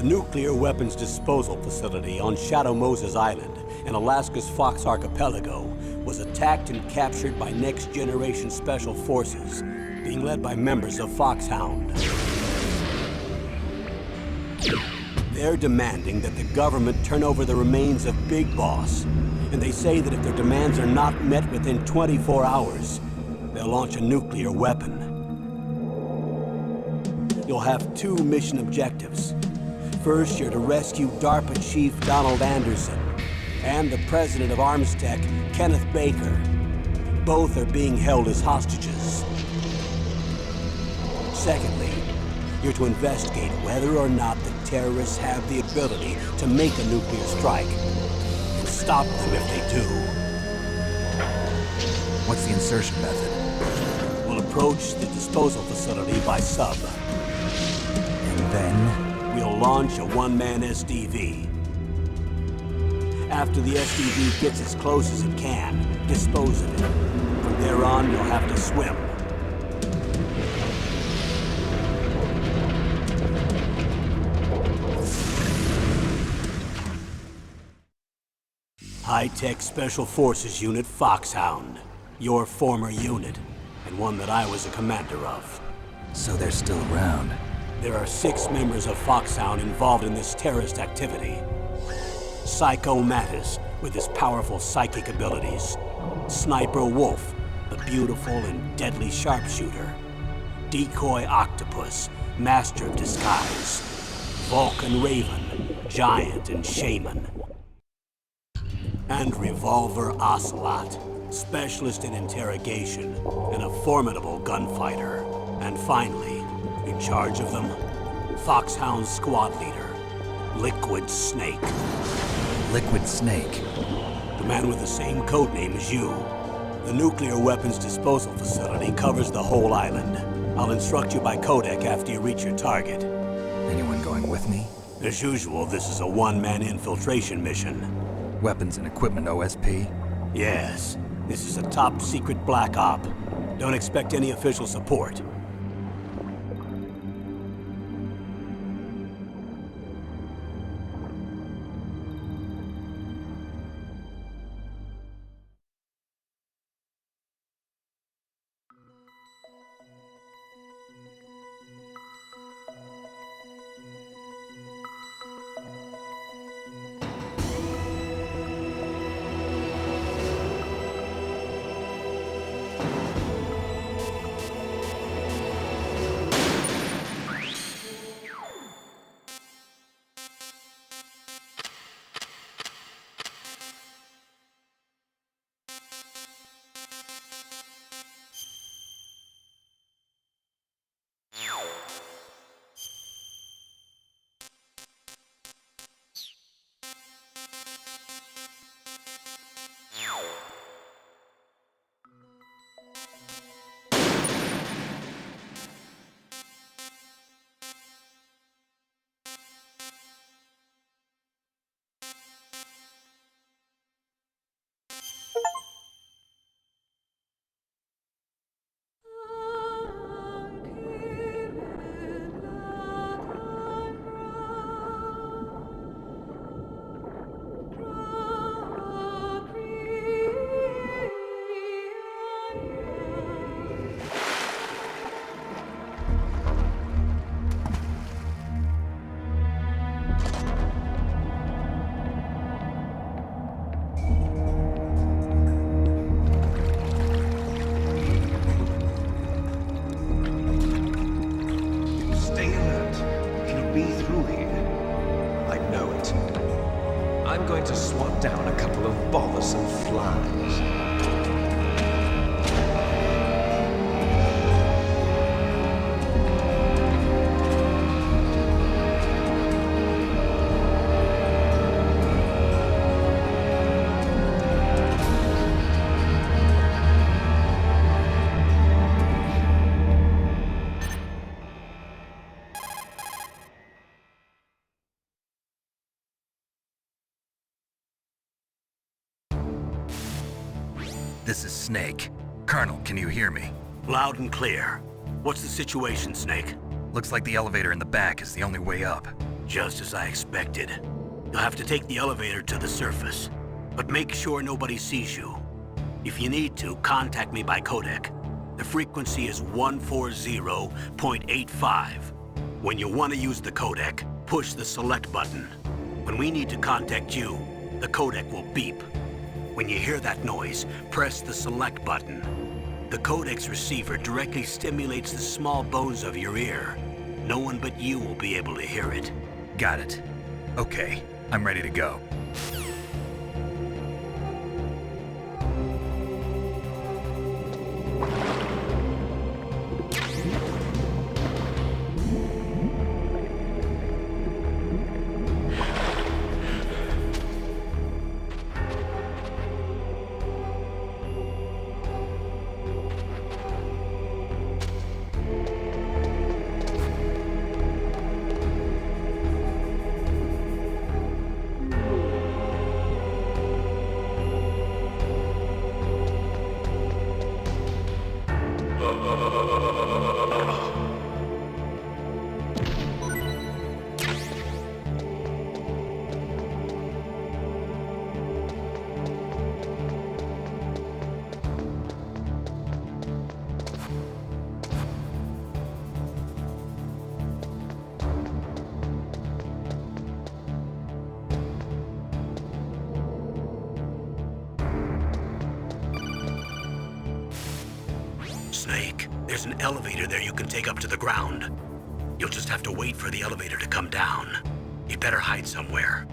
The nuclear weapons disposal facility on Shadow Moses Island in Alaska's Fox Archipelago was attacked and captured by next-generation special forces, being led by members of Foxhound. They're demanding that the government turn over the remains of Big Boss, and they say that if their demands are not met within 24 hours, they'll launch a nuclear weapon. You'll have two mission objectives. First, you're to rescue DARPA Chief Donald Anderson and the President of Arms Tech, Kenneth Baker. Both are being held as hostages. Secondly, you're to investigate whether or not the terrorists have the ability to make a nuclear strike and stop them if they do. What's the insertion method? We'll approach the disposal facility by sub. And then? We'll launch a one-man SDV. After the SDV gets as close as it can, dispose of it. From there on, you'll have to swim. High-Tech Special Forces Unit Foxhound. Your former unit, and one that I was a commander of. So they're still around. There are 6 members of Foxhound involved in this terrorist activity. Psycho Mattis, with his powerful psychic abilities. Sniper Wolf, the beautiful and deadly sharpshooter. Decoy Octopus, master of disguise. Vulcan Raven, giant and shaman. And Revolver Ocelot, specialist in interrogation and a formidable gunfighter. And finally, in charge of them, Foxhound squad leader, Liquid Snake. Liquid Snake? The man with the same codename as you. The nuclear weapons disposal facility covers the whole island. I'll instruct you by codec after you reach your target. Anyone going with me? As usual, this is a one-man infiltration mission. Weapons and equipment OSP? Yes. This is a top-secret black op. Don't expect any official support. To swat down a couple of bothersome flies. This is Snake. Colonel, can you hear me? Loud and clear. What's the situation, Snake? Looks like the elevator in the back is the only way up. Just as I expected. You'll have to take the elevator to the surface, but make sure nobody sees you. If you need to, contact me by codec. The frequency is 140.85. When you want to use the codec, push the select button. When we need to contact you, the codec will beep. When you hear that noise, press the select button. The codec's receiver directly stimulates the small bones of your ear. No one but you will be able to hear it. Got it. Okay, I'm ready to go. Snake, there's an elevator there you can take up to the ground. You'll just have to wait for the elevator to come down. You better hide somewhere.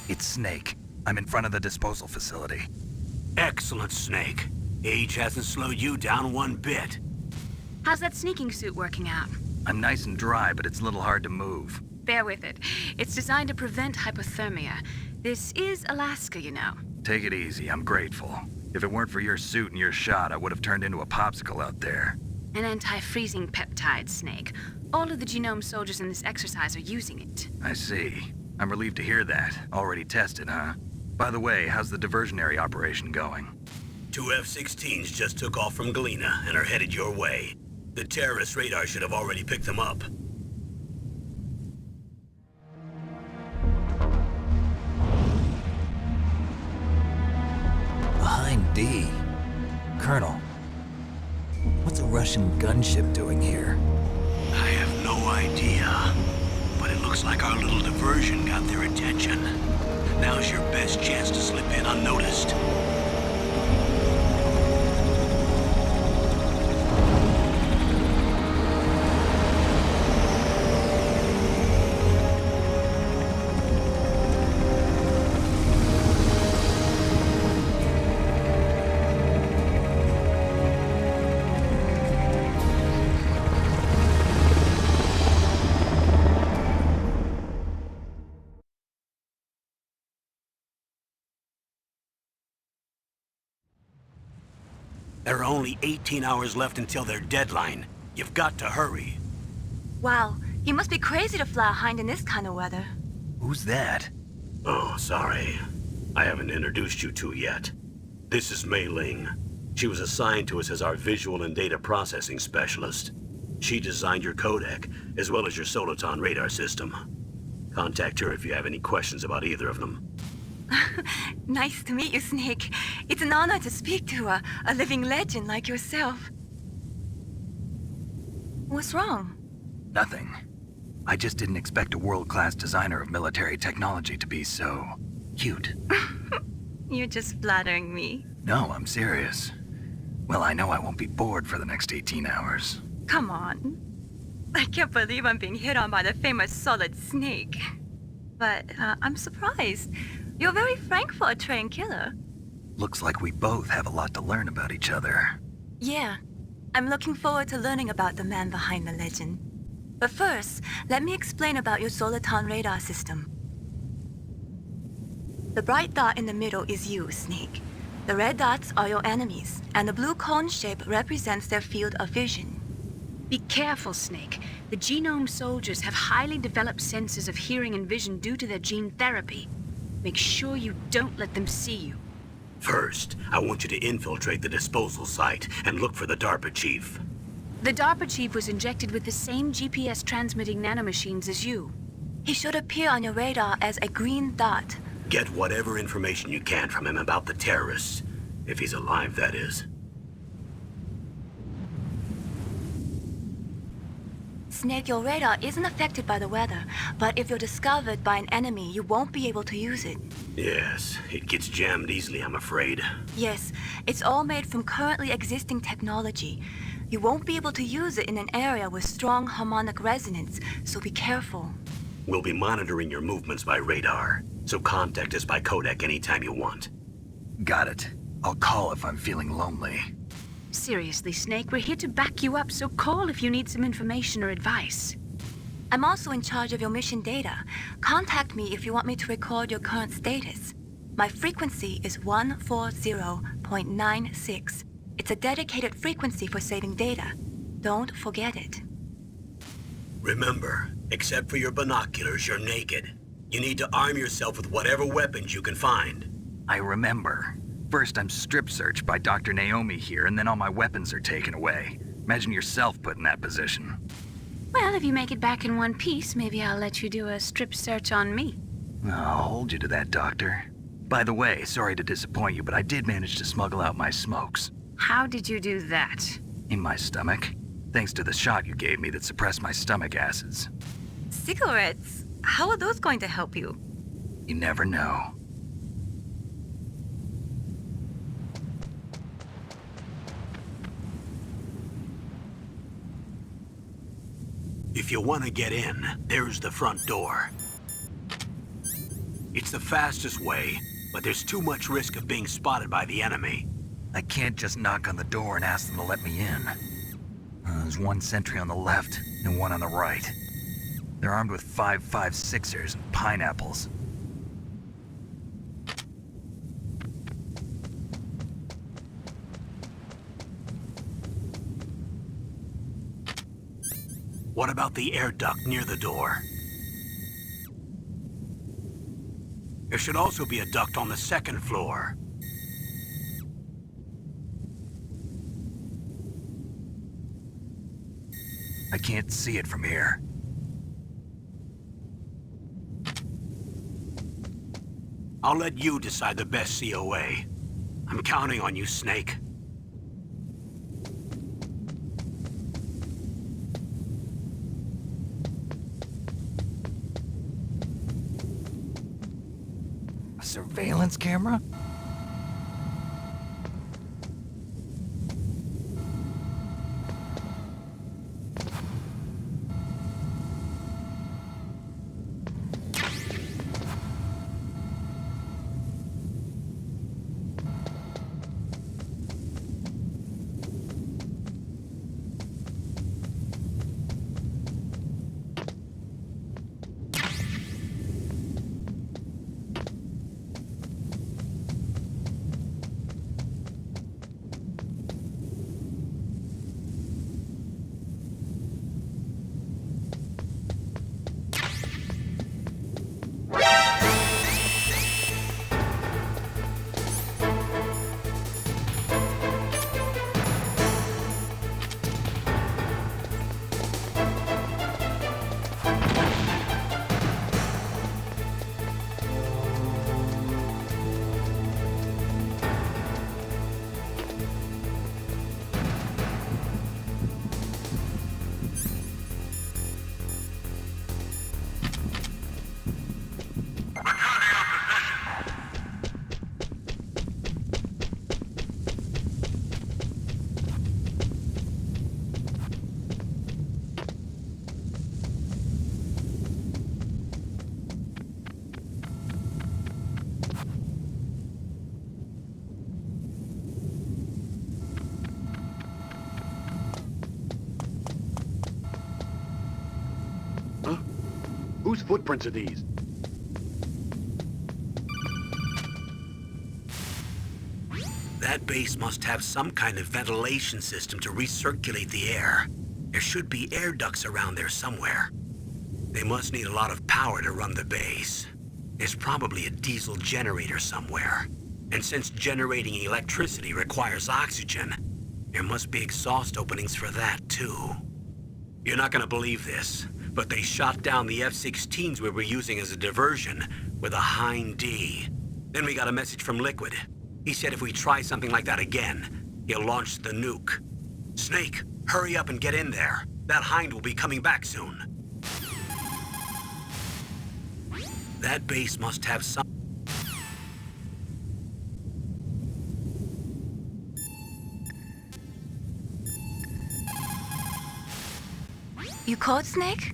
It's Snake. I'm in front of the disposal facility. Excellent, Snake. Age hasn't slowed you down one bit. How's that sneaking suit working out? I'm nice and dry, but it's a little hard to move. Bear with it. It's designed to prevent hypothermia. This is Alaska, you know. Take it easy, I'm grateful. If it weren't for your suit and your shot, I would have turned into a popsicle out there. An anti-freezing peptide, Snake. All of the genome soldiers in this exercise are using it. I see. I'm relieved to hear that. Already tested, huh? By the way, how's the diversionary operation going? 2 F-16s just took off from Galena and are headed your way. The terrorist radar should have already picked them up. Behind D. Colonel, what's a Russian gunship doing here? I have no idea, but it looks like our little diversion got their attention. Now's your best chance to slip in unnoticed. There are only 18 hours left until their deadline. You've got to hurry. Wow, you must be crazy to fly a hind in this kind of weather. Who's that? Oh, sorry. I haven't introduced you to yet. This is Mei Ling. She was assigned to us as our visual and data processing specialist. She designed your codec, as well as your Soliton radar system. Contact her if you have any questions about either of them. Nice to meet you, Snake. It's an honor to speak to a living legend like yourself. What's wrong? Nothing. I just didn't expect a world-class designer of military technology to be so cute. You're just flattering me. No, I'm serious. Well, I know I won't be bored for the next 18 hours. Come on. I can't believe I'm being hit on by the famous Solid Snake. But I'm surprised. You're very frank for a trained killer. Looks like we both have a lot to learn about each other. Yeah. I'm looking forward to learning about the man behind the legend. But first, let me explain about your Soliton radar system. The bright dot in the middle is you, Snake. The red dots are your enemies, and the blue cone shape represents their field of vision. Be careful, Snake. The genome soldiers have highly developed senses of hearing and vision due to their gene therapy. Make sure you don't let them see you. First, I want you to infiltrate the disposal site and look for the DARPA chief. The DARPA chief was injected with the same GPS transmitting nanomachines as you. He should appear on your radar as a green dot. Get whatever information you can from him about the terrorists. If he's alive, that is. Snake, your radar isn't affected by the weather, but if you're discovered by an enemy, you won't be able to use it. Yes, it gets jammed easily, I'm afraid. Yes, it's all made from currently existing technology. You won't be able to use it in an area with strong harmonic resonance, so be careful. We'll be monitoring your movements by radar, so contact us by codec anytime you want. Got it. I'll call if I'm feeling lonely. Seriously, Snake, we're here to back you up, so call if you need some information or advice. I'm also in charge of your mission data. Contact me if you want me to record your current status. My frequency is 140.96. It's a dedicated frequency for saving data. Don't forget it. Remember, except for your binoculars, you're naked. You need to arm yourself with whatever weapons you can find. I remember. First, I'm strip searched by Dr. Naomi here, and then all my weapons are taken away. Imagine yourself put in that position. Well, if you make it back in one piece, maybe I'll let you do a strip search on me. I'll hold you to that, Doctor. By the way, sorry to disappoint you, but I did manage to smuggle out my smokes. How did you do that? In my stomach. Thanks to the shot you gave me that suppressed my stomach acids. Cigarettes? How are those going to help you? You never know. If you want to get in, there's the front door. It's the fastest way, but there's too much risk of being spotted by the enemy. I can't just knock on the door and ask them to let me in. There's one sentry on the left and one on the right. They're armed with 5.56ers and pineapples. What about the air duct near the door? There should also be a duct on the second floor. I can't see it from here. I'll let you decide the best COA. I'm counting on you, Snake. A surveillance camera? Whose footprints are these? That base must have some kind of ventilation system to recirculate the air. There should be air ducts around there somewhere. They must need a lot of power to run the base. There's probably a diesel generator somewhere. And since generating electricity requires oxygen, there must be exhaust openings for that too. You're not gonna believe this, but they shot down the F-16s we were using as a diversion with a Hind D. Then we got a message from Liquid. He said if we try something like that again, he'll launch the nuke. Snake, hurry up and get in there. That Hind will be coming back soon. That base must have some... You caught Snake?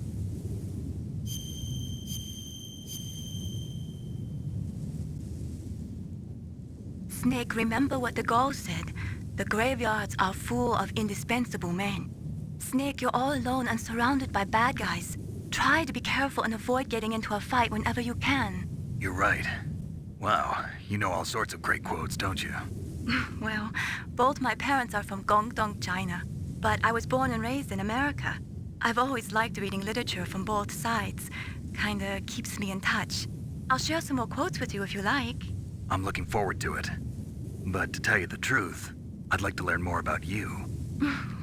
Snake, remember what the Gaul said. The graveyards are full of indispensable men. Snake, you're all alone and surrounded by bad guys. Try to be careful and avoid getting into a fight whenever you can. You're right. Wow, you know all sorts of great quotes, don't you? Well, both my parents are from Guangdong, China. But I was born and raised in America. I've always liked reading literature from both sides. Kinda keeps me in touch. I'll share some more quotes with you if you like. I'm looking forward to it. But to tell you the truth, I'd like to learn more about you.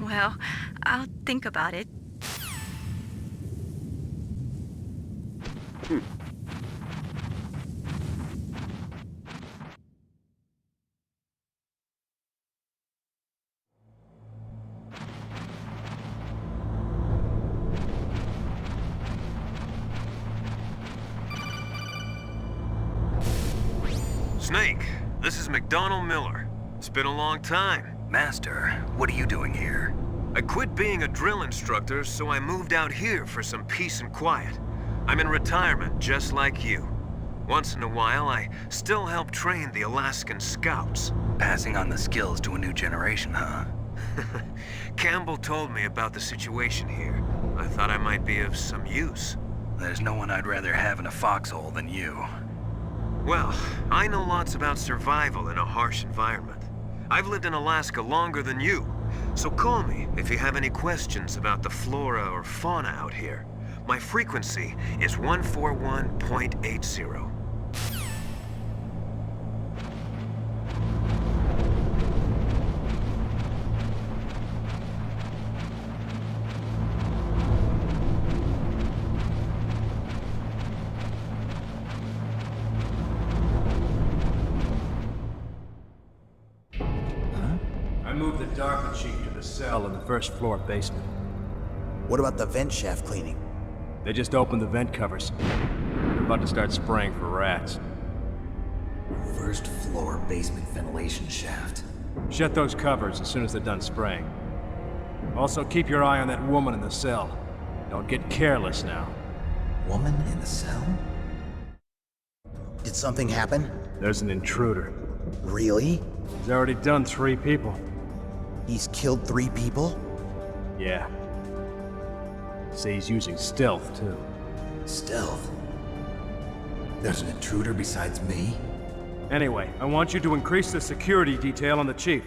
Well, I'll think about it. Snake, this is McDonald Miller. It's been a long time. Master, what are you doing here? I quit being a drill instructor, so I moved out here for some peace and quiet. I'm in retirement, just like you. Once in a while, I still help train the Alaskan Scouts. Passing on the skills to a new generation, huh? Campbell told me about the situation here. I thought I might be of some use. There's no one I'd rather have in a foxhole than you. Well, I know lots about survival in a harsh environment. I've lived in Alaska longer than you, so call me if you have any questions about the flora or fauna out here. My frequency is 141.80. I moved the Darker Chief to the cell in the first floor basement. What about the vent shaft cleaning? They just opened the vent covers. They're about to start spraying for rats. First floor basement ventilation shaft. Shut those covers as soon as they're done spraying. Also, keep your eye on that woman in the cell. Don't get careless now. Woman in the cell? Did something happen? There's an intruder. Really? He's already done 3 people. He's killed 3 people? Yeah. Say he's using stealth, too. Stealth? There's an intruder besides me? Anyway, I want you to increase the security detail on the Chief.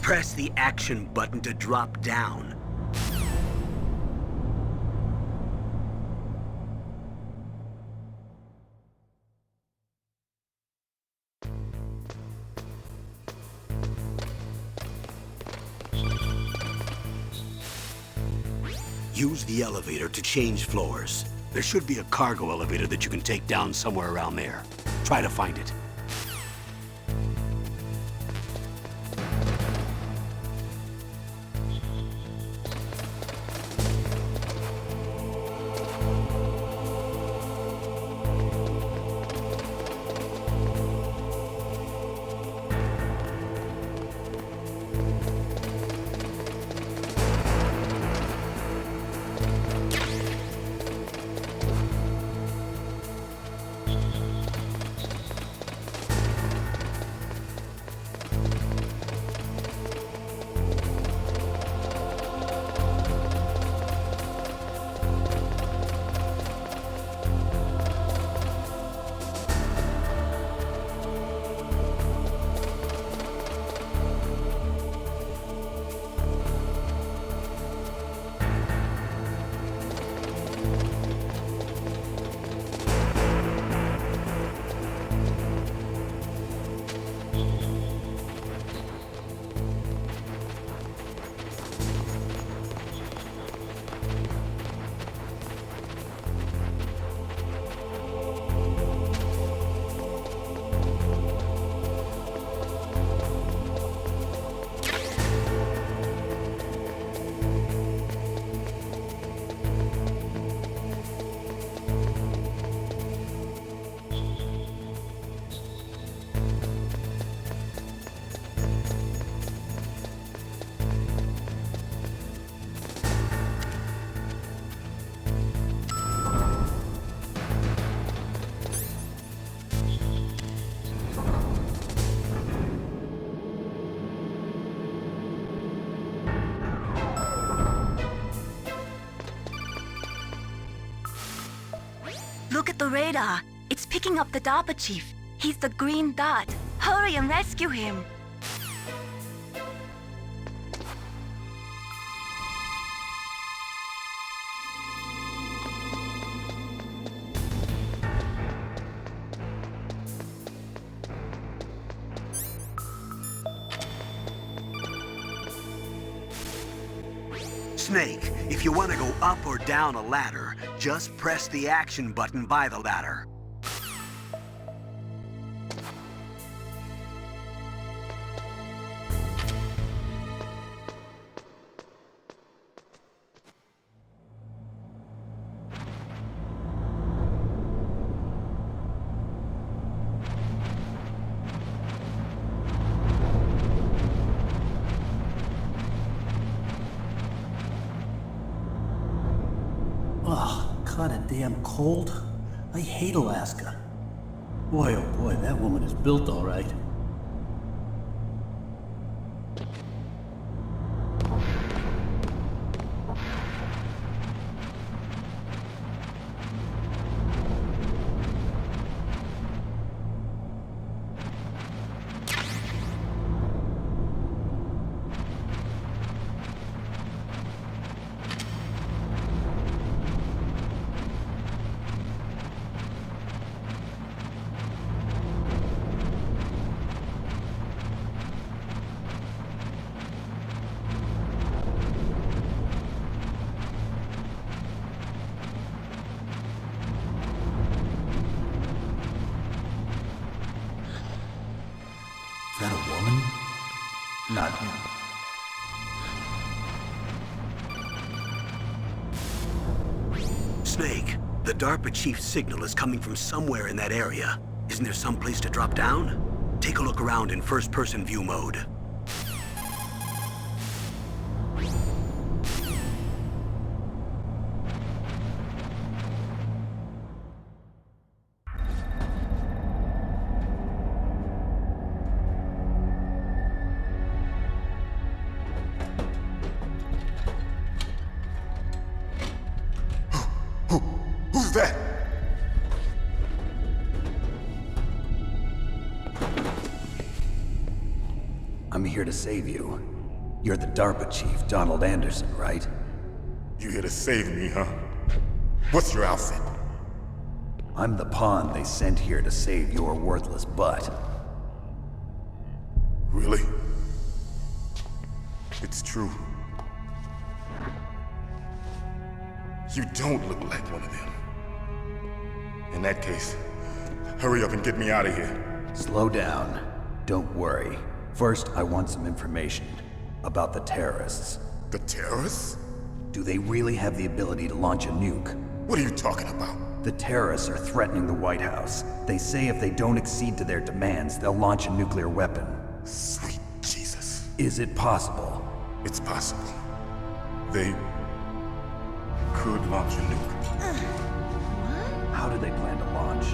Press the action button to drop down. Use the elevator to change floors. There should be a cargo elevator that you can take down somewhere around there. Try to find it. Look at the radar. It's picking up the DARPA chief. He's the green dot. Hurry and rescue him. Snake, if you want to go up or down a ladder, just press the action button by the ladder. Kinda damn cold. I hate Alaska. Boy, oh boy, that woman is built all right. Is that a woman? Not Snake, the DARPA chief's signal is coming from somewhere in that area. Isn't there some place to drop down? Take a look around in first-person view mode. Who's that? I'm here to save you. You're the DARPA chief, Donald Anderson, right? You here to save me, huh? What's your outfit? I'm the pawn they sent here to save your worthless butt. Really? It's true. You don't look like one of them. In that case, hurry up and get me out of here. Slow down. Don't worry. First, I want some information about the terrorists. The terrorists? Do they really have the ability to launch a nuke? What are you talking about? The terrorists are threatening the White House. They say if they don't accede to their demands, they'll launch a nuclear weapon. Sweet Jesus. Is it possible? It's possible. They could launch a nuke. How do they plan to launch?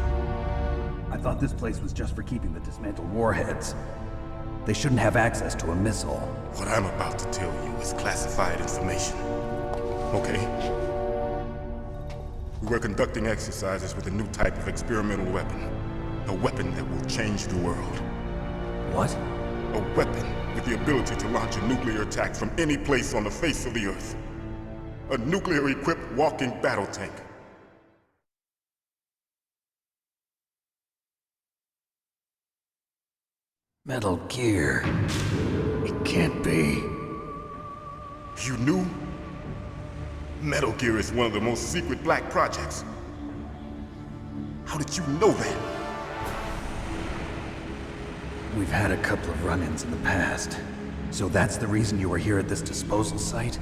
I thought this place was just for keeping the dismantled warheads. They shouldn't have access to a missile. What I'm about to tell you is classified information. Okay? We were conducting exercises with a new type of experimental weapon. A weapon that will change the world. What? A weapon with the ability to launch a nuclear attack from any place on the face of the Earth. A nuclear-equipped walking battle tank. Metal Gear. It can't be. You knew? Metal Gear is one of the most secret black projects. How did you know that? We've had a couple of run-ins in the past. So that's the reason you were here at this disposal site?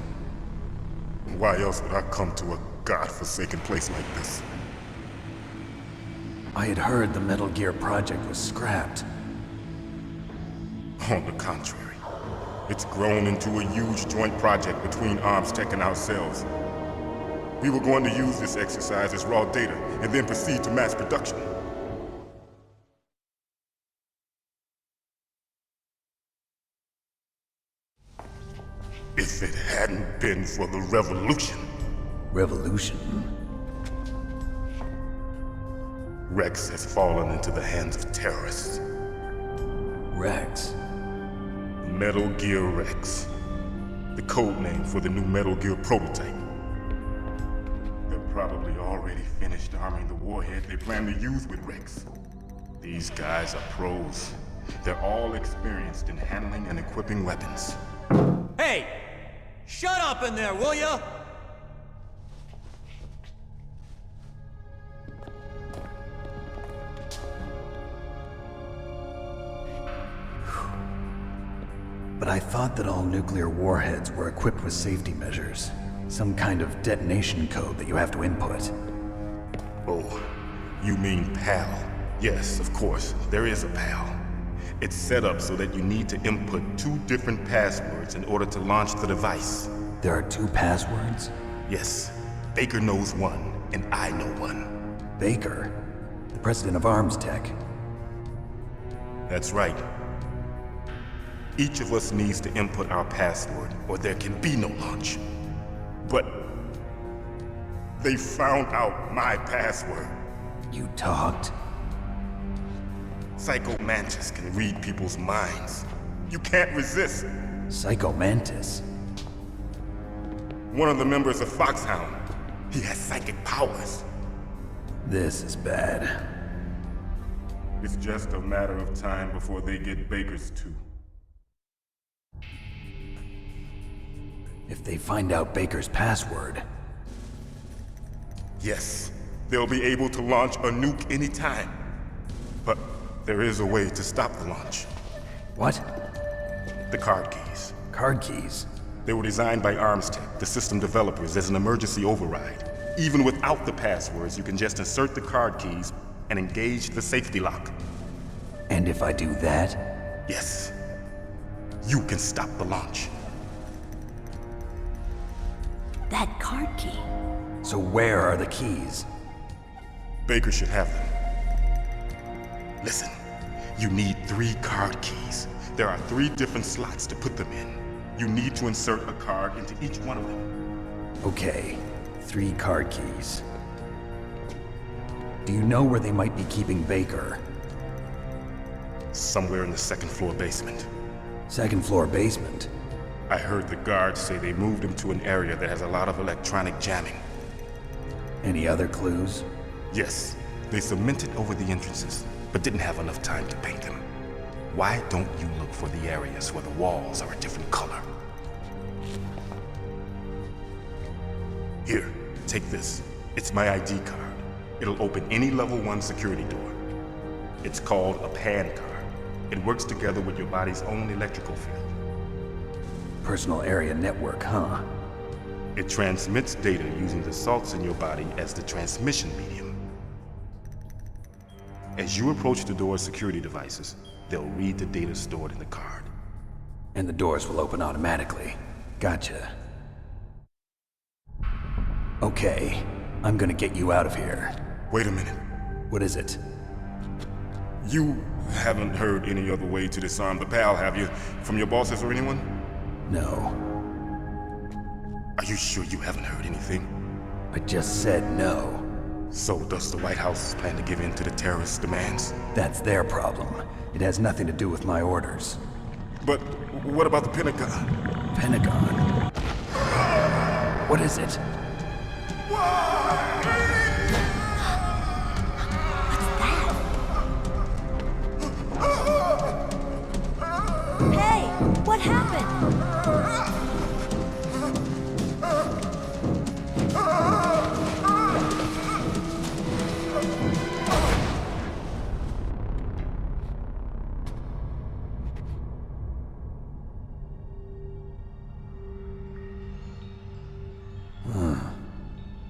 Why else would I come to a godforsaken place like this? I had heard the Metal Gear project was scrapped. On the contrary, it's grown into a huge joint project between Arms Tech and ourselves. We were going to use this exercise as raw data and then proceed to mass production. If it hadn't been for the revolution. Revolution? Rex has fallen into the hands of terrorists. Rex? Metal Gear Rex. The code name for the new Metal Gear prototype. They're probably already finished arming the warhead they plan to use with Rex. These guys are pros. They're all experienced in handling and equipping weapons. Hey! Shut up in there, will ya? But I thought that all nuclear warheads were equipped with safety measures. Some kind of detonation code that you have to input. Oh, you mean PAL? Yes, of course, there is a PAL. It's set up so that you need to input 2 different passwords in order to launch the device. There are 2 passwords? Yes, Baker knows one, and I know one. Baker? The president of Arms Tech? That's right. Each of us needs to input our password, or there can be no launch. But they found out my password. You talked? Psycho Mantis can read people's minds. You can't resist. Psycho Mantis? One of the members of Foxhound. He has psychic powers. This is bad. It's just a matter of time before they get Baker's too. If they find out Baker's password... Yes, they'll be able to launch a nuke anytime. But there is a way to stop the launch. What? The card keys. Card keys? They were designed by Arms Tech, the system developers, as an emergency override. Even without the passwords, you can just insert the card keys and engage the safety lock. And if I do that? Yes. You can stop the launch. That card key. So where are the keys? Baker should have them. Listen, you need 3 card keys. There are 3 different slots to put them in. You need to insert a card into each one of them. Okay, 3 card keys. Do you know where they might be keeping Baker? Somewhere in the 2nd floor basement. 2nd floor basement? I heard the guards say they moved him to an area that has a lot of electronic jamming. Any other clues? Yes, they cemented over the entrances, but didn't have enough time to paint them. Why don't you look for the areas where the walls are a different color? Here, take this. It's my ID card. It'll open any level 1 security door. It's called a PAN card. It works together with your body's own electrical field. Personal area network, huh? It transmits data using the salts in your body as the transmission medium. As you approach the door's security devices, they'll read the data stored in the card. And the doors will open automatically. Gotcha. Okay, I'm gonna get you out of here. Wait a minute. What is it? You haven't heard any other way to disarm the PAL, have you? From your bosses or anyone? No. Are you sure you haven't heard anything? I just said no. So does the White House plan to give in to the terrorists' demands? That's their problem. It has nothing to do with my orders. But what about the Pentagon? Pentagon? What is it? Hey, what happened?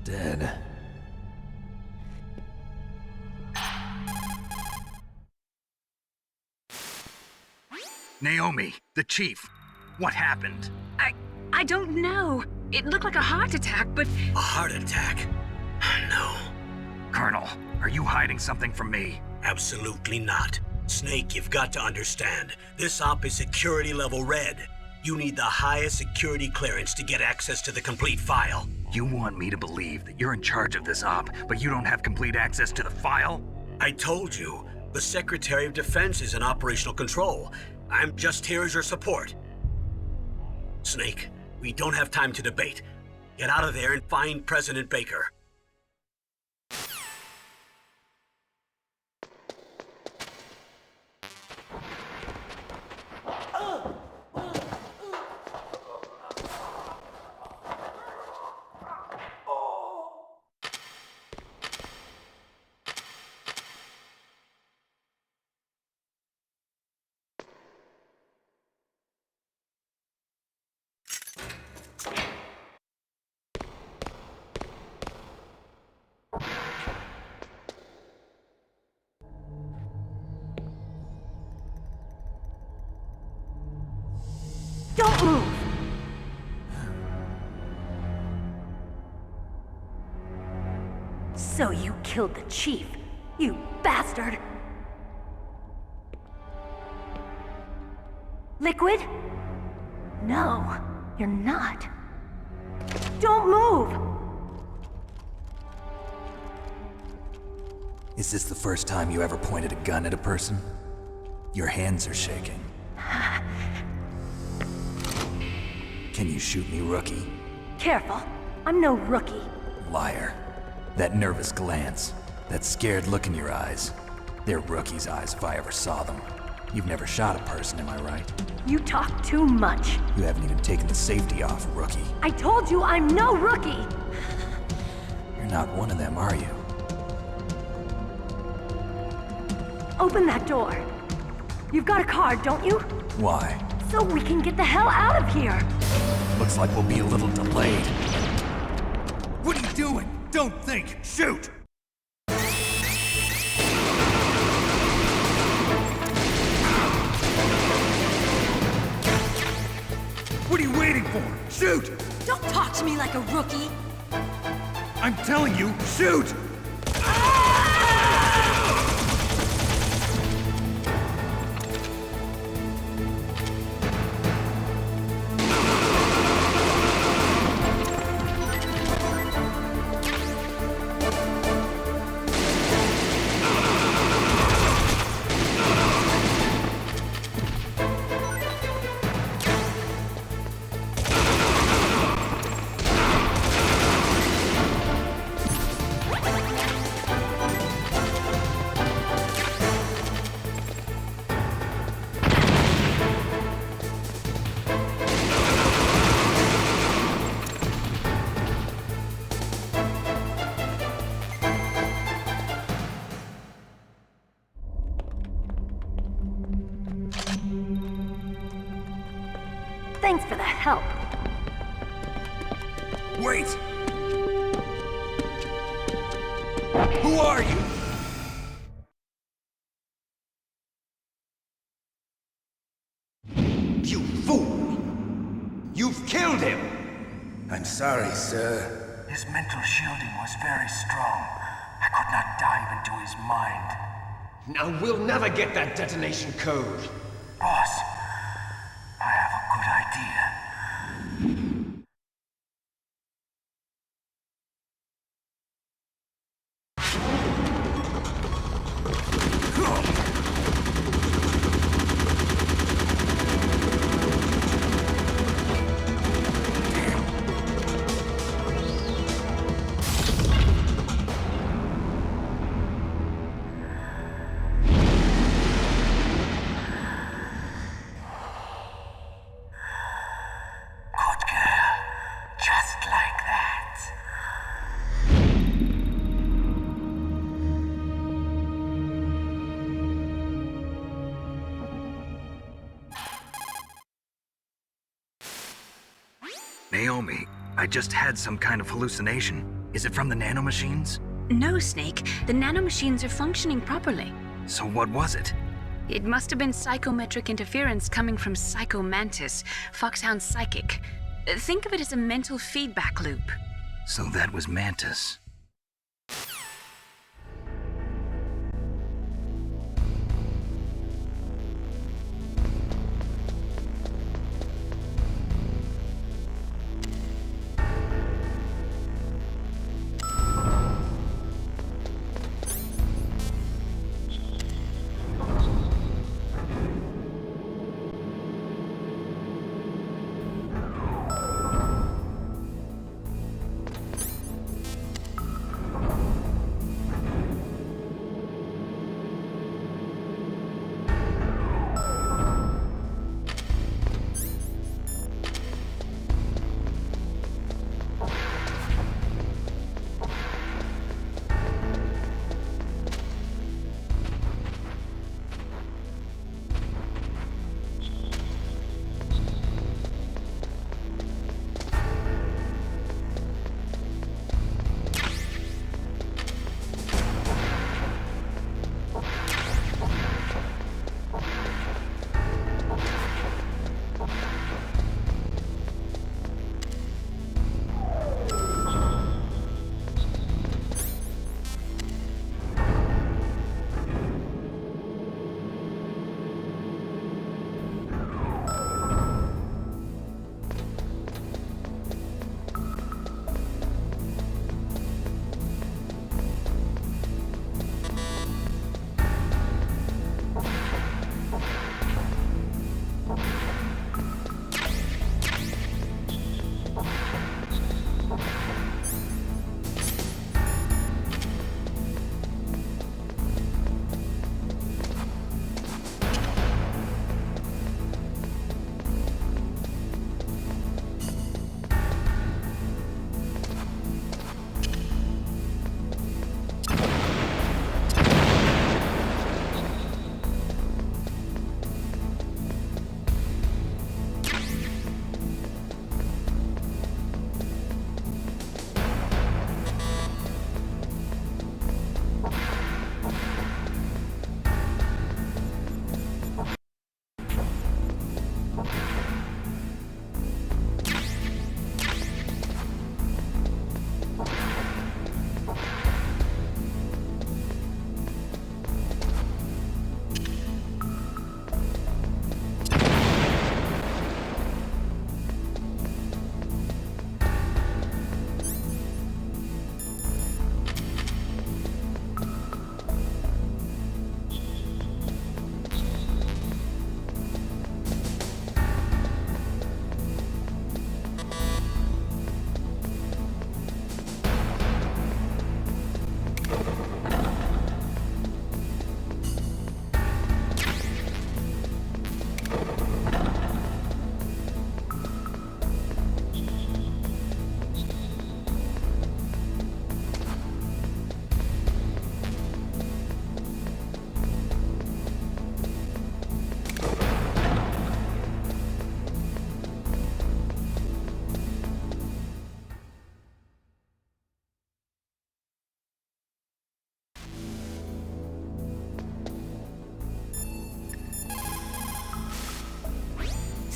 Dead. Naomi, the chief. What happened? I don't know. It looked like a heart attack, but... A heart attack? No. Colonel, are you hiding something from me? Absolutely not. Snake, you've got to understand. This op is security level red. You need the highest security clearance to get access to the complete file. You want me to believe that you're in charge of this op, but you don't have complete access to the file? I told you, the Secretary of Defense is in operational control. I'm just here as your support. Snake, we don't have time to debate. Get out of there and find President Baker. Don't move! So you killed the chief, you bastard! Liquid? No, you're not. Don't move! Is this the first time you ever pointed a gun at a person? Your hands are shaking. Can you shoot me, rookie? Careful, I'm no rookie. Liar. That nervous glance, that scared look in your eyes. They're rookie's eyes if I ever saw them. You've never shot a person, am I right? You talk too much. You haven't even taken the safety off, rookie. I told you I'm no rookie! You're not one of them, are you? Open that door. You've got a card, don't you? Why? So we can get the hell out of here! Looks like we'll be a little delayed. What are you doing? Don't think! Shoot! What are you waiting for? Shoot! Don't talk to me like a rookie! I'm telling you, shoot! Thanks for the help. Wait! Who are you? You fool! You've killed him! I'm sorry, sir. His mental shielding was very strong. I could not dive into his mind. Now we'll never get that detonation code. Boss, I have a good idea. Naomi, I just had some kind of hallucination. Is it from the nanomachines? No, Snake. The nanomachines are functioning properly. So what was it? It must have been psychometric interference coming from Psycho Mantis, Foxhound's psychic. Think of it as a mental feedback loop. So that was Mantis.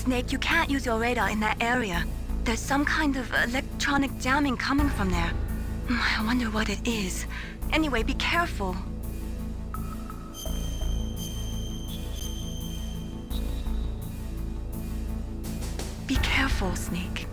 Snake, you can't use your radar in that area. There's some kind of electronic jamming coming from there. I wonder what it is. Anyway, be careful. Be careful, Snake.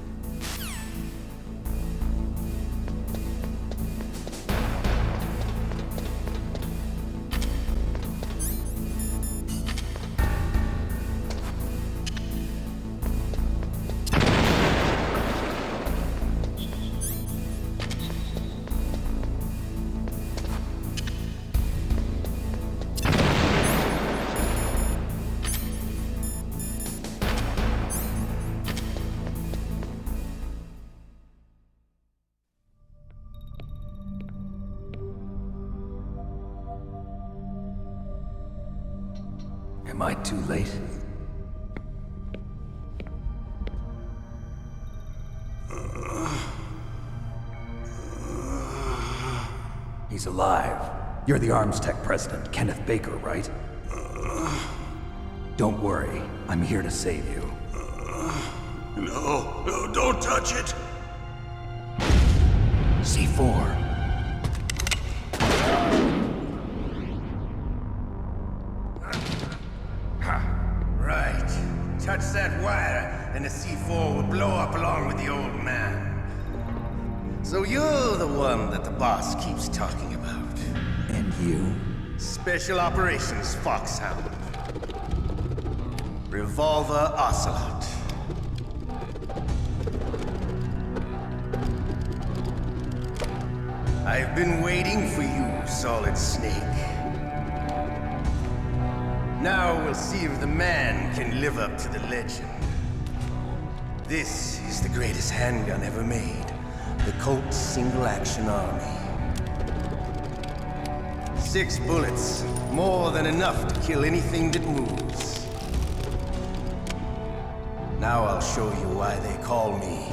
Am I too late? He's alive. You're the Arms Tech president, Kenneth Baker, right? Don't worry, I'm here to save you. No, don't touch it! C4. Right. Touch that wire, and the C4 will blow up along with the old man. So you're the one that the boss keeps talking about. And you? Special Operations Foxhound. Revolver Ocelot. I've been waiting for you, Solid Snake. Now we'll see if the man can live up to the legend. This is the greatest handgun ever made. The Colt Single Action Army. 6 bullets, more than enough to kill anything that moves. Now I'll show you why they call me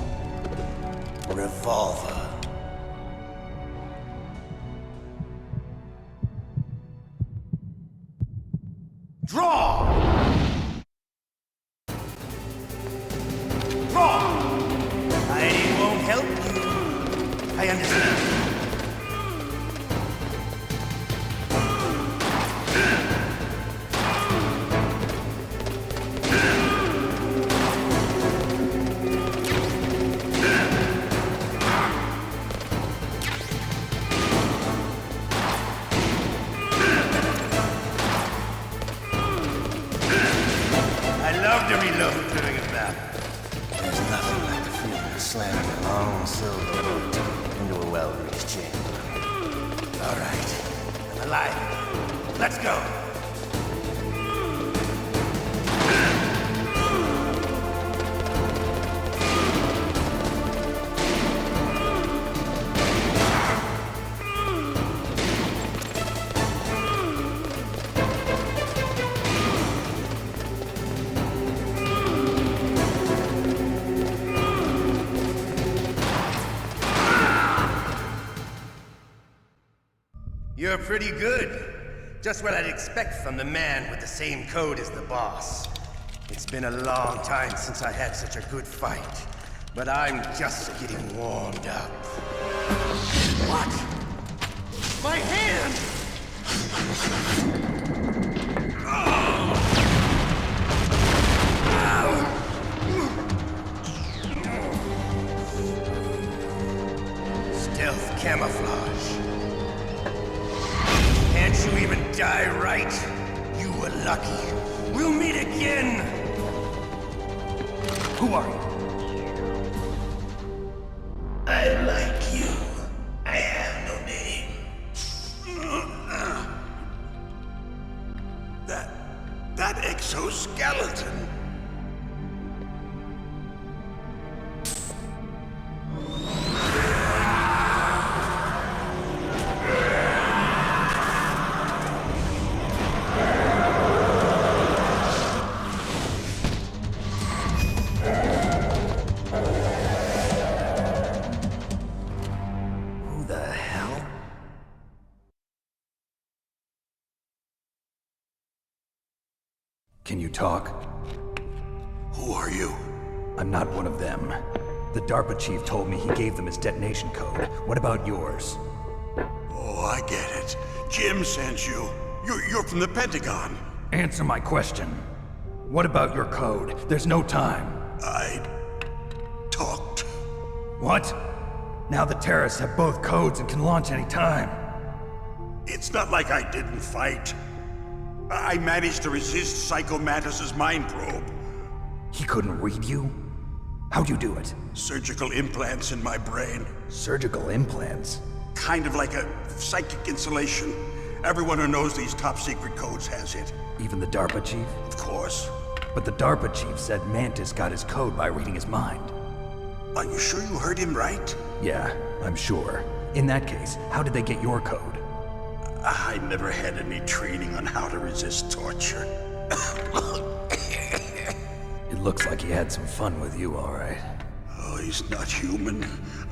Revolver. Draw! Draw! I won't help you. I understand. To reload during a battle. There's nothing like the feeling of slamming a long silver bullet into a well-greased chamber. All right, I'm alive. Let's go. You're pretty good. Just what I'd expect from the man with the same code as the boss. It's been a long time since I had such a good fight, but I'm just getting warmed up. What? My hand! Stealth camouflage. Can't you even die right? You were lucky. We'll meet again! Who are you? I'm like you. I have no name. That exoskeleton. Can you talk? Who Who are you? I'm not one of them. The DARPA chief told me he gave them his detonation code. What about yours? Oh, I get it. Jim sent you. You're from the Pentagon. Answer my question. What about your code? There's no time. I talked. What? Now the terrorists have both codes and can launch any time. It's not like I didn't fight. I managed to resist Psycho Mantis's mind probe. He couldn't read you? How'd you do it? Surgical implants in my brain. Surgical implants? Kind of like a psychic insulation. Everyone who knows these top secret codes has it. Even the DARPA chief? Of course. But the DARPA chief said Mantis got his code by reading his mind. Are you sure you heard him right? Yeah, I'm sure. In that case, how did they get your code? I never had any training on how to resist torture. It looks like he had some fun with you, all right. Oh, he's not human.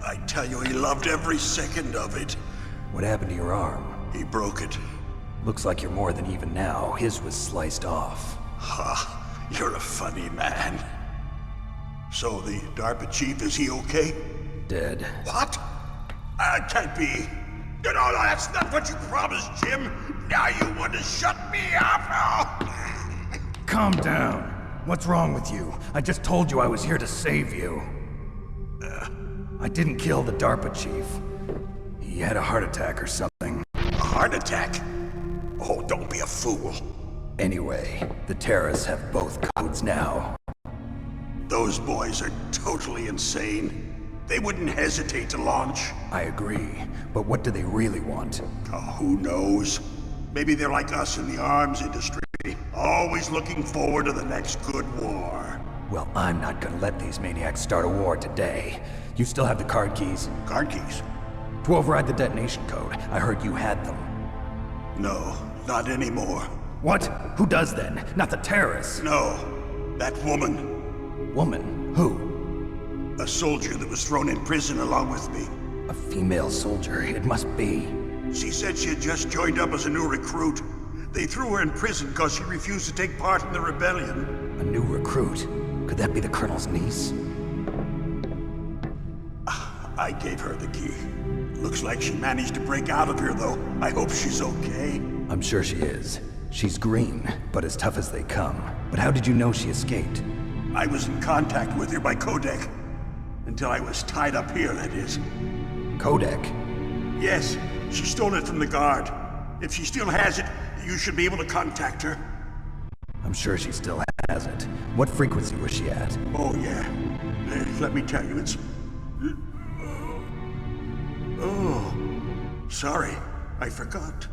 I tell you, he loved every second of it. What happened to your arm? He broke it. Looks like you're more than even now. His was sliced off. Ha, you're a funny man. So the DARPA chief, is he okay? Dead. What? Can't be. No, that's not what you promised, Jim. Now you want to shut me up? Calm down. What's wrong with you? I just told you I was here to save you. I didn't kill the DARPA chief. He had a heart attack or something. A heart attack? Oh, don't be a fool. Anyway, the terrorists have both codes now. Those boys are totally insane. They wouldn't hesitate to launch. I agree, but what do they really want? Oh, who knows? Maybe they're like us in the arms industry, always looking forward to the next good war. Well, I'm not gonna let these maniacs start a war today. You still have the card keys? Card keys? To override the detonation code. I heard you had them. No, not anymore. What? Who does then? Not the terrorists? No, that woman. Woman? Who? A soldier that was thrown in prison along with me. A female soldier, it must be. She said she had just joined up as a new recruit. They threw her in prison because she refused to take part in the rebellion. A new recruit? Could that be the Colonel's niece? I gave her the key. Looks like she managed to break out of here, though. I hope she's okay. I'm sure she is. She's green, but as tough as they come. But how did you know she escaped? I was in contact with her by codec. Until I was tied up here, that is. Codec? Yes, she stole it from the guard. If she still has it, you should be able to contact her. I'm sure she still has it. What frequency was she at? Oh, yeah. Let me tell you, it's... Oh, sorry. I forgot.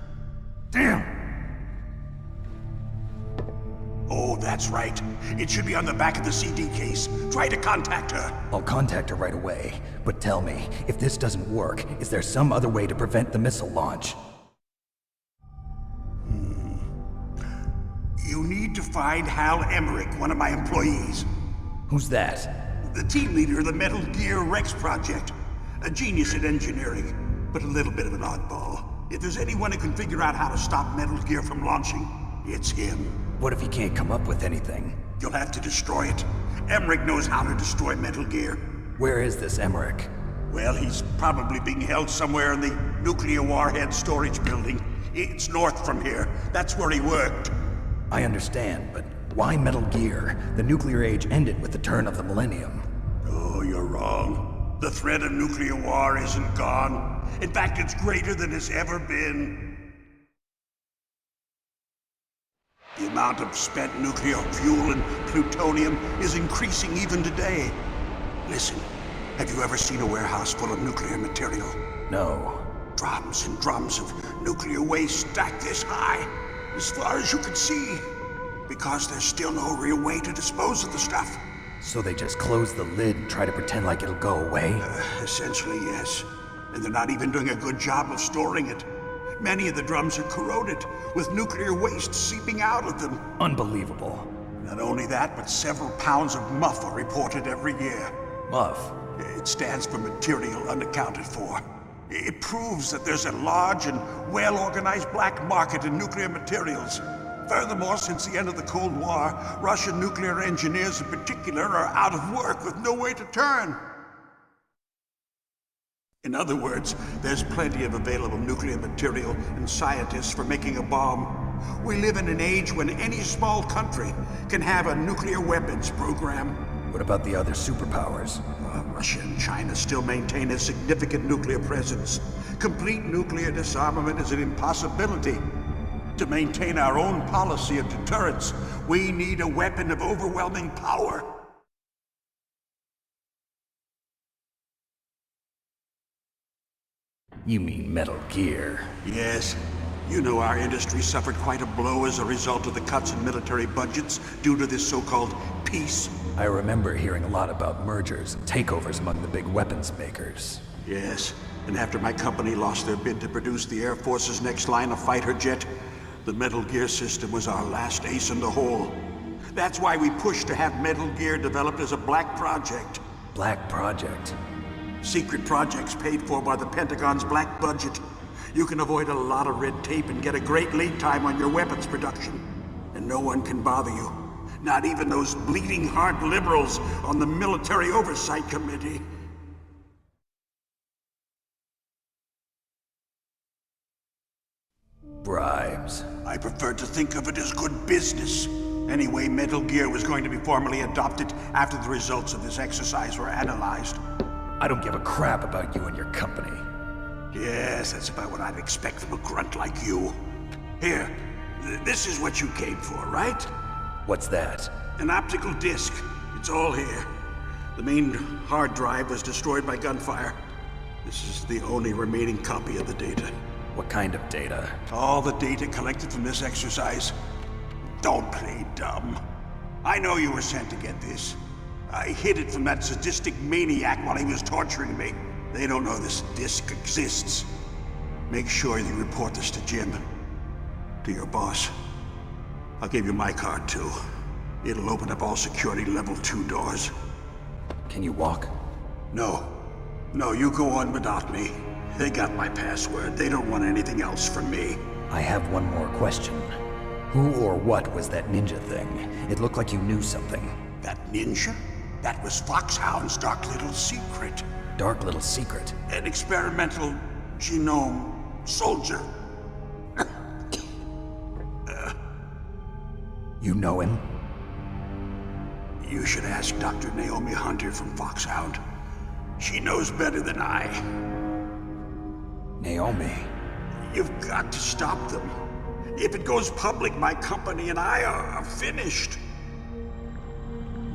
Damn! Oh, that's right. It should be on the back of the CD case. Try to contact her. I'll contact her right away. But tell me, if this doesn't work, is there some other way to prevent the missile launch? You need to find Hal Emmerich, one of my employees. Who's that? The team leader of the Metal Gear Rex project. A genius at engineering, but a little bit of an oddball. If there's anyone who can figure out how to stop Metal Gear from launching, it's him. What if he can't come up with anything? You'll have to destroy it. Emmerich knows how to destroy Metal Gear. Where is this Emmerich? Well, he's probably being held somewhere in the nuclear warhead storage building. It's north from here. That's where he worked. I understand, but why Metal Gear? The nuclear age ended with the turn of the millennium. Oh, you're wrong. The threat of nuclear war isn't gone. In fact, it's greater than it's ever been. The amount of spent nuclear fuel and plutonium is increasing even today. Listen, have you ever seen a warehouse full of nuclear material? No. Drums and drums of nuclear waste stacked this high, as far as you can see, because there's still no real way to dispose of the stuff. So they just close the lid and try to pretend like it'll go away? Essentially, yes. And they're not even doing a good job of storing it. Many of the drums are corroded, with nuclear waste seeping out of them. Unbelievable. Not only that, but several pounds of MUF are reported every year. MUF? It stands for material unaccounted for. It proves that there's a large and well-organized black market in nuclear materials. Furthermore, since the end of the Cold War, Russian nuclear engineers in particular are out of work with no way to turn. In other words, there's plenty of available nuclear material and scientists for making a bomb. We live in an age when any small country can have a nuclear weapons program. What about the other superpowers? Russia and China still maintain a significant nuclear presence. Complete nuclear disarmament is an impossibility. To maintain our own policy of deterrence, we need a weapon of overwhelming power. You mean Metal Gear? Yes. You know our industry suffered quite a blow as a result of the cuts in military budgets due to this so-called peace. I remember hearing a lot about mergers and takeovers among the big weapons makers. Yes, and after my company lost their bid to produce the Air Force's next line of fighter jet, the Metal Gear system was our last ace in the hole. That's why we pushed to have Metal Gear developed as a black project. Black project? Secret projects paid for by the Pentagon's black budget. You can avoid a lot of red tape and get a great lead time on your weapons production. And no one can bother you. Not even those bleeding heart liberals on the Military Oversight Committee. Bribes. I prefer to think of it as good business. Anyway, Metal Gear was going to be formally adopted after the results of this exercise were analyzed. I don't give a crap about you and your company. Yes, that's about what I'd expect from a grunt like you. Here, this is what you came for, right? What's that? An optical disc. It's all here. The main hard drive was destroyed by gunfire. This is the only remaining copy of the data. What kind of data? All the data collected from this exercise. Don't play dumb. I know you were sent to get this. I hid it from that sadistic maniac while he was torturing me. They don't know this disc exists. Make sure you report this to Jim. To your boss. I'll give you my card too. It'll open up all security level 2 doors. Can you walk? No. No, you go on without me. They got my password. They don't want anything else from me. I have one more question. Who or what was that ninja thing? It looked like you knew something. That ninja? That was Foxhound's dark little secret. Dark little secret? An experimental genome soldier. You know him? You should ask Dr. Naomi Hunter from Foxhound. She knows better than I. Naomi? You've got to stop them. If it goes public, my company and I are finished.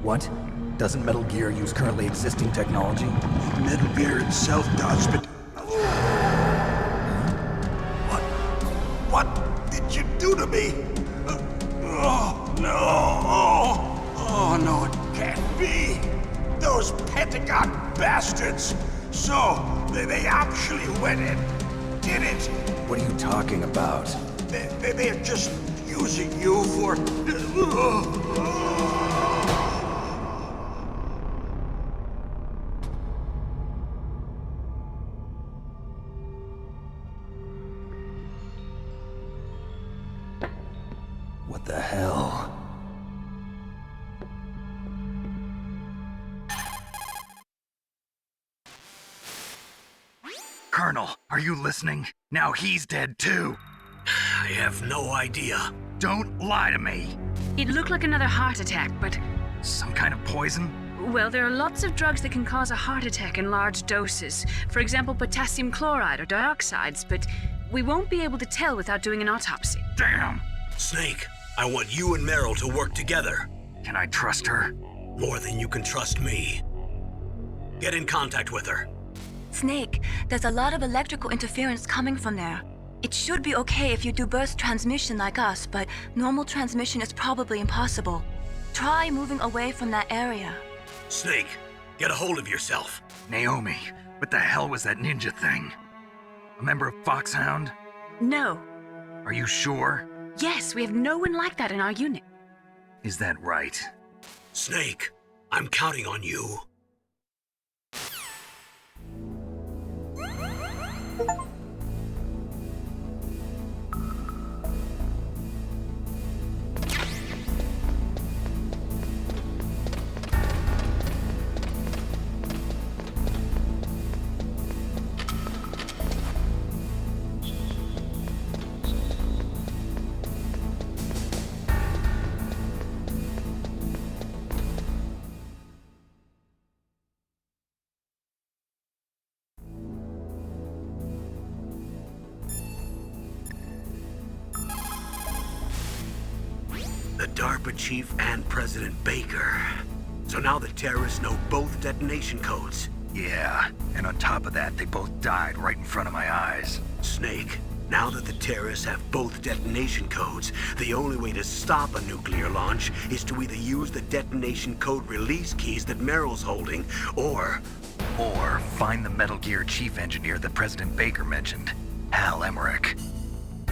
What? Doesn't Metal Gear use currently existing technology? Metal Gear itself does, but... What did you do to me? Oh, no. Oh, no, it can't be. Those Pentagon bastards. So, they actually went and did it. What are you talking about? They're just using you for... What the hell? Colonel, are you listening? Now he's dead too. I have no idea. Don't lie to me. It looked like another heart attack, but... Some kind of poison? Well, there are lots of drugs that can cause a heart attack in large doses. For example, potassium chloride or dioxides, but we won't be able to tell without doing an autopsy. Damn! Snake, I want you and Meryl to work together. Can I trust her? More than you can trust me. Get in contact with her. Snake, there's a lot of electrical interference coming from there. It should be okay if you do burst transmission like us, but normal transmission is probably impossible. Try moving away from that area. Snake, get a hold of yourself. Naomi, what the hell was that ninja thing? A member of Foxhound? No. Are you sure? Yes, we have no one like that in our unit. Is that right? Snake, I'm counting on you. DARPA chief and President Baker. So now the terrorists know both detonation codes. Yeah, and on top of that, they both died right in front of my eyes. Snake, now that the terrorists have both detonation codes, the only way to stop a nuclear launch is to either use the detonation code release keys that Meryl's holding, or find the Metal Gear chief engineer that President Baker mentioned, Hal Emmerich.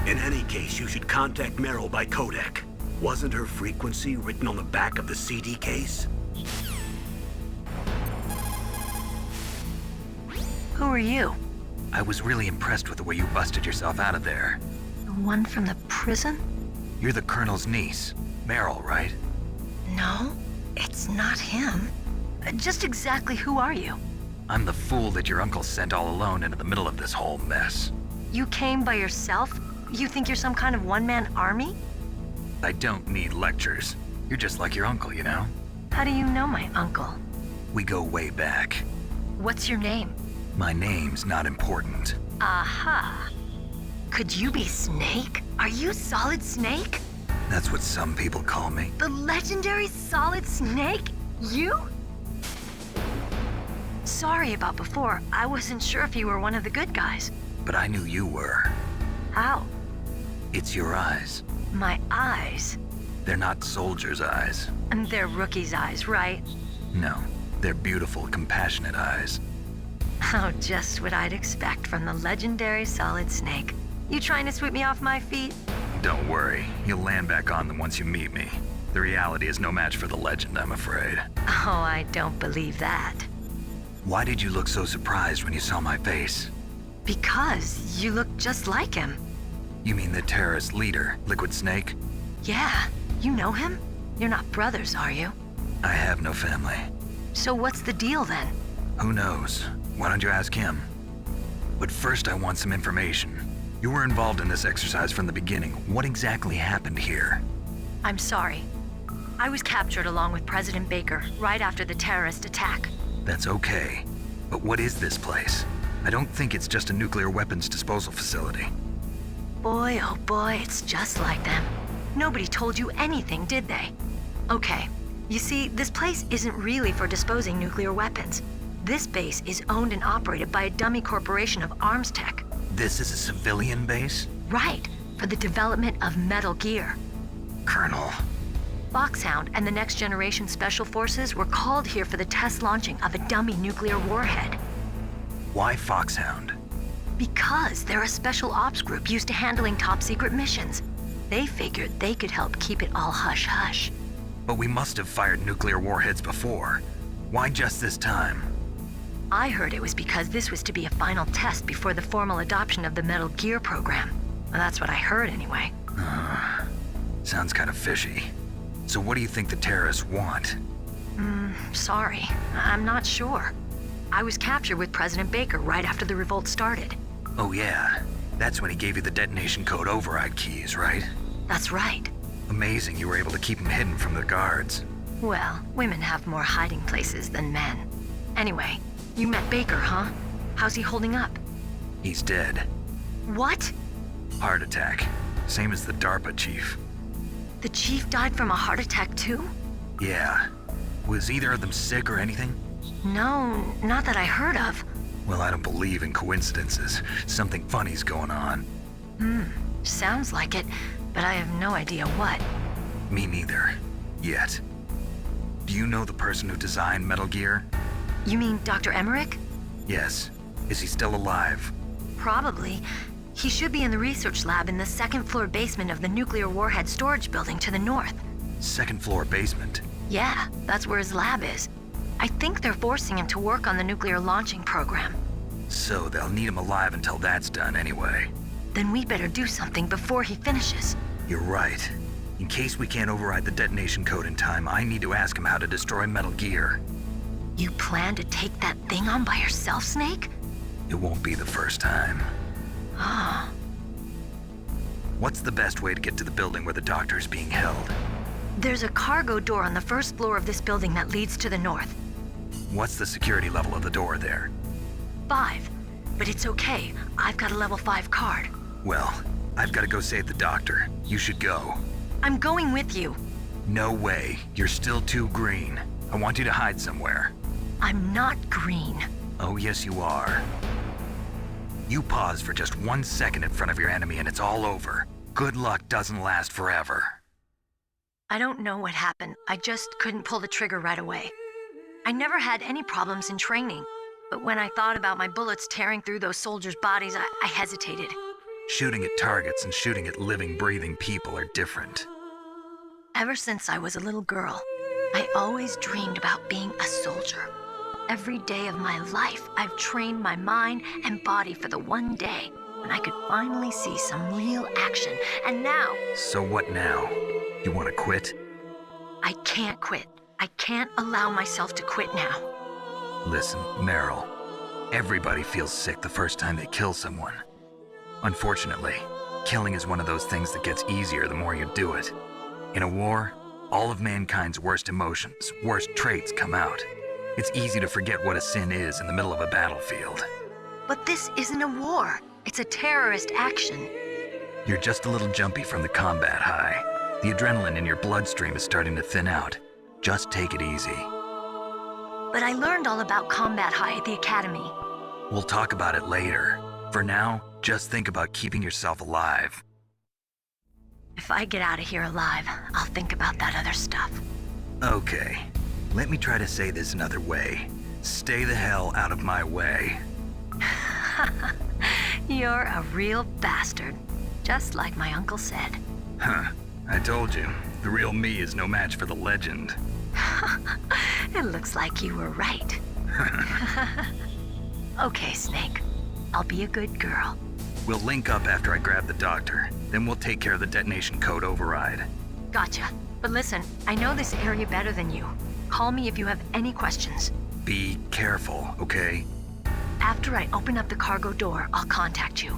In any case, you should contact Meryl by codec. Wasn't her frequency written on the back of the CD case? Who are you? I was really impressed with the way you busted yourself out of there. The one from the prison? You're the Colonel's niece, Meryl, right? No, it's not him. Just exactly who are you? I'm the fool that your uncle sent all alone into the middle of this whole mess. You came by yourself? You think you're some kind of one-man army? I don't need lectures. You're just like your uncle, you know? How do you know my uncle? We go way back. What's your name? My name's not important. Aha. Could you be Snake? Are you Solid Snake? That's what some people call me. The legendary Solid Snake? You? Sorry about before. I wasn't sure if you were one of the good guys. But I knew you were. How? It's your eyes. My eyes? They're not soldiers' eyes. And they're rookies' eyes, right? No, they're beautiful, compassionate eyes. Oh, just what I'd expect from the legendary Solid Snake. You trying to sweep me off my feet? Don't worry, you'll land back on them once you meet me. The reality is no match for the legend, I'm afraid. Oh, I don't believe that. Why did you look so surprised when you saw my face? Because you look just like him. You mean the terrorist leader, Liquid Snake? Yeah, you know him? You're not brothers, are you? I have no family. So what's the deal then? Who knows? Why don't you ask him? But first I want some information. You were involved in this exercise from the beginning. What exactly happened here? I'm sorry. I was captured along with President Baker right after the terrorist attack. That's okay. But what is this place? I don't think it's just a nuclear weapons disposal facility. Boy, oh boy, it's just like them. Nobody told you anything, did they? Okay, you see, this place isn't really for disposing nuclear weapons. This base is owned and operated by a dummy corporation of arms tech. This is a civilian base? Right, for the development of Metal Gear. Colonel. Foxhound and the Next Generation Special Forces were called here for the test launching of a dummy nuclear warhead. Why Foxhound? Because they're a special ops group used to handling top-secret missions. They figured they could help keep it all hush-hush. But we must have fired nuclear warheads before. Why just this time? I heard it was because this was to be a final test before the formal adoption of the Metal Gear program. Well, that's what I heard anyway. Sounds kind of fishy. So what do you think the terrorists want? Sorry. I'm not sure. I was captured with President Baker right after the revolt started. Oh yeah, that's when he gave you the detonation code override keys, right? That's right. Amazing you were able to keep him hidden from the guards. Well, women have more hiding places than men. Anyway, you met Baker, huh? How's he holding up? He's dead. What? Heart attack. Same as the DARPA chief. The chief died from a heart attack too? Yeah. Was either of them sick or anything? No, not that I heard of. Well, I don't believe in coincidences. Something funny's going on. Sounds like it, but I have no idea what. Me neither. Yet. Do you know the person who designed Metal Gear? You mean Dr. Emmerich? Yes. Is he still alive? Probably. He should be in the research lab in the second-floor basement of the nuclear warhead storage building to the north. Second-floor basement? Yeah, that's where his lab is. I think they're forcing him to work on the nuclear launching program. So they'll need him alive until that's done anyway. Then we better do something before he finishes. You're right. In case we can't override the detonation code in time, I need to ask him how to destroy Metal Gear. You plan to take that thing on by yourself, Snake? It won't be the first time. Ah. What's the best way to get to the building where the doctor's being held? There's a cargo door on the first floor of this building that leads to the north. What's the security level of the door there? 5. But it's okay. I've got a level 5 card. Well, I've got to go save the doctor. You should go. I'm going with you. No way. You're still too green. I want you to hide somewhere. I'm not green. Oh, yes, you are. You pause for just 1 second in front of your enemy and it's all over. Good luck doesn't last forever. I don't know what happened. I just couldn't pull the trigger right away. I never had any problems in training, but when I thought about my bullets tearing through those soldiers' bodies, I hesitated. Shooting at targets and shooting at living, breathing people are different. Ever since I was a little girl, I always dreamed about being a soldier. Every day of my life, I've trained my mind and body for the one day when I could finally see some real action, and now... So what now? You want to quit? I can't quit. I can't allow myself to quit now. Listen, Meryl, everybody feels sick the first time they kill someone. Unfortunately, killing is one of those things that gets easier the more you do it. In a war, all of mankind's worst emotions, worst traits come out. It's easy to forget what a sin is in the middle of a battlefield. But this isn't a war. It's a terrorist action. You're just a little jumpy from the combat high. The adrenaline in your bloodstream is starting to thin out. Just take it easy. But I learned all about combat high at the academy. We'll talk about it later. For now, just think about keeping yourself alive. If I get out of here alive, I'll think about that other stuff. Okay. Let me try to say this another way. Stay the hell out of my way. You're a real bastard. Just like my uncle said. Huh. I told you. The real me is no match for the legend. It looks like you were right. Okay, Snake. I'll be a good girl. We'll link up after I grab the doctor. Then we'll take care of the detonation code override. Gotcha. But listen, I know this area better than you. Call me if you have any questions. Be careful, okay? After I open up the cargo door, I'll contact you.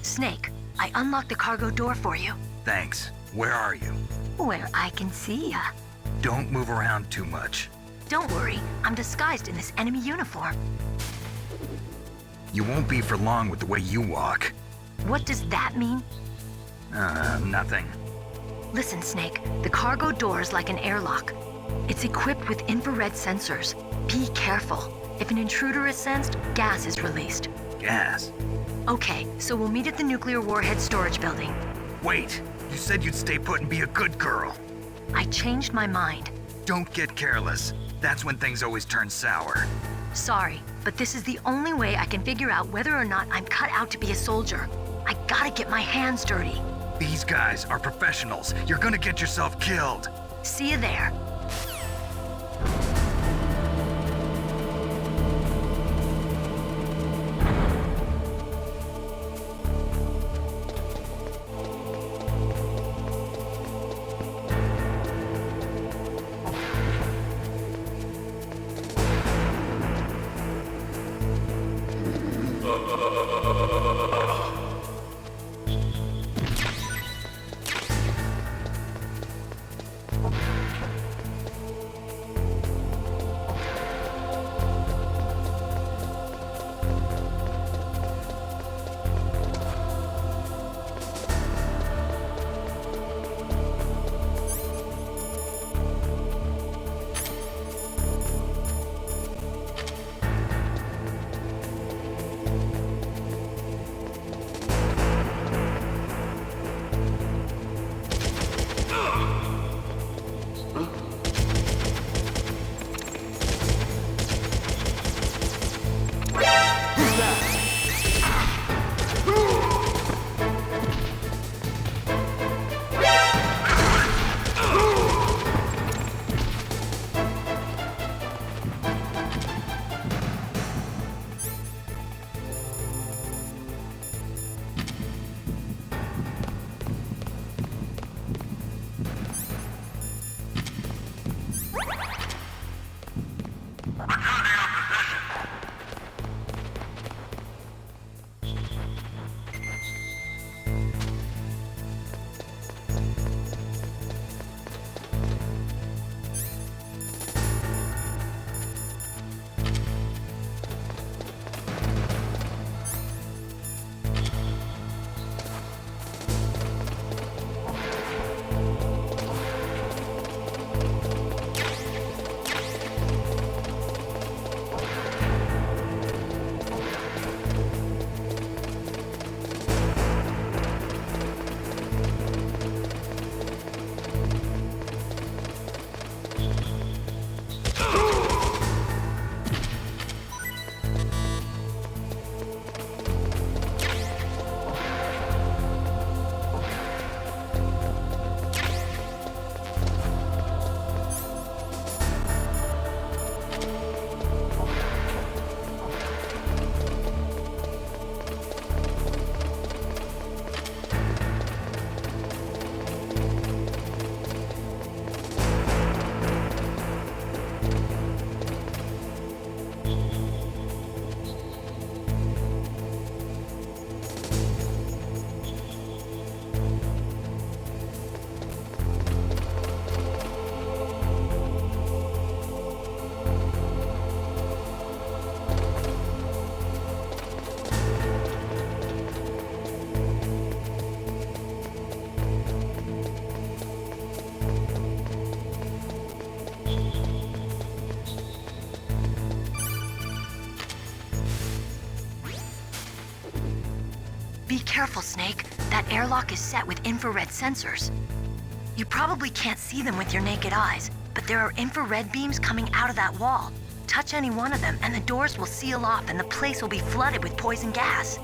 Snake, I unlocked the cargo door for you. Thanks. Where are you? Where I can see ya. Don't move around too much. Don't worry, I'm disguised in this enemy uniform. You won't be for long with the way you walk. What does that mean? Nothing. Listen, Snake, the cargo door is like an airlock. It's equipped with infrared sensors. Be careful. If an intruder is sensed, gas is released. Gas? Okay, so we'll meet at the nuclear warhead storage building. Wait, you said you'd stay put and be a good girl. I changed my mind. Don't get careless. That's when things always turn sour. Sorry, but this is the only way I can figure out whether or not I'm cut out to be a soldier. I gotta get my hands dirty. These guys are professionals. You're gonna get yourself killed. See you there. Be careful, Snake. That airlock is set with infrared sensors. You probably can't see them with your naked eyes, but there are infrared beams coming out of that wall. Touch any one of them and the doors will seal off and the place will be flooded with poison gas.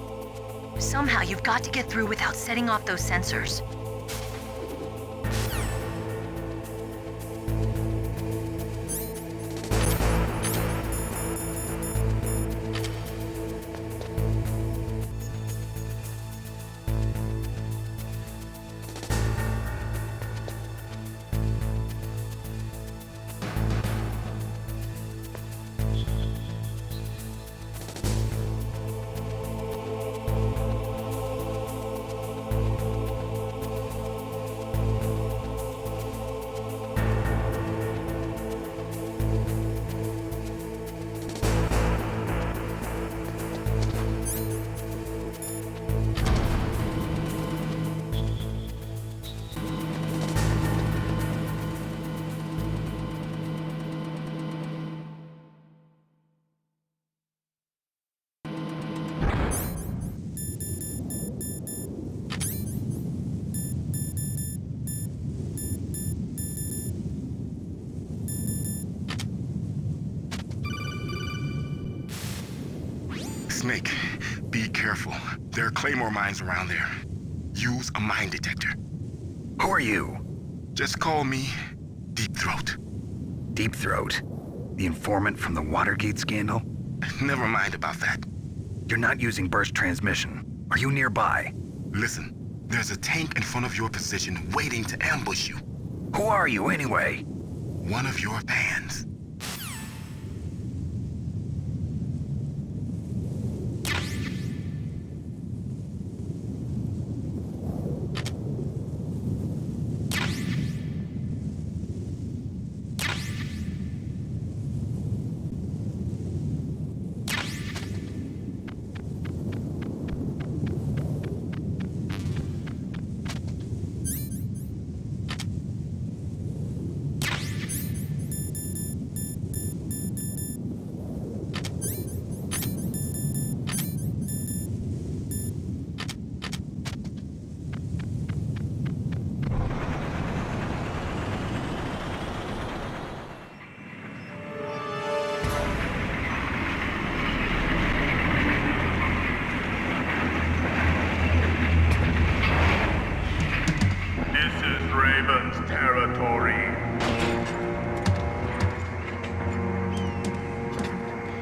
Somehow you've got to get through without setting off those sensors. Snake, be careful. There are claymore mines around there. Use a mine detector. Who are you? Just call me Deep Throat. Deep Throat? The informant from the Watergate scandal? Never mind about that. You're not using burst transmission. Are you nearby? Listen, there's a tank in front of your position waiting to ambush you. Who are you anyway? One of your fans.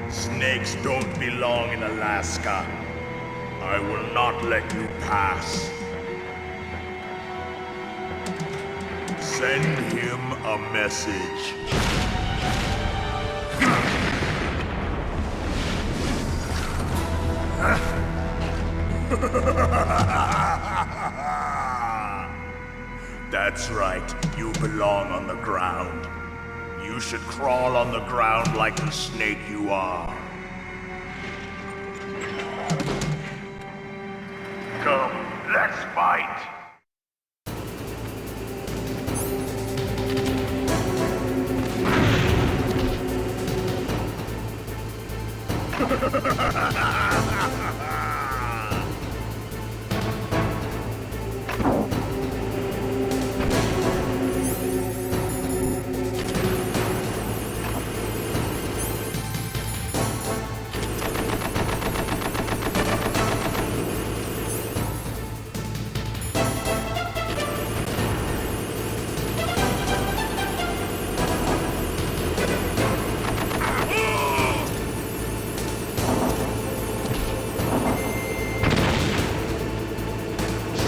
Snakes don't belong in Alaska. I will not let you pass. Send him a message. That's right, you belong on the ground. You should crawl on the ground like the snake you are. Come, let's fight!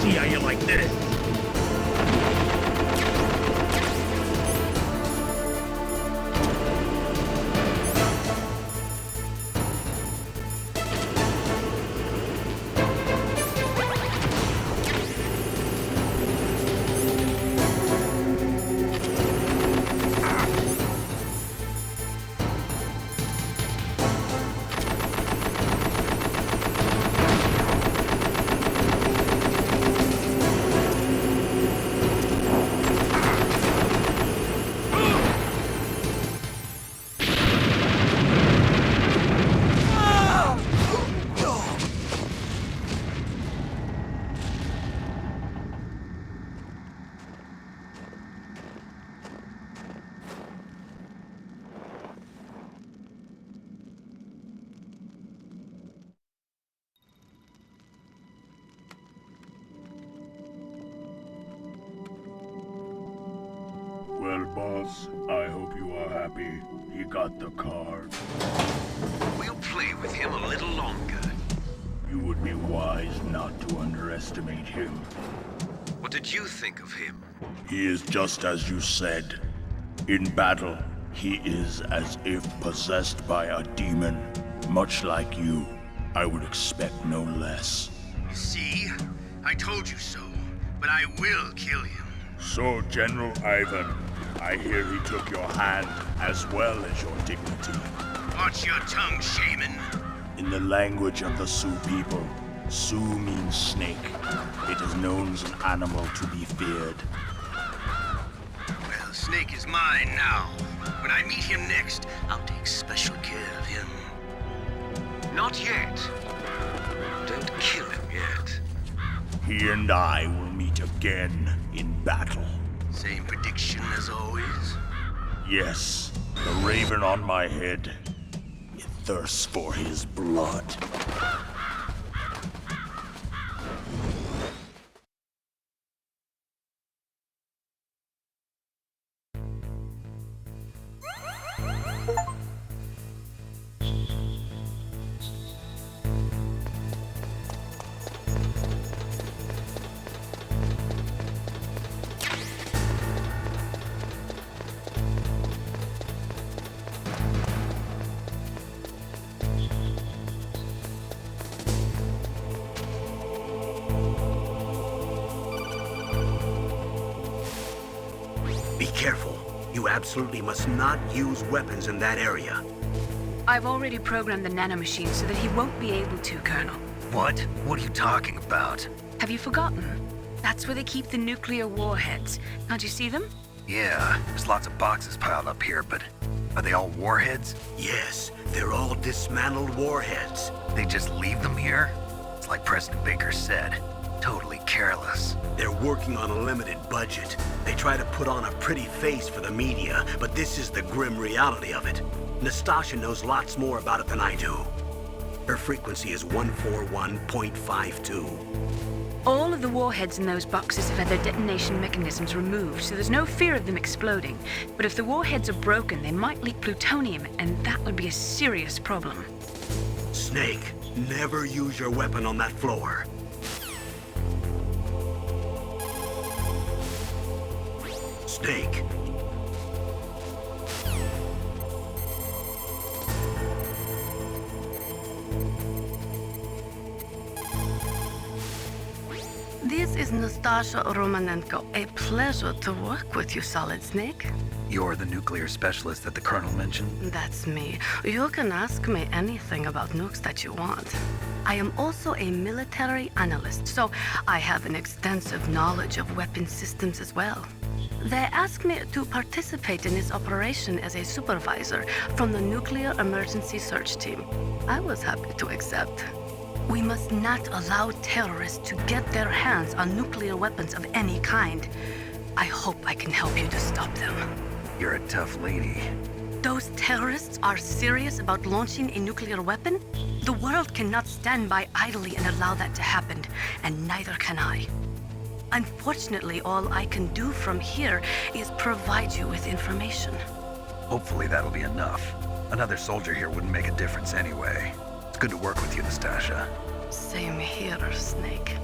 See how you like this? Well, boss, I hope you are happy. He got the card. We'll play with him a little longer. You would be wise not to underestimate him. What did you think of him? He is just as you said. In battle, he is as if possessed by a demon. Much like you, I would expect no less. See? I told you so. But I will kill him. So, General Ivan, I hear he took your hand as well as your dignity. Watch your tongue, shaman. In the language of the Sioux people, Sioux means snake. It is known as an animal to be feared. Well, Snake is mine now. When I meet him next, I'll take special care of him. Not yet. Don't kill him yet. He and I will meet again in battle. Same prediction as always? Yes, the raven on my head. It thirsts for his blood. Be careful. You absolutely must not use weapons in that area. I've already programmed the nanomachine so that he won't be able to, Colonel. What? What are you talking about? Have you forgotten? That's where they keep the nuclear warheads. Can't you see them? Yeah, there's lots of boxes piled up here, but are they all warheads? Yes, they're all dismantled warheads. They just leave them here? It's like President Baker said, totally careless. They're working on a limited budget. They try to put on a pretty face for the media, but this is the grim reality of it. Nastasha knows lots more about it than I do. Her frequency is 141.52. All of the warheads in those boxes have had their detonation mechanisms removed, so there's no fear of them exploding. But if the warheads are broken, they might leak plutonium, and that would be a serious problem. Snake, never use your weapon on that floor. Snake. This is It's Nastasha Romanenko. A pleasure to work with you, Solid Snake. You're the nuclear specialist that the Colonel mentioned? That's me. You can ask me anything about nukes that you want. I am also a military analyst, so I have an extensive knowledge of weapon systems as well. They asked me to participate in this operation as a supervisor from the Nuclear Emergency Search Team. I was happy to accept. We must not allow terrorists to get their hands on nuclear weapons of any kind. I hope I can help you to stop them. You're a tough lady. Those terrorists are serious about launching a nuclear weapon? The world cannot stand by idly and allow that to happen, and neither can I. Unfortunately, all I can do from here is provide you with information. Hopefully that'll be enough. Another soldier here wouldn't make a difference anyway. It's good to work with you, Nastasha. Same here, Snake.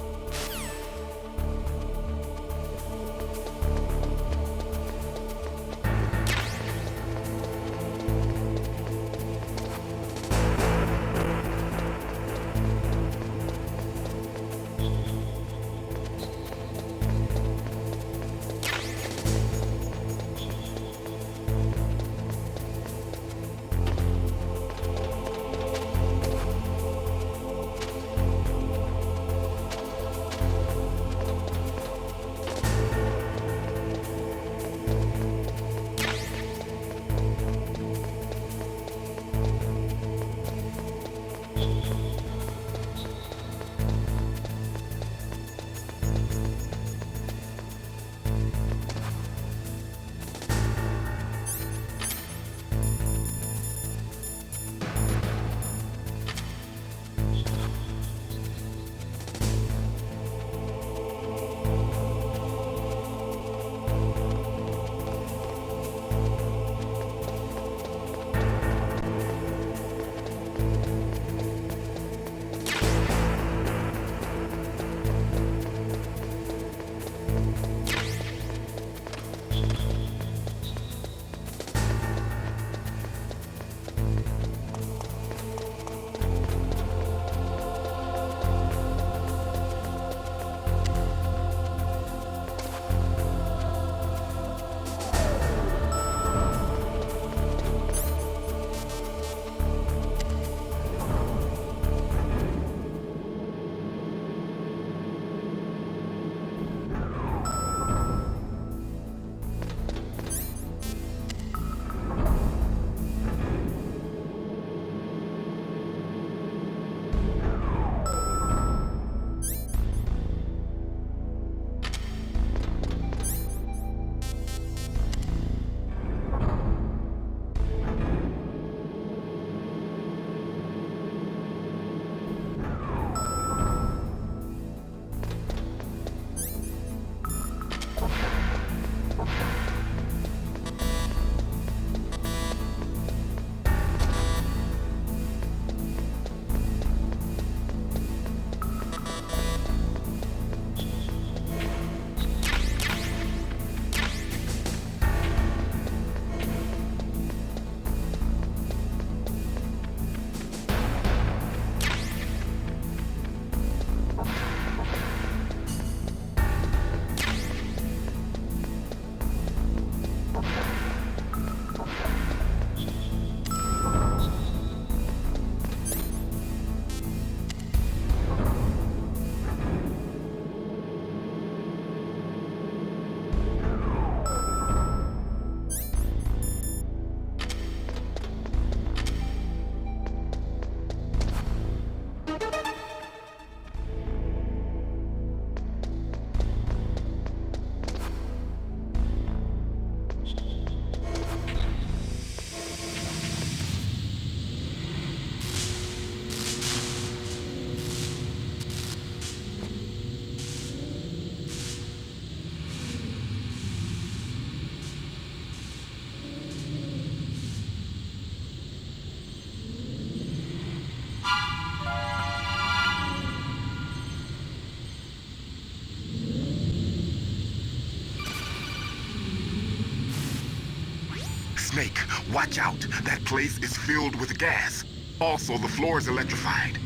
Snake, watch out. That place is filled with gas. Also, the floor is electrified.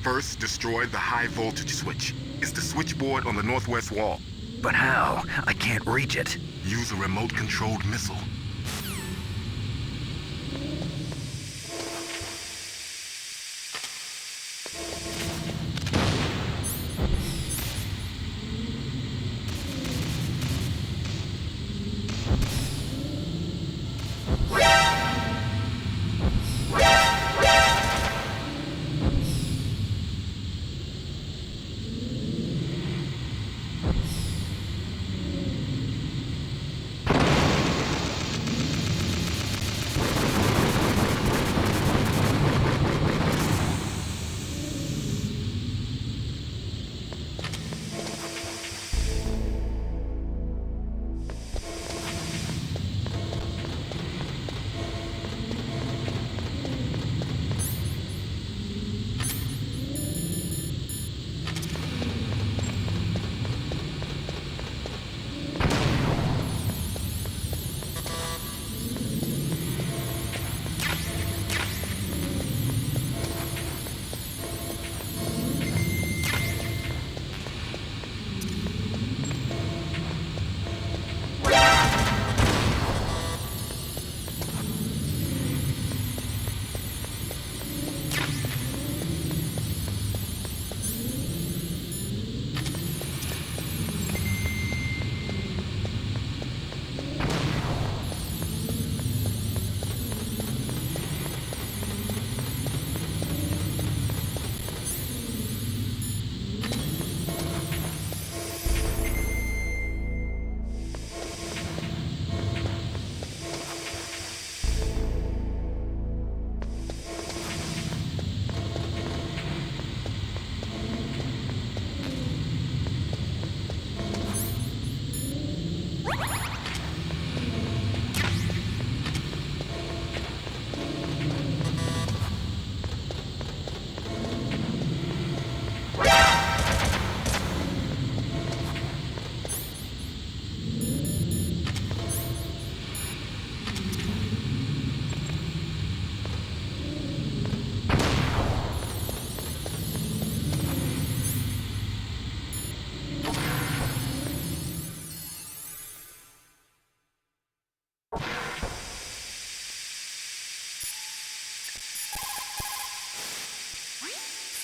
First, destroy the high voltage switch. It's the switchboard on the northwest wall. But how? I can't reach it. Use a remote-controlled missile.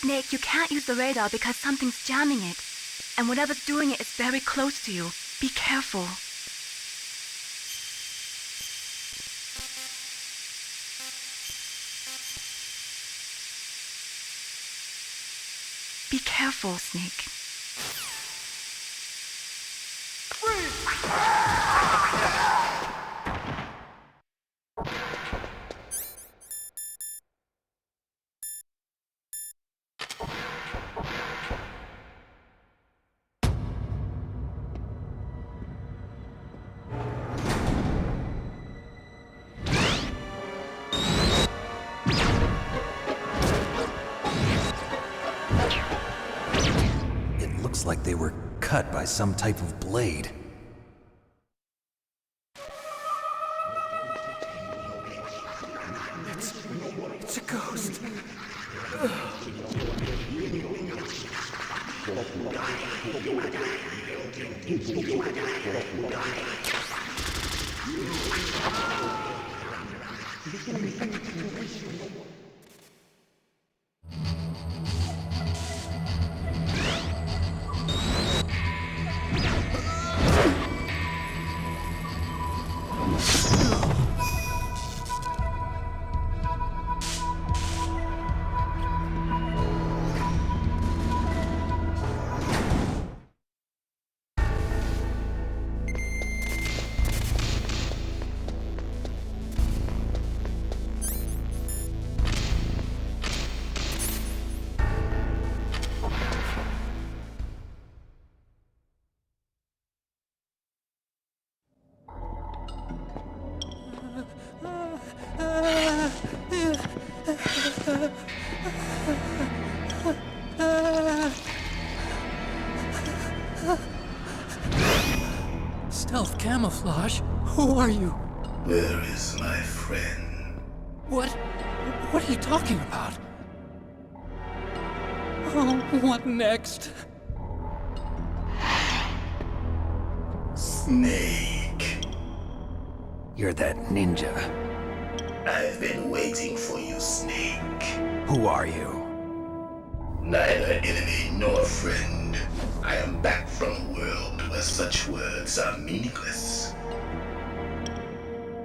Snake, you can't use the radar because something's jamming it. And whatever's doing it is very close to you. Be careful. Be careful, Snake. Like they were cut by some type of blade. It's a ghost. Stealth camouflage? Who are you? Where is my friend? What are you talking about? Oh, what next? Snake. You're that ninja. I've been waiting for you, Snake. Who are you? Neither enemy nor friend. I am back from a world where such words are meaningless.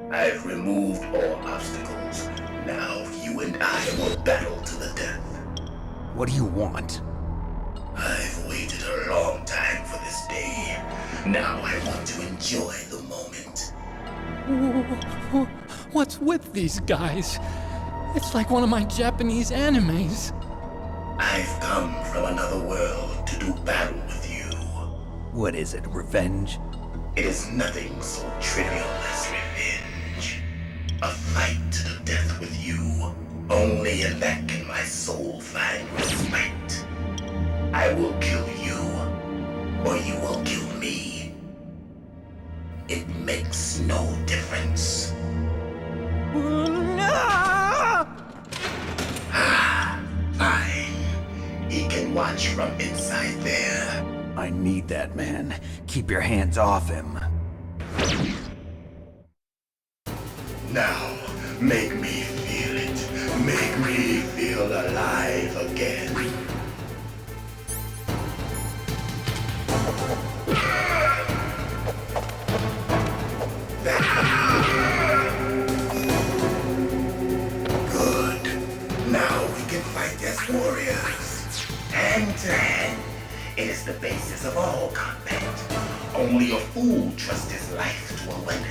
I've removed all obstacles. Now you and I will battle to the death. What do you want? I've waited a long time for this day. Now I want to enjoy the moment. What's with these guys? It's like one of my Japanese animes. I've come from another world to do battle with you. What is it, revenge? It is nothing so trivial as revenge. A fight to the death with you. Only in that can my soul find respite. I will kill you, or you will kill me. It makes no difference. Fine. He can watch from inside there. I need that man. Keep your hands off him. Now, make me feel it. Make me feel alive again. Good. Now we can fight as warriors. Hand to hand. It is the basis of all combat. Only a fool trusts his life to a weapon.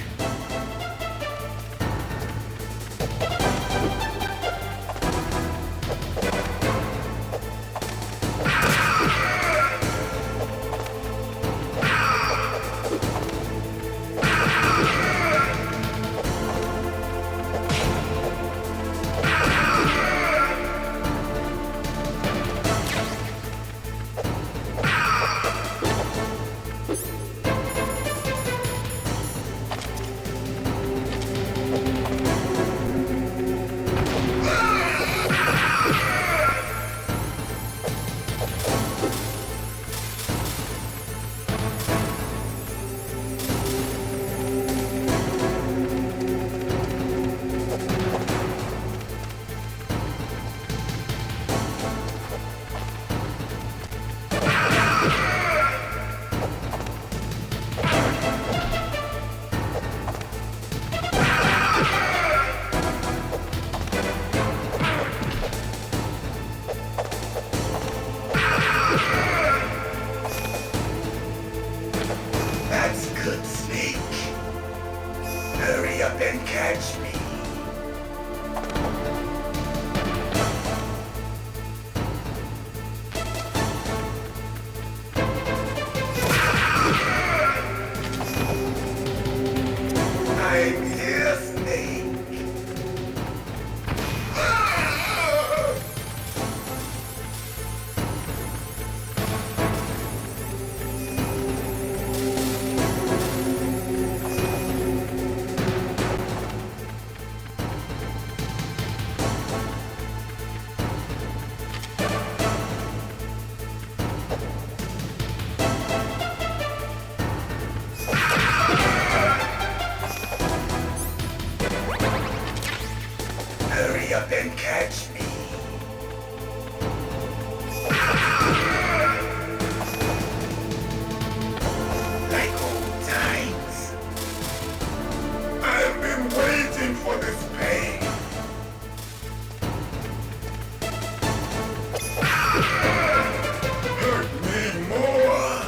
Hurry up and catch me. Like old times. I've been waiting for this pain. Hurt me more.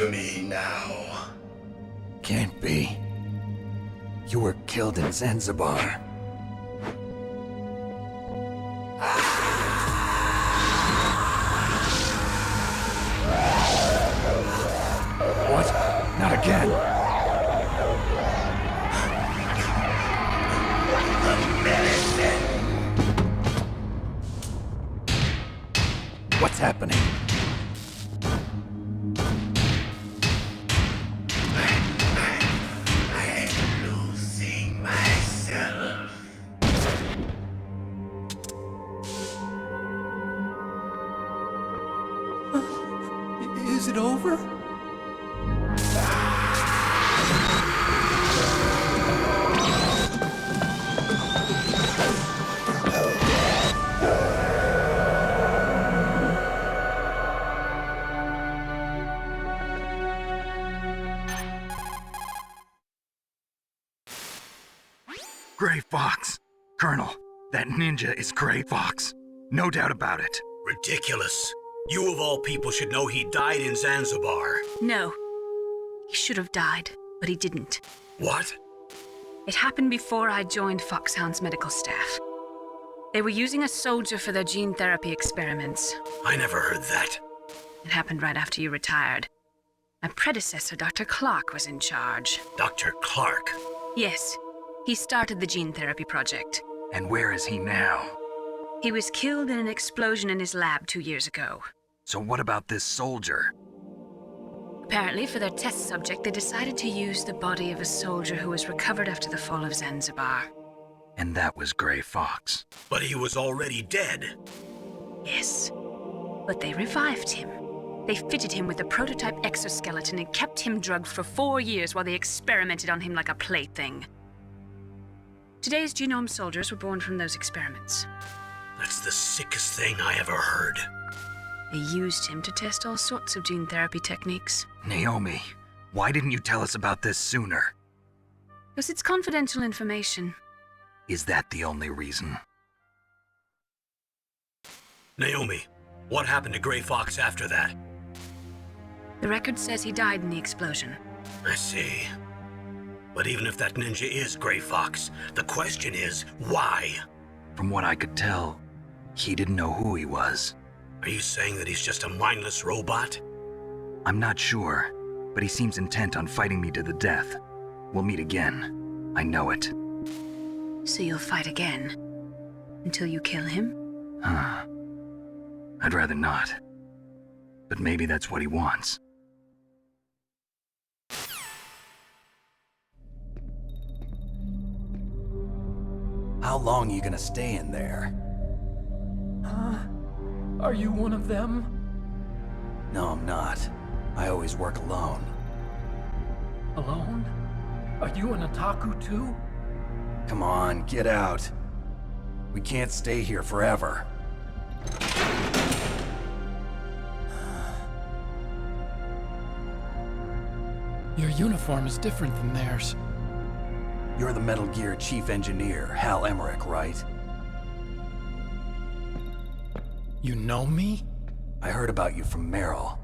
kill me now. Can't be. You were killed in Zanzibar. What? Not again. What's happening? I'm losing myself. Is it over? Gray Fox! Colonel, that ninja is Gray Fox. No doubt about it. Ridiculous. You of all people should know he died in Zanzibar. No. He should have died, but he didn't. What? It happened before I joined Foxhound's medical staff. They were using a soldier for their gene therapy experiments. I never heard that. It happened right after you retired. My predecessor, Dr. Clark, was in charge. Dr. Clark? Yes. He started the gene therapy project. And where is he now? He was killed in an explosion in his lab 2 years ago. So what about this soldier? Apparently, for their test subject, they decided to use the body of a soldier who was recovered after the fall of Zanzibar. And that was Gray Fox. But he was already dead. Yes. But they revived him. They fitted him with a prototype exoskeleton and kept him drugged for 4 years while they experimented on him like a plaything. Today's genome soldiers were born from those experiments. That's the sickest thing I ever heard. They used him to test all sorts of gene therapy techniques. Naomi, why didn't you tell us about this sooner? Because it's confidential information. Is that the only reason? Naomi, what happened to Gray Fox after that? The record says he died in the explosion. I see. But even if that ninja is Gray Fox, the question is, why? From what I could tell, he didn't know who he was. Are you saying that he's just a mindless robot? I'm not sure, but he seems intent on fighting me to the death. We'll meet again. I know it. So you'll fight again? Until you kill him? I'd rather not. But maybe that's what he wants. How long are you gonna stay in there? Huh? Are you one of them? No, I'm not. I always work alone. Alone? Are you an otaku too? Come on, get out. We can't stay here forever. Your uniform is different than theirs. You're the Metal Gear Chief Engineer, Hal Emmerich, right? You know me? I heard about you from Meryl.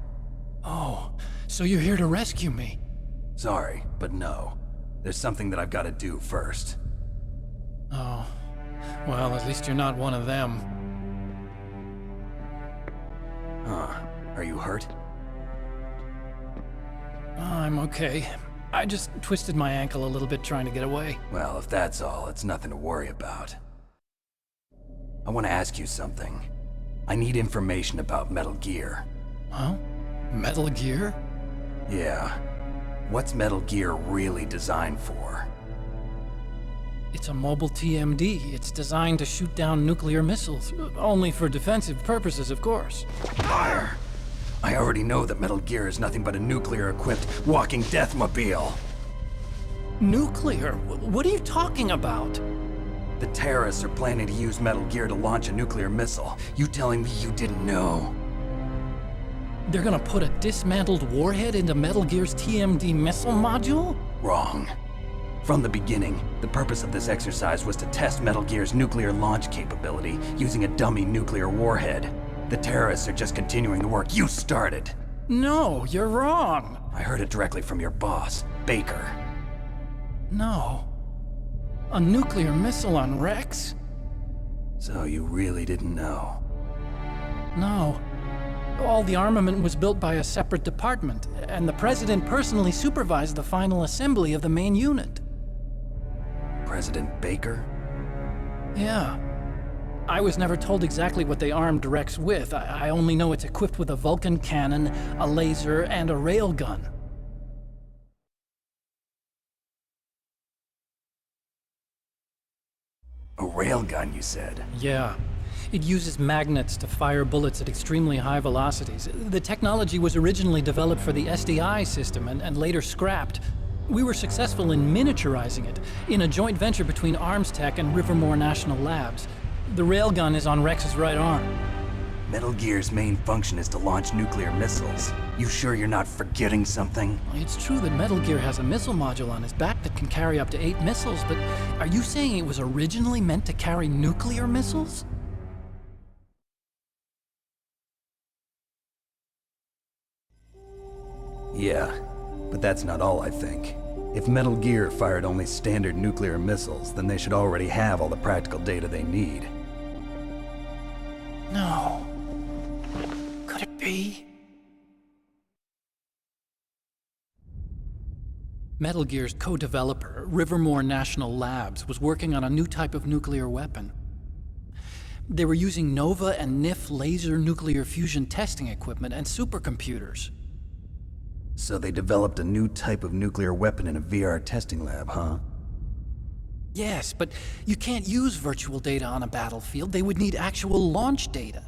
Oh, so you're here to rescue me? Sorry, but no. There's something that I've got to do first. Oh, well, at least you're not one of them. Huh. Are you hurt? I'm okay. I just twisted my ankle a little bit trying to get away. Well, if that's all, it's nothing to worry about. I want to ask you something. I need information about Metal Gear. Huh? Metal Gear? Yeah. What's Metal Gear really designed for? It's a mobile TMD. It's designed to shoot down nuclear missiles. Only for defensive purposes, of course. Fire! I already know that Metal Gear is nothing but a nuclear-equipped walking deathmobile. Nuclear? What are you talking about? The terrorists are planning to use Metal Gear to launch a nuclear missile. You telling me you didn't know? They're gonna put a dismantled warhead into Metal Gear's TMD missile module? Wrong. From the beginning, the purpose of this exercise was to test Metal Gear's nuclear launch capability using a dummy nuclear warhead. The terrorists are just continuing the work you started. No, you're wrong. I heard it directly from your boss, Baker. No. A nuclear missile on Rex? So you really didn't know? No. All the armament was built by a separate department, and the President personally supervised the final assembly of the main unit. President Baker? Yeah. I was never told exactly what they armed Rex with. I only know it's equipped with a Vulcan cannon, a laser, and a railgun. A railgun, you said? Yeah. It uses magnets to fire bullets at extremely high velocities. The technology was originally developed for the SDI system and later scrapped. We were successful in miniaturizing it in a joint venture between ArmsTech and Rivermore National Labs. The railgun is on Rex's right arm. Metal Gear's main function is to launch nuclear missiles. You sure you're not forgetting something? It's true that Metal Gear has a missile module on his back that can carry up to 8 missiles, but are you saying it was originally meant to carry nuclear missiles? Yeah, but that's not all I think. If Metal Gear fired only standard nuclear missiles, then they should already have all the practical data they need. No. Could it be? Metal Gear's co-developer, Rivermore National Labs, was working on a new type of nuclear weapon. They were using NOVA and NIF laser nuclear fusion testing equipment and supercomputers. So they developed a new type of nuclear weapon in a VR testing lab, huh? Yes, but you can't use virtual data on a battlefield. They would need actual launch data.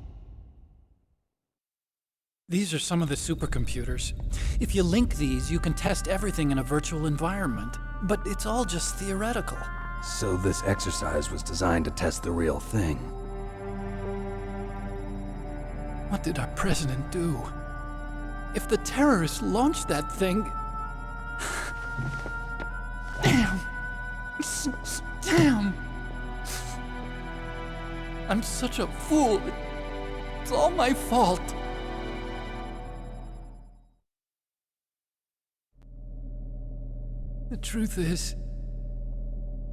These are some of the supercomputers. If you link these, you can test everything in a virtual environment. But it's all just theoretical. So this exercise was designed to test the real thing. What did our president do? If the terrorists launched that thing... Damn! Damn! I'm such a fool. It's all my fault. The truth is,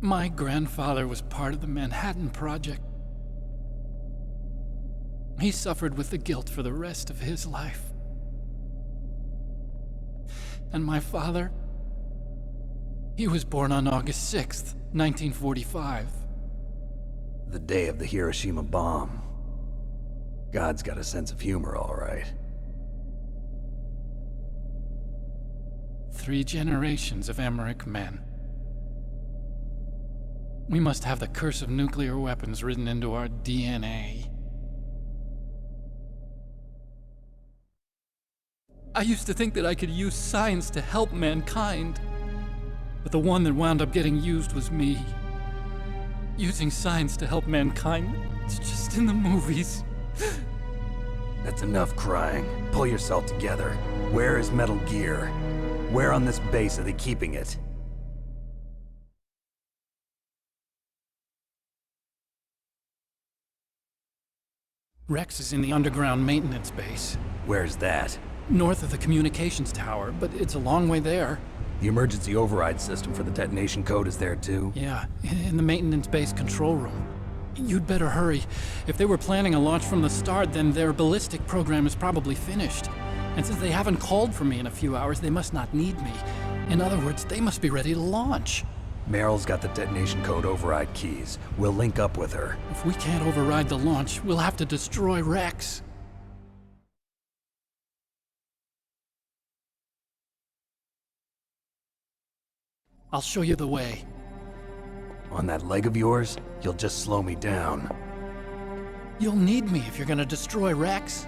my grandfather was part of the Manhattan Project. He suffered with the guilt for the rest of his life. And my father, he was born on August 6th, 1945. The day of the Hiroshima bomb. God's got a sense of humor, all right. 3 generations of Emmerich men. We must have the curse of nuclear weapons written into our DNA. I used to think that I could use science to help mankind, but the one that wound up getting used was me. Using science to help mankind, it's just in the movies. That's enough crying. Pull yourself together. Where is Metal Gear? Where on this base are they keeping it? Rex is in the underground maintenance base. Where's that? North of the communications tower, but it's a long way there. The emergency override system for the detonation code is there too? Yeah, in the maintenance base control room. You'd better hurry. If they were planning a launch from the start, then their ballistic program is probably finished. And since they haven't called for me in a few hours, they must not need me. In other words, they must be ready to launch. Meryl's got the detonation code override keys. We'll link up with her. If we can't override the launch, we'll have to destroy Rex. I'll show you the way. On that leg of yours, you'll just slow me down. You'll need me if you're gonna destroy Rex.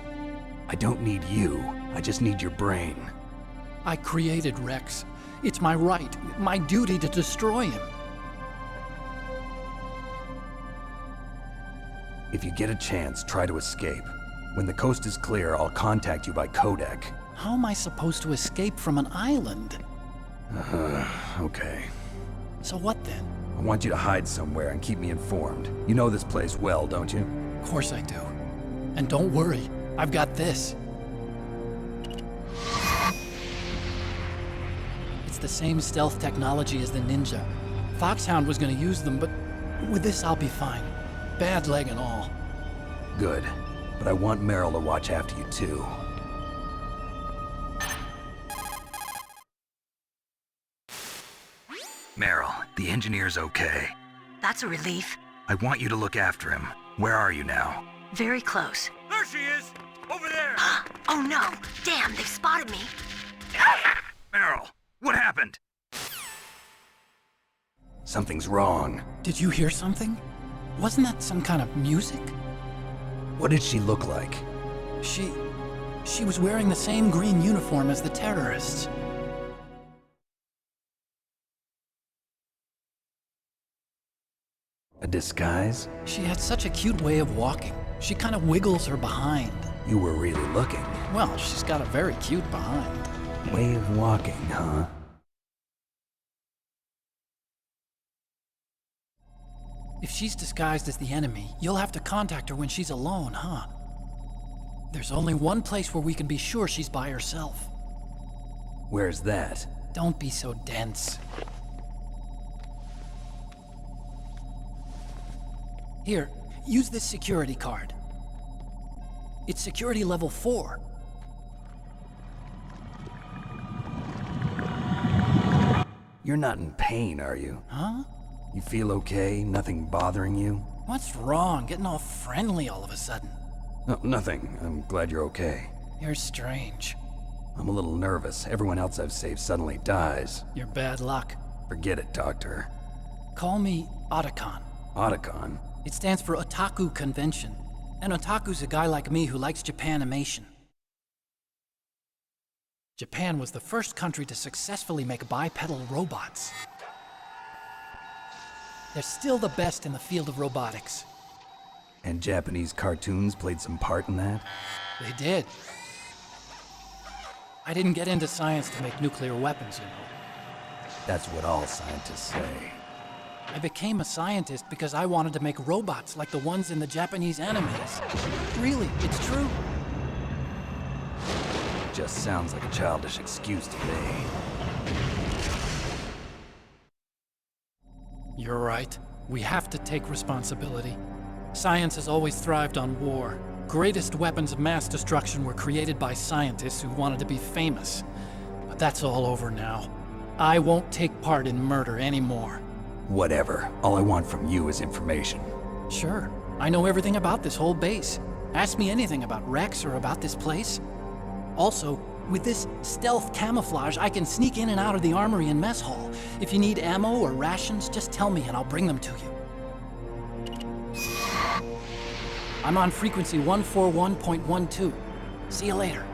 I don't need you. I just need your brain. I created Rex. It's my right, my duty to destroy him. If you get a chance, try to escape. When the coast is clear, I'll contact you by codec. How am I supposed to escape from an island? Okay. So what then? I want you to hide somewhere and keep me informed. You know this place well, don't you? Of course I do. And don't worry, I've got this. the same stealth technology as the Ninja. Foxhound was gonna use them, but with this I'll be fine. Bad leg and all. Good. But I want Meryl to watch after you too. Meryl, the engineer's okay. That's a relief. I want you to look after him. Where are you now? Very close. There she is! Over there! Oh no! Damn, they've spotted me! Meryl, what happened? Something's wrong. Did you hear something? Wasn't that some kind of music? What did she look like? She was wearing the same green uniform as the terrorists. A disguise? She had such a cute way of walking. She kind of wiggles her behind. You were really looking. Well, she's got a very cute behind. Way of walking, huh? If she's disguised as the enemy, you'll have to contact her when she's alone, huh? There's only one place where we can be sure she's by herself. Where's that? Don't be so dense. Here, use this security card. It's security level 4. You're not in pain, are you? Huh? You feel okay? Nothing bothering you? What's wrong? Getting all friendly all of a sudden. No, nothing. I'm glad you're okay. You're strange. I'm a little nervous. Everyone else I've saved suddenly dies. You're bad luck. Forget it, Doctor. Call me Otacon. Otacon? It stands for Otaku Convention. An otaku's a guy like me who likes Japanimation. Japan was the first country to successfully make bipedal robots. They're still the best in the field of robotics. And Japanese cartoons played some part in that? They did. I didn't get into science to make nuclear weapons, you know. That's what all scientists say. I became a scientist because I wanted to make robots like the ones in the Japanese animes. Really, it's true. Just sounds like a childish excuse to me. You're right. We have to take responsibility. Science has always thrived on war. Greatest weapons of mass destruction were created by scientists who wanted to be famous. But that's all over now. I won't take part in murder anymore. Whatever. All I want from you is information. Sure. I know everything about this whole base. Ask me anything about Rex or about this place. Also, with this stealth camouflage, I can sneak in and out of the armory and mess hall. If you need ammo or rations, just tell me and I'll bring them to you. I'm on frequency 141.12. See you later.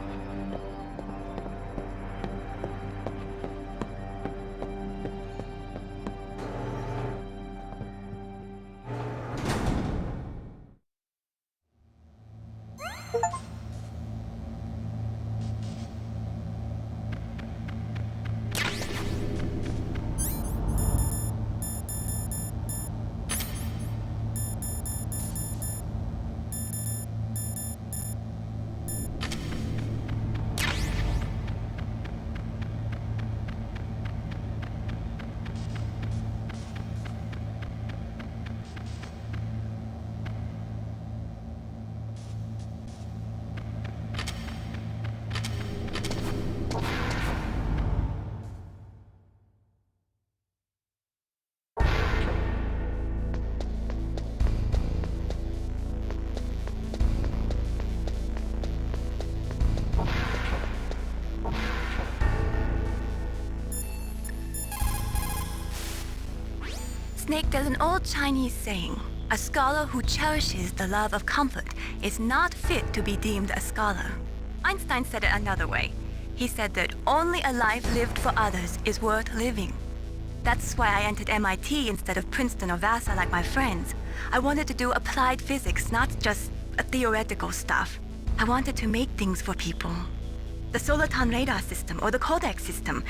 Snake, there's an old Chinese saying, a scholar who cherishes the love of comfort is not fit to be deemed a scholar. Einstein said it another way. He said that only a life lived for others is worth living. That's why I entered MIT instead of Princeton or Vassar like my friends. I wanted to do applied physics, not just theoretical stuff. I wanted to make things for people. The Soliton radar system or the Codex system.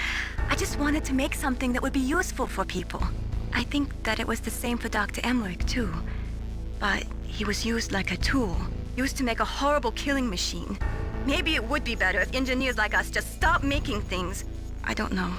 I just wanted to make something that would be useful for people. I think that it was the same for Dr. Emmerich too. But he was used like a tool, used to make a horrible killing machine. Maybe it would be better if engineers like us just stopped making things. I don't know.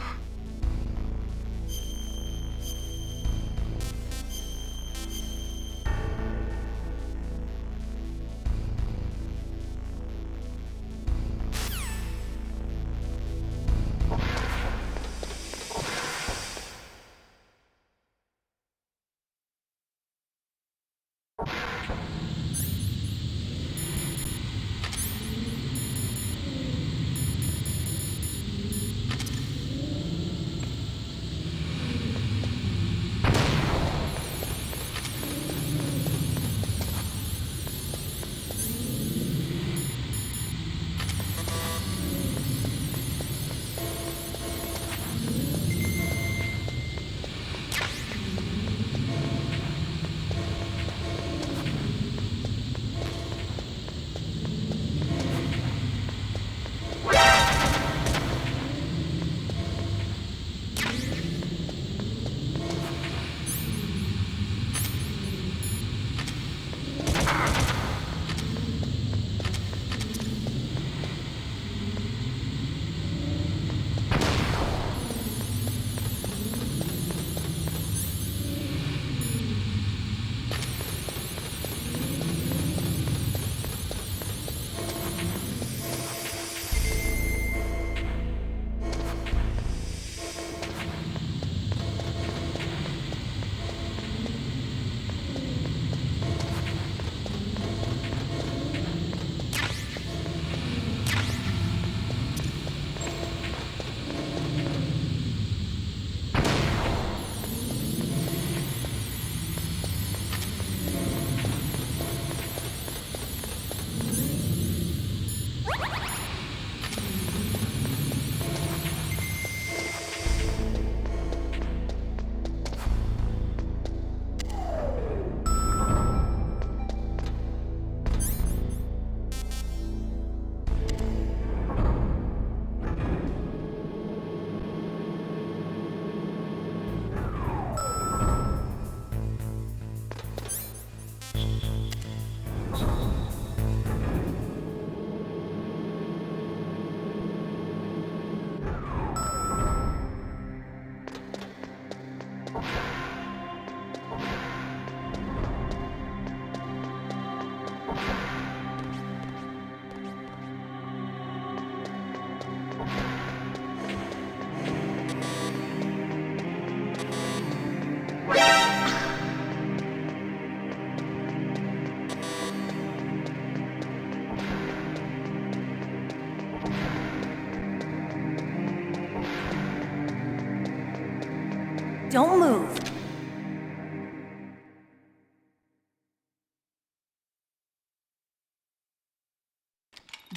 Don't move.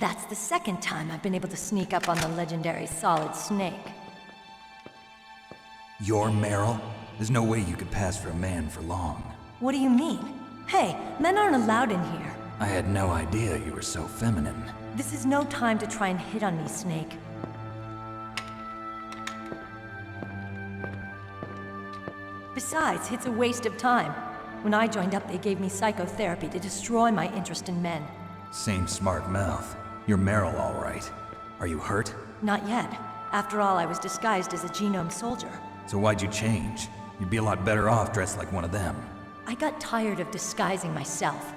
That's the second time I've been able to sneak up on the legendary Solid Snake. You're Meryl? There's no way you could pass for a man for long. What do you mean? Hey, men aren't allowed in here. I had no idea you were so feminine. This is no time to try and hit on me, Snake. Besides, it's a waste of time. When I joined up, they gave me psychotherapy to destroy my interest in men. Same smart mouth. You're Meryl, all right. Are you hurt? Not yet. After all, I was disguised as a genome soldier. So why'd you change? You'd be a lot better off dressed like one of them. I got tired of disguising myself.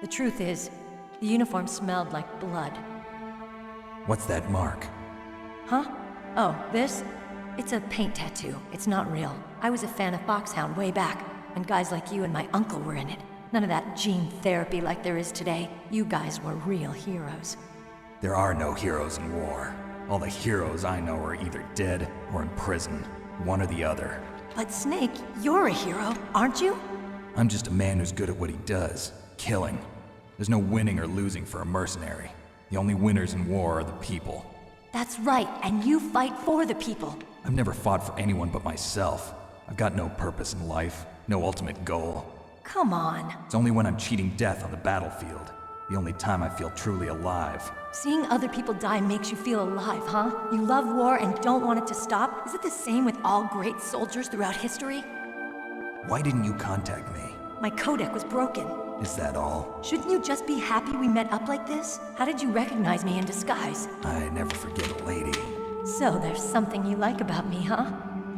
The truth is, the uniform smelled like blood. What's that mark? Huh? Oh, this? It's a paint tattoo. It's not real. I was a fan of Foxhound way back, and guys like you and my uncle were in it. None of that gene therapy like there is today. You guys were real heroes. There are no heroes in war. All the heroes I know are either dead or in prison. One or the other. But Snake, you're a hero, aren't you? I'm just a man who's good at what he does. Killing. There's no winning or losing for a mercenary. The only winners in war are the people. That's right, and you fight for the people. I've never fought for anyone but myself. I've got no purpose in life, no ultimate goal. Come on. It's only when I'm cheating death on the battlefield. The only time I feel truly alive. Seeing other people die makes you feel alive, huh? You love war and don't want it to stop? Is it the same with all great soldiers throughout history? Why didn't you contact me? My codec was broken. Is that all? Shouldn't you just be happy we met up like this? How did you recognize me in disguise? I never forget a lady. So there's something you like about me, huh?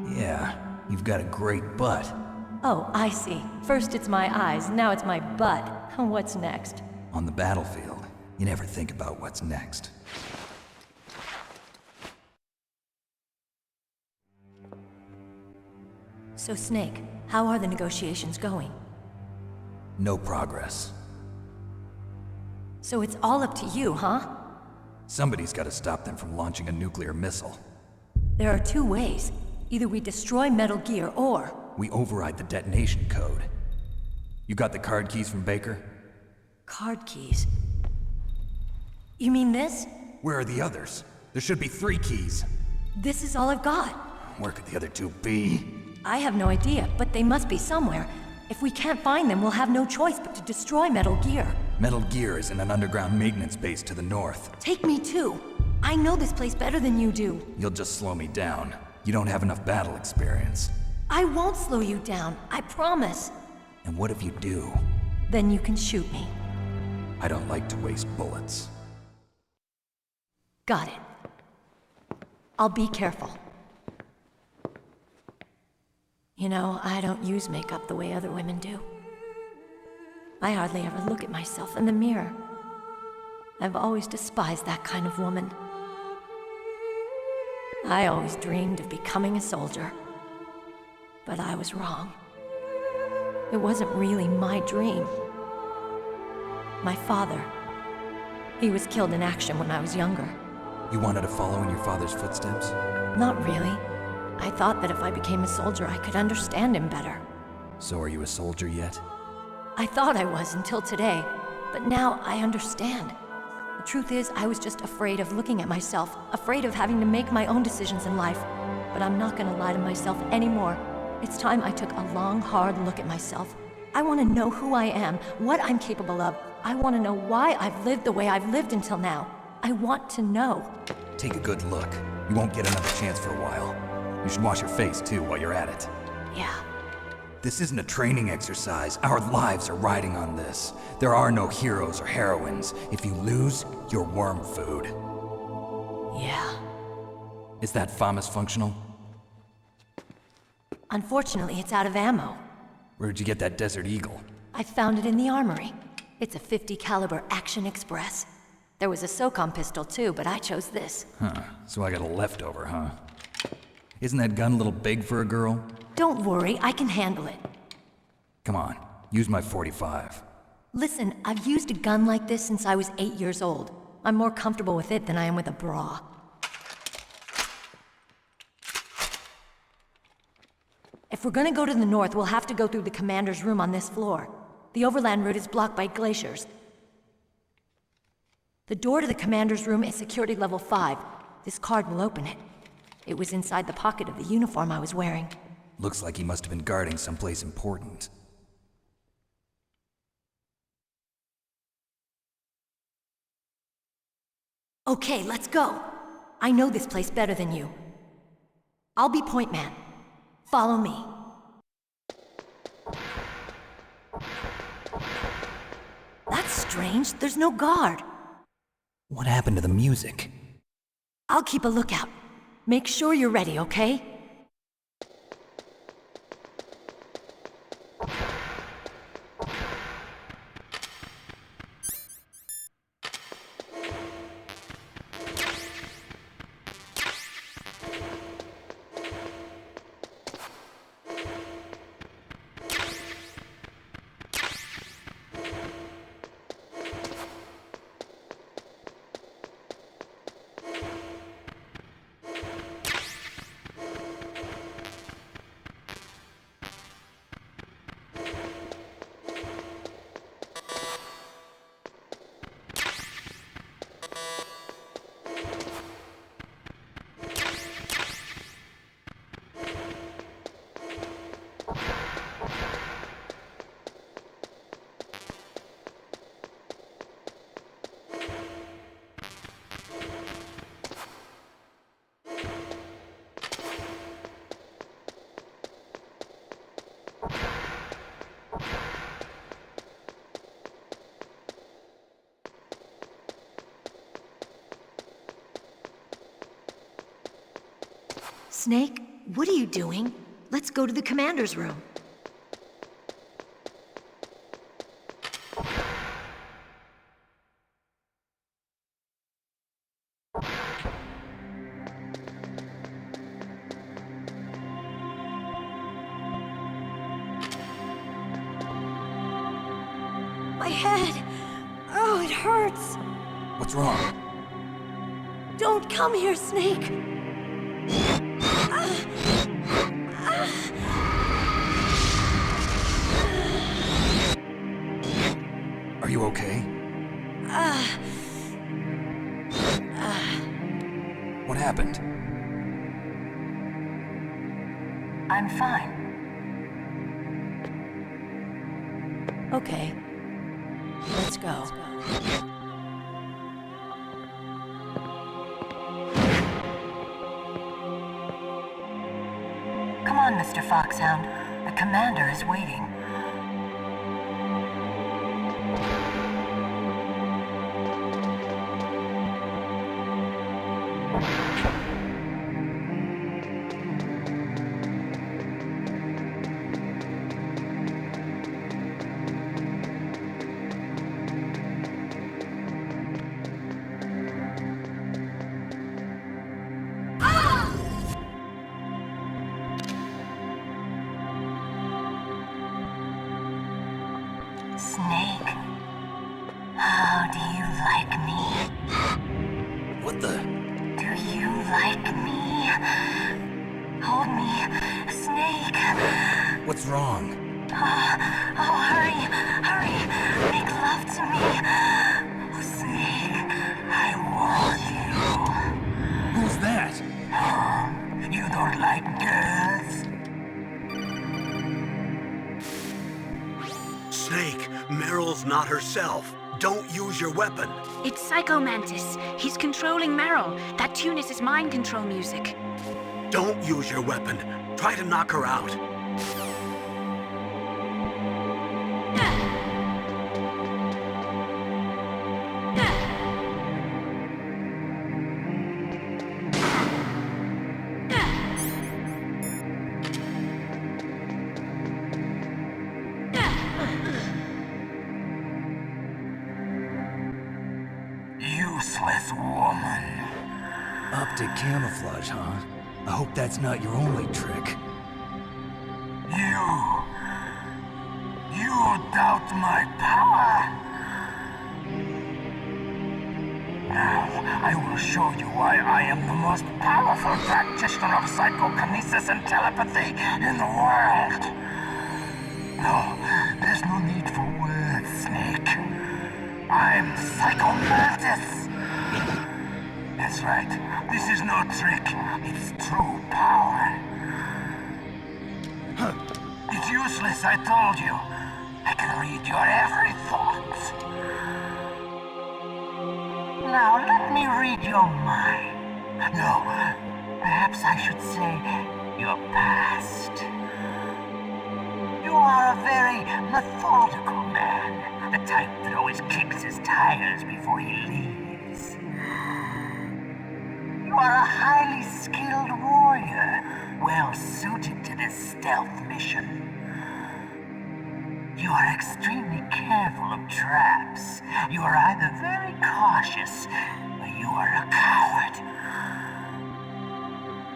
Yeah, you've got a great butt. Oh, I see. First it's my eyes, now it's my butt. What's next? On the battlefield, you never think about what's next. So Snake, how are the negotiations going? No progress. So it's all up to you, huh? Somebody's got to stop them from launching a nuclear missile. There are two ways. Either we destroy Metal Gear, or... we override the detonation code. You got the card keys from Baker? Card keys? You mean this? Where are the others? There should be 3 keys. This is all I've got. Where could the other 2 be? I have no idea, but they must be somewhere. If we can't find them, we'll have no choice but to destroy Metal Gear. Metal Gear is in an underground maintenance base to the north. Take me too. I know this place better than you do. You'll just slow me down. You don't have enough battle experience. I won't slow you down, I promise. And what if you do? Then you can shoot me. I don't like to waste bullets. Got it. I'll be careful. You know, I don't use makeup the way other women do. I hardly ever look at myself in the mirror. I've always despised that kind of woman. I always dreamed of becoming a soldier. But I was wrong. It wasn't really my dream. My father, he was killed in action when I was younger. You wanted to follow in your father's footsteps? Not really. I thought that if I became a soldier, I could understand him better. So are you a soldier yet? I thought I was until today, but now I understand. The truth is, I was just afraid of looking at myself, afraid of having to make my own decisions in life. But I'm not gonna lie to myself anymore. It's time I took a long, hard look at myself. I want to know who I am, what I'm capable of. I want to know why I've lived the way I've lived until now. I want to know. Take a good look. You won't get another chance for a while. You should wash your face, too, while you're at it. Yeah. This isn't a training exercise. Our lives are riding on this. There are no heroes or heroines. If you lose, you're worm food. Yeah. Is that FAMAS functional? Unfortunately, it's out of ammo. Where'd you get that Desert Eagle? I found it in the armory. It's a .50 caliber Action Express. There was a SOCOM pistol too, but I chose this. Huh, so I got a leftover, huh? Isn't that gun a little big for a girl? Don't worry, I can handle it. Come on, use my .45. Listen, I've used a gun like this since I was 8 years old. I'm more comfortable with it than I am with a bra. If we're gonna go to the north, we'll have to go through the commander's room on this floor. The overland route is blocked by glaciers. The door to the commander's room is security level 5. This card will open it. It was inside the pocket of the uniform I was wearing. Looks like he must have been guarding someplace important. Okay, let's go. I know this place better than you. I'll be point man. Follow me. That's strange. There's no guard. What happened to the music? I'll keep a lookout. Make sure you're ready, okay? Snake, what are you doing? Let's go to the commander's room. My head! Oh, it hurts! What's wrong? Don't come here, Snake! Are you okay? What happened? I'm fine. Okay. Let's go. Come on, Mr. Foxhound. The commander is waiting. Snake, how do you like me? What the? Do you like me? Hold me, Snake. What's wrong? Oh, hurry, hurry. Make love to me. Oh, Snake, I want you. Who's that? Oh, you don't like girls? Snake, Meryl's not herself. Don't use your weapon. It's Psycho Mantis. He's controlling Meryl. That tune is his mind control music. Don't use your weapon. Try to knock her out. Useless woman. Optic camouflage, huh? I hope that's not your only trick. You doubt my power? Now, I will show you why I am the most powerful practitioner of psychokinesis and telepathy in the world. No, there's no need for words, Snake. I'm Psychomantis. That's right. This is no trick. It's true power. It's useless, I told you. I can read your every thought. Now, let me read your mind. No, perhaps I should say your past. You are a very methodical man, the type that always kicks his tires before he leaves. You are a highly skilled warrior, well suited to this stealth mission. You are extremely careful of traps. You are either very cautious, or you are a coward.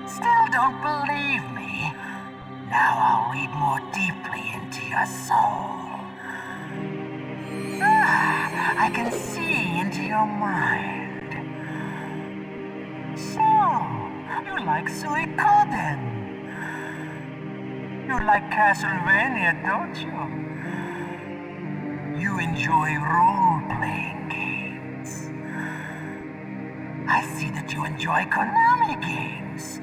Still don't believe me? Now I'll read more deeply into your soul. I can see into your mind. So, you like Suikoden. You like Castlevania, don't you? You enjoy role-playing games. I see that you enjoy Konami games.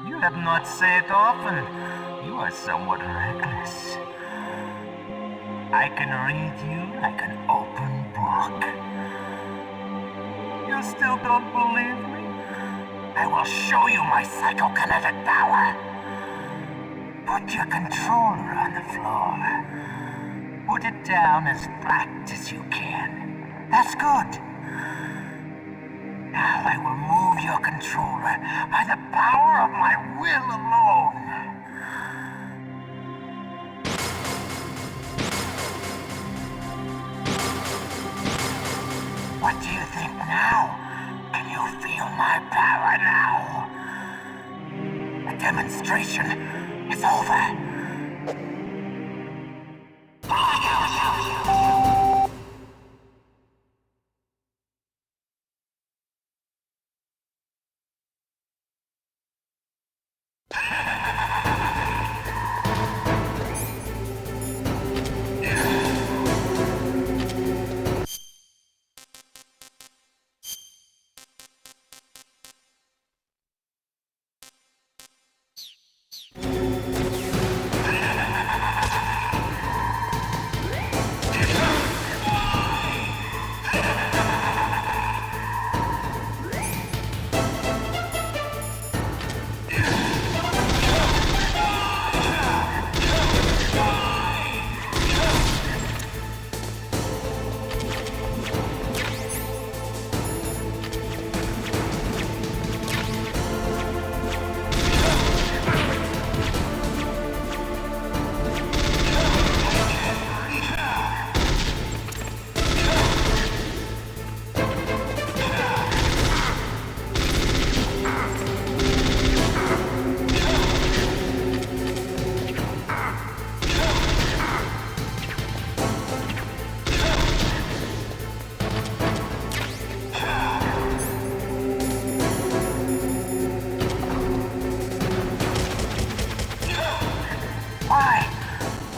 You have not said it often. You are somewhat reckless. I can read you like an open book. You still don't believe me? I will show you my psychokinetic power. Put your controller on the floor. Put it down as flat as you can. That's good. Now I will move your controller by the power of my will alone. What do you think now? Can you feel my power now? The demonstration is over.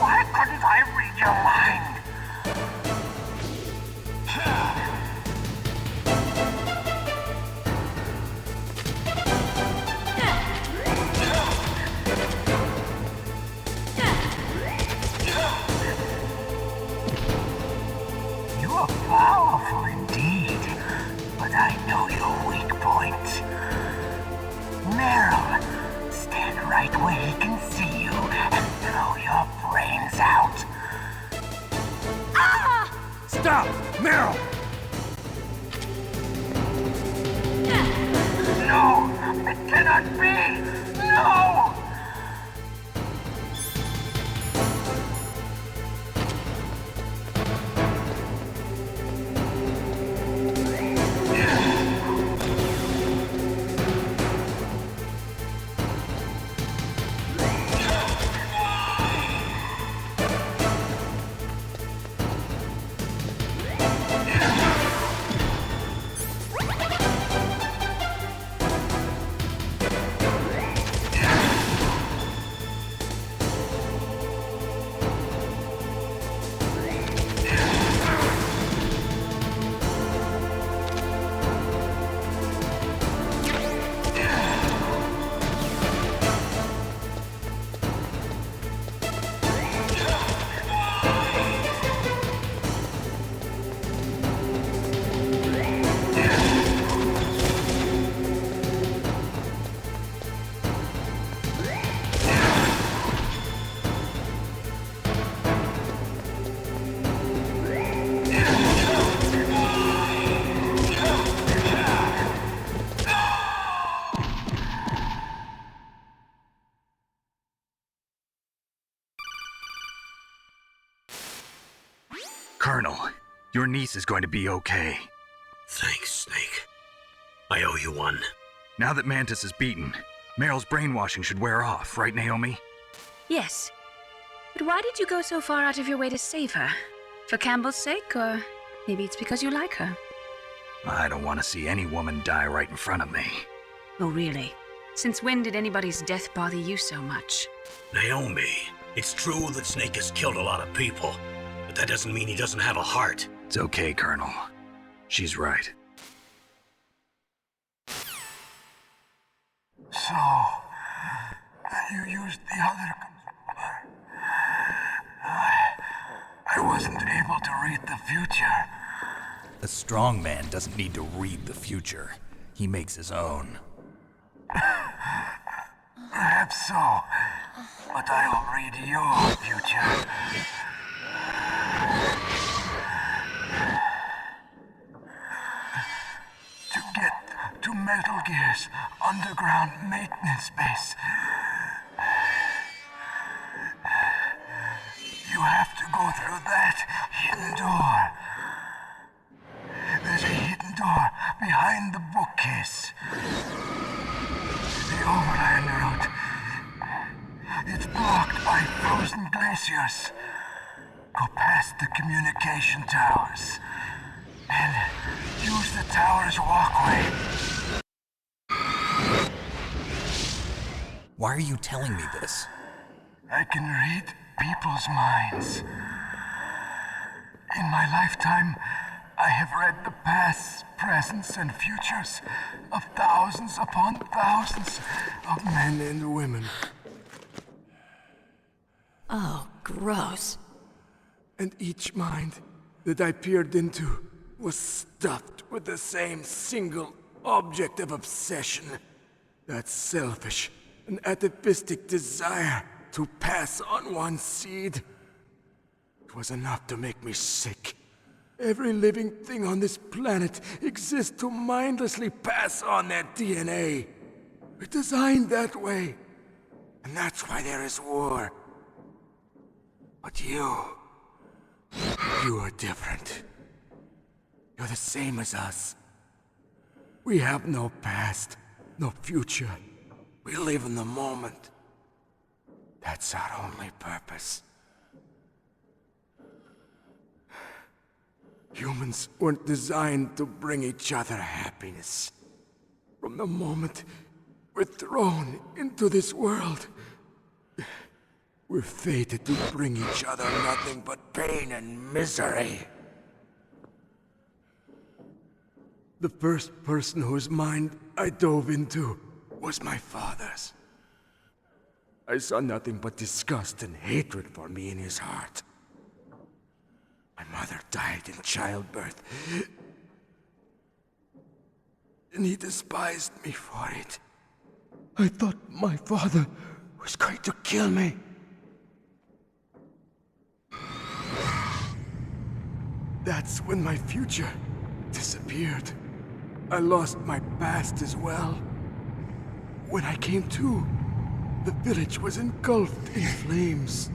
Why couldn't I read your mind? You are powerful indeed, but I know your weak point. Meryl, stand right where he can see you and blow your brains out. Ah! Stop! Meryl! No! It cannot be! No! Colonel, your niece is going to be okay. Thanks, Snake. I owe you one. Now that Mantis is beaten, Meryl's brainwashing should wear off, right, Naomi? Yes. But why did you go so far out of your way to save her? For Campbell's sake, or maybe it's because you like her? I don't want to see any woman die right in front of me. Oh, really? Since when did anybody's death bother you so much? Naomi, it's true that Snake has killed a lot of people, but that doesn't mean he doesn't have a heart. It's okay, Colonel. She's right. So, you used the other... I wasn't able to read the future. A strong man doesn't need to read the future. He makes his own. Perhaps so, but I'll read your future. To get to Metal Gear's underground maintenance base, you have to go through that hidden door. There's a hidden door behind the bookcase. The overland route. It's blocked by frozen glaciers. Go past the communication towers and use the tower's walkway. Why are you telling me this? I can read people's minds. In my lifetime, I have read the pasts, presents, and futures of thousands upon thousands of men and women. Oh, gross. And each mind that I peered into was stuffed with the same single object of obsession. That selfish and atavistic desire to pass on one's seed. It was enough to make me sick. Every living thing on this planet exists to mindlessly pass on their DNA. We're designed that way. And that's why there is war. But you are different. You're the same as us. We have no past, no future. We live in the moment. That's our only purpose. Humans weren't designed to bring each other happiness. From the moment we're thrown into this world, we're fated to bring each other nothing but pain and misery. The first person whose mind I dove into was my father's. I saw nothing but disgust and hatred for me in his heart. My mother died in childbirth, and he despised me for it. I thought my father was going to kill me. That's when my future disappeared. I lost my past as well. When I came to, the village was engulfed in flames.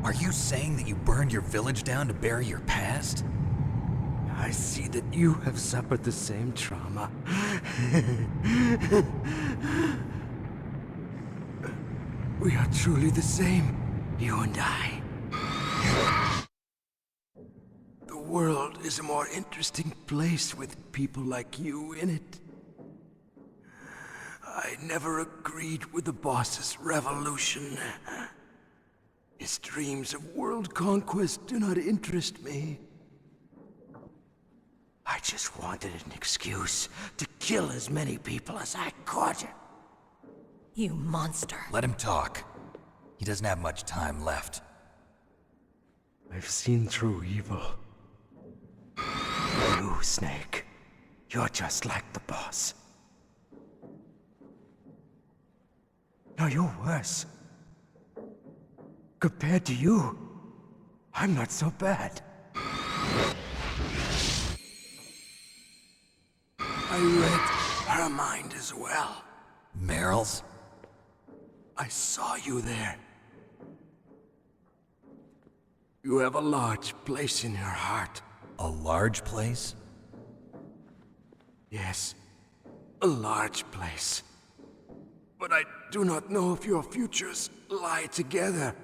Are you saying that you burned your village down to bury your past? I see that you have suffered the same trauma. We are truly the same, you and I. The world is a more interesting place with people like you in it. I never agreed with the boss's revolution. His dreams of world conquest do not interest me. I just wanted an excuse to kill as many people as I could. You monster. Let him talk. He doesn't have much time left. I've seen true evil. You, Snake, you're just like the boss. No, you're worse. Compared to you, I'm not so bad. I read her mind as well. Meryl's? I saw you there. You have a large place in your heart. A large place? Yes, a large place. But I do not know if your futures lie together.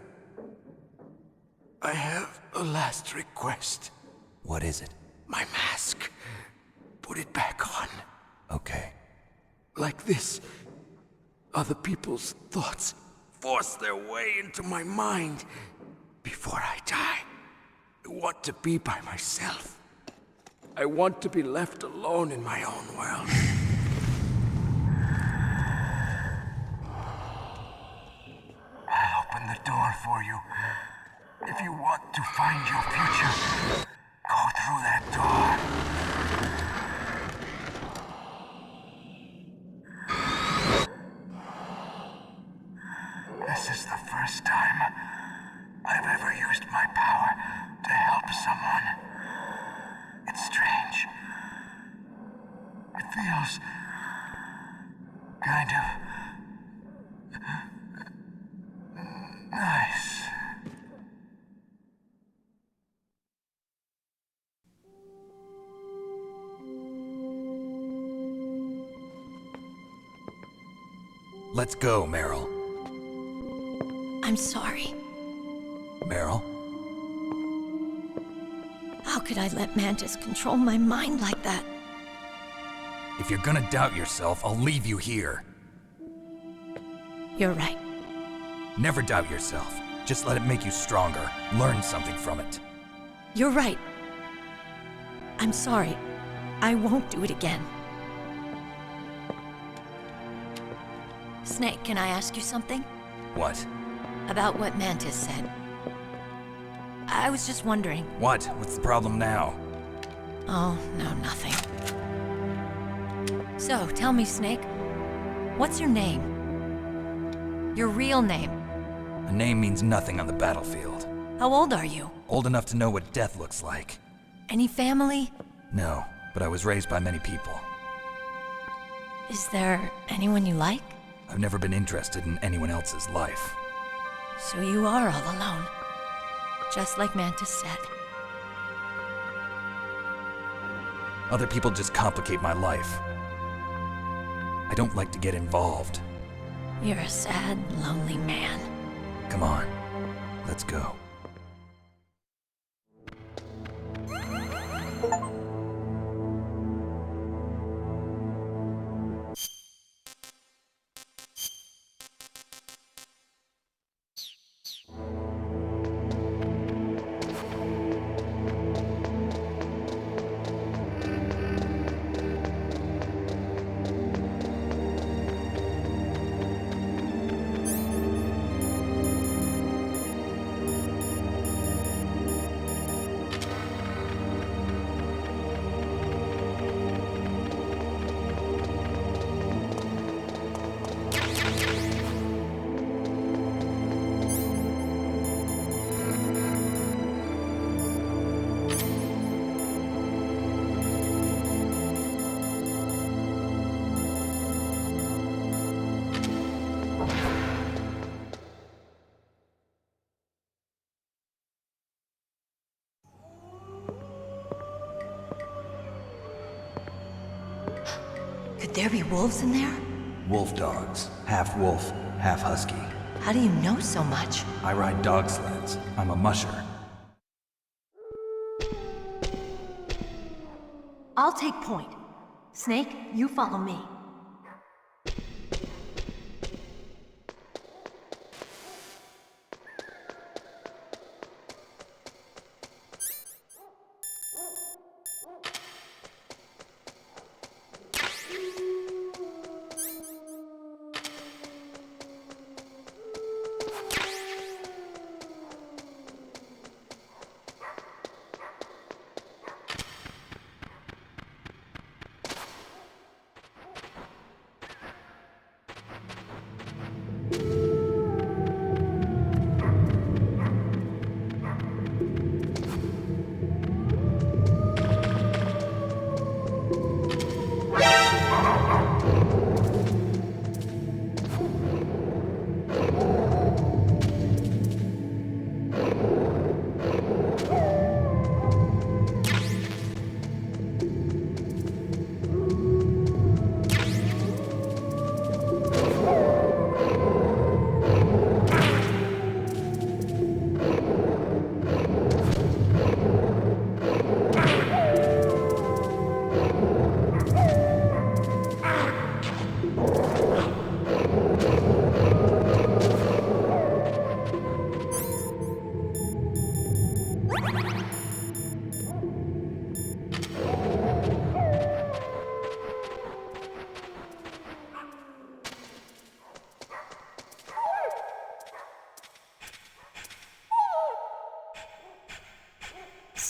I have a last request. What is it? My mask. Put it back on. Okay. Like this, other people's thoughts force their way into my mind. Before I die, I want to be by myself. I want to be left alone in my own world. I'll open the door for you. If you want to find your future, go through that door. This is the first time I've ever used my power to help someone. It's strange. It feels kind of nice. Let's go, Meryl. I'm sorry. Meryl? How could I let Mantis control my mind like that? If you're gonna doubt yourself, I'll leave you here. You're right. Never doubt yourself. Just let it make you stronger. Learn something from it. You're right. I'm sorry. I won't do it again. Snake, can I ask you something? What? About what Mantis said. I was just wondering. What? What's the problem now? Oh, no, nothing. So, tell me, Snake, what's your name? Your real name? A name means nothing on the battlefield. How old are you? Old enough to know what death looks like. Any family? No, but I was raised by many people. Is there anyone you like? I've never been interested in anyone else's life. So you are all alone. Just like Mantis said. Other people just complicate my life. I don't like to get involved. You're a sad, lonely man. Come on, let's go. Could there be wolves in there? Wolf dogs. Half wolf, half husky. How do you know so much? I ride dog sleds. I'm a musher. I'll take point. Snake, you follow me.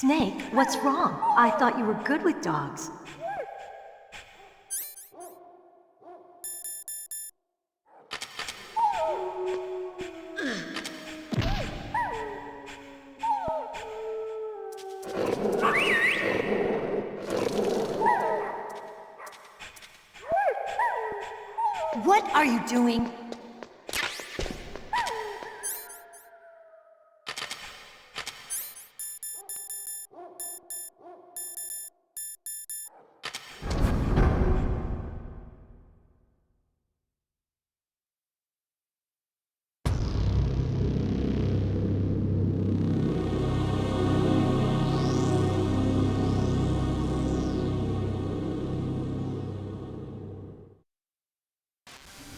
Snake, what's wrong? I thought you were good with dogs. What are you doing?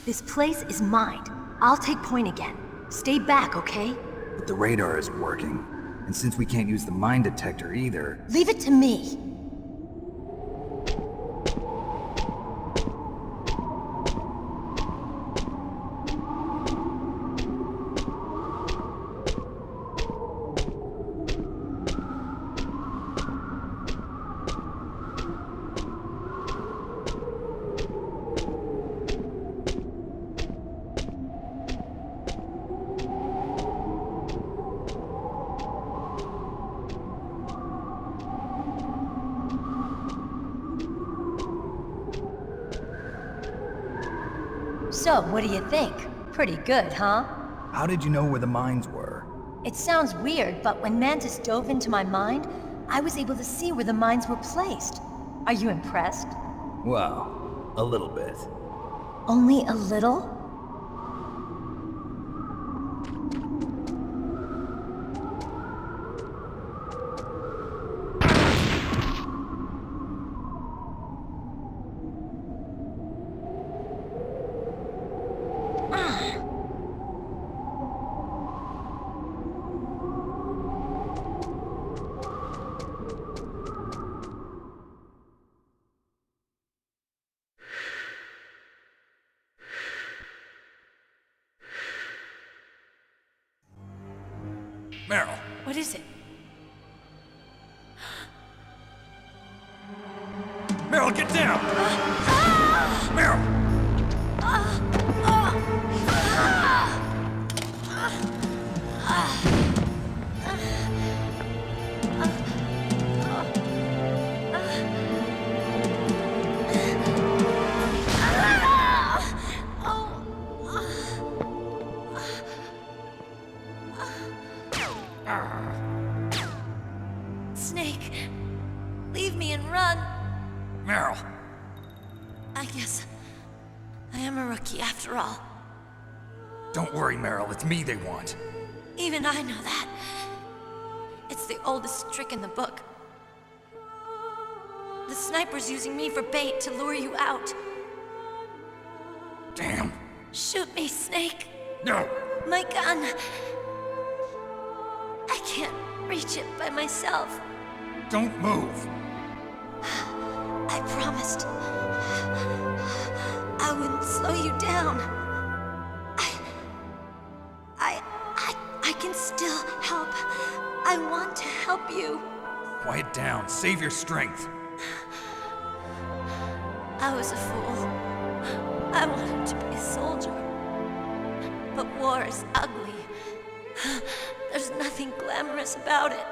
This place is mine. I'll take point again. Stay back, okay? But the radar isn't working. And since we can't use the mine detector either... Leave it to me. So, what do you think? Pretty good, huh? How did you know where the mines were? It sounds weird, but when Mantis dove into my mind, I was able to see where the mines were placed. Are you impressed? Well, a little bit. Only a little? Meryl. What is it? Meryl, get down! Meryl! Snake, leave me and run. Meryl! I guess I am a rookie after all. Don't worry, Meryl. It's me they want. Even I know that. It's the oldest trick in the book. The sniper's using me for bait to lure you out. Damn. Shoot me, Snake. No. My gun. I can't reach it by myself. Don't move. I promised. I wouldn't slow you down. I can still help. I want to help you. Quiet down. Save your strength. I was a fool. I wanted to be a soldier. But war is ugly. There's nothing glamorous about it.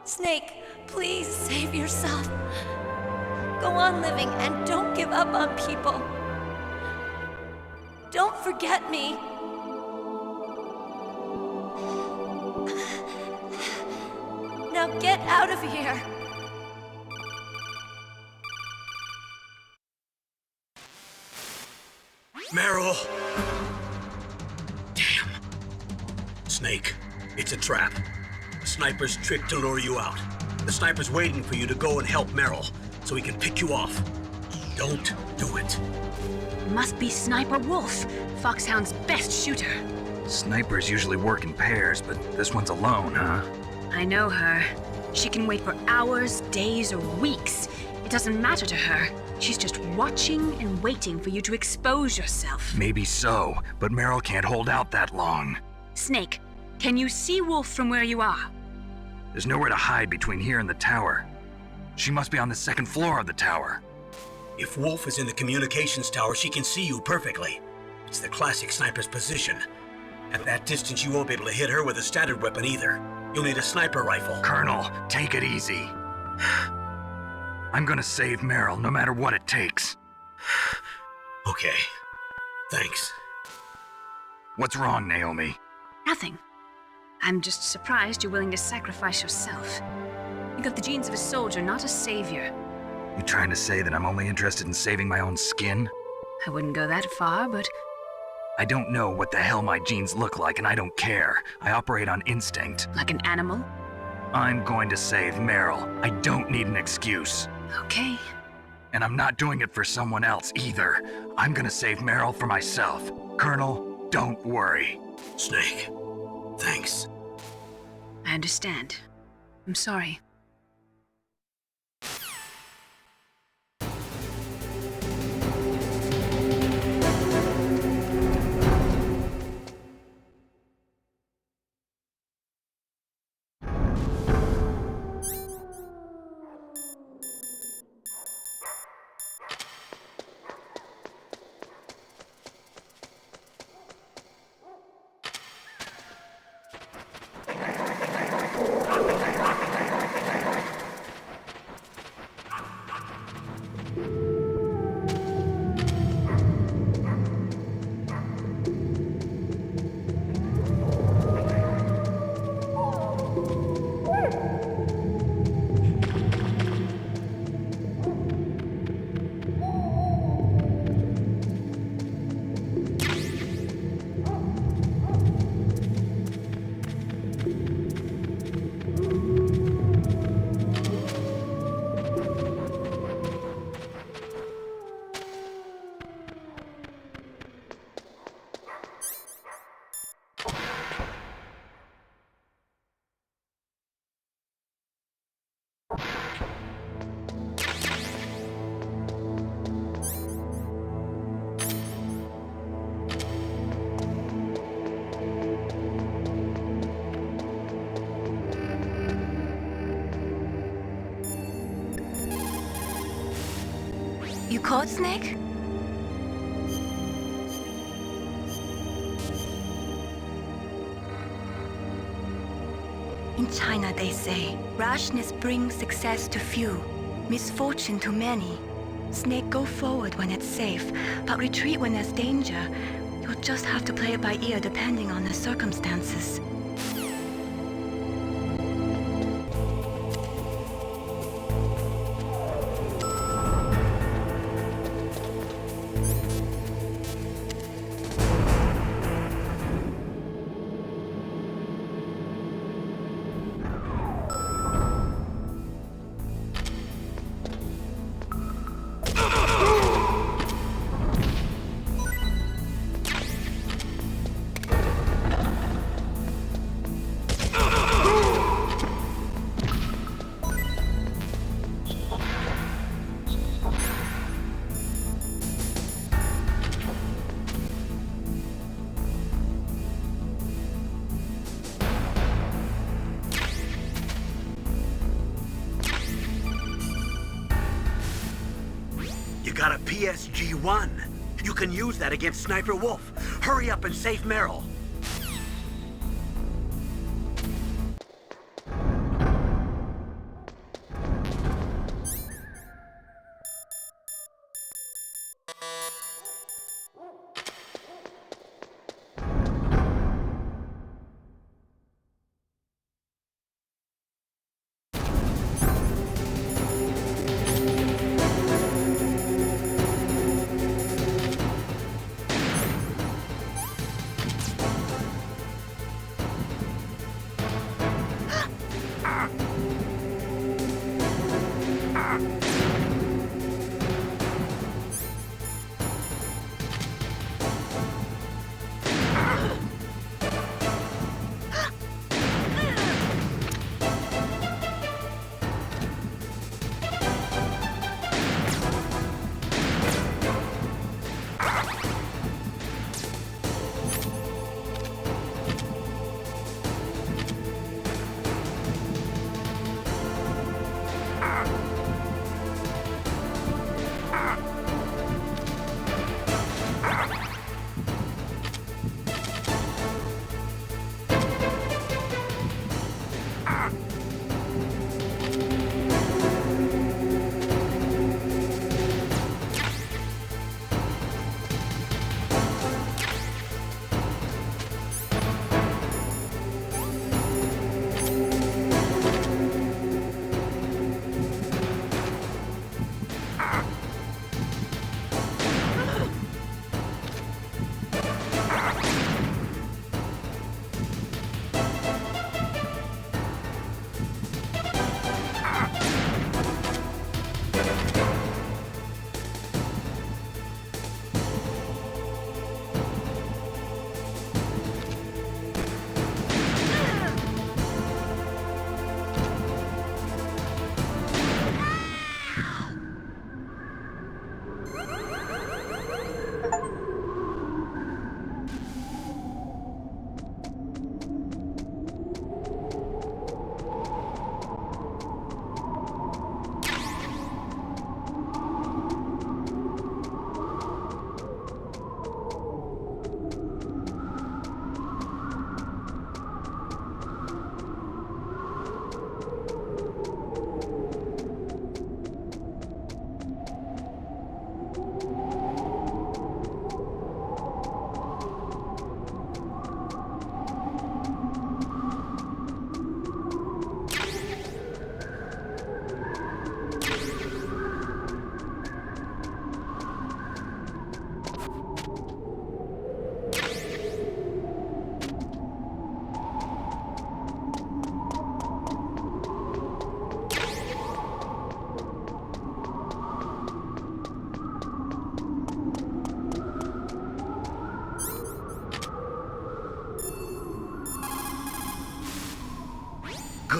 Snake, please save yourself. Go on living and don't give up on people. Don't forget me. Now get out of here. Meryl! Damn. Snake, it's a trap. The sniper's trick to lure you out. The sniper's waiting for you to go and help Meryl, so he can pick you off. Don't do it. Must be Sniper Wolf, Foxhound's best shooter. Snipers usually work in pairs, but this one's alone, huh? I know her. She can wait for hours, days, or weeks. It doesn't matter to her. She's just watching and waiting for you to expose yourself. Maybe so, but Meryl can't hold out that long. Snake, Can you see Wolf from where you are? There's nowhere to hide between here and the tower. She must be on the second floor of the tower. If Wolf is in the communications tower, she can see you perfectly. It's the classic sniper's position. At that distance, you won't be able to hit her with a standard weapon either. You'll need a sniper rifle. Colonel, take it easy. I'm gonna save Meryl, no matter what it takes. Okay. Thanks. What's wrong, Naomi? Nothing. I'm just surprised you're willing to sacrifice yourself. You got the genes of a soldier, not a savior. You trying to say that I'm only interested in saving my own skin? I wouldn't go that far, but... I don't know what the hell my genes look like, and I don't care. I operate on instinct. Like an animal? I'm going to save Meryl. I don't need an excuse. Okay. And I'm not doing it for someone else either. I'm gonna save Meryl for myself. Colonel, don't worry. Snake, thanks. I understand. I'm sorry. You caught Snake? In China, they say, rashness brings success to few, misfortune to many. Snake, go forward when it's safe, but retreat when there's danger. You'll just have to play it by ear depending on the circumstances. You got a PSG-1. You can use that against Sniper Wolf. Hurry up and save Meryl.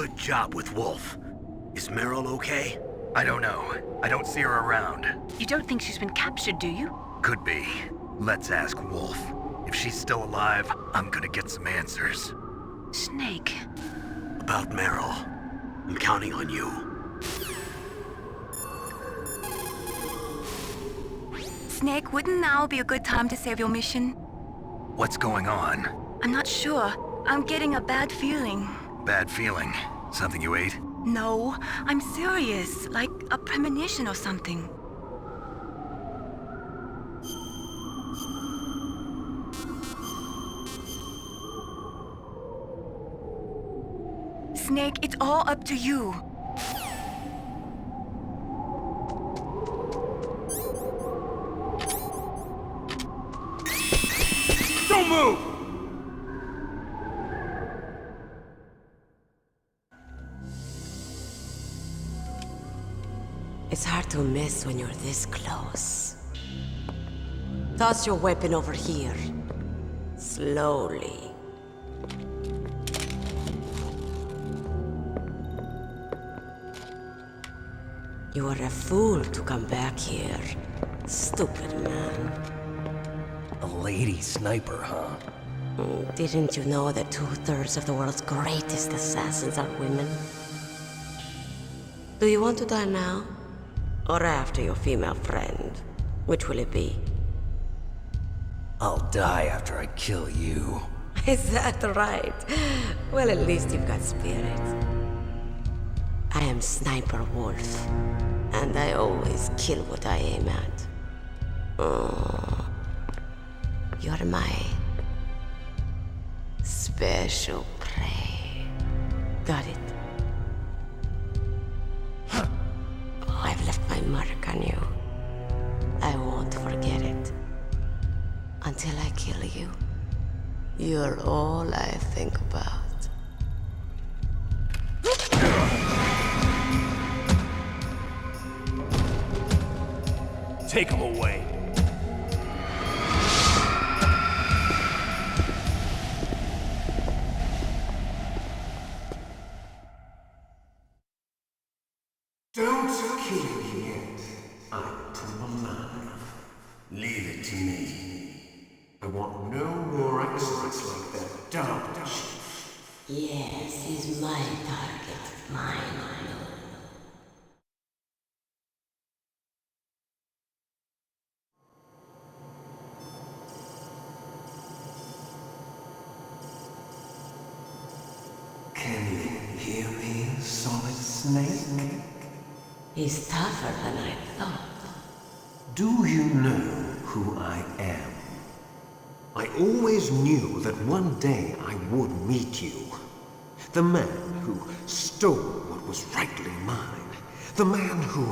Good job with Wolf. Is Meryl okay? I don't know. I don't see her around. You don't think she's been captured, do you? Could be. Let's ask Wolf. If she's still alive, I'm gonna get some answers. Snake. About Meryl. I'm counting on you. Snake, wouldn't now be a good time to save your mission? What's going on? I'm not sure. I'm getting a bad feeling. Bad feeling. Something you ate? No, I'm serious. Like a premonition or something. Snake, it's all up to you. Don't move! It's hard to miss when you're this close. Toss your weapon over here. Slowly. You were a fool to come back here. Stupid man. A lady sniper, huh? Didn't you know that 2/3 of the world's greatest assassins are women? Do you want to die now? Or after your female friend? Which will it be? I'll die after I kill you. Is that right? Well, at least you've got spirit. I am Sniper Wolf, and I always kill what I aim at. Oh, you're my special prey. Got it? I've left my mark on you. I won't forget it. Until I kill you. You're all I think about. Take him away. Don't kill me yet. I'm alive. Leave it to me. I want no more accidents like that dark chief. Yes, he's my target. Mine alone. Can you hear me, Solid Snake? He's tougher than I thought. Do you know who I am? I always knew that one day I would meet you. The man who stole what was rightly mine. The man who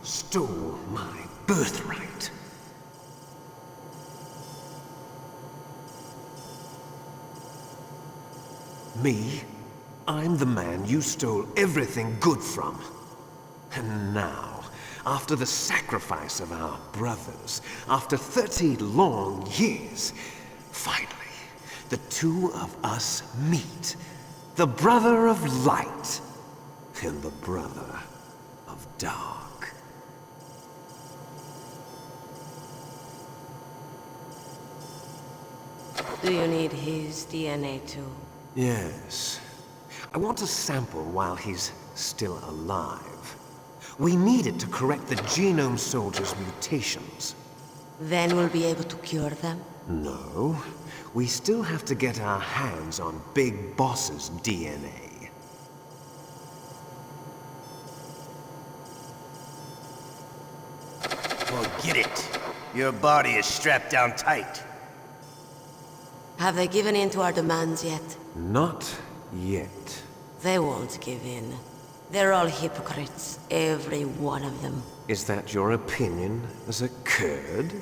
stole my birthright. Me? I'm the man you stole everything good from. And now, after the sacrifice of our brothers, after 30 long years, finally, the two of us meet. The brother of light and the brother of dark. Do you need his DNA too? Yes. I want a sample while he's still alive. We need it to correct the Genome Soldier's mutations. Then we'll be able to cure them? No. We still have to get our hands on Big Boss's DNA. Forget it. Your body is strapped down tight. Have they given in to our demands yet? Not yet. They won't give in. They're all hypocrites, every one of them. Is that your opinion as a Kurd?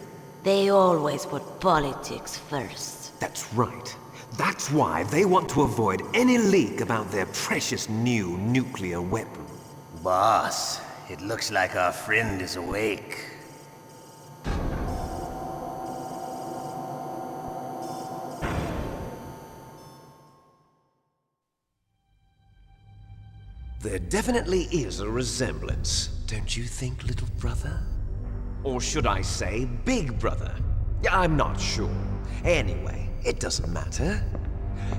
They always put politics first. That's right. That's why they want to avoid any leak about their precious new nuclear weapon. Boss, it looks like our friend is awake. There definitely is a resemblance, don't you think, little brother? Or should I say, big brother? I'm not sure. Anyway, it doesn't matter.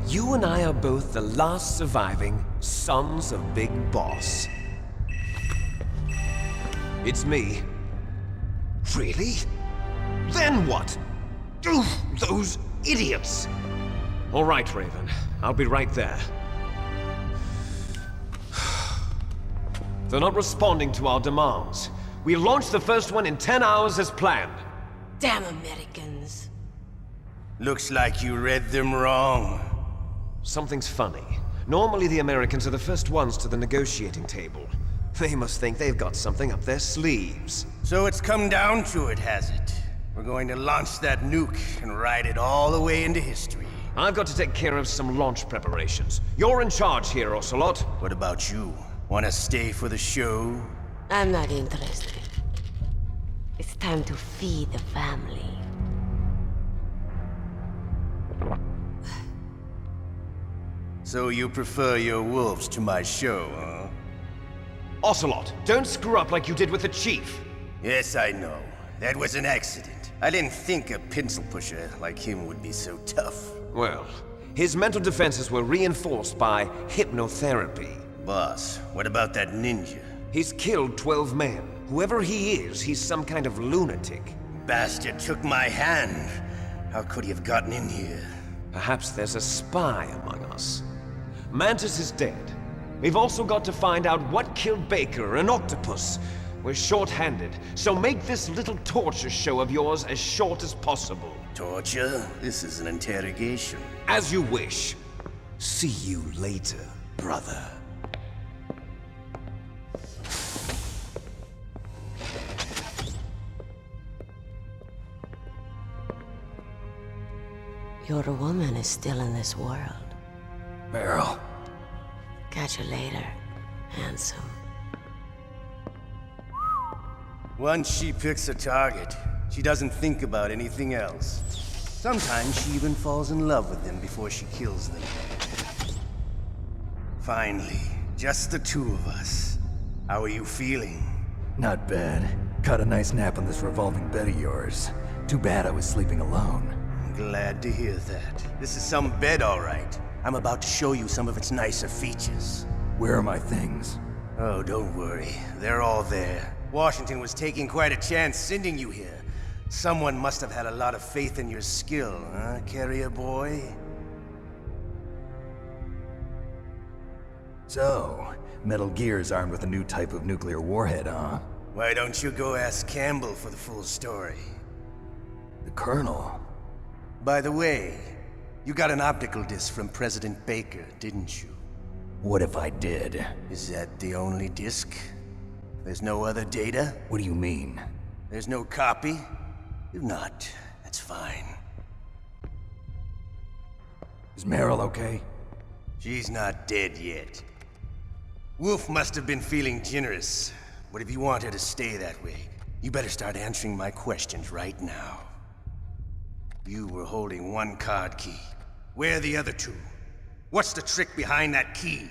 You and I are both the last surviving sons of Big Boss. It's me. Really? Then what? Oof, those idiots! All right, Raven. I'll be right there. They're not responding to our demands. We launched the first one in 10 hours as planned. Damn Americans. Looks like you read them wrong. Something's funny. Normally the Americans are the first ones to the negotiating table. They must think they've got something up their sleeves. So it's come down to it, has it? We're going to launch that nuke and ride it all the way into history. I've got to take care of some launch preparations. You're in charge here, Ocelot. What about you? Want to stay for the show? I'm not interested. It's time to feed the family. So you prefer your wolves to my show, huh? Ocelot, don't screw up like you did with the Chief. Yes, I know. That was an accident. I didn't think a pencil pusher like him would be so tough. Well, his mental defenses were reinforced by hypnotherapy. Boss, what about that ninja? He's killed 12 men. Whoever he is, he's some kind of lunatic. Bastard took my hand. How could he have gotten in here? Perhaps there's a spy among us. Mantis is dead. We've also got to find out what killed Baker, an octopus. We're short-handed, so make this little torture show of yours as short as possible. Torture? This is an interrogation. As you wish. See you later, brother. Your woman is still in this world. Meryl. Catch you later, handsome. Once she picks a target, she doesn't think about anything else. Sometimes she even falls in love with them before she kills them. Finally, just the two of us. How are you feeling? Not bad. Caught a nice nap on this revolving bed of yours. Too bad I was sleeping alone. I'm glad to hear that. This is some bed, all right. I'm about to show you some of its nicer features. Where are my things? Oh, don't worry. They're all there. Washington was taking quite a chance sending you here. Someone must have had a lot of faith in your skill, huh, carrier boy? So, Metal Gear's armed with a new type of nuclear warhead, huh? Why don't you go ask Campbell for the full story? The Colonel? By the way, you got an optical disc from President Baker, didn't you? What if I did? Is that the only disc? There's no other data? What do you mean? There's no copy? If not, that's fine. Is Meryl okay? She's not dead yet. Wolf must have been feeling generous. But if you want her to stay that way, you better start answering my questions right now. You were holding one card key. Where are the other two? What's the trick behind that key?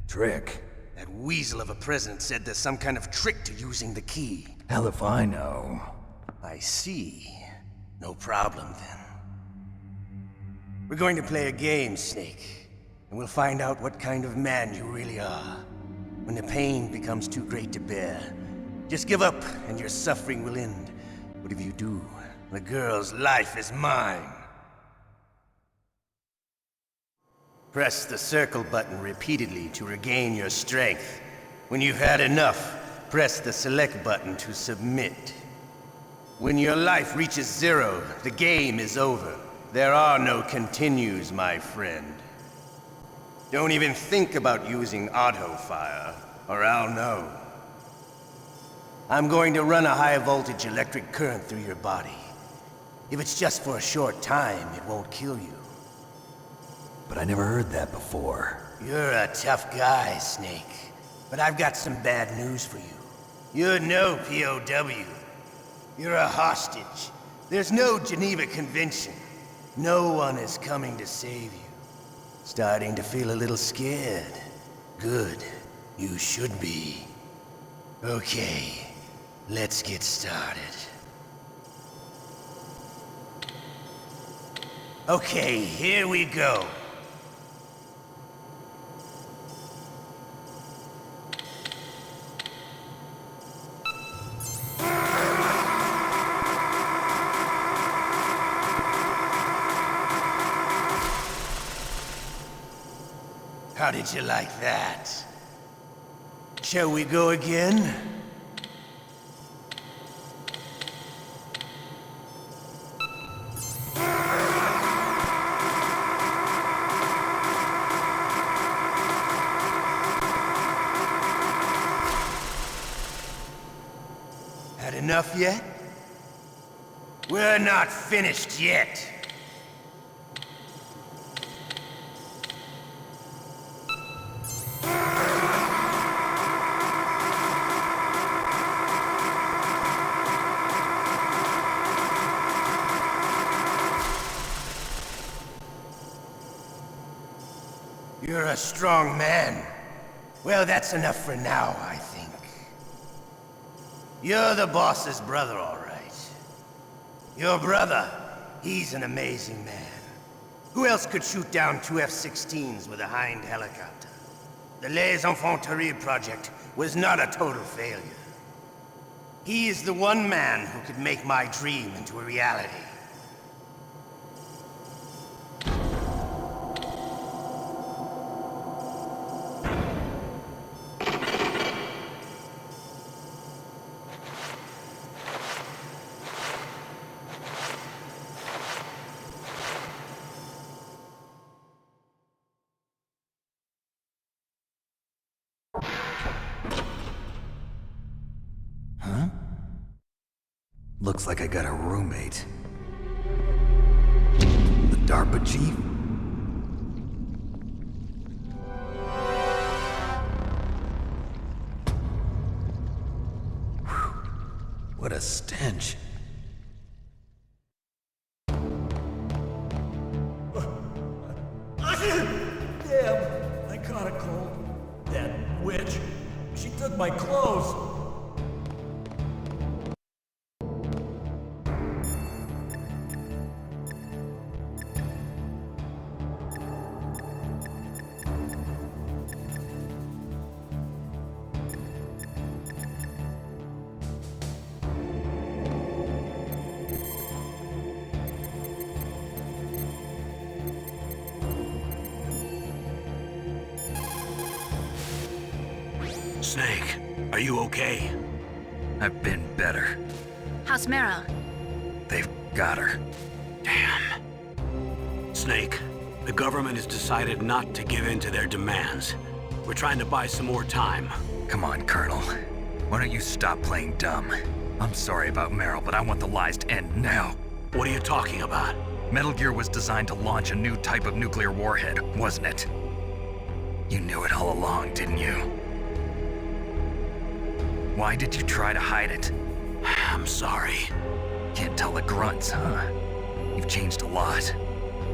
Trick? That weasel of a president said there's some kind of trick to using the key. Hell if I know. I see. No problem then. We're going to play a game, Snake. And we'll find out what kind of man you really are. When the pain becomes too great to bear, just give up and your suffering will end. But if you do, the girl's life is mine. Press the circle button repeatedly to regain your strength. When you've had enough, press the select button to submit. When your life reaches 0, the game is over. There are no continues, my friend. Don't even think about using auto-fire, or I'll know. I'm going to run a high-voltage electric current through your body. If it's just for a short time, it won't kill you. But I never heard that before. You're a tough guy, Snake. But I've got some bad news for you. You're no POW. You're a hostage. There's no Geneva Convention. No one is coming to save you. Starting to feel a little scared. Good. You should be. Okay, let's get started. Okay, here we go. How did you like that? Shall we go again? Had enough yet? We're not finished yet. You're a strong man. Well, that's enough for now, I think. You're the boss's brother, all right. Your brother, he's an amazing man. Who else could shoot down 2 F-16s with a Hind helicopter? The Les Enfants Terribles project was not a total failure. He is the one man who could make my dream into a reality. Looks like I got a roommate. The DARPA chief? Whew. What a stench. Damn, I caught a cold. That witch, she took my clothes. Snake, are you okay? I've been better. How's Meryl? They've got her. Damn. Snake, the government has decided not to give in to their demands. We're trying to buy some more time. Come on, Colonel. Why don't you stop playing dumb? I'm sorry about Meryl, but I want the lies to end now. What are you talking about? Metal Gear was designed to launch a new type of nuclear warhead, wasn't it? You knew it all along, didn't you? Why did you try to hide it? I'm sorry. Can't tell the grunts, huh? You've changed a lot.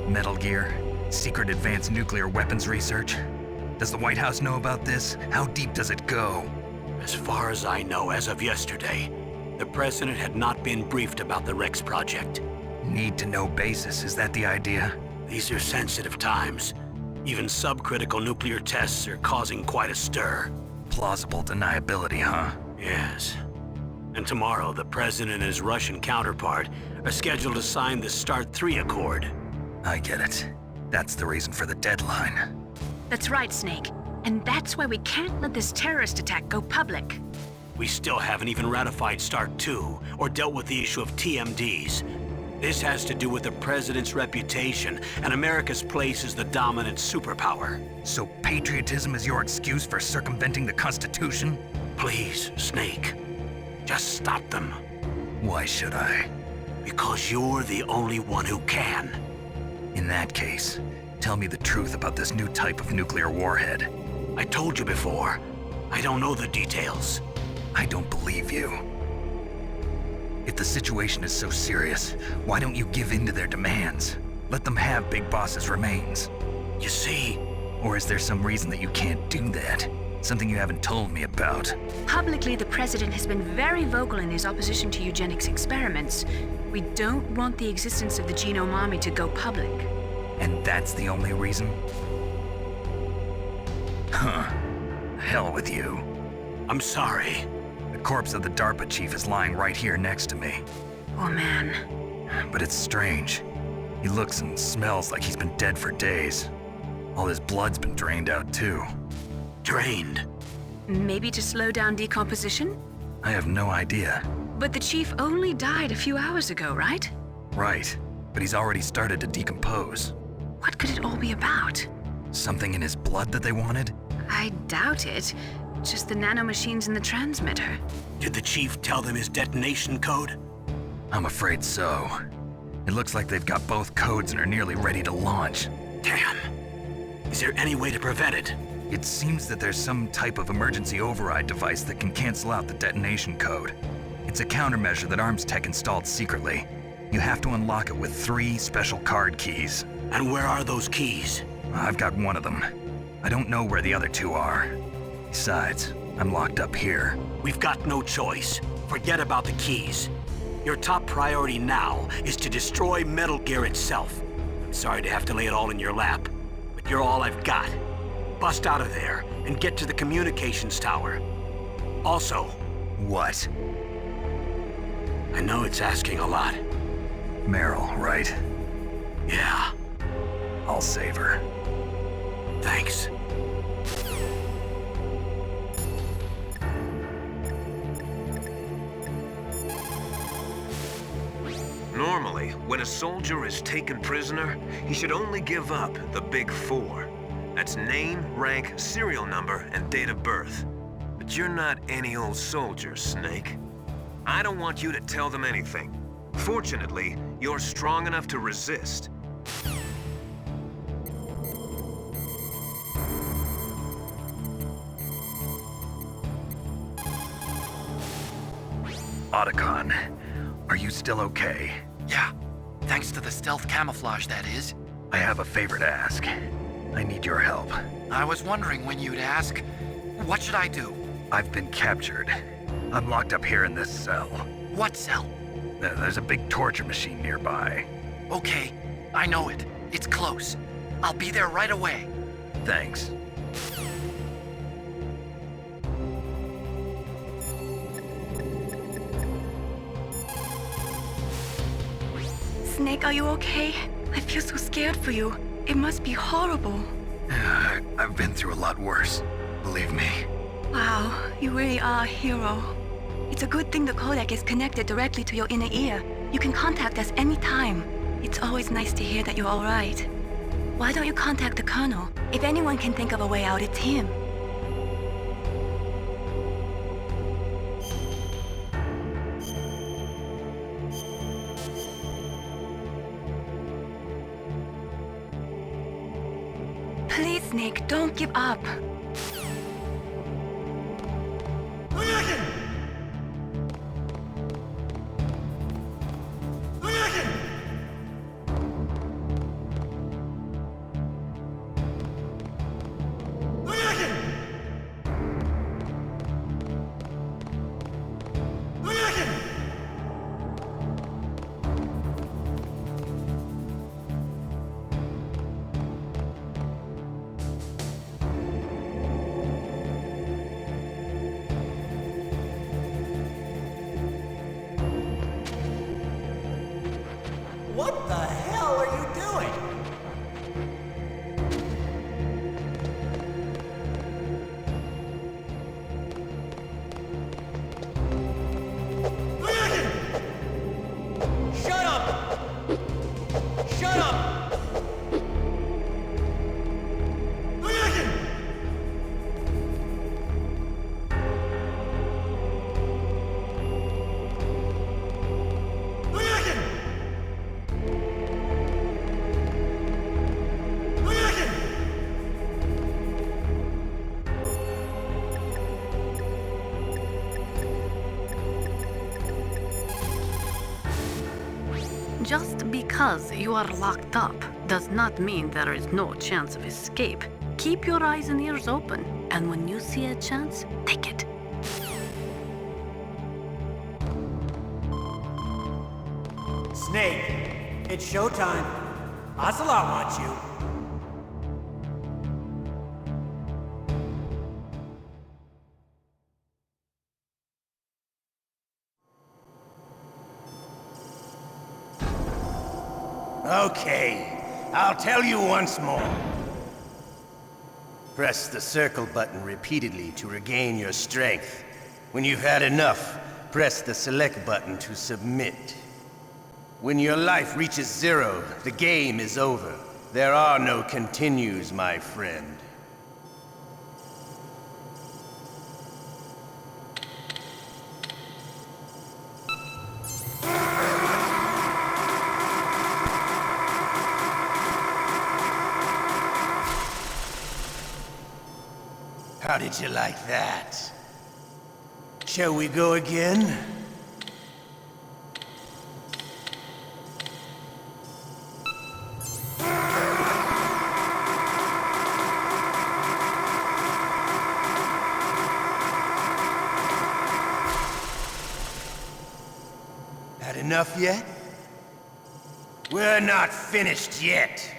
Metal Gear, secret advanced nuclear weapons research. Does the White House know about this? How deep does it go? As far as I know, as of yesterday, the president had not been briefed about the Rex project. Need-to-know basis, is that the idea? These are sensitive times. Even subcritical nuclear tests are causing quite a stir. Plausible deniability, huh? Yes. And tomorrow, the president and his Russian counterpart are scheduled to sign the START 3 Accord. I get it. That's the reason for the deadline. That's right, Snake. And that's why we can't let this terrorist attack go public. We still haven't even ratified START 2 or dealt with the issue of TMDs. This has to do with the president's reputation and America's place as the dominant superpower. So patriotism is your excuse for circumventing the Constitution? Please, Snake. Just stop them. Why should I? Because you're the only one who can. In that case, tell me the truth about this new type of nuclear warhead. I told you before. I don't know the details. I don't believe you. If the situation is so serious, why don't you give in to their demands? Let them have Big Boss's remains. You see... Or is there some reason that you can't do that? Something you haven't told me about. Publicly, the president has been very vocal in his opposition to eugenics experiments. We don't want the existence of the genome army to go public. And that's the only reason? Huh. Hell with you. I'm sorry. The corpse of the DARPA chief is lying right here next to me. Oh man. But it's strange. He looks and smells like he's been dead for days. All his blood's been drained out too. Drained? Maybe to slow down decomposition? I have no idea. But the chief only died a few hours ago, right? Right, but he's already started to decompose. What could it all be about? Something in his blood that they wanted? I doubt it. Just the nanomachines in the transmitter. Did the chief tell them his detonation code? I'm afraid so. It looks like they've got both codes and are nearly ready to launch. Damn. Is there any way to prevent it? It seems that there's some type of emergency override device that can cancel out the detonation code. It's a countermeasure that Arms Tech installed secretly. You have to unlock it with 3 special card keys. And where are those keys? I've got one of them. I don't know where the other 2 are. Besides, I'm locked up here. We've got no choice. Forget about the keys. Your top priority now is to destroy Metal Gear itself. I'm sorry to have to lay it all in your lap, but you're all I've got. Bust out of there and get to the communications tower. Also... What? I know it's asking a lot. Meryl, right? Yeah. I'll save her. Thanks. Normally, when a soldier is taken prisoner, he should only give up the big 4. That's name, rank, serial number, and date of birth. But you're not any old soldier, Snake. I don't want you to tell them anything. Fortunately, you're strong enough to resist. Otacon, are you still okay? Yeah, thanks to the stealth camouflage, that is. I have a favor to ask. I need your help. I was wondering when you'd ask. What should I do? I've been captured. I'm locked up here in this cell. What cell? There's a big torture machine nearby. Okay, I know it. It's close. I'll be there right away. Thanks. Snake, are you okay? I feel so scared for you. It must be horrible. I've been through a lot worse, believe me. Wow, you really are a hero. It's a good thing the codec is connected directly to your inner ear. You can contact us anytime. It's always nice to hear that you're all right. Why don't you contact the Colonel? If anyone can think of a way out, it's him. Please, Snake, don't give up. What the hell are you doing? Shut up! Shut up! Just because you are locked up does not mean there is no chance of escape. Keep your eyes and ears open. And when you see a chance, take it. Snake, it's showtime. Ocelot wants you. Okay, I'll tell you once more. Press the circle button repeatedly to regain your strength. When you've had enough, press the select button to submit. When your life reaches 0, the game is over. There are no continues, my friend. How did you like that? Shall we go again? Had enough yet? We're not finished yet.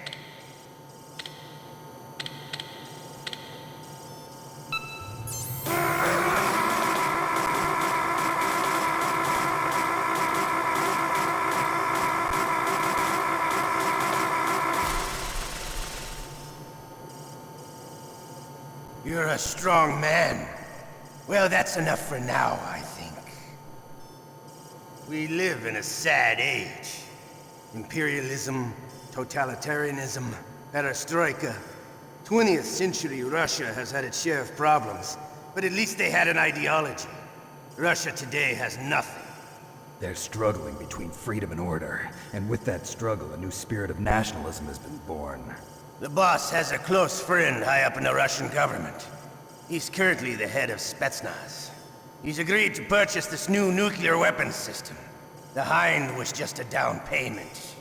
You're a strong man. Well, that's enough for now, I think. We live in a sad age. Imperialism, totalitarianism, perestroika. 20th century Russia has had its share of problems, but at least they had an ideology. Russia today has nothing. They're struggling between freedom and order, and with that struggle, a new spirit of nationalism has been born. The boss has a close friend high up in the Russian government. He's currently the head of Spetsnaz. He's agreed to purchase this new nuclear weapons system. The Hind was just a down payment.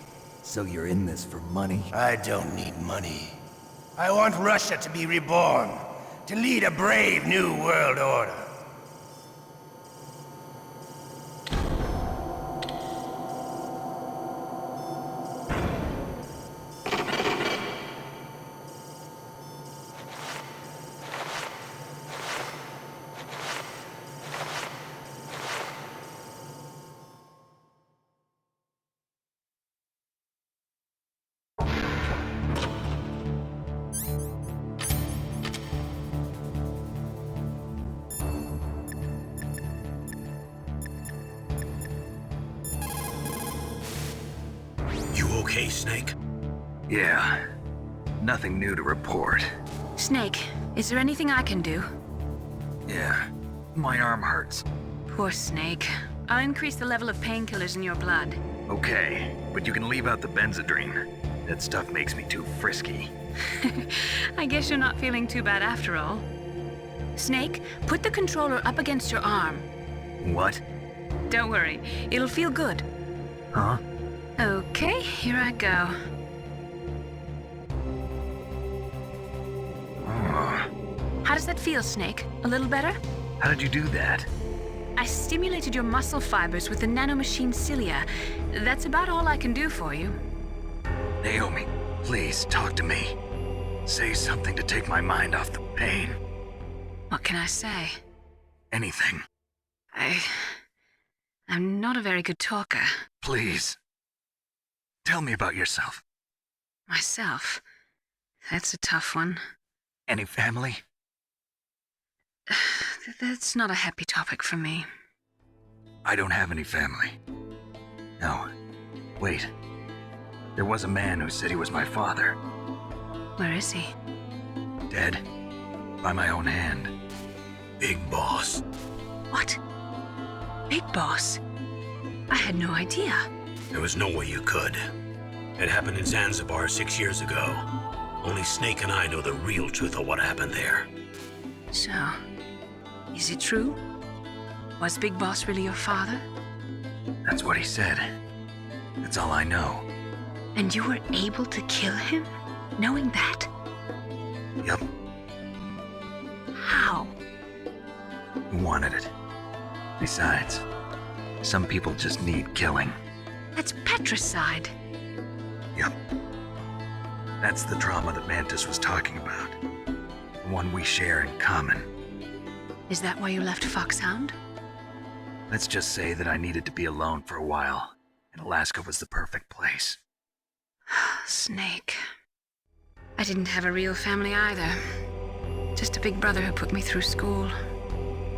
So you're in this for money? I don't need money. I want Russia to be reborn, to lead a brave new world order. Okay, Snake? Yeah. Nothing new to report. Snake, is there anything I can do? Yeah. My arm hurts. Poor Snake. I'll increase the level of painkillers in your blood. Okay, but you can leave out the Benzedrine. That stuff makes me too frisky. I guess you're not feeling too bad after all. Snake, put the controller up against your arm. What? Don't worry, it'll feel good. Huh? Okay, here I go. How does that feel, Snake? A little better? How did you do that? I stimulated your muscle fibers with the nanomachine cilia. That's about all I can do for you. Naomi, please talk to me. Say something to take my mind off the pain. What can I say? Anything. I'm not a very good talker. Please. Tell me about yourself. Myself? That's a tough one. Any family? That's not a happy topic for me. I don't have any family. No. Wait. There was a man who said he was my father. Where is he? Dead. By my own hand. Big Boss. What? Big Boss? I had no idea. There was no way you could. It happened in Zanzibar 6 years ago. Only Snake and I know the real truth of what happened there. So, is it true? Was Big Boss really your father? That's what he said. That's all I know. And you were able to kill him, knowing that? Yup. who wanted it. Besides, some people just need killing. That's patricide. Yep. That's the trauma that Mantis was talking about. The one we share in common. Is that why you left Foxhound? Let's just say that I needed to be alone for a while, and Alaska was the perfect place. Snake. I didn't have a real family either. Just a big brother who put me through school.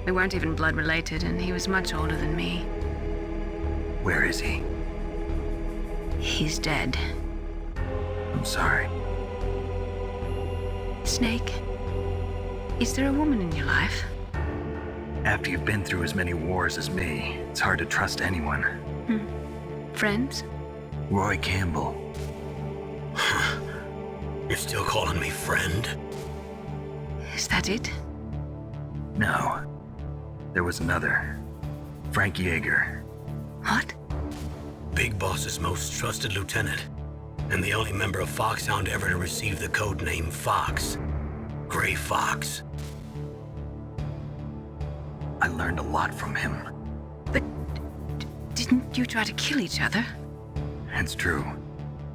We weren't even blood related, and he was much older than me. Where is he? He's dead. I'm sorry. Snake, is there a woman in your life? After you've been through as many wars as me, it's hard to trust anyone. Friends? Roy Campbell. You're still calling me friend? Is that it? No. There was another. Frank Yeager. What? Big Boss's most trusted lieutenant, and the only member of Foxhound ever to receive the code name Fox. Gray Fox. I learned a lot from him. But didn't you try to kill each other? It's true.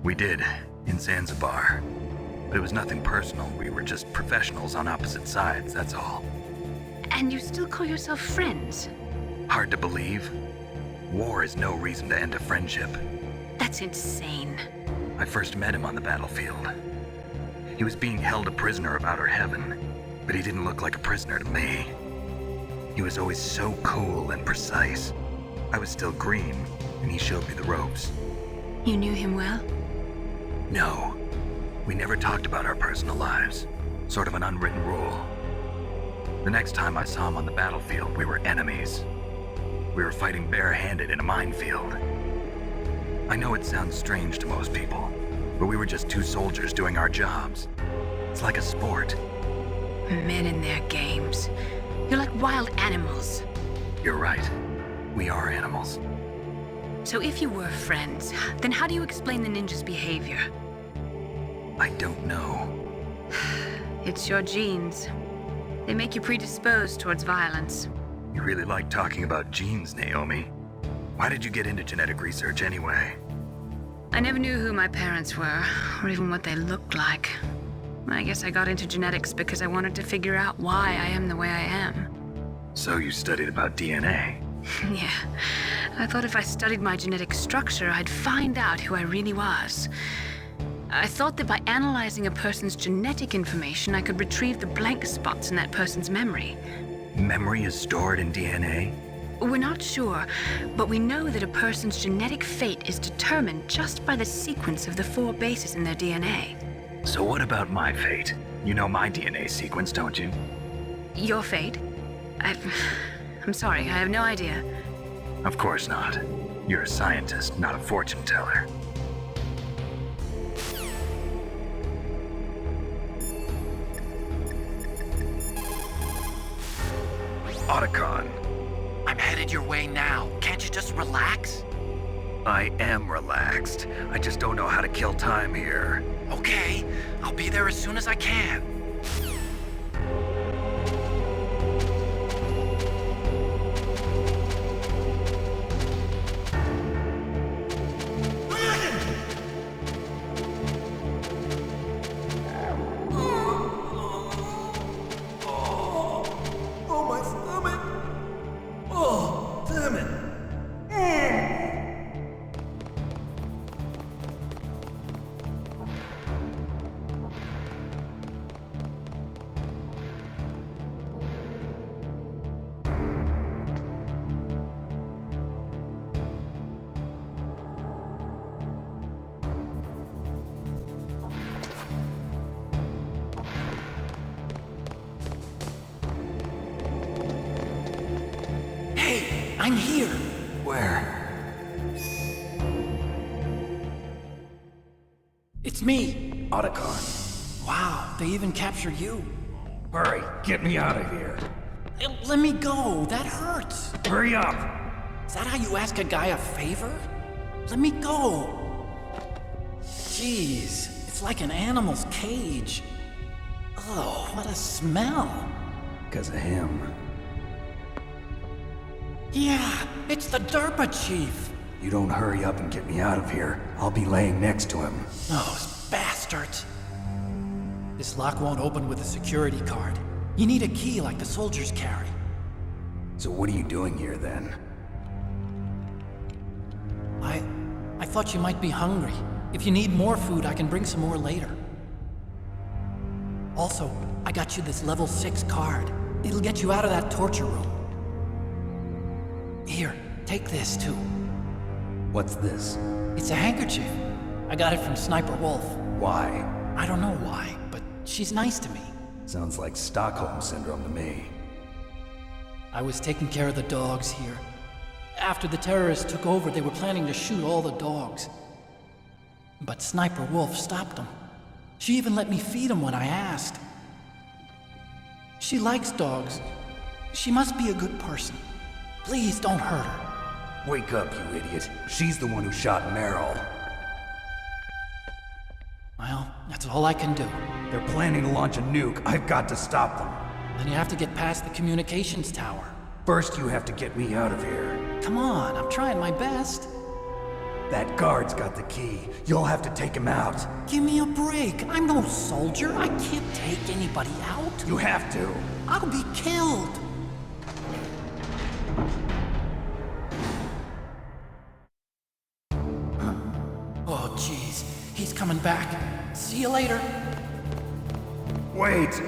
We did, in Zanzibar. But it was nothing personal. We were just professionals on opposite sides, that's all. And you still call yourself friends? Hard to believe. War is no reason to end a friendship. That's insane. I first met him on the battlefield. He was being held a prisoner of outer heaven, but he didn't look like a prisoner to me. He was always so cool and precise. I was still green, and he showed me the ropes. You knew him well? No. We never talked about our personal lives. Sort of an unwritten rule. The next time I saw him on the battlefield, we were enemies. We were fighting barehanded in a minefield. I know it sounds strange to most people, but we were just two soldiers doing our jobs. It's like a sport. Men in their games. You're like wild animals. You're right. We are animals. So if you were friends, then how do you explain the ninja's behavior? I don't know. It's your genes. They make you predisposed towards violence. You really like talking about genes, Naomi. Why did you get into genetic research anyway? I never knew who my parents were, or even what they looked like. I guess I got into genetics because I wanted to figure out why I am the way I am. So you studied about DNA? Yeah. I thought if I studied my genetic structure, I'd find out who I really was. I thought that by analyzing a person's genetic information, I could retrieve the blank spots in that person's memory. Memory is stored in DNA? We're not sure, but we know that a person's genetic fate is determined just by the sequence of the 4 bases in their DNA. So what about my fate? You know my DNA sequence, don't you? Your fate? I'm sorry, I have no idea. Of course not. You're a scientist, not a fortune teller. Otacon. I'm headed your way now. Can't you just relax? I am relaxed. I just don't know how to kill time here. Okay, I'll be there as soon as I can. I'm here. Where? It's me, Otacon. Wow, they even captured you. Hurry, get me out of here. Let me go, that hurts. Hurry up. Is that how you ask a guy a favor? Let me go. Jeez, it's like an animal's cage. Oh, what a smell. Because of him. Yeah, it's the DARPA chief. You don't hurry up and get me out of here, I'll be laying next to him. Those bastards. This lock won't open with a security card. You need a key like the soldiers carry. So what are you doing here then? I thought you might be hungry. If you need more food, I can bring some more later. Also, I got you this level 6 card. It'll get you out of that torture room. Here, take this too. What's this? It's a handkerchief. I got it from Sniper Wolf. Why? I don't know why, but she's nice to me. Sounds like Stockholm Syndrome to me. I was taking care of the dogs here. After the terrorists took over, they were planning to shoot all the dogs. But Sniper Wolf stopped them. She even let me feed them when I asked. She likes dogs. She must be a good person. Please don't hurt her. Wake up, you idiot. She's the one who shot Meryl. Well, that's all I can do. They're planning to launch a nuke. I've got to stop them. Then you have to get past the communications tower. First, you have to get me out of here. Come on, I'm trying my best. That guard's got the key. You'll have to take him out. Give me a break. I'm no soldier. I can't take anybody out. You have to. I'll be killed. Oh, jeez. He's coming back. See you later. Wait!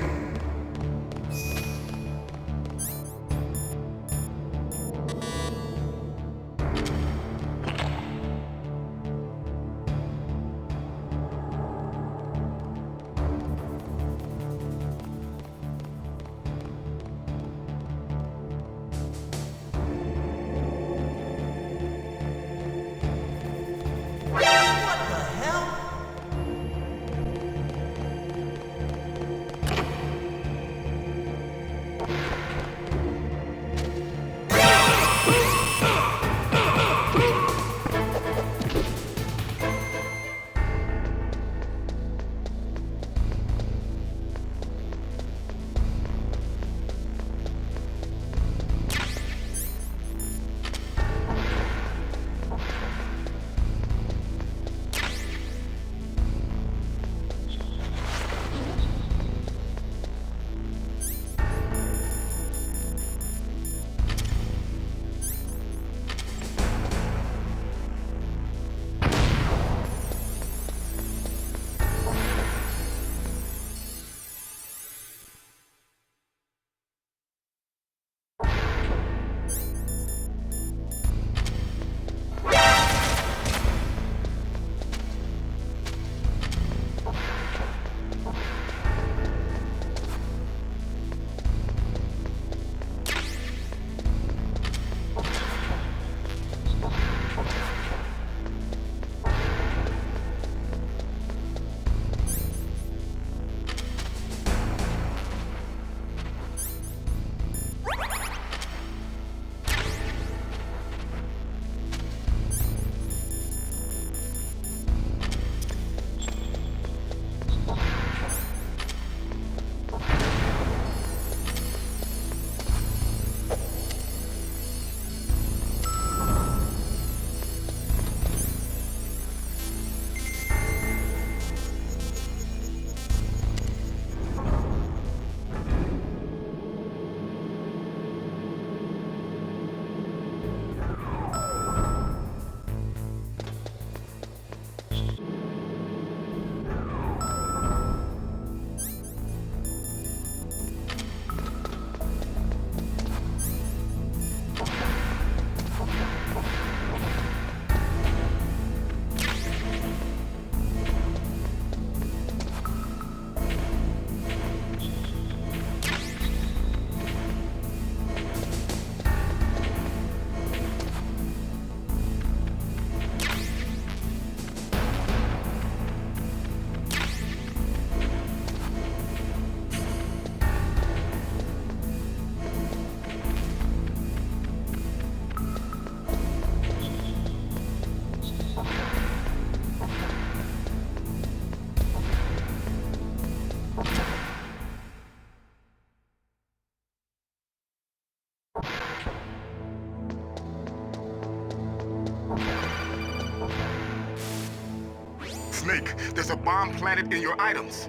Snake, there's a bomb planted in your items.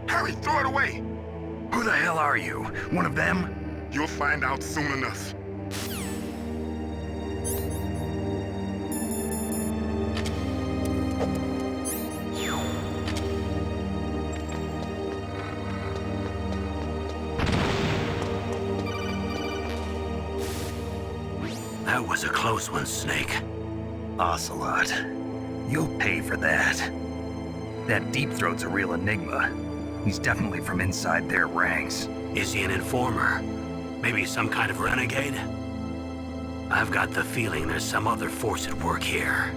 Hurry, throw it away! Who the hell are you? One of them? You'll find out soon enough. That was a close one, Snake. Ocelot. You'll pay for that. That Deep Throat's a real enigma. He's definitely from inside their ranks. Is he an informer? Maybe some kind of renegade? I've got the feeling there's some other force at work here.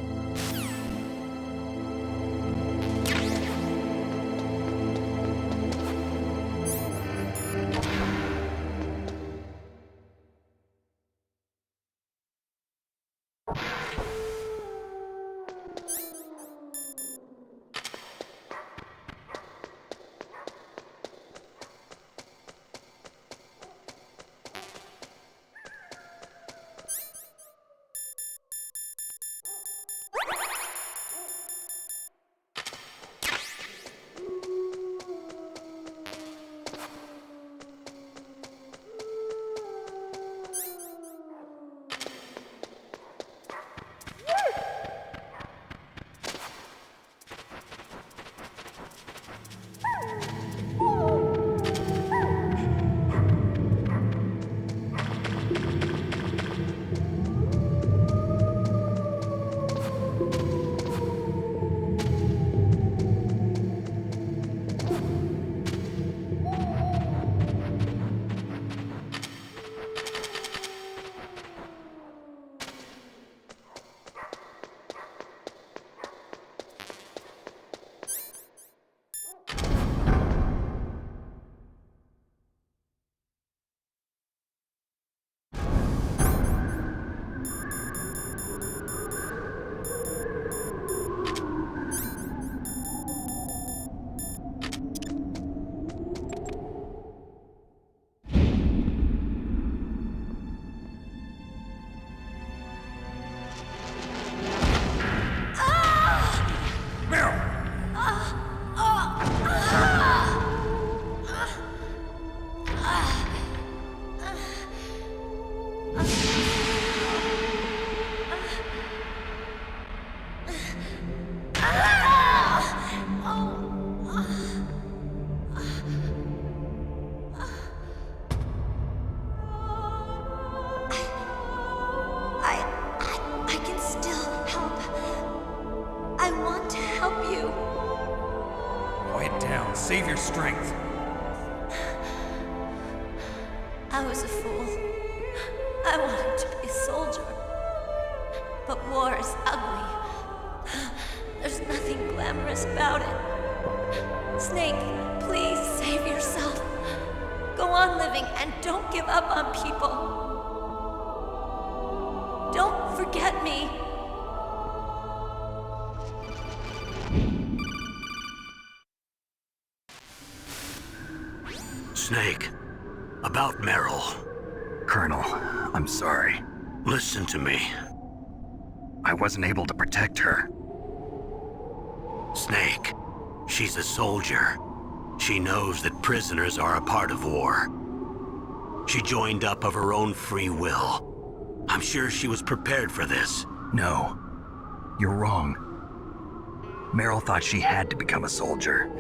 Save your strength. I was a fool. I wanted to be a soldier. But war is ugly. There's nothing glamorous about it. Snake, please save yourself. Go on living and don't give up on people. Don't forget me. Snake, about Meryl. Colonel, I'm sorry. Listen to me. I wasn't able to protect her. Snake, she's a soldier. She knows that prisoners are a part of war. She joined up of her own free will. I'm sure she was prepared for this. No, you're wrong. Meryl thought she had to become a soldier.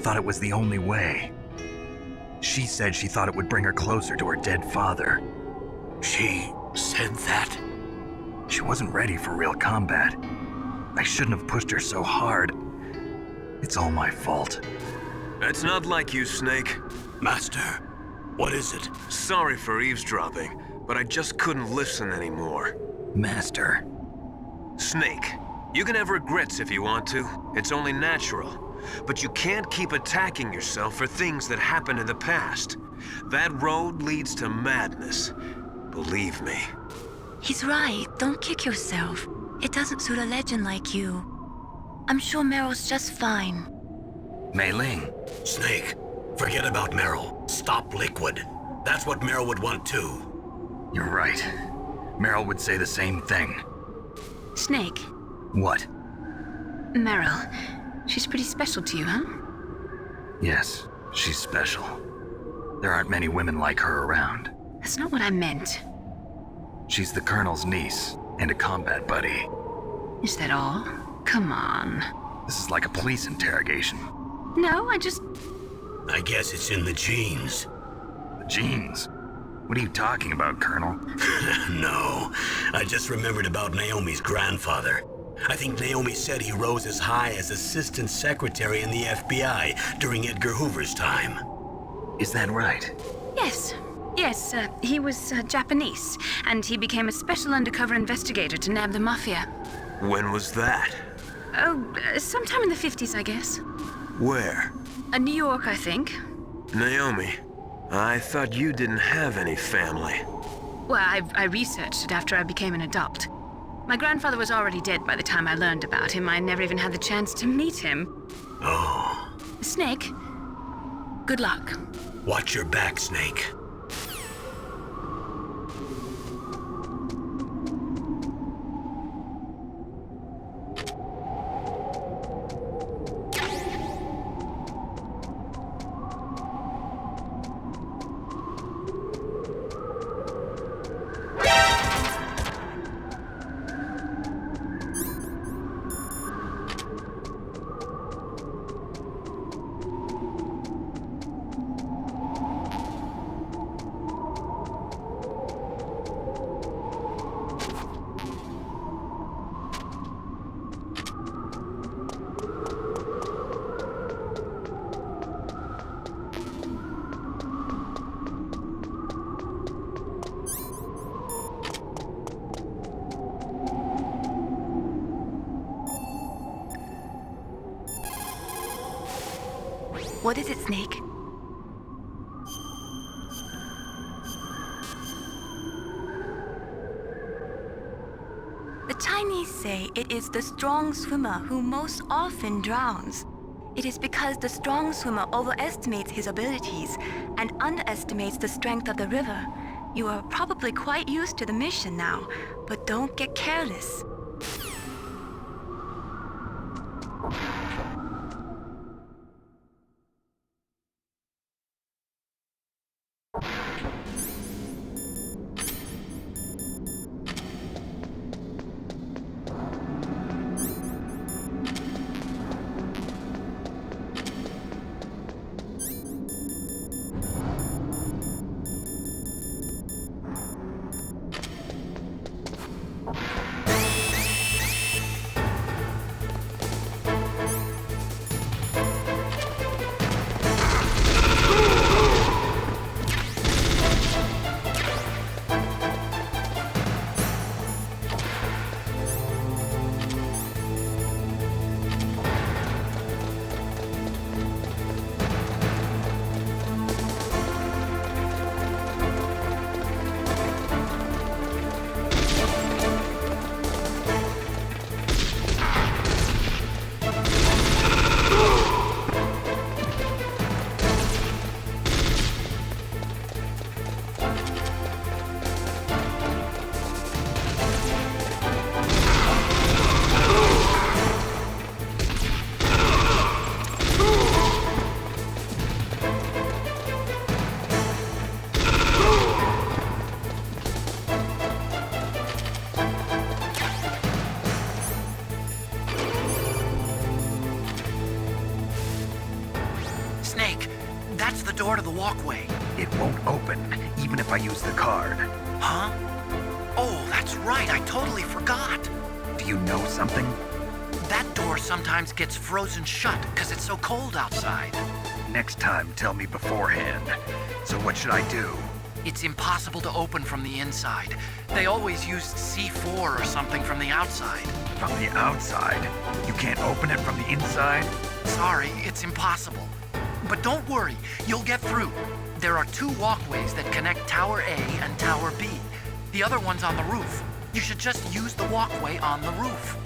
Thought it was the only way. She said she thought it would bring her closer to her dead father. She said that? She wasn't ready for real combat. I shouldn't have pushed her so hard. It's all my fault. That's not like you, Snake. Master, what is it? Sorry for eavesdropping, but I just couldn't listen anymore. Master. Snake, you can have regrets if you want to. It's only natural. But you can't keep attacking yourself for things that happened in the past. That road leads to madness. Believe me. He's right. Don't kick yourself. It doesn't suit a legend like you. I'm sure Meryl's just fine. Mei Ling. Snake, forget about Meryl. Stop Liquid. That's what Meryl would want too. You're right. Meryl would say the same thing. Snake. What? Meryl. She's pretty special to you, huh? Yes, she's special. There aren't many women like her around. That's not what I meant. She's the Colonel's niece and a combat buddy. Is that all? Come on. This is like a police interrogation. No, I guess it's in the genes. The genes? What are you talking about, Colonel? No, I just remembered about Naomi's grandfather. I think Naomi said he rose as high as assistant secretary in the FBI during Edgar Hoover's time. Is that right? Yes. Yes, he was Japanese, and he became a special undercover investigator to nab the mafia. When was that? Oh, sometime in the 50s, I guess. Where? New York, I think. Naomi, I thought you didn't have any family. Well, I researched it after I became an adult. My grandfather was already dead by the time I learned about him. I never even had the chance to meet him. Oh. Snake, good luck. Watch your back, Snake. What is it, Snake? The Chinese say it is the strong swimmer who most often drowns. It is because the strong swimmer overestimates his abilities and underestimates the strength of the river. You are probably quite used to the mission now, but don't get careless. Door to the walkway. It won't open, even if I use the card. Huh? Oh, that's right. I totally forgot. Do you know something? That door sometimes gets frozen shut because it's so cold outside. Next time, tell me beforehand. So what should I do? It's impossible to open from the inside. They always used C4 or something from the outside. From the outside? You can't open it from the inside? Sorry, it's impossible. But don't worry, you'll get through. There are 2 walkways that connect Tower A and Tower B. The other one's on the roof. You should just use the walkway on the roof.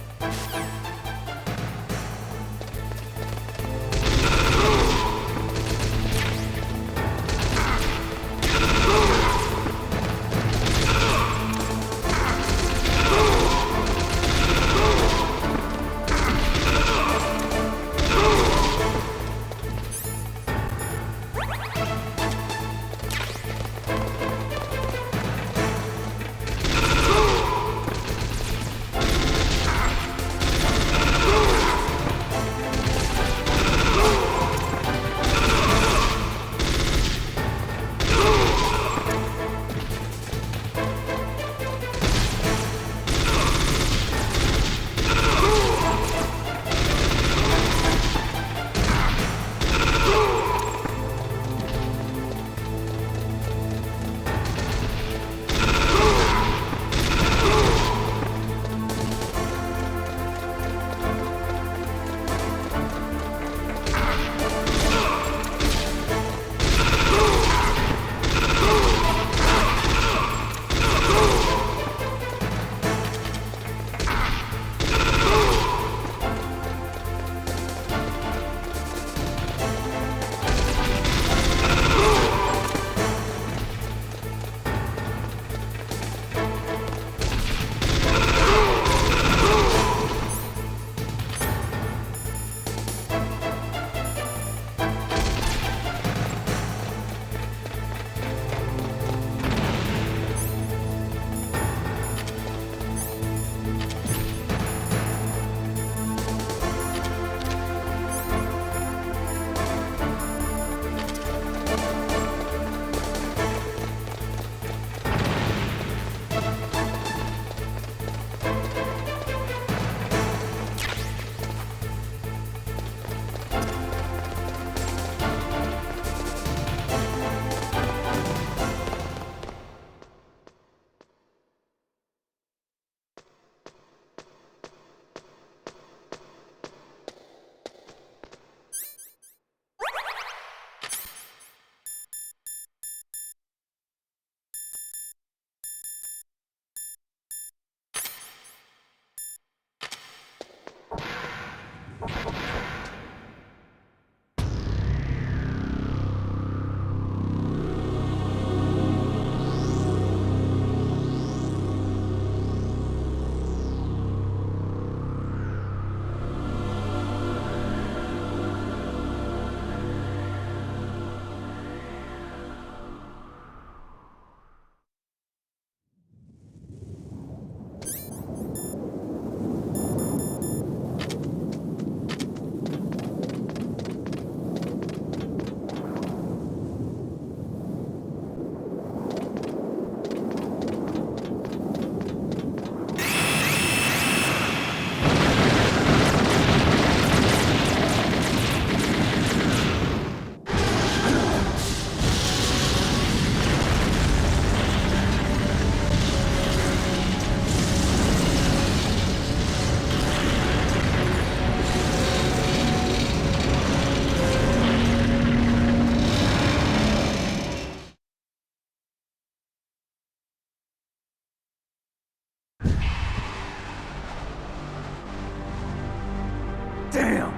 Damn!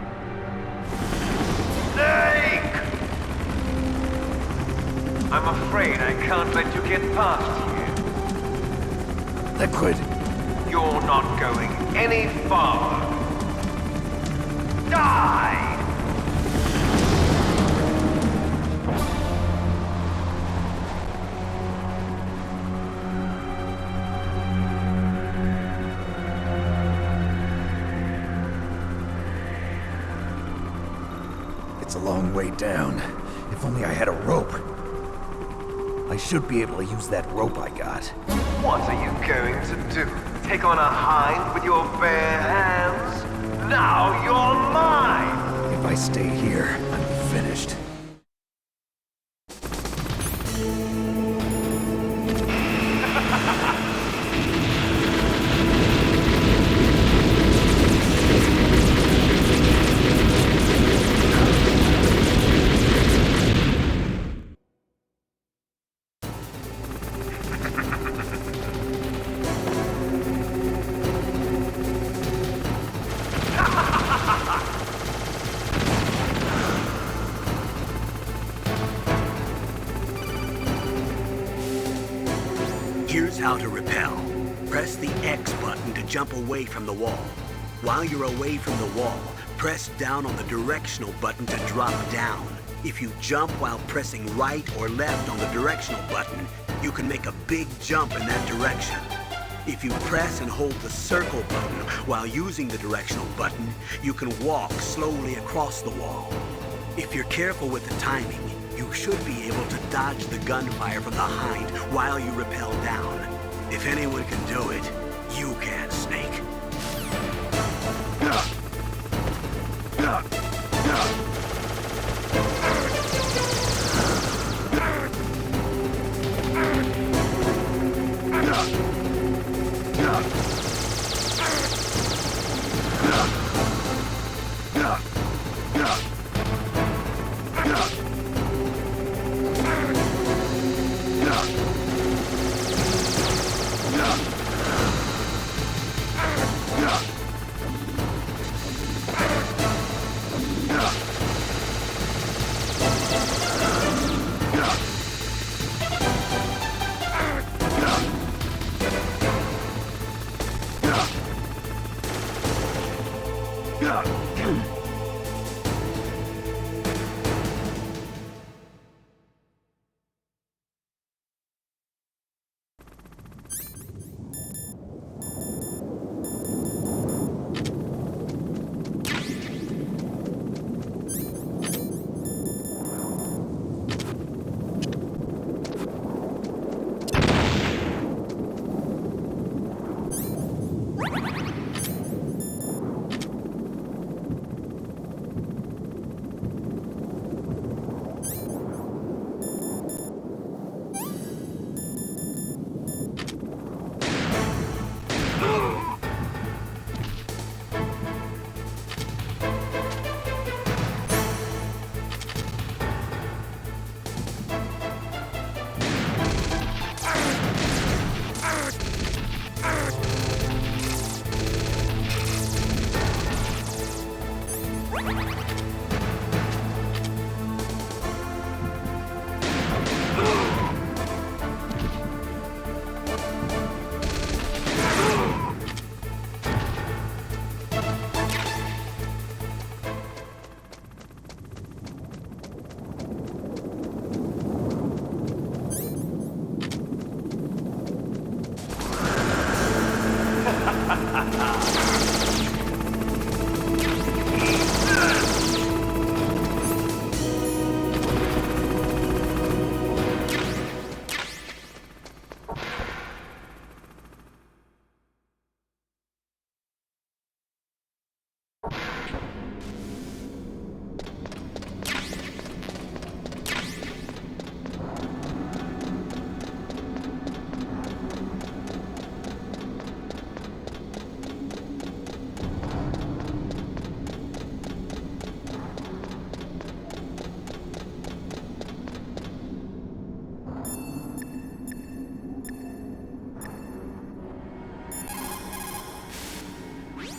Snake! I'm afraid I can't let you get past here. Liquid! You're not going any farther. Die! It's a long way down. If only I had a rope. I should be able to use that rope I got. What are you going to do? Take on a hind with your bare hands? Now you're mine! If I stay here, I'm finished. Here's how to repel. Press the X button to jump away from the wall. While you're away from the wall, press down on the directional button to drop down. If you jump while pressing right or left on the directional button, you can make a big jump in that direction. If you press and hold the circle button while using the directional button, you can walk slowly across the wall. If you're careful with the timing, you should be able to dodge the gunfire from the hind while you rappel down. If anyone can do it, you can, Snake.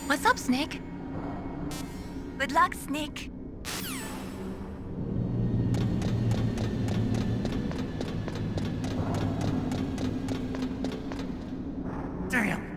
What's up, Snake? Good luck, Snake. Damn.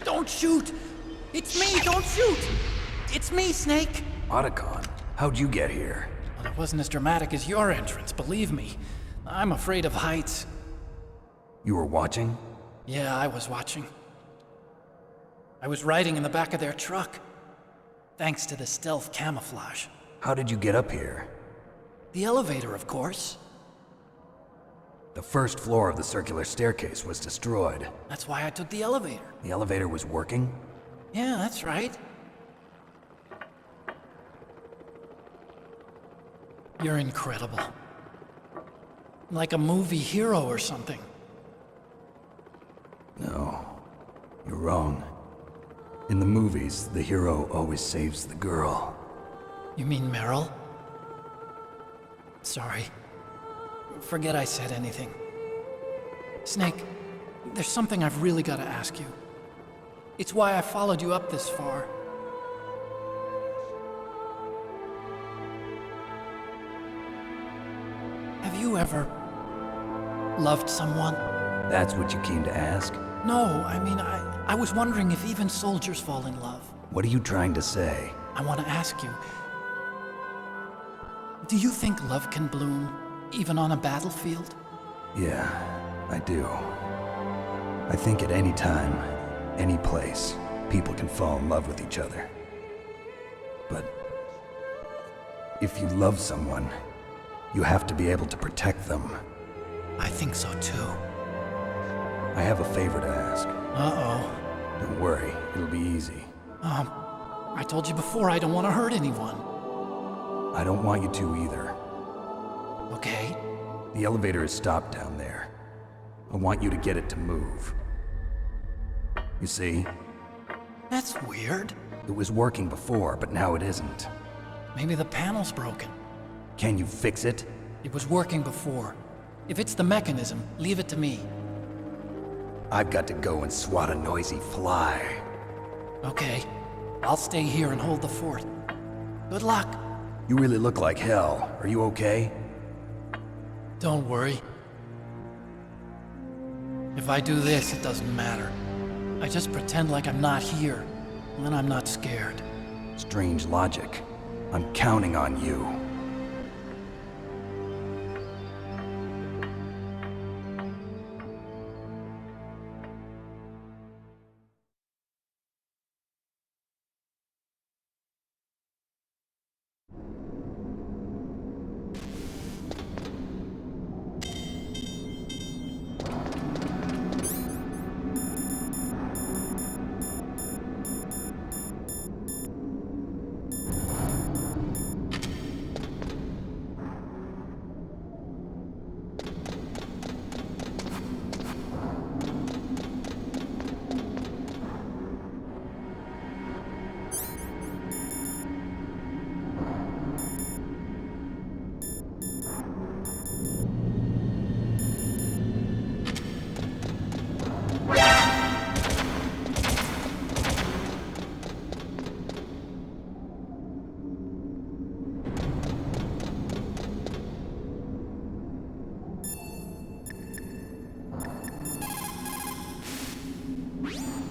Don't shoot! It's me, don't shoot! It's me, Snake! Otacon, how'd you get here? Well, it wasn't as dramatic as your entrance, believe me. I'm afraid of heights. You were watching? Yeah, I was watching. I was riding in the back of their truck. Thanks to the stealth camouflage. How did you get up here? The elevator, of course. The first floor of the circular staircase was destroyed. That's why I took the elevator. The elevator was working? Yeah, that's right. You're incredible. Like a movie hero or something. No, you're wrong. In the movies, the hero always saves the girl. You mean Meryl? Sorry. Forget I said anything. Snake, there's something I've really got to ask you. It's why I followed you up this far. Have you ever loved someone? That's what you came to ask? No, I mean, I was wondering if even soldiers fall in love. What are you trying to say? I want to ask you, do you think love can bloom, even on a battlefield? Yeah, I do. I think at any time, any place, people can fall in love with each other. But if you love someone, you have to be able to protect them. I think so too. I have a favor to ask. Uh-oh. Don't worry, it'll be easy. I told you before I don't want to hurt anyone. I don't want you to either. Okay. The elevator is stopped down there. I want you to get it to move. You see? That's weird. It was working before, but now it isn't. Maybe the panel's broken. Can you fix it? It was working before. If it's the mechanism, leave it to me. I've got to go and swat a noisy fly. Okay. I'll stay here and hold the fort. Good luck. You really look like hell. Are you okay? Don't worry. If I do this, it doesn't matter. I just pretend like I'm not here, and then I'm not scared. Strange logic. I'm counting on you.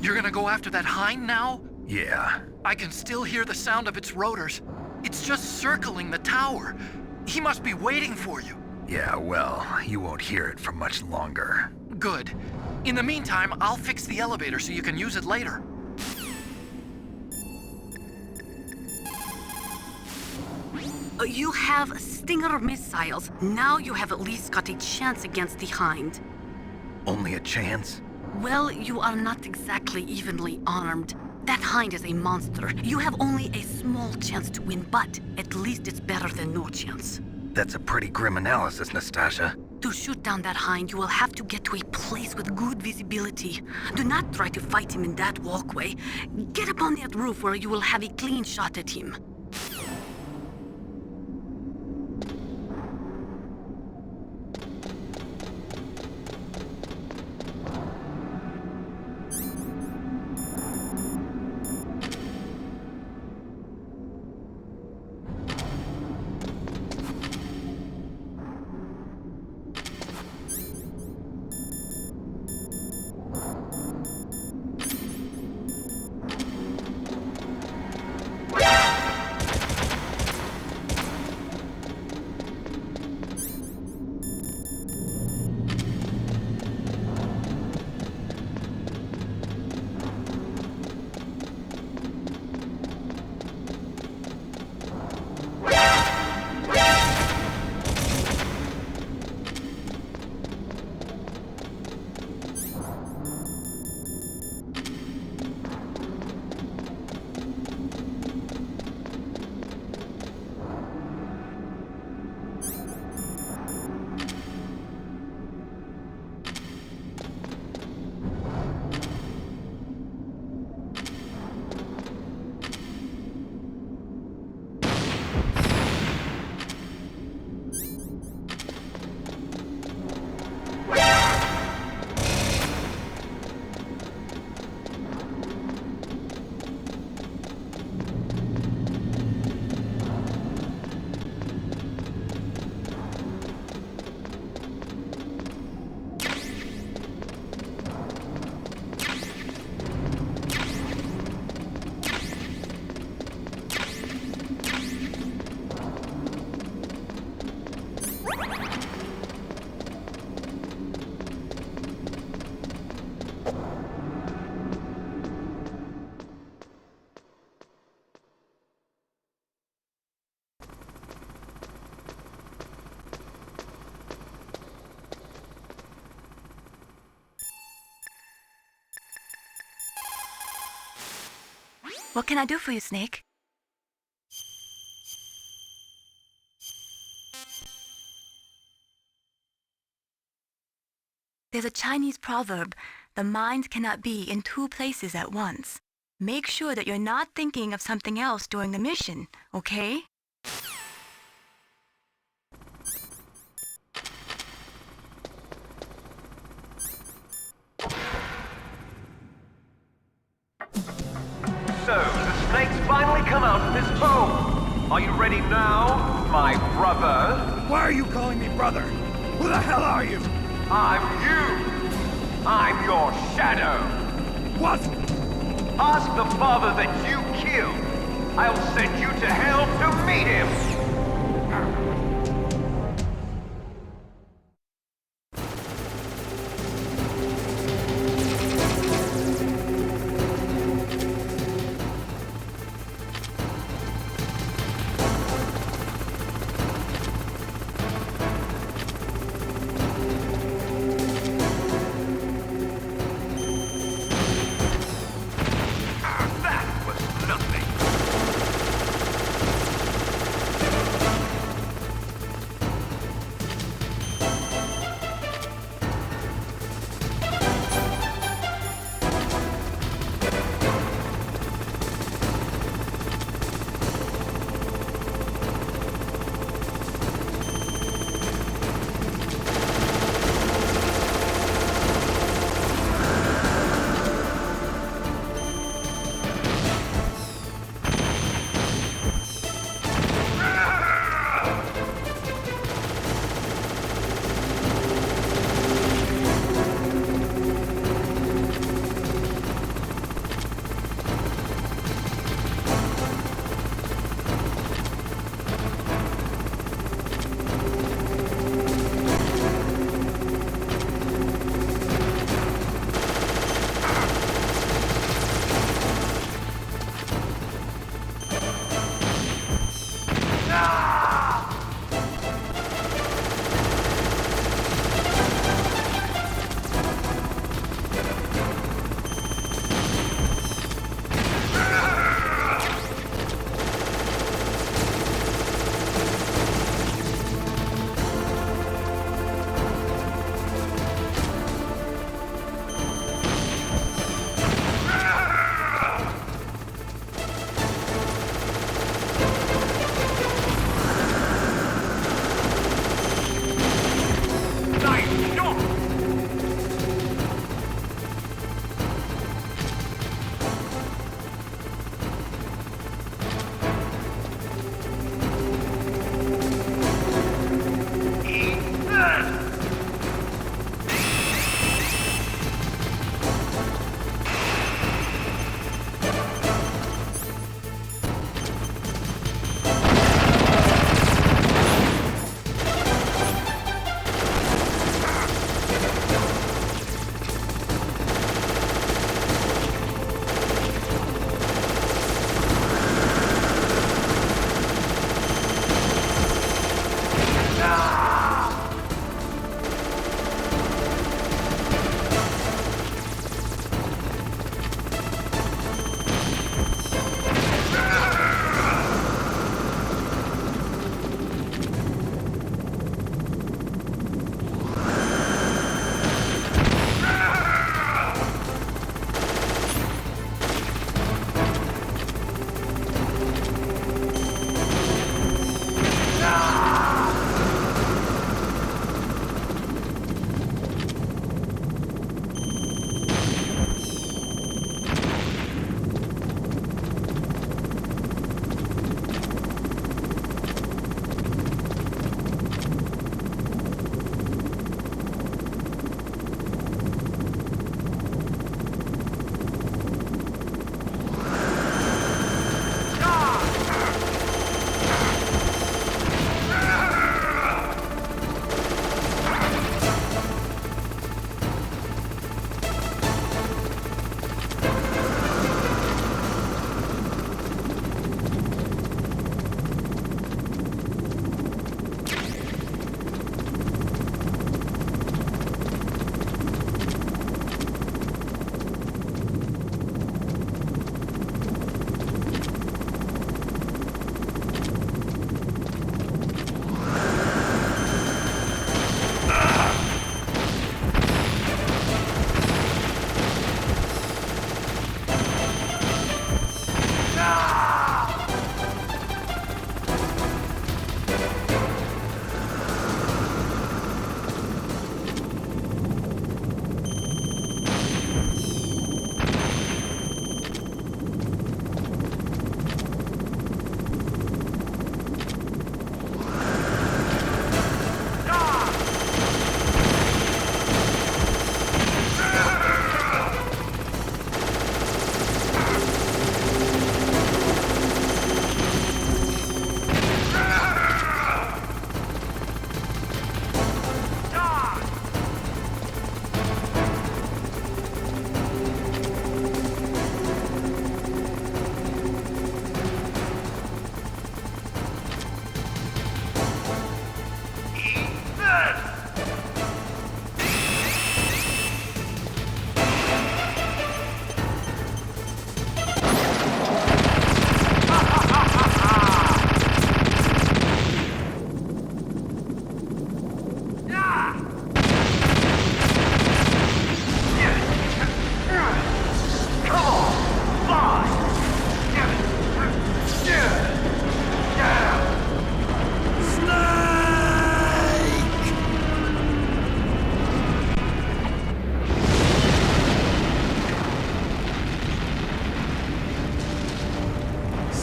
You're gonna go after that hind now? Yeah. I can still hear the sound of its rotors. It's just circling the tower. He must be waiting for you. Yeah, well, you won't hear it for much longer. Good. In the meantime, I'll fix the elevator so you can use it later. You have Stinger missiles. Now you have at least got a chance against the Hind. Only a chance? Well, you are not exactly evenly armed. That Hind is a monster. You have only a small chance to win, but at least it's better than no chance. That's a pretty grim analysis, Nastasia. To shoot down that Hind, you will have to get to a place with good visibility. Do not try to fight him in that walkway. Get up on that roof where you will have a clean shot at him. What can I do for you, Snake? There's a Chinese proverb, the mind cannot be in two places at once. Make sure that you're not thinking of something else during the mission, okay? So, the snakes finally come out of this hole. Are you ready now, my brother? Why are you calling me brother? Who the hell are you? I'm you. I'm your shadow. What? Ask the father that you killed. I'll send you to hell to meet him.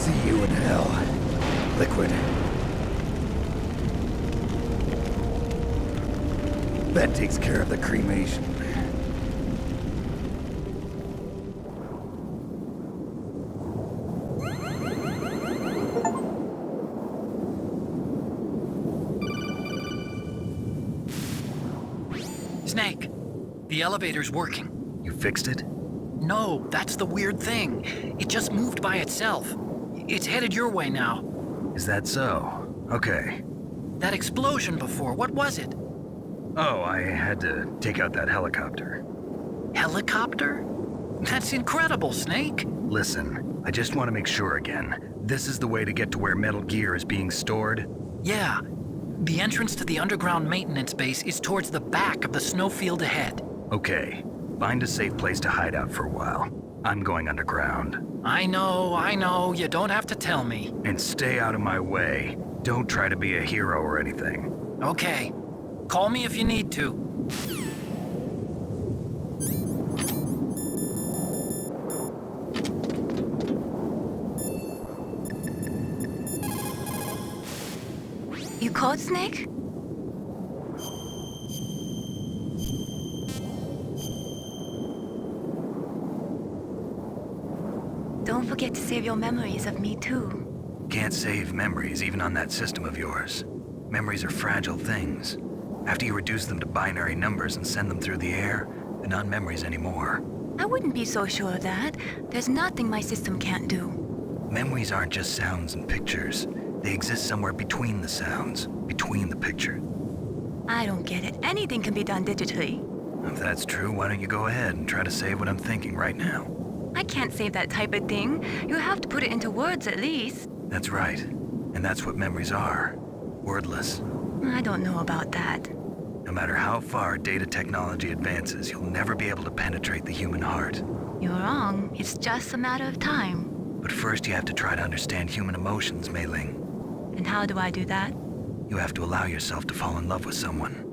See you in hell, Liquid. That takes care of the cremation. Snake, the elevator's working. You fixed it? No, that's the weird thing. It just moved by itself. It's headed your way now. Is that so? Okay. That explosion before, what was it? Oh, I had to take out that helicopter. Helicopter? That's incredible, Snake. Listen, I just want to make sure again. This is the way to get to where Metal Gear is being stored? Yeah. The entrance to the underground maintenance base is towards the back of the snowfield ahead. Okay. Find a safe place to hide out for a while. I'm going underground. I know. You don't have to tell me. And stay out of my way. Don't try to be a hero or anything. Okay. Call me if you need to. You called, Snake? Don't forget to save your memories of me, too. Can't save memories even on that system of yours. Memories are fragile things. After you reduce them to binary numbers and send them through the air, they're not memories anymore. I wouldn't be so sure of that. There's nothing my system can't do. Memories aren't just sounds and pictures. They exist somewhere between the sounds, between the picture. I don't get it. Anything can be done digitally. If that's true, why don't you go ahead and try to save what I'm thinking right now? I can't save that type of thing. You have to put it into words at least. That's right. And that's what memories are. Wordless. I don't know about that. No matter how far data technology advances, you'll never be able to penetrate the human heart. You're wrong. It's just a matter of time. But first you have to try to understand human emotions, Mei Ling. And how do I do that? You have to allow yourself to fall in love with someone.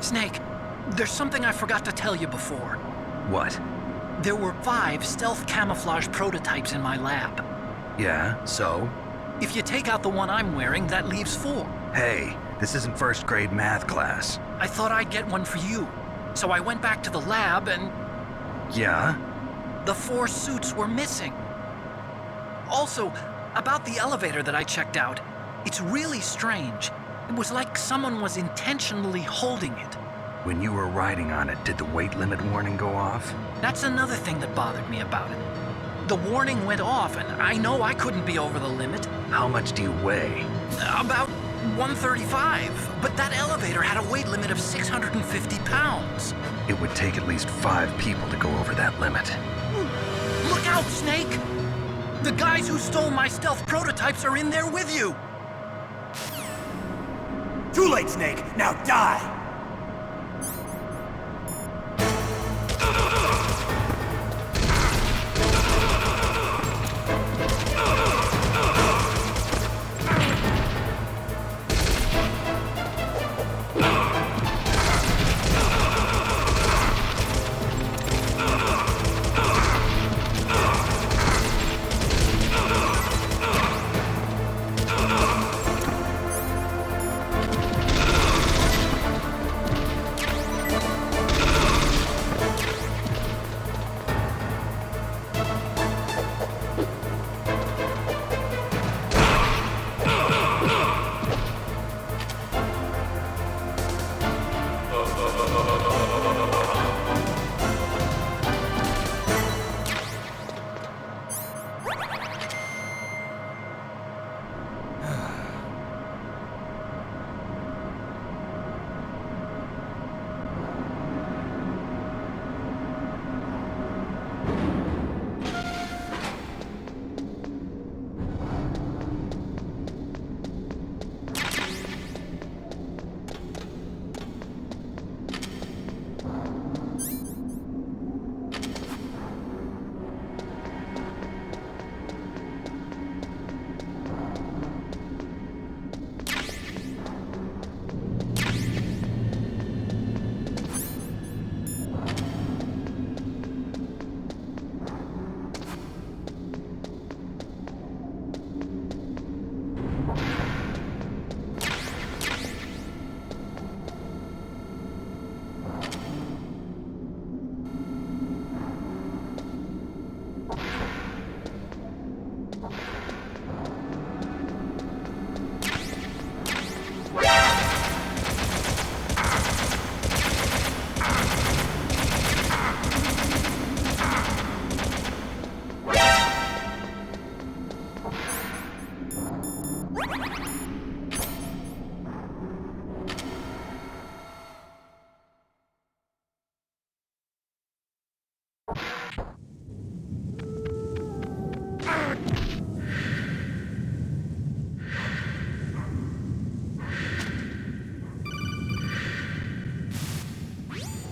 Snake, there's something I forgot to tell you before. What? There were 5 stealth camouflage prototypes in my lab. Yeah, so? If you take out the one I'm wearing, that leaves 4. Hey, this isn't first grade math class. I thought I'd get one for you. So I went back to the lab and... Yeah? The 4 suits were missing. Also, about the elevator that I checked out, it's really strange. It was like someone was intentionally holding it. When you were riding on it, did the weight limit warning go off? That's another thing that bothered me about it. The warning went off, and I know I couldn't be over the limit. How much do you weigh? About 135, but that elevator had a weight limit of 650 pounds. It would take at least 5 people to go over that limit. Look out, Snake! The guys who stole my stealth prototypes are in there with you! Too late, Snake! Now die!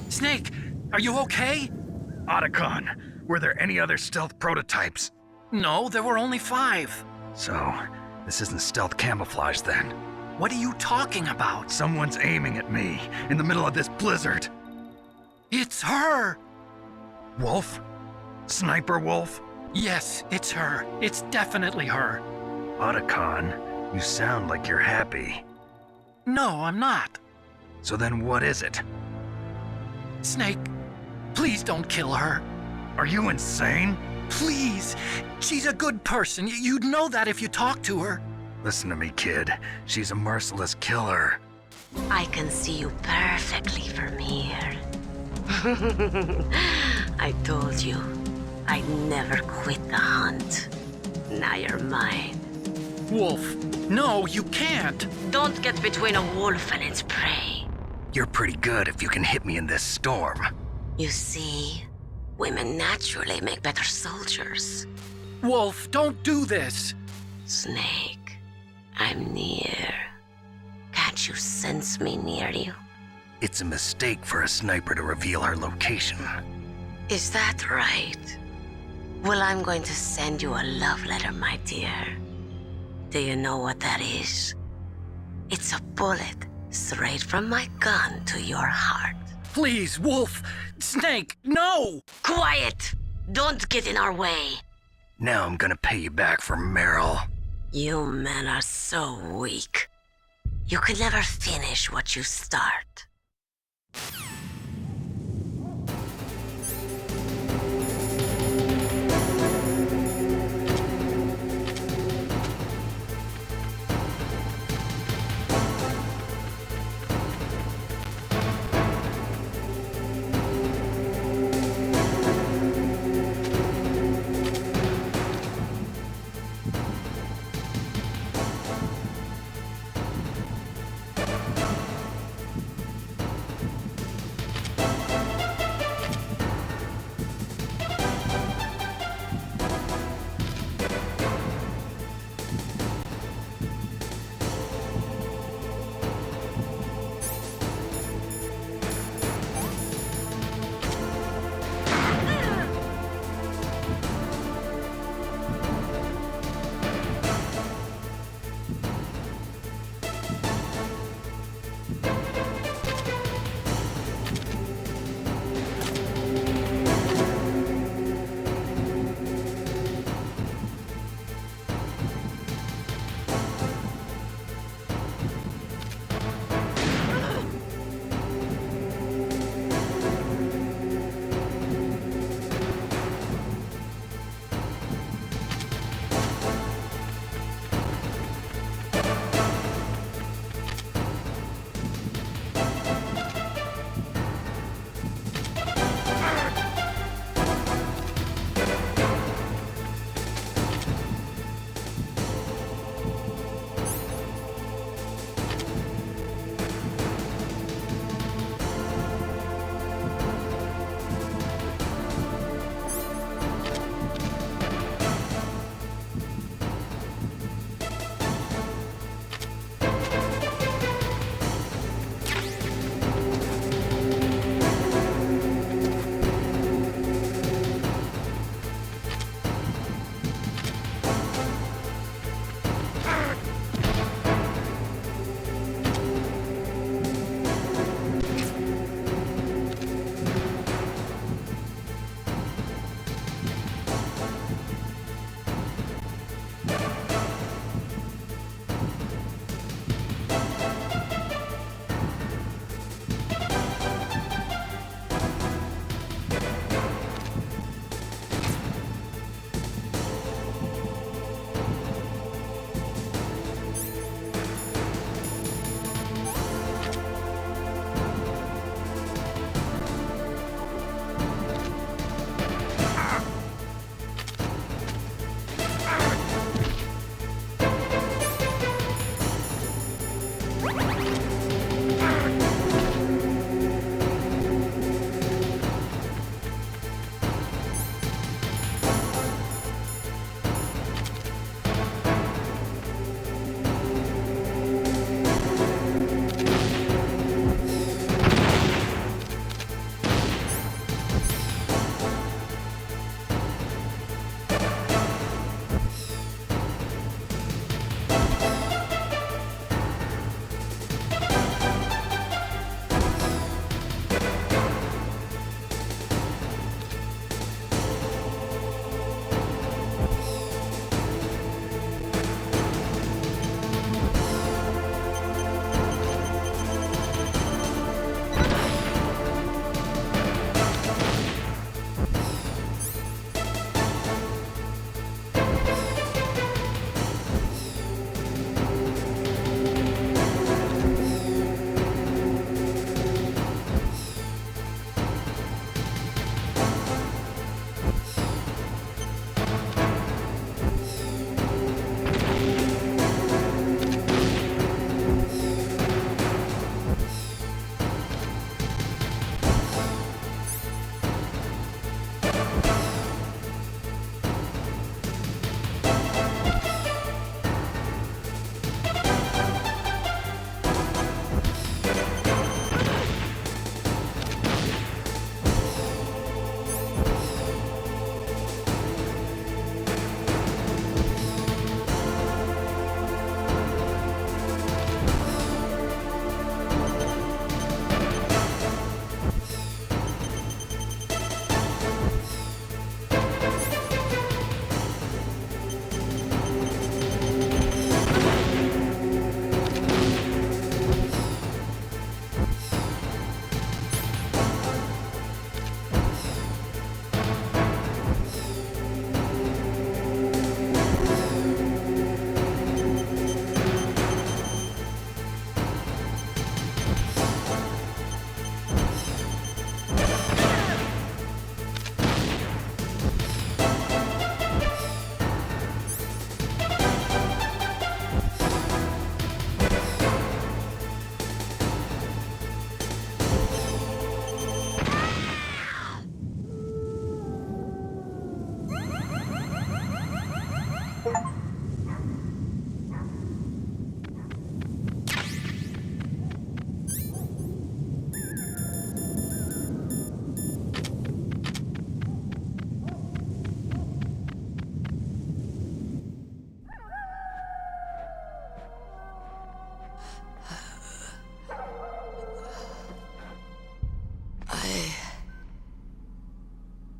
Snake, are you okay? Otacon, were there any other stealth prototypes? No, there were only 5. So, this isn't stealth camouflage then? What are you talking about? Someone's aiming at me, in the middle of this blizzard. It's her! Wolf? Sniper Wolf? Yes, it's her. It's definitely her. Otacon, you sound like you're happy. No, I'm not. So then what is it? Snake, please don't kill her. Are you insane? Please. She's a good person. You'd know that if you talked to her. Listen to me, kid. She's a merciless killer. I can see you perfectly from here. I told you, I'd never quit the hunt. Now you're mine. Wolf, no, you can't. Don't get between a wolf and its prey. You're pretty good if you can hit me in this storm. You see, women naturally make better soldiers. Wolf, don't do this. Snake, I'm near. Can't you sense me near you? It's a mistake for a sniper to reveal her location. Is that right? Well, I'm going to send you a love letter, my dear. Do you know what that is? It's a bullet Straight from my gun to your heart. Please, Wolf! Snake, no! Quiet! Don't get in our way. Now I'm gonna pay you back for Meryl. You men are so weak. You could never finish what you start.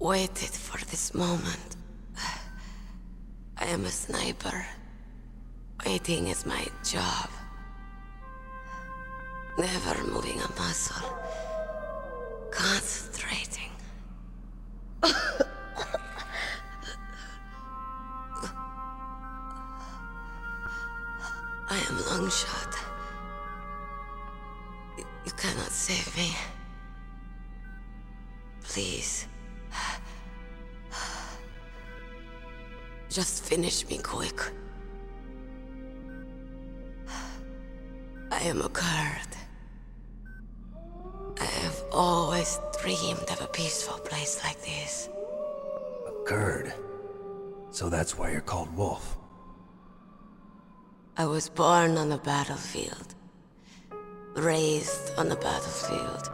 waited for this moment. I am a sniper. Waiting is my job. Never moving a muscle. Concentrating. I am long shot. You cannot save me. Please. Just finish me quick. I am a Kurd. I have always dreamed of a peaceful place like this. A Kurd? So that's why you're called Wolf. I was born on the battlefield. Raised on the battlefield.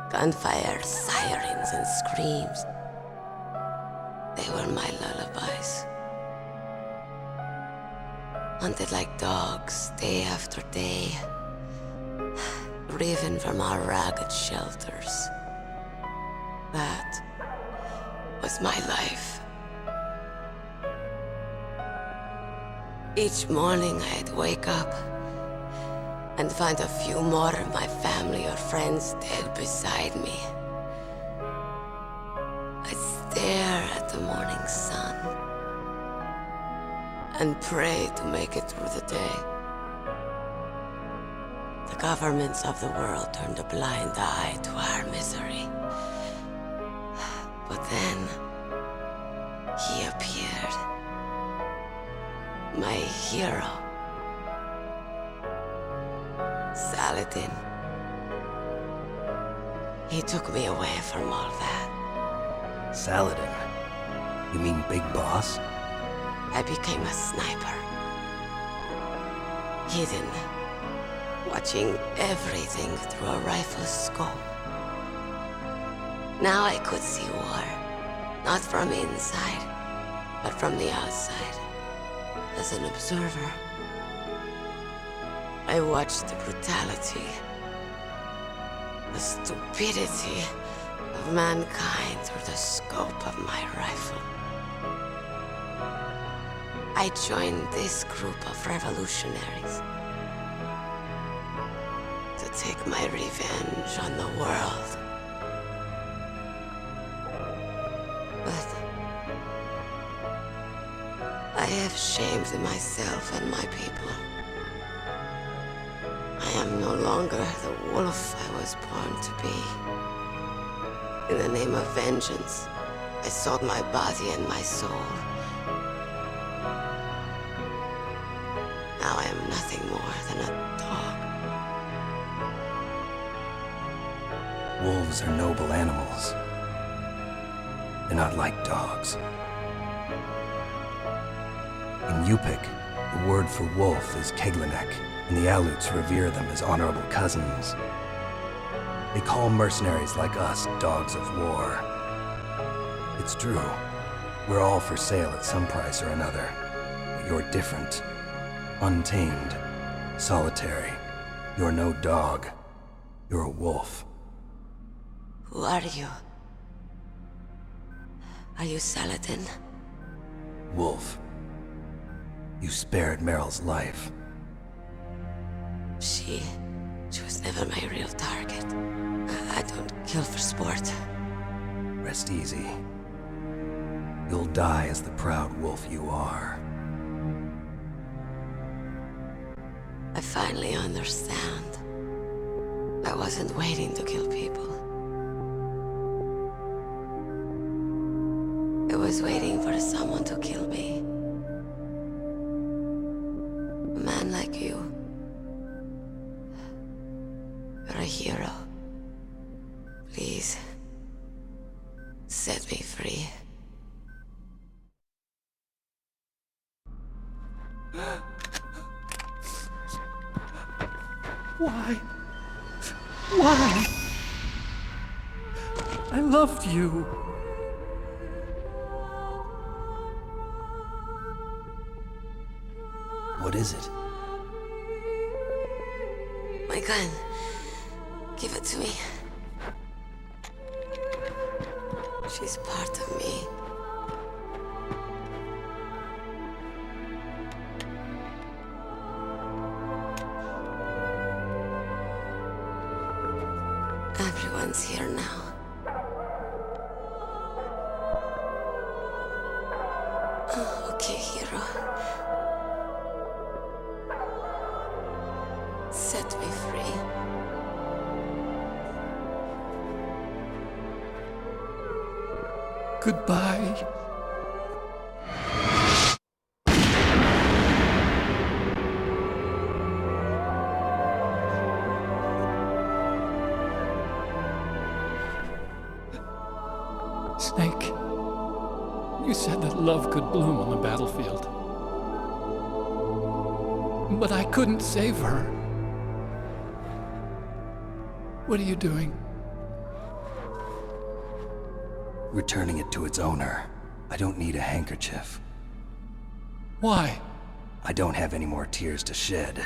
Gunfire, sirens, and screams. They were my lullabies. Hunted like dogs, day after day. Driven from our ragged shelters. That was my life. Each morning I'd wake up and find a few more of my family or friends dead beside me. I'd stare at the morning sun and pray to make it through the day. The governments of the world turned a blind eye to our misery. But then, he appeared. My hero. Saladin. He took me away from all that. Saladin? You mean Big Boss? I became a sniper. Hidden. Watching everything through a rifle's scope. Now I could see war. Not from inside, but from the outside. As an observer. I watched the brutality, the stupidity of mankind through the scope of my rifle. I joined this group of revolutionaries to take my revenge on the world. But I have shamed myself and my people. I am no longer the wolf I was born to be. In the name of vengeance, I sold my body and my soul. Now I am nothing more than a dog. Wolves are noble animals. They're not like dogs. In Yupik, the word for wolf is Keglenek, and the Aleuts revere them as honorable cousins. They call mercenaries like us dogs of war. It's true. We're all for sale at some price or another. But you're different. Untamed. Solitary. You're no dog. You're a wolf. Who are you? Are you Saladin? Wolf. You spared Meryl's life. She was never my real target. I don't kill for sport. Rest easy. You'll die as the proud wolf you are. I finally understand. I wasn't waiting to kill people. I was waiting for someone to kill me. A man like you. You're a hero. Please, set me free. Why? Why? I loved you. What is it? My gun. Give it to me. She's part of me. Everyone's here now. Oh, okay, hero. Set me free. Goodbye. Snake, you said that love could bloom on the battlefield. But I couldn't save her. What are you doing? Returning it to its owner. I don't need a handkerchief. Why? I don't have any more tears to shed.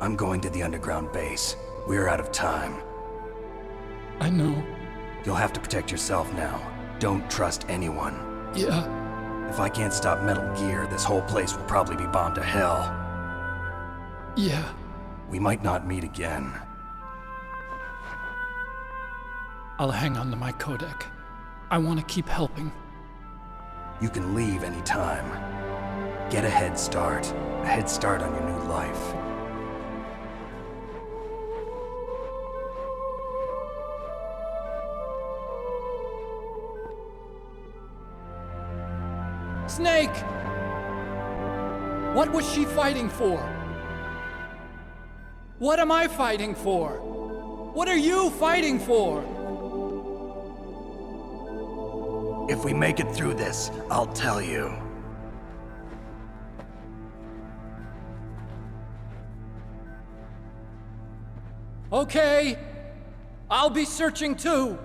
I'm going to the underground base. We're out of time. I know. You'll have to protect yourself now. Don't trust anyone. Yeah. If I can't stop Metal Gear, this whole place will probably be bombed to hell. Yeah. We might not meet again. I'll hang on to my codec. I want to keep helping. You can leave anytime. Get a head start. A head start on your new life. Snake! What was she fighting for? What am I fighting for? What are you fighting for? If we make it through this, I'll tell you. Okay. I'll be searching too.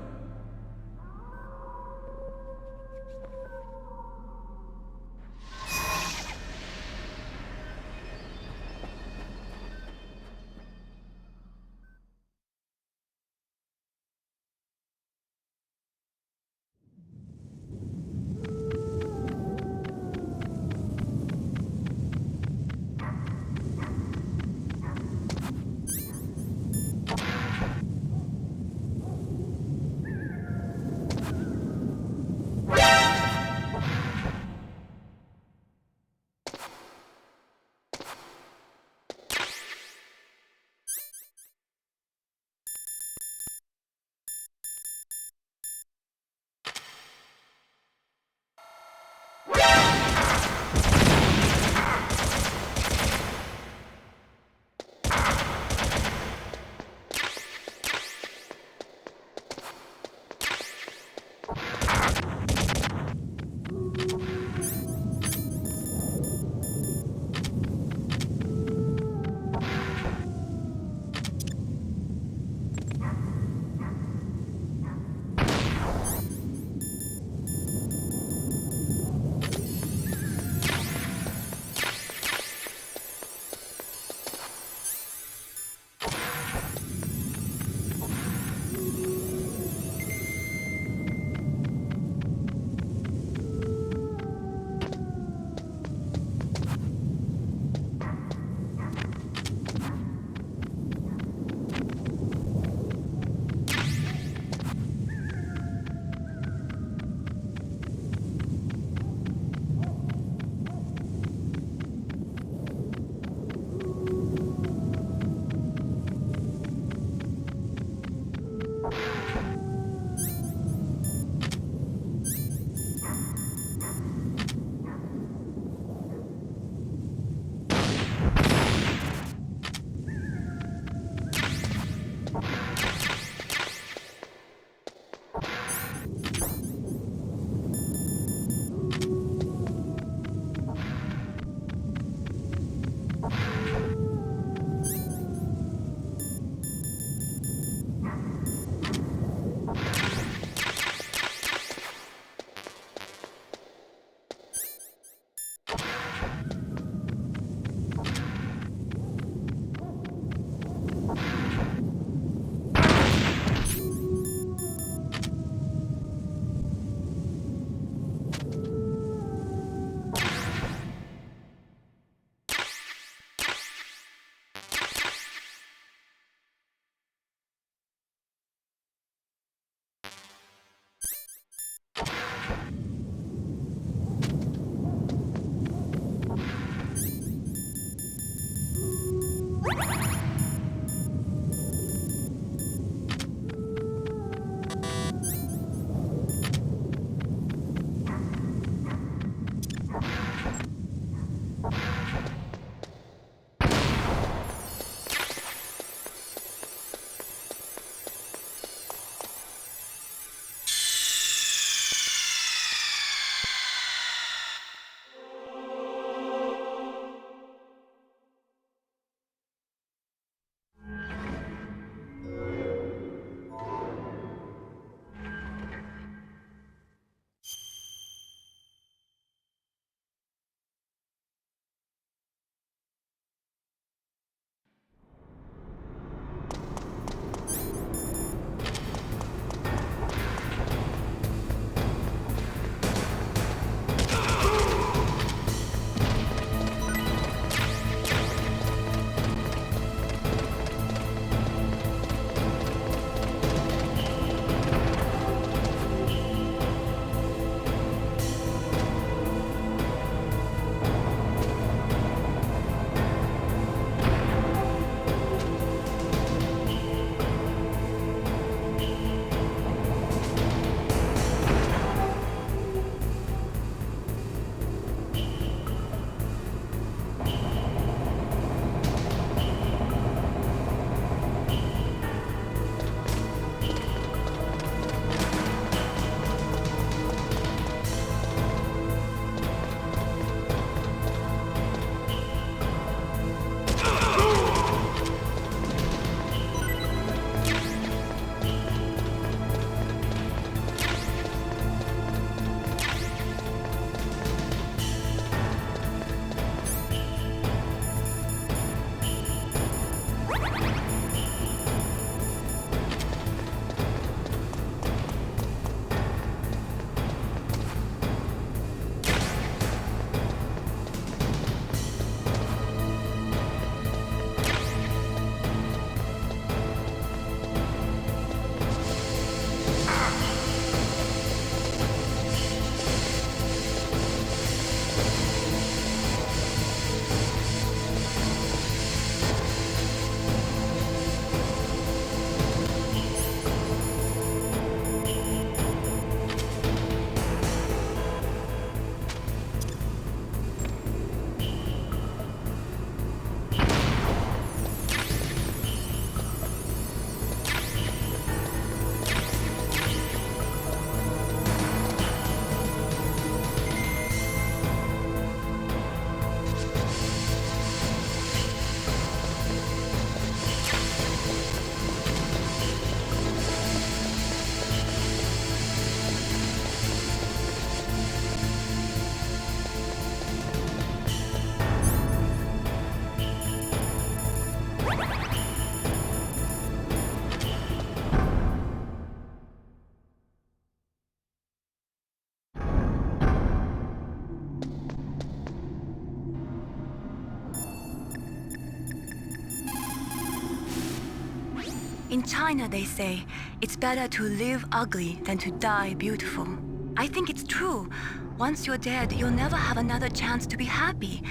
In China, they say, it's better to live ugly than to die beautiful. I think it's true. Once you're dead, you'll never have another chance to be happy.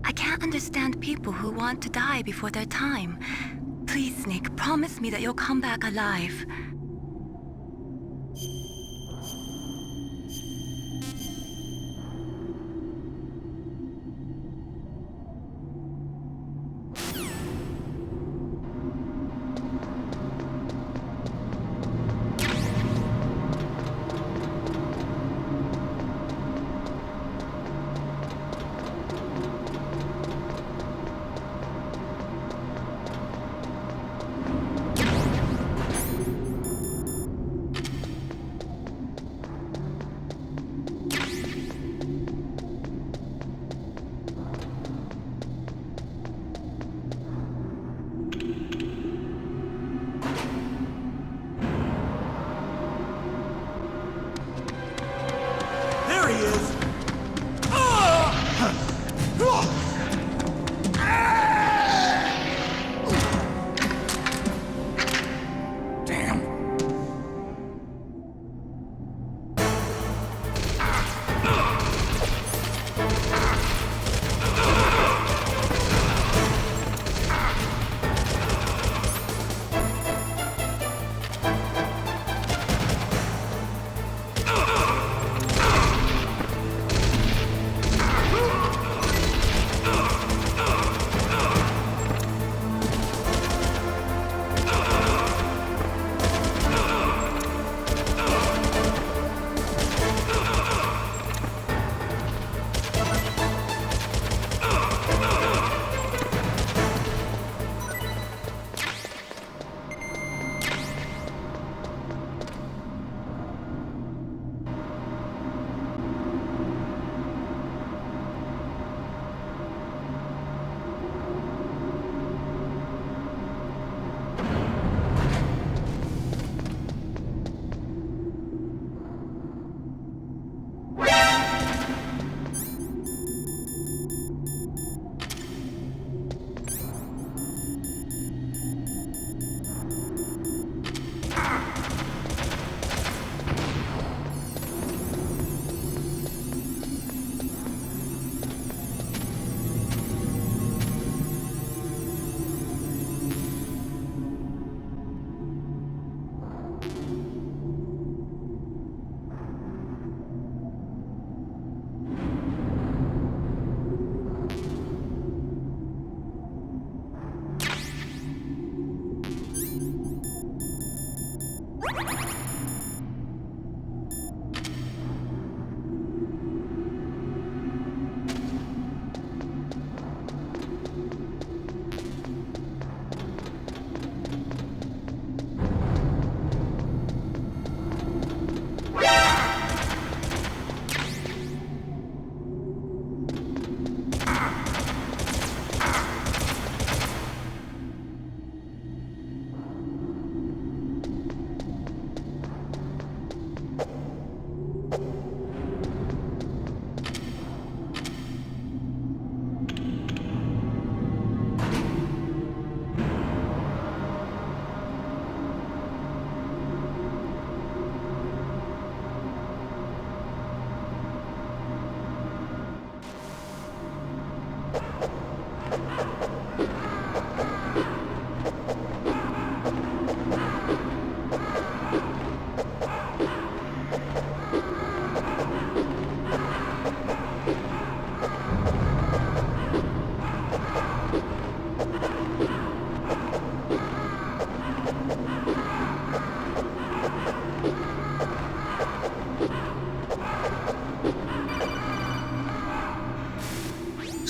I can't understand people who want to die before their time. Please, Snake, promise me that you'll come back alive.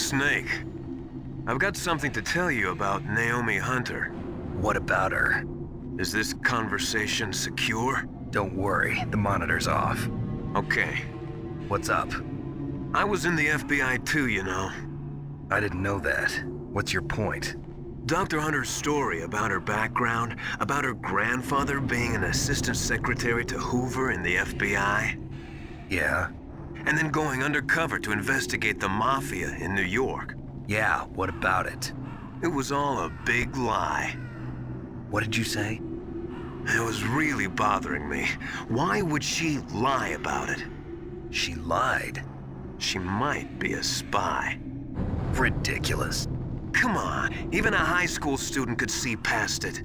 Snake, I've got something to tell you about Naomi Hunter. What about her? Is this conversation secure? Don't worry, the monitor's off. Okay. What's up? I was in the FBI too, you know. I didn't know that. What's your point? Dr. Hunter's story about her background, about her grandfather being an assistant secretary to Hoover in the FBI. Yeah? And then going undercover to investigate the Mafia in New York. Yeah, what about it? It was all a big lie. What did you say? It was really bothering me. Why would she lie about it? She lied? She might be a spy. Ridiculous. Come on, even a high school student could see past it.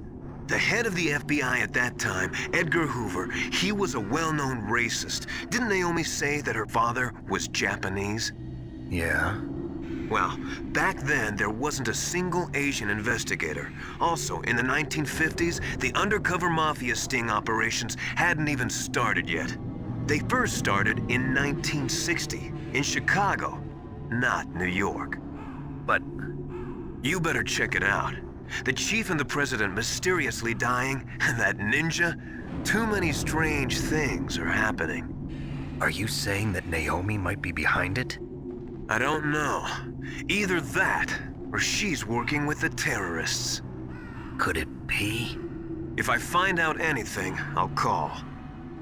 The head of the FBI at that time, Edgar Hoover, he was a well-known racist. Didn't Naomi say that her father was Japanese? Yeah. Well, back then, there wasn't a single Asian investigator. Also, in the 1950s, the undercover mafia sting operations hadn't even started yet. They first started in 1960, in Chicago, not New York. But you better check it out. The chief and the president mysteriously dying, and that ninja? Too many strange things are happening. Are you saying that Naomi might be behind it? I don't know. Either that, or she's working with the terrorists. Could it be? If I find out anything, I'll call.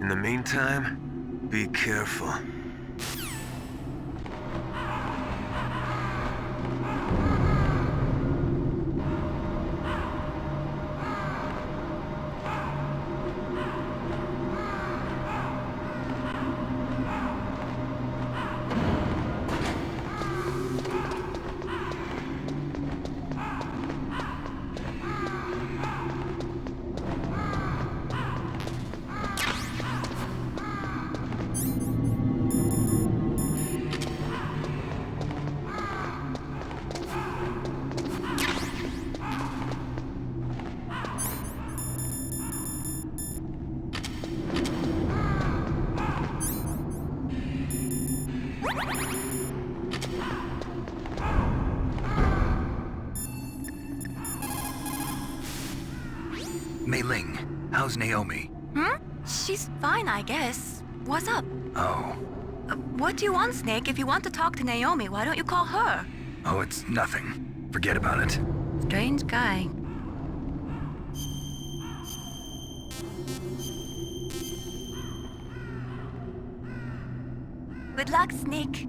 In the meantime, be careful. Mei-Ling, how's Naomi? She's fine, I guess. What's up? Oh. What do you want, Snake? If you want to talk to Naomi, why don't you call her? Oh, it's nothing. Forget about it. Strange guy. Good luck, Snake.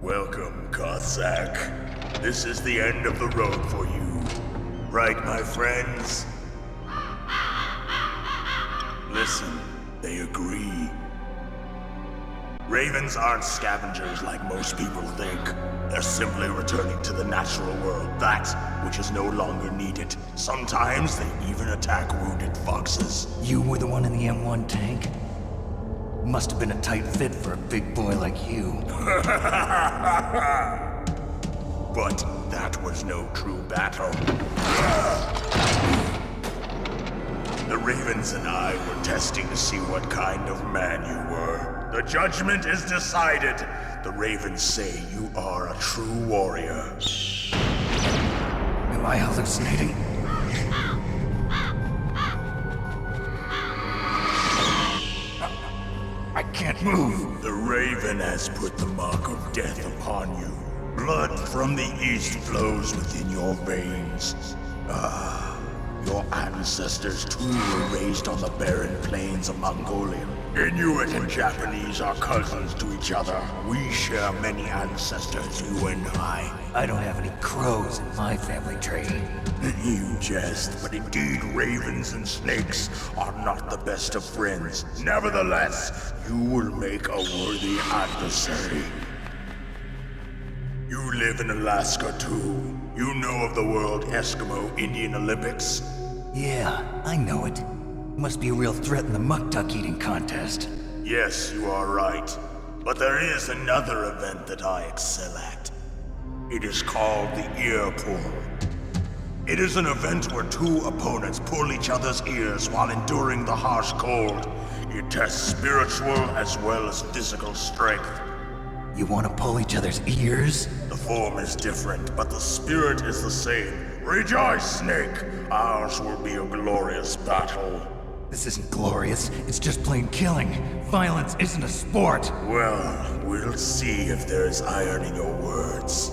Welcome, Cossack. This is the end of the road for you. Right, my friends? Listen, they agree. Ravens aren't scavengers like most people think. They're simply returning to the natural world, that which is no longer needed. Sometimes they even attack wounded foxes. You were the one in the M1 tank? Must have been a tight fit for a big boy like you. But that was no true battle. The Ravens and I were testing to see what kind of man you were. The judgment is decided. The Ravens say you are a true warrior. Am I hallucinating? I can't move. The Raven has put the mark of death upon you. Blood from the east flows within your veins. Your ancestors too were raised on the barren plains of Mongolia. Inuit and Japanese are cousins to each other. We share many ancestors, you and I. I don't have any crows in my family tree. You jest, but indeed ravens and snakes are not the best of friends. Nevertheless, you will make a worthy adversary. You live in Alaska too. You know of the World Eskimo Indian Olympics? Yeah, I know it. Must be a real threat in the muck-duck eating contest. Yes, you are right. But there is another event that I excel at. It is called the ear pull. It is an event where two opponents pull each other's ears while enduring the harsh cold. It tests spiritual as well as physical strength. You want to pull each other's ears? The form is different, but the spirit is the same. Rejoice, Snake! Ours will be a glorious battle. This isn't glorious, it's just plain killing. Violence isn't a sport. Well, we'll see if there's iron in your words.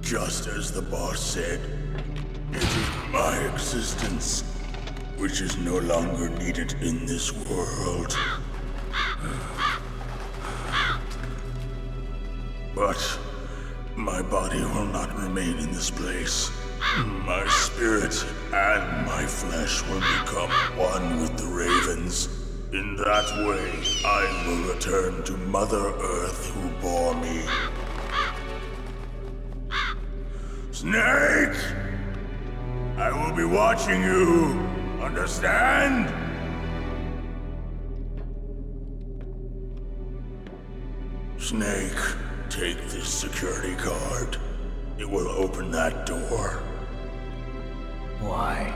Just as the boss said, it is my existence which is no longer needed in this world. But my body will not remain in this place. My spirit and my flesh will become one with the ravens. In that way, I will return to Mother Earth who bore me. Snake! I will be watching you. Understand? Snake, take this security card. It will open that door. Why?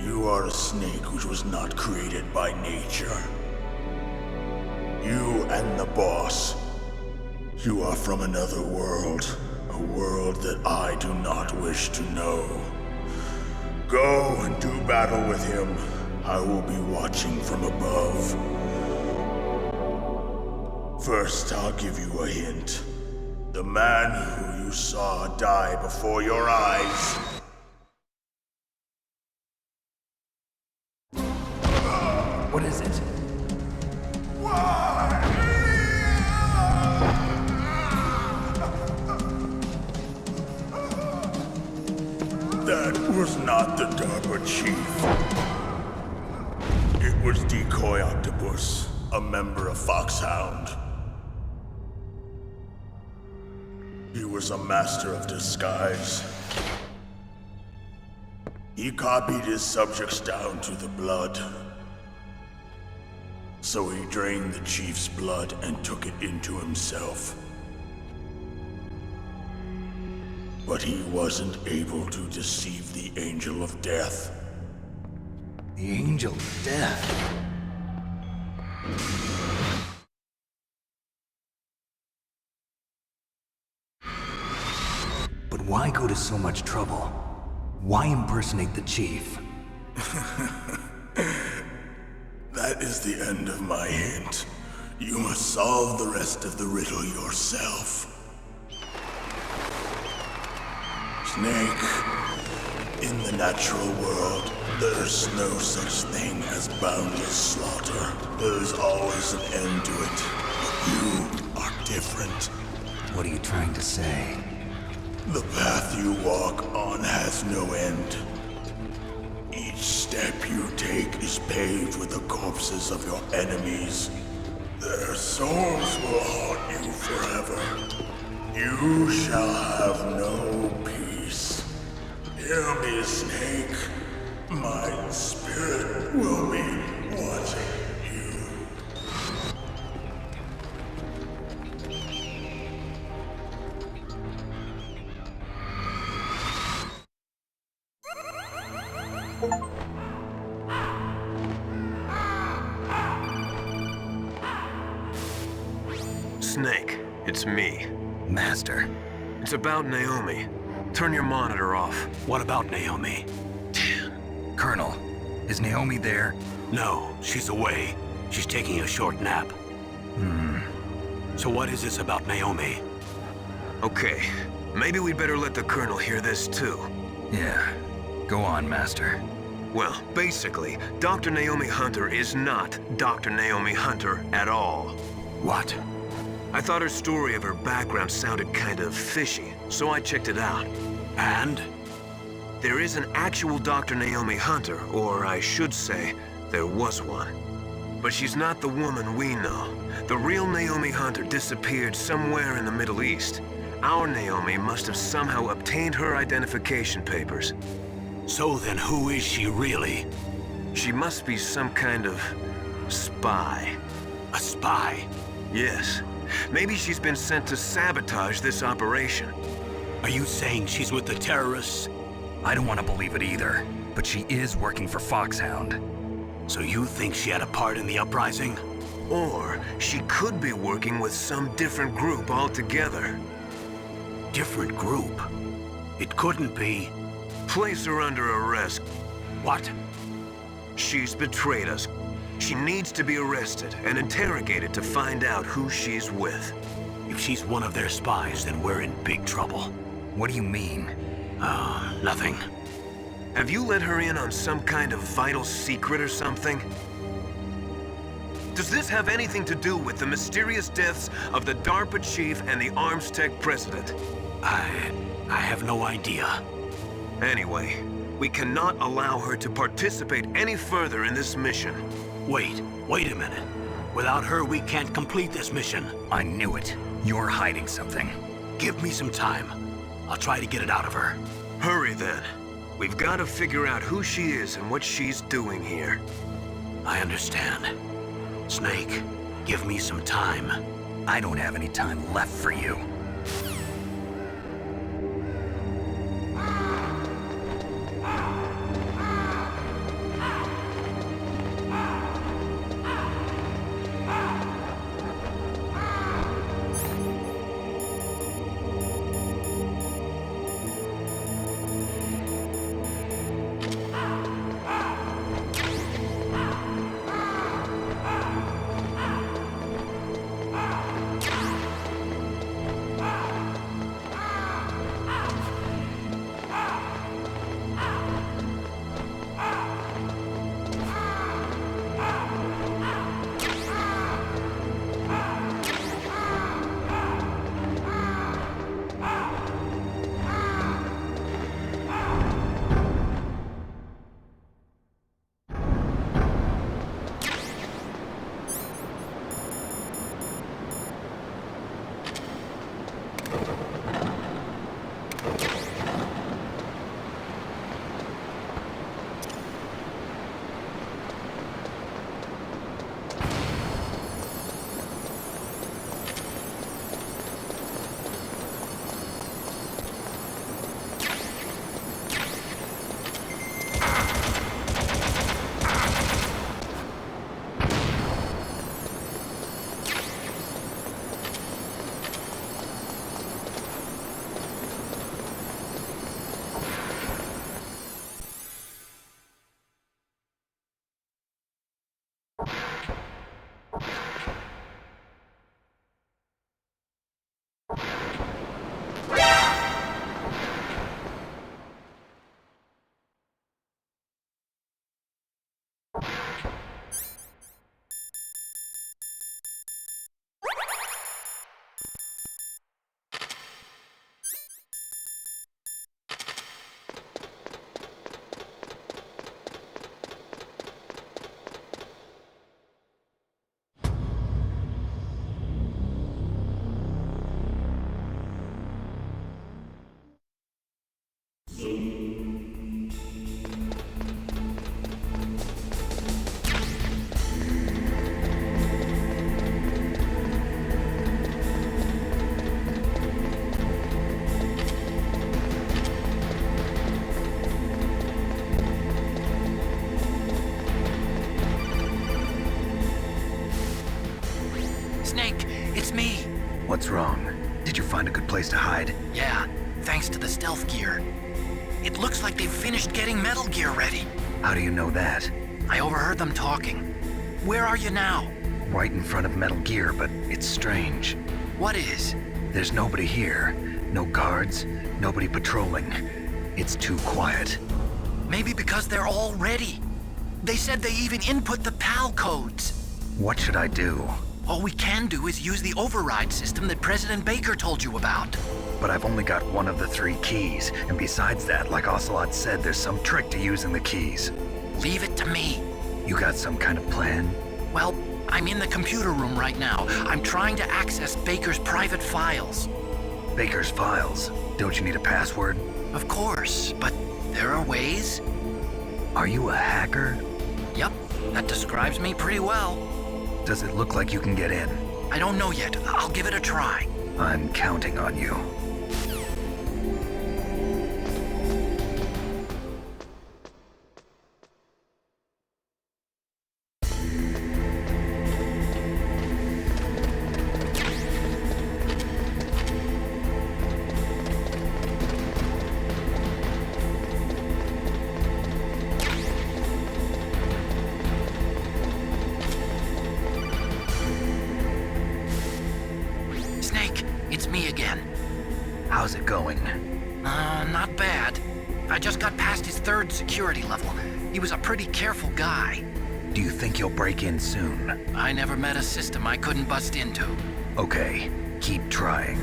You are a snake which was not created by nature. You and the boss. You are from another world. A world that I do not wish to know. Go and do battle with him. I will be watching from above. First, I'll give you a hint. The man who you saw die before your eyes. What is it? That was not the DARPA chief. It was Decoy Octopus, a member of Foxhound. He was a master of disguise. He copied his subjects down to the blood. So he drained the chief's blood and took it into himself. But he wasn't able to deceive the Angel of Death. The Angel of Death? But why go to so much trouble? Why impersonate the chief? That is the end of my hint. You must solve the rest of the riddle yourself. Snake, in the natural world, there's no such thing as boundless slaughter. There's always an end to it. But you are different. What are you trying to say? The path you walk on has no end. Each step you take is paved with the corpses of your enemies. Their souls will haunt you forever. You shall have no peace. Hear me, Snake. My spirit will be watching you. Snake, it's me. Master. It's about Naomi. Turn your monitor off. What about Naomi? Colonel, is Naomi there? No, she's away. She's taking a short nap. So what is this about Naomi? Okay, maybe we'd better let the Colonel hear this too. Yeah, go on, Master. Well, basically, Dr. Naomi Hunter is not Dr. Naomi Hunter at all. What? I thought her story of her background sounded kind of fishy, so I checked it out. And? There is an actual Dr. Naomi Hunter, or I should say, there was one. But she's not the woman we know. The real Naomi Hunter disappeared somewhere in the Middle East. Our Naomi must have somehow obtained her identification papers. So then who is she really? She must be some kind of spy. A spy? Yes. Maybe she's been sent to sabotage this operation. Are you saying she's with the terrorists? I don't want to believe it either, but she is working for Foxhound. So you think she had a part in the uprising? Or she could be working with some different group altogether. Different group? It couldn't be. Place her under arrest. What? She's betrayed us. She needs to be arrested and interrogated to find out who she's with. If she's one of their spies, then we're in big trouble. What do you mean? Nothing. Have you let her in on some kind of vital secret or something? Does this have anything to do with the mysterious deaths of the DARPA chief and the Arms Tech president? I have no idea. Anyway, we cannot allow her to participate any further in this mission. Wait a minute. Without her, we can't complete this mission. I knew it. You're hiding something. Give me some time. I'll try to get it out of her. Hurry then. We've got to figure out who she is and what she's doing here. I understand. Snake, give me some time. I don't have any time left for you. Snake, it's me. What's wrong? Did you find a good place to hide? Yeah, thanks to the stealth gear. It looks like they've finished getting Metal Gear ready. How do you know that? I overheard them talking. Where are you now? Right in front of Metal Gear, but it's strange. What is? There's nobody here. No guards, nobody patrolling. It's too quiet. Maybe because they're all ready. They said they even input the PAL codes. What should I do? All we can do is use the override system that President Baker told you about. But I've only got one of the 3 keys, and besides that, like Ocelot said, there's some trick to using the keys. Leave it to me. You got some kind of plan? Well, I'm in the computer room right now. I'm trying to access Baker's private files. Baker's files? Don't you need a password? Of course, but there are ways. Are you a hacker? Yep, that describes me pretty well. Does it look like you can get in? I don't know yet. I'll give it a try. I'm counting on you. How's it going? Not bad. I just got past his 3rd security level. He was a pretty careful guy. Do you think you'll break in soon? I never met a system I couldn't bust into. Okay, keep trying.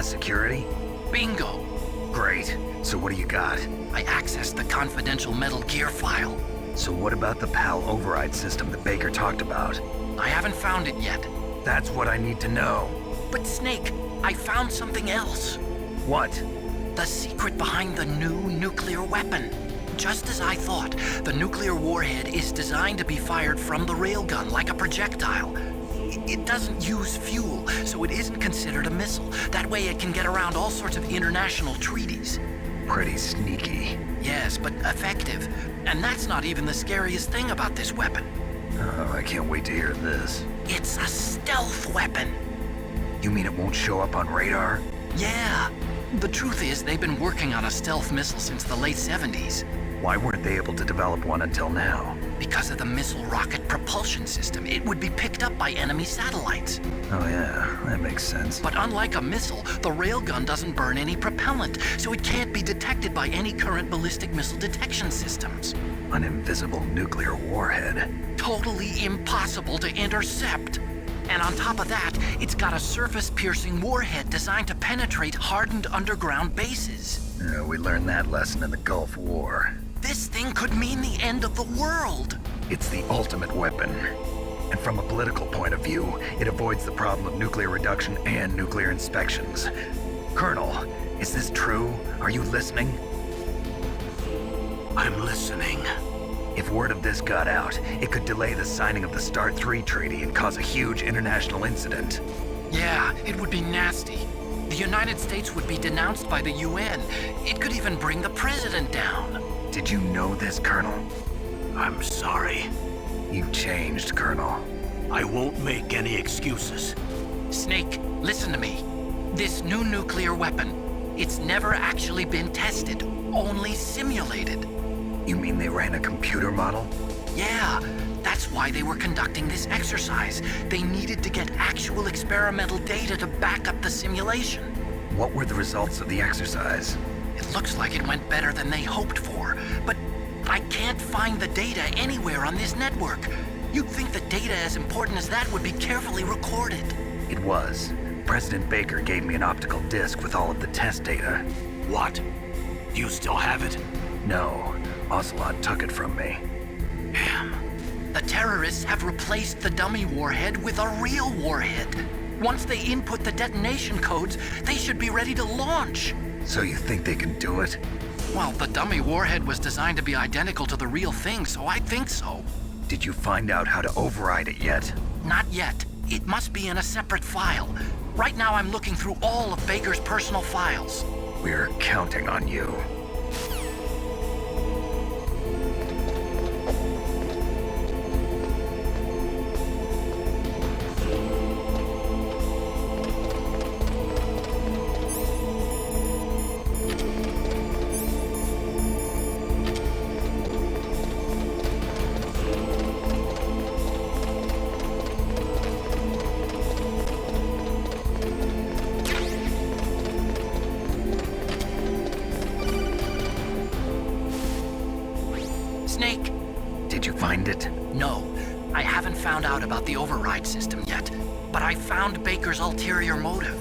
Security? Bingo! Great. So what do you got? I accessed the confidential Metal Gear file. So what about the PAL override system that Baker talked about? I haven't found it yet. That's what I need to know. But Snake, I found something else. What? The secret behind the new nuclear weapon. Just as I thought, the nuclear warhead is designed to be fired from the railgun like a projectile. It doesn't use fuel, so it isn't considered a missile. That way it can get around all sorts of international treaties. Pretty sneaky. Yes, but effective. And that's not even the scariest thing about this weapon. Oh, I can't wait to hear this. It's a stealth weapon. You mean it won't show up on radar? Yeah. The truth is, they've been working on a stealth missile since the late 70s. Why weren't they able to develop one until now? Because of the missile rocket propulsion system, it would be picked up by enemy satellites. Oh yeah, that makes sense. But unlike a missile, the railgun doesn't burn any propellant, so it can't be detected by any current ballistic missile detection systems. An invisible nuclear warhead. Totally impossible to intercept. And on top of that, it's got a surface-piercing warhead designed to penetrate hardened underground bases. Yeah, we learned that lesson in the Gulf War. This thing could mean the end of the world. It's the ultimate weapon. And from a political point of view, it avoids the problem of nuclear reduction and nuclear inspections. Colonel, is this true? Are you listening? I'm listening. If word of this got out, it could delay the signing of the START III treaty and cause a huge international incident. Yeah, it would be nasty. The United States would be denounced by the UN. It could even bring the president down. Did you know this, Colonel? I'm sorry. You've changed, Colonel. I won't make any excuses. Snake, listen to me. This new nuclear weapon, it's never actually been tested, only simulated. You mean they ran a computer model? Yeah, that's why they were conducting this exercise. They needed to get actual experimental data to back up the simulation. What were the results of the exercise? It looks like it went better than they hoped for, but I can't find the data anywhere on this network. You'd think the data as important as that would be carefully recorded. It was. President Baker gave me an optical disc with all of the test data. What? Do you still have it? No. Ocelot took it from me. Damn. The terrorists have replaced the dummy warhead with a real warhead. Once they input the detonation codes, they should be ready to launch. So you think they can do it? Well, the dummy warhead was designed to be identical to the real thing, so I think so. Did you find out how to override it yet? Not yet. It must be in a separate file. Right now I'm looking through all of Baker's personal files. We're counting on you. Snake! Did you find it? No. I haven't found out about the override system yet, but I found Baker's ulterior motive.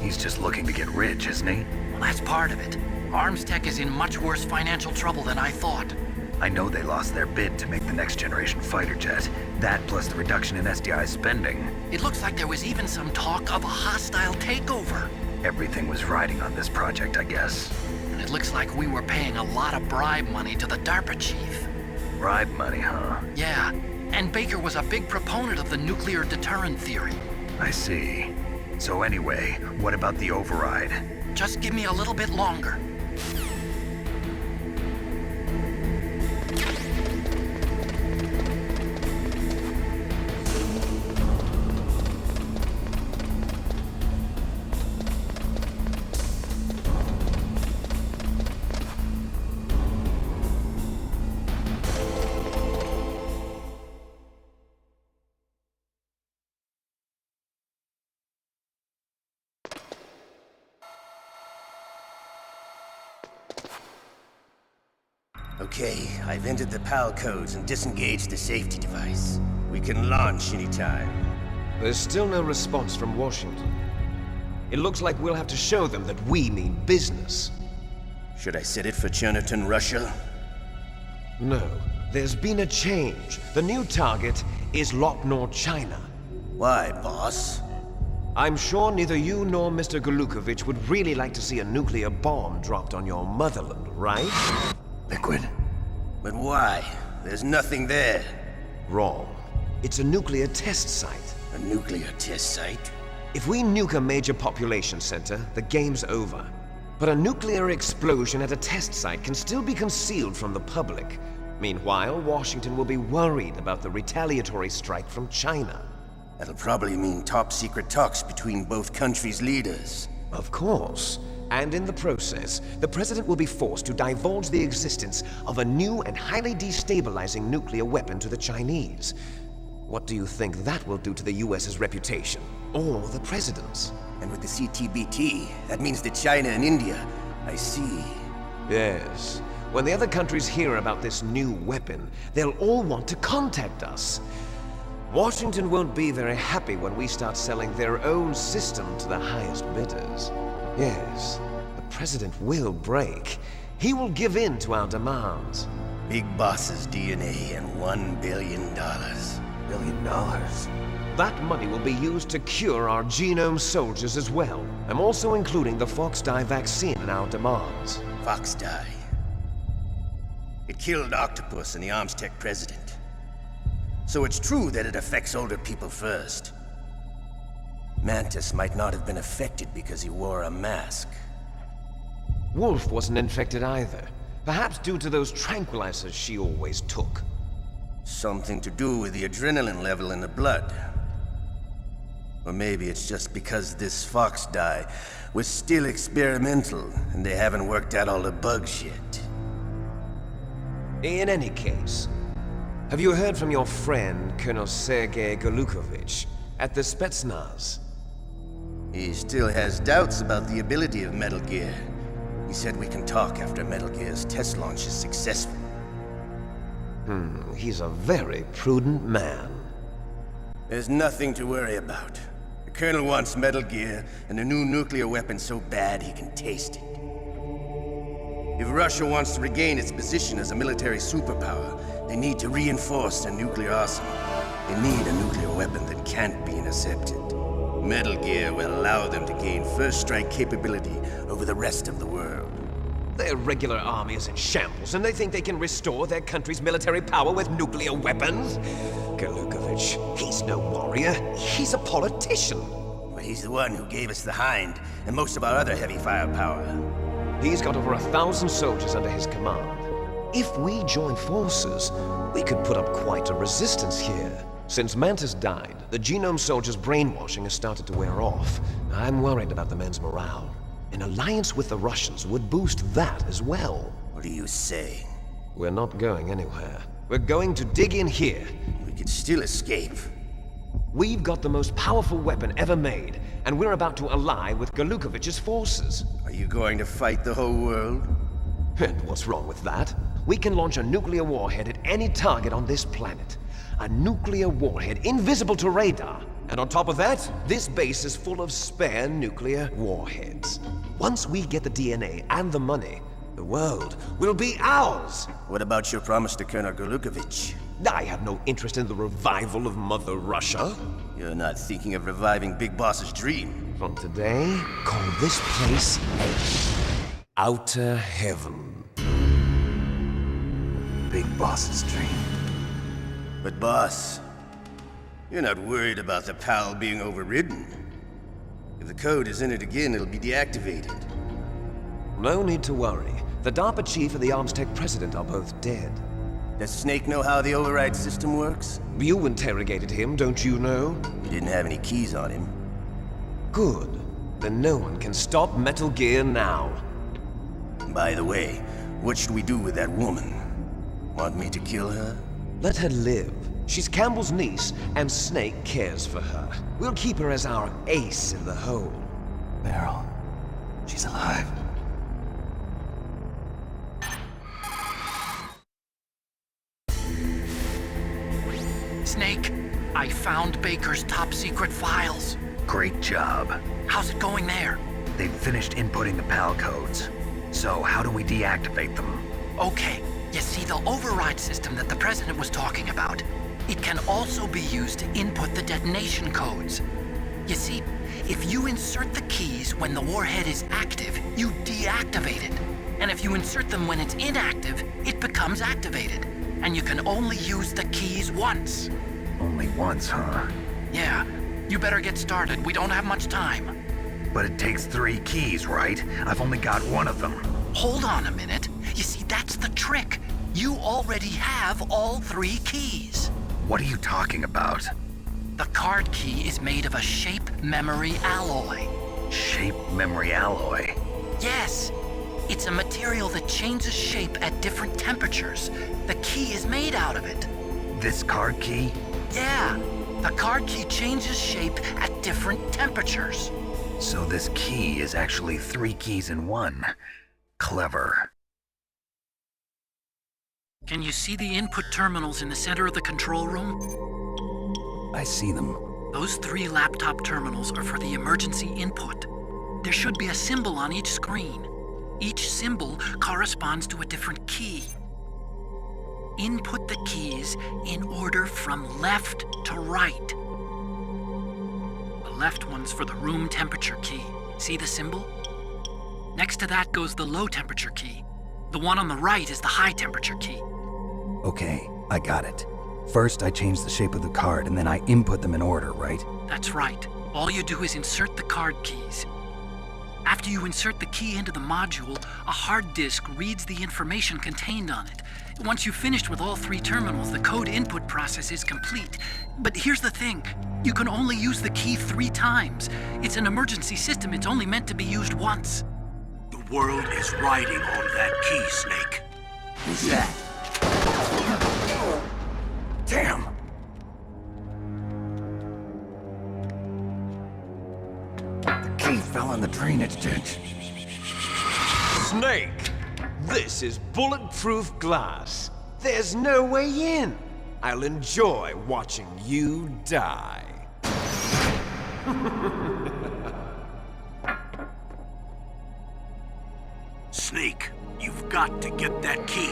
He's just looking to get rich, isn't he? Well, that's part of it. Arms Tech is in much worse financial trouble than I thought. I know they lost their bid to make the next generation fighter jet. That plus the reduction in SDI spending. It looks like there was even some talk of a hostile takeover. Everything was riding on this project, I guess. And it looks like we were paying a lot of bribe money to the DARPA chief. Bribe money, huh? Yeah, and Baker was a big proponent of the nuclear deterrent theory. I see. So anyway, what about the override? Just give me a little bit longer. Okay, I've entered the PAL codes and disengaged the safety device. We can launch anytime. There's still no response from Washington. It looks like we'll have to show them that we mean business. Should I set it for Cherniton, Russia? No. There's been a change. The new target is Lopnor, China. Why, boss? I'm sure neither you nor Mr. Golukovich would really like to see a nuclear bomb dropped on your motherland, right? Liquid. But why? There's nothing there. Wrong. It's a nuclear test site. A nuclear test site? If we nuke a major population center, the game's over. But a nuclear explosion at a test site can still be concealed from the public. Meanwhile, Washington will be worried about the retaliatory strike from China. That'll probably mean top-secret talks between both countries' leaders. Of course. And in the process, the President will be forced to divulge the existence of a new and highly destabilizing nuclear weapon to the Chinese. What do you think that will do to the US's reputation? Or the President's? And with the CTBT, that means that China and India. I see. Yes. When the other countries hear about this new weapon, they'll all want to contact us. Washington won't be very happy when we start selling their own system to the highest bidders. Yes, the President will break. He will give in to our demands. Big Boss's DNA and $1 billion. $1 billion? That money will be used to cure our genome soldiers as well. I'm also including the Fox dye vaccine in our demands. Fox dye? It killed Octopus and the ArmsTech president. So it's true that it affects older people first. Mantis might not have been affected because he wore a mask. Wolf wasn't infected either. Perhaps due to those tranquilizers she always took. Something to do with the adrenaline level in the blood. Or maybe it's just because this Fox dye was still experimental and they haven't worked out all the bugs yet. In any case, have you heard from your friend, Colonel Sergei Golukovich, at the Spetsnaz? He still has doubts about the ability of Metal Gear. He said we can talk after Metal Gear's test launch is successful. He's a very prudent man. There's nothing to worry about. The Colonel wants Metal Gear and a new nuclear weapon so bad he can taste it. If Russia wants to regain its position as a military superpower, they need to reinforce their nuclear arsenal. They need a nuclear weapon that can't be intercepted. Metal Gear will allow them to gain first strike capability over the rest of the world. Their regular army is in shambles, and they think they can restore their country's military power with nuclear weapons? Golukovich, he's no warrior. He's a politician. But he's the one who gave us the Hind and most of our other heavy firepower. He's got over 1,000 soldiers under his command. If we join forces, we could put up quite a resistance here. Since Mantis died, the genome soldiers' brainwashing has started to wear off. I'm worried about the men's morale. An alliance with the Russians would boost that as well. What are you saying? We're not going anywhere. We're going to dig in here. We could still escape. We've got the most powerful weapon ever made, and we're about to ally with Golukovich's forces. Are you going to fight the whole world? And what's wrong with that? We can launch a nuclear warhead at any target on this planet. A nuclear warhead invisible to radar. And on top of that, this base is full of spare nuclear warheads. Once we get the DNA and the money, the world will be ours! What about your promise to Colonel Golukovich? I have no interest in the revival of Mother Russia. You're not thinking of reviving Big Boss's dream. From today, call this place Outer Heaven. Big Boss's dream. But boss, you're not worried about the PAL being overridden. If the code is in it again, it'll be deactivated. No need to worry. The DARPA chief and the ArmsTech president are both dead. Does Snake know how the override system works? You interrogated him, don't you know? He didn't have any keys on him. Good. Then no one can stop Metal Gear now. By the way, what should we do with that woman? Want me to kill her? Let her live. She's Campbell's niece, and Snake cares for her. We'll keep her as our ace in the hole. Meryl, she's alive. Snake, I found Baker's top-secret files. Great job. How's it going there? They've finished inputting the PAL codes. So how do we deactivate them? Okay, you see the override system that the President was talking about. It can also be used to input the detonation codes. You see, if you insert the keys when the warhead is active, you deactivate it. And if you insert them when it's inactive, it becomes activated. And you can only use the keys once. Only once, huh? Yeah. You better get started. We don't have much time. But it takes 3 keys, right? I've only got 1 of them. Hold on a minute. You see, that's the trick. You already have all 3 keys. What are you talking about? The card key is made of a shape memory alloy. Shape memory alloy? Yes. It's a material that changes shape at different temperatures. The key is made out of it. This card key? Yeah. The card key changes shape at different temperatures. So this key is actually 3 keys in one. Clever. Can you see the input terminals in the center of the control room? I see them. Those 3 laptop terminals are for the emergency input. There should be a symbol on each screen. Each symbol corresponds to a different key. Input the keys in order from left to right. The left one's for the room temperature key. See the symbol? Next to that goes the low temperature key. The one on the right is the high temperature key. Okay, I got it. First, I change the shape of the card, and then I input them in order, right? That's right. All you do is insert the card keys. After you insert the key into the module, a hard disk reads the information contained on it. Once you've finished with all 3 terminals, the code input process is complete. But here's the thing. You can only use the key 3 times. It's an emergency system. It's only meant to be used once. The world is riding on that key, Snake. Who's that? Damn! The key fell in the drainage ditch. Snake! This is bulletproof glass. There's no way in. I'll enjoy watching you die. Snake, you've got to get that key.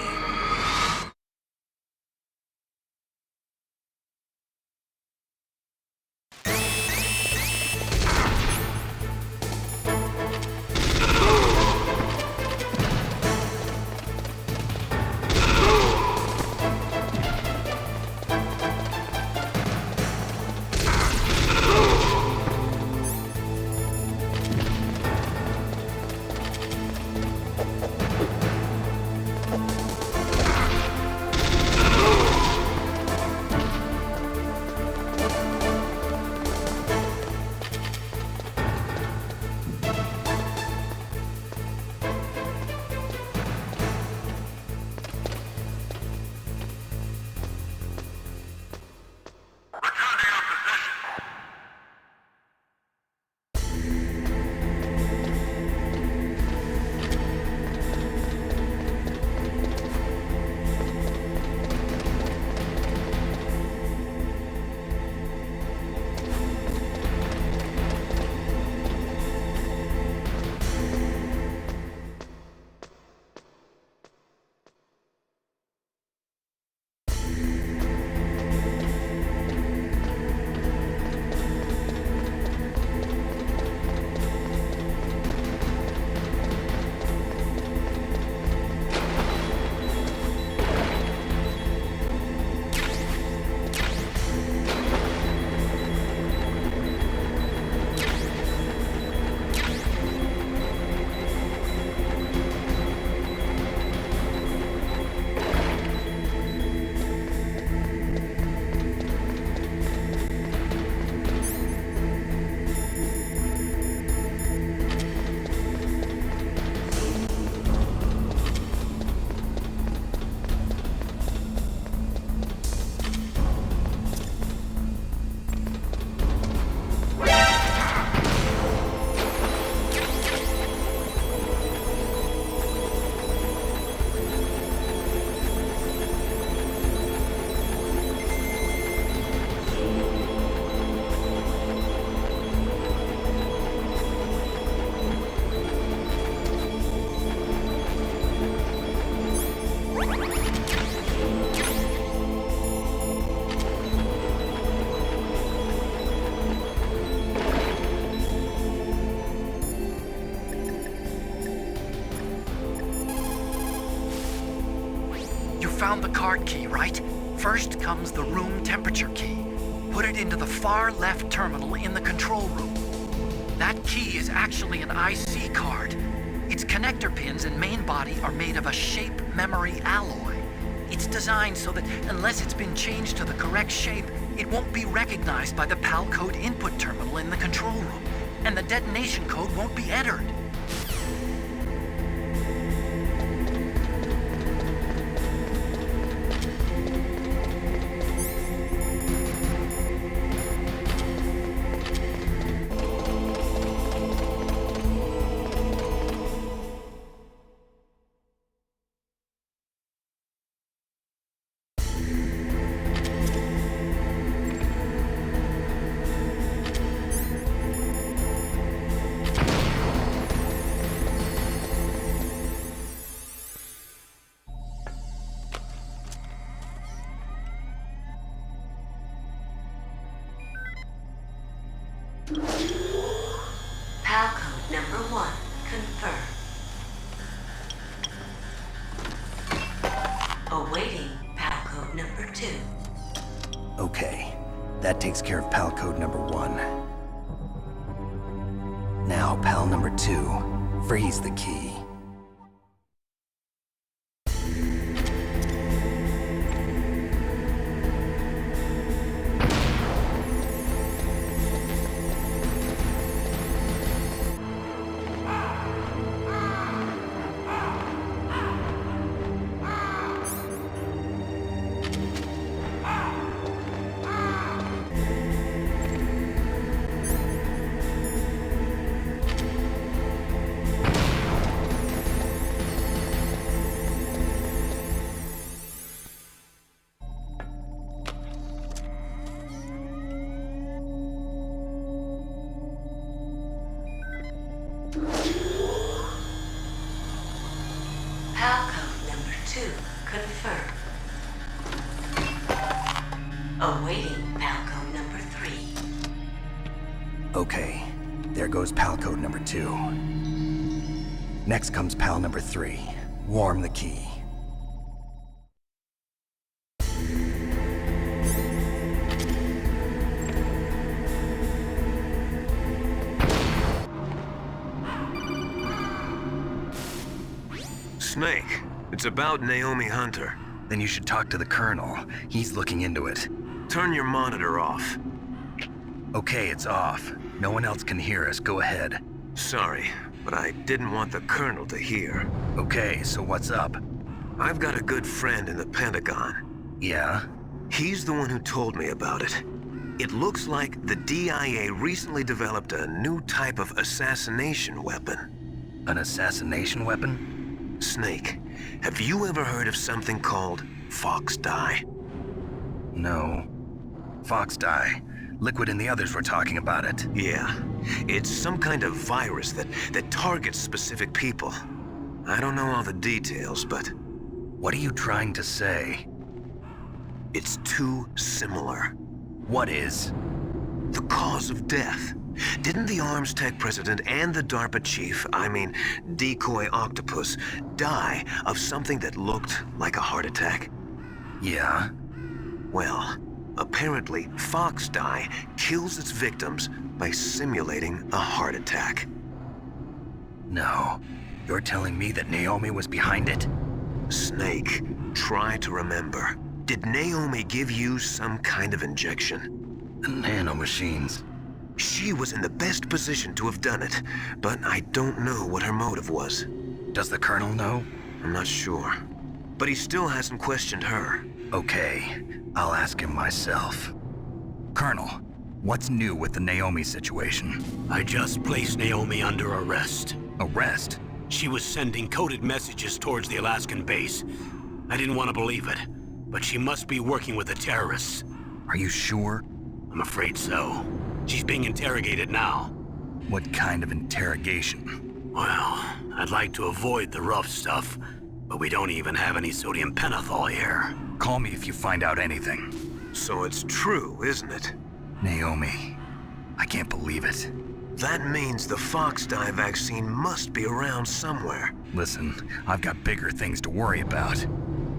Found the card key, right? First comes the room temperature key. Put it into the far left terminal in the control room. That key is actually an IC card. Its connector pins and main body are made of a shape memory alloy. It's designed so that unless it's been changed to the correct shape, it won't be recognized by the PAL code input terminal in the control room, and the detonation code won't be entered. That takes care of pal code number 1. Now, pal number 2. Freeze the key. Pal code number 2 confirmed. Awaiting pal code number 3. Okay, there goes pal code number 2. Next comes pal number 3. Warm the key. Snake, it's about Naomi Hunter. Then you should talk to the Colonel. He's looking into it. Turn your monitor off. Okay, it's off. No one else can hear us. Go ahead. Sorry, but I didn't want the Colonel to hear. Okay, so what's up? I've got a good friend in the Pentagon. Yeah? He's the one who told me about it. It looks like the DIA recently developed a new type of assassination weapon. An assassination weapon? Snake, have you ever heard of something called Fox Dye? No. Fox Dye. Liquid and the others were talking about it. Yeah. It's some kind of virus that targets specific people. I don't know all the details, but... What are you trying to say? It's too similar. What is? The cause of death. Didn't the Arms Tech president and the DARPA chief, I mean, Decoy Octopus, die of something that looked like a heart attack? Yeah? Well, apparently Fox Dye kills its victims by simulating a heart attack. No. You're telling me that Naomi was behind it? Snake, try to remember. Did Naomi give you some kind of injection? The nanomachines. She was in the best position to have done it, but I don't know what her motive was. Does the Colonel know? I'm not sure. But he still hasn't questioned her. Okay, I'll ask him myself. Colonel, what's new with the Naomi situation? I just placed Naomi under arrest. Arrest? She was sending coded messages towards the Alaskan base. I didn't want to believe it, but she must be working with the terrorists. Are you sure? I'm afraid so. She's being interrogated now. What kind of interrogation? Well, I'd like to avoid the rough stuff, but we don't even have any sodium pentothal here. Call me if you find out anything. So it's true, isn't it? Naomi, I can't believe it. That means the Fox Dye vaccine must be around somewhere. Listen, I've got bigger things to worry about.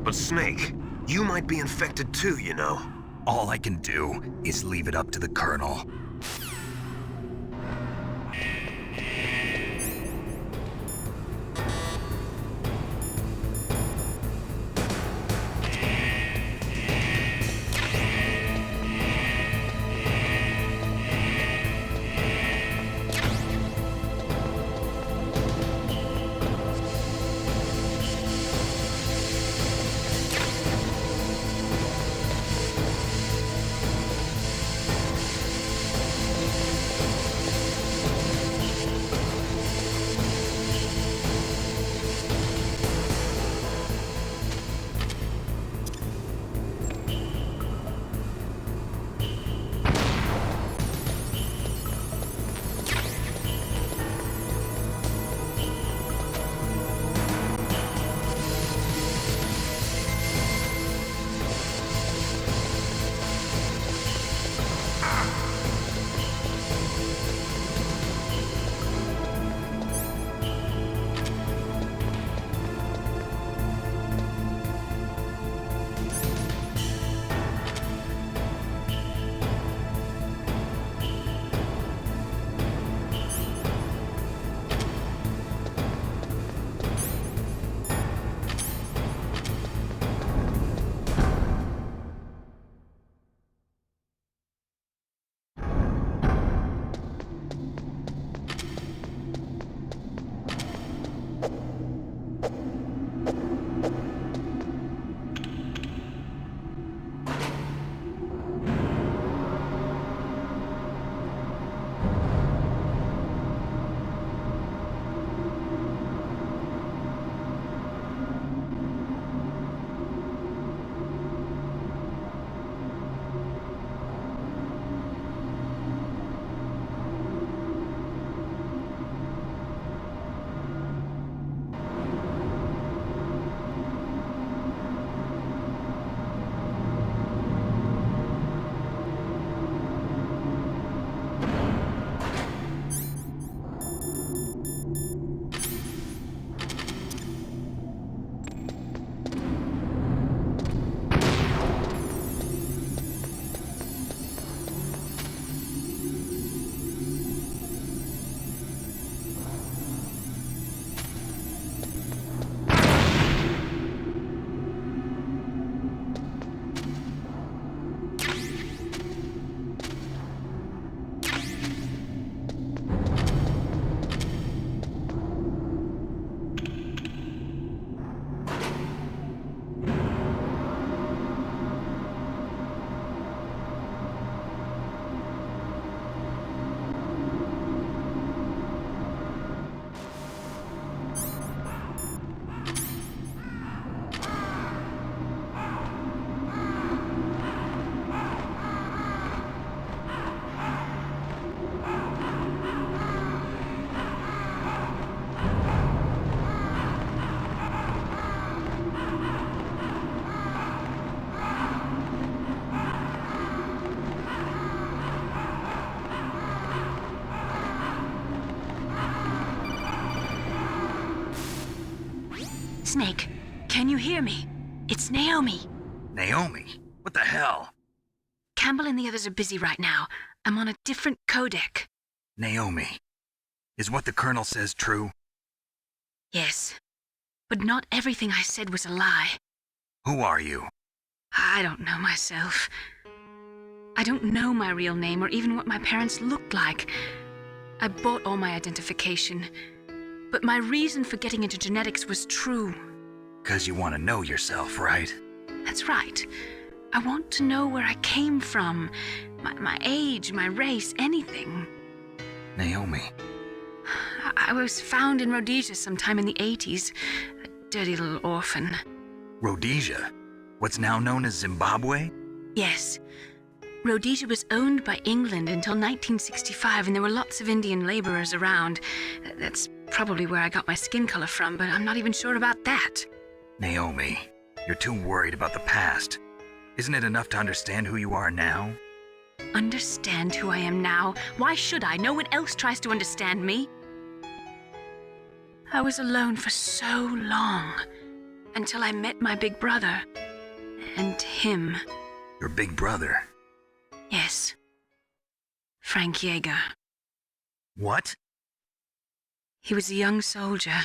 But Snake, you might be infected too, you know. All I can do is leave it up to the Colonel. Snake, can you hear me? It's Naomi. Naomi? What the hell? Campbell and the others are busy right now. I'm on a different codec. Naomi, is what the Colonel says true? Yes, but not everything I said was a lie. Who are you? I don't know myself. I don't know my real name or even what my parents looked like. I bought all my identification, but my reason for getting into genetics was true. 'Cause you want to know yourself, right? That's right. I want to know where I came from, my age, my race, anything. Naomi. I was found in Rhodesia sometime in the 80s, a dirty little orphan. Rhodesia? What's now known as Zimbabwe? Yes. Rhodesia was owned by England until 1965, and there were lots of Indian laborers around. That's probably where I got my skin color from, but I'm not even sure about that. Naomi, you're too worried about the past. Isn't it enough to understand who you are now? Understand who I am now? Why should I? No one else tries to understand me. I was alone for so long, until I met my big brother. And him. Your big brother? Yes. Frank Yeager. What? He was a young soldier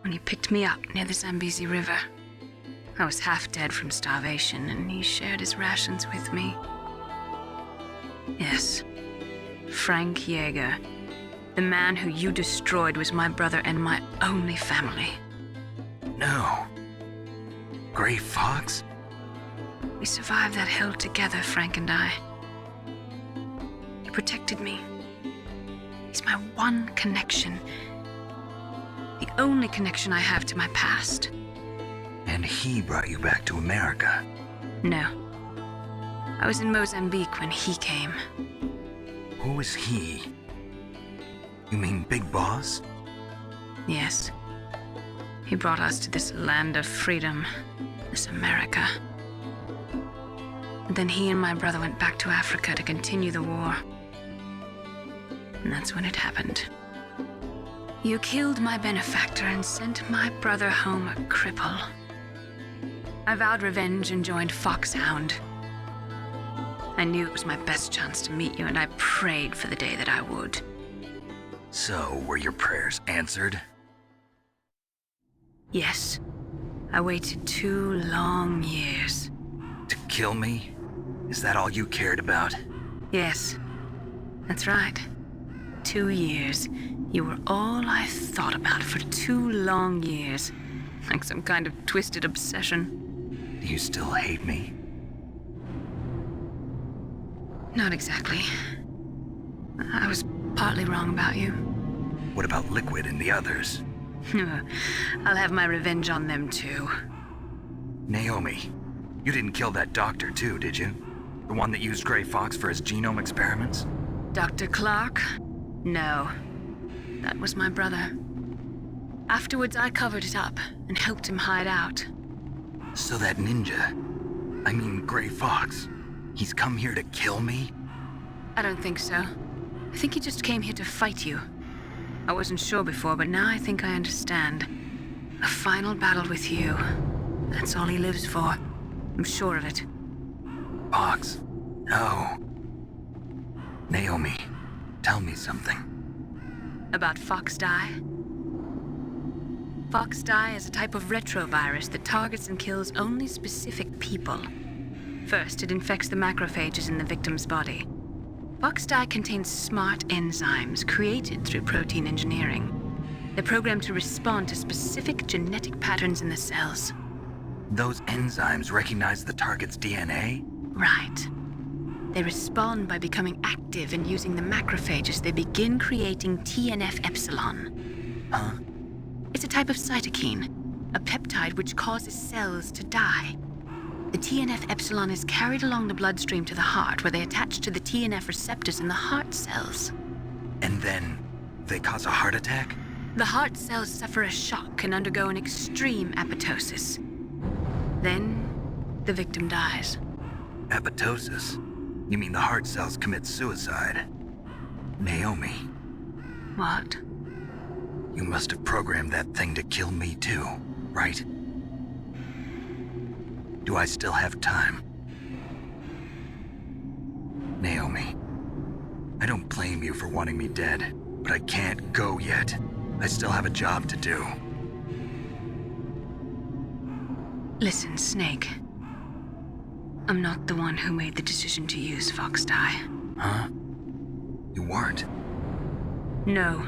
when he picked me up near the Zambezi River. I was half dead from starvation, and he shared his rations with me. Yes, Frank Yeager. The man who you destroyed was my brother and my only family. No. Gray Fox? We survived that hell together, Frank and I. He protected me. He's my one connection. The only connection I have to my past. And he brought you back to America? No. I was in Mozambique when he came. Who is he? You mean Big Boss? Yes. He brought us to this land of freedom, this America. And then he and my brother went back to Africa to continue the war. And that's when it happened. You killed my benefactor and sent my brother home a cripple. I vowed revenge and joined Foxhound. I knew it was my best chance to meet you, and I prayed for the day that I would. So, were your prayers answered? Yes. I waited 2 long years. To kill me? Is that all you cared about? Yes. That's right. 2 years. You were all I thought about for 2 long years. Like some kind of twisted obsession. Do you still hate me? Not exactly. I was partly wrong about you. What about Liquid and the others? I'll have my revenge on them too. Naomi, you didn't kill that doctor too, did you? The one that used Gray Fox for his genome experiments? Dr. Clark? No. That was my brother. Afterwards, I covered it up and helped him hide out. So that ninja, I mean Gray Fox, he's come here to kill me? I don't think so. I think he just came here to fight you. I wasn't sure before, but now I think I understand. A final battle with you. That's all he lives for. I'm sure of it. Fox? No. Naomi, tell me something. About Fox Die? Fox Die is a type of retrovirus that targets and kills only specific people. First, it infects the macrophages in the victim's body. Fox Die contains smart enzymes created through protein engineering. They're programmed to respond to specific genetic patterns in the cells. Those enzymes recognize the target's DNA? Right. They respond by becoming active and using the macrophages. They begin creating TNF-epsilon. Huh? It's a type of cytokine, a peptide which causes cells to die. The TNF-epsilon is carried along the bloodstream to the heart, where they attach to the TNF receptors in the heart cells. And then they cause a heart attack? The heart cells suffer a shock and undergo an extreme apoptosis. Then, the victim dies. Apoptosis? You mean the heart cells commit suicide? Naomi. What? You must have programmed that thing to kill me too, right? Do I still have time? Naomi, I don't blame you for wanting me dead, but I can't go yet. I still have a job to do. Listen, Snake. I'm not the one who made the decision to use Fox Dye. Huh? You weren't? No.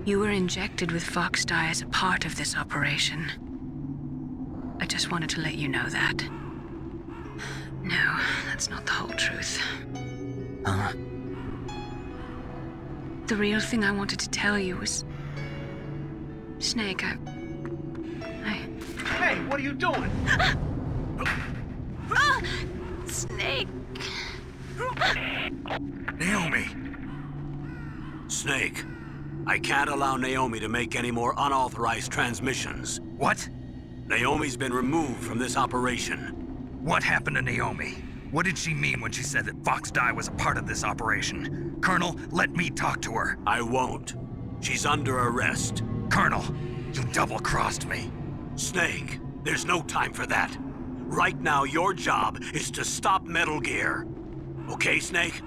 You were injected with Fox Dye as a part of this operation. I just wanted to let you know that. No, that's not the whole truth. Huh? The real thing I wanted to tell you was... Snake, Hey, what are you doing? Snake! Naomi! Snake, I can't allow Naomi to make any more unauthorized transmissions. What? Naomi's been removed from this operation. What happened to Naomi? What did she mean when she said that Fox Dye was a part of this operation? Colonel, let me talk to her. I won't. She's under arrest. Colonel, you double-crossed me. Snake, there's no time for that. Right now, your job is to stop Metal Gear. Okay, Snake?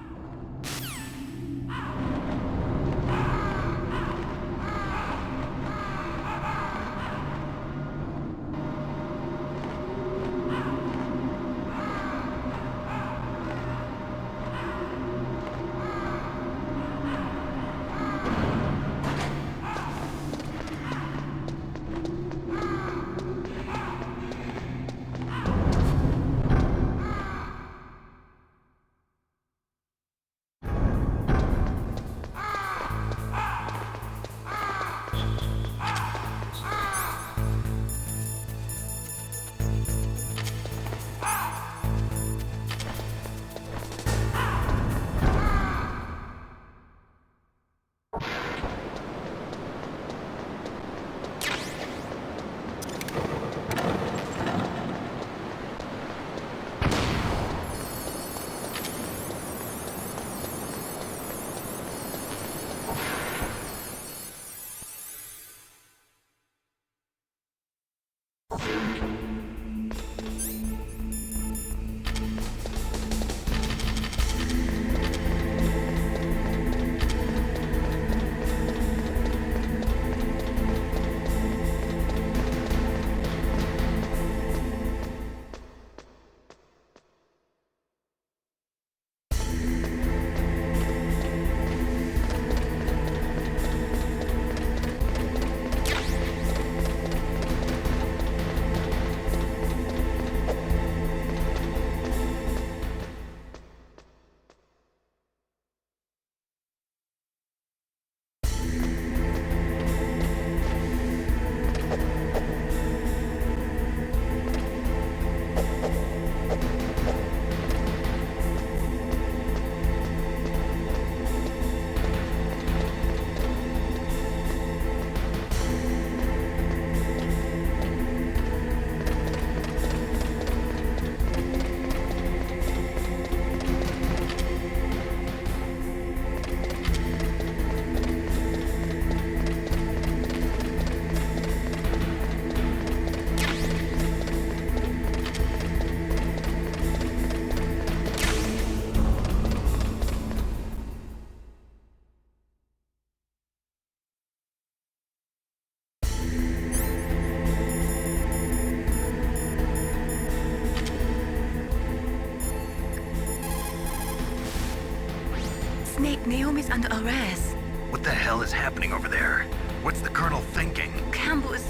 Snake, Naomi's under arrest. What the hell is happening over there? What's the Colonel thinking? Campbell's...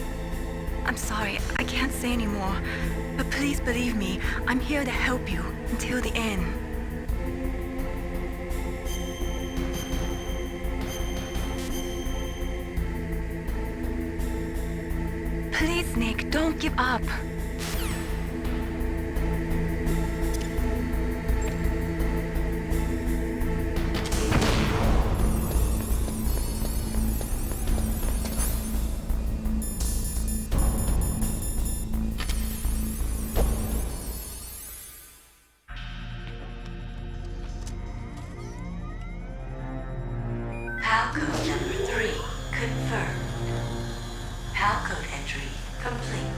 I'm sorry, I can't say anymore. But please believe me, I'm here to help you until the end. Please, Snake, don't give up. Alcove number 3 confirmed. PAL code entry complete.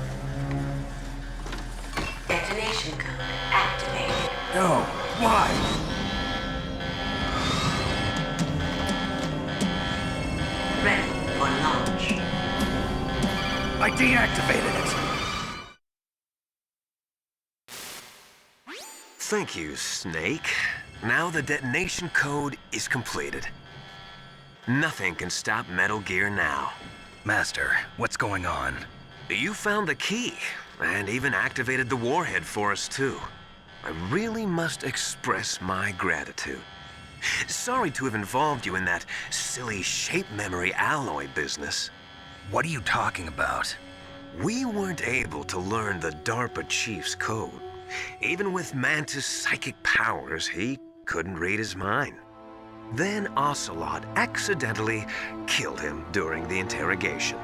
Detonation code activated. No, why? Ready for launch. I deactivated it. Thank you, Snake. Now the detonation code is completed. Nothing can stop Metal Gear now. Master, what's going on? You found the key, and even activated the warhead for us too. I really must express my gratitude. Sorry to have involved you in that silly shape memory alloy business. What are you talking about? We weren't able to learn the DARPA chief's code. Even with Mantis' psychic powers, he couldn't read his mind. Then Ocelot accidentally killed him during the interrogation.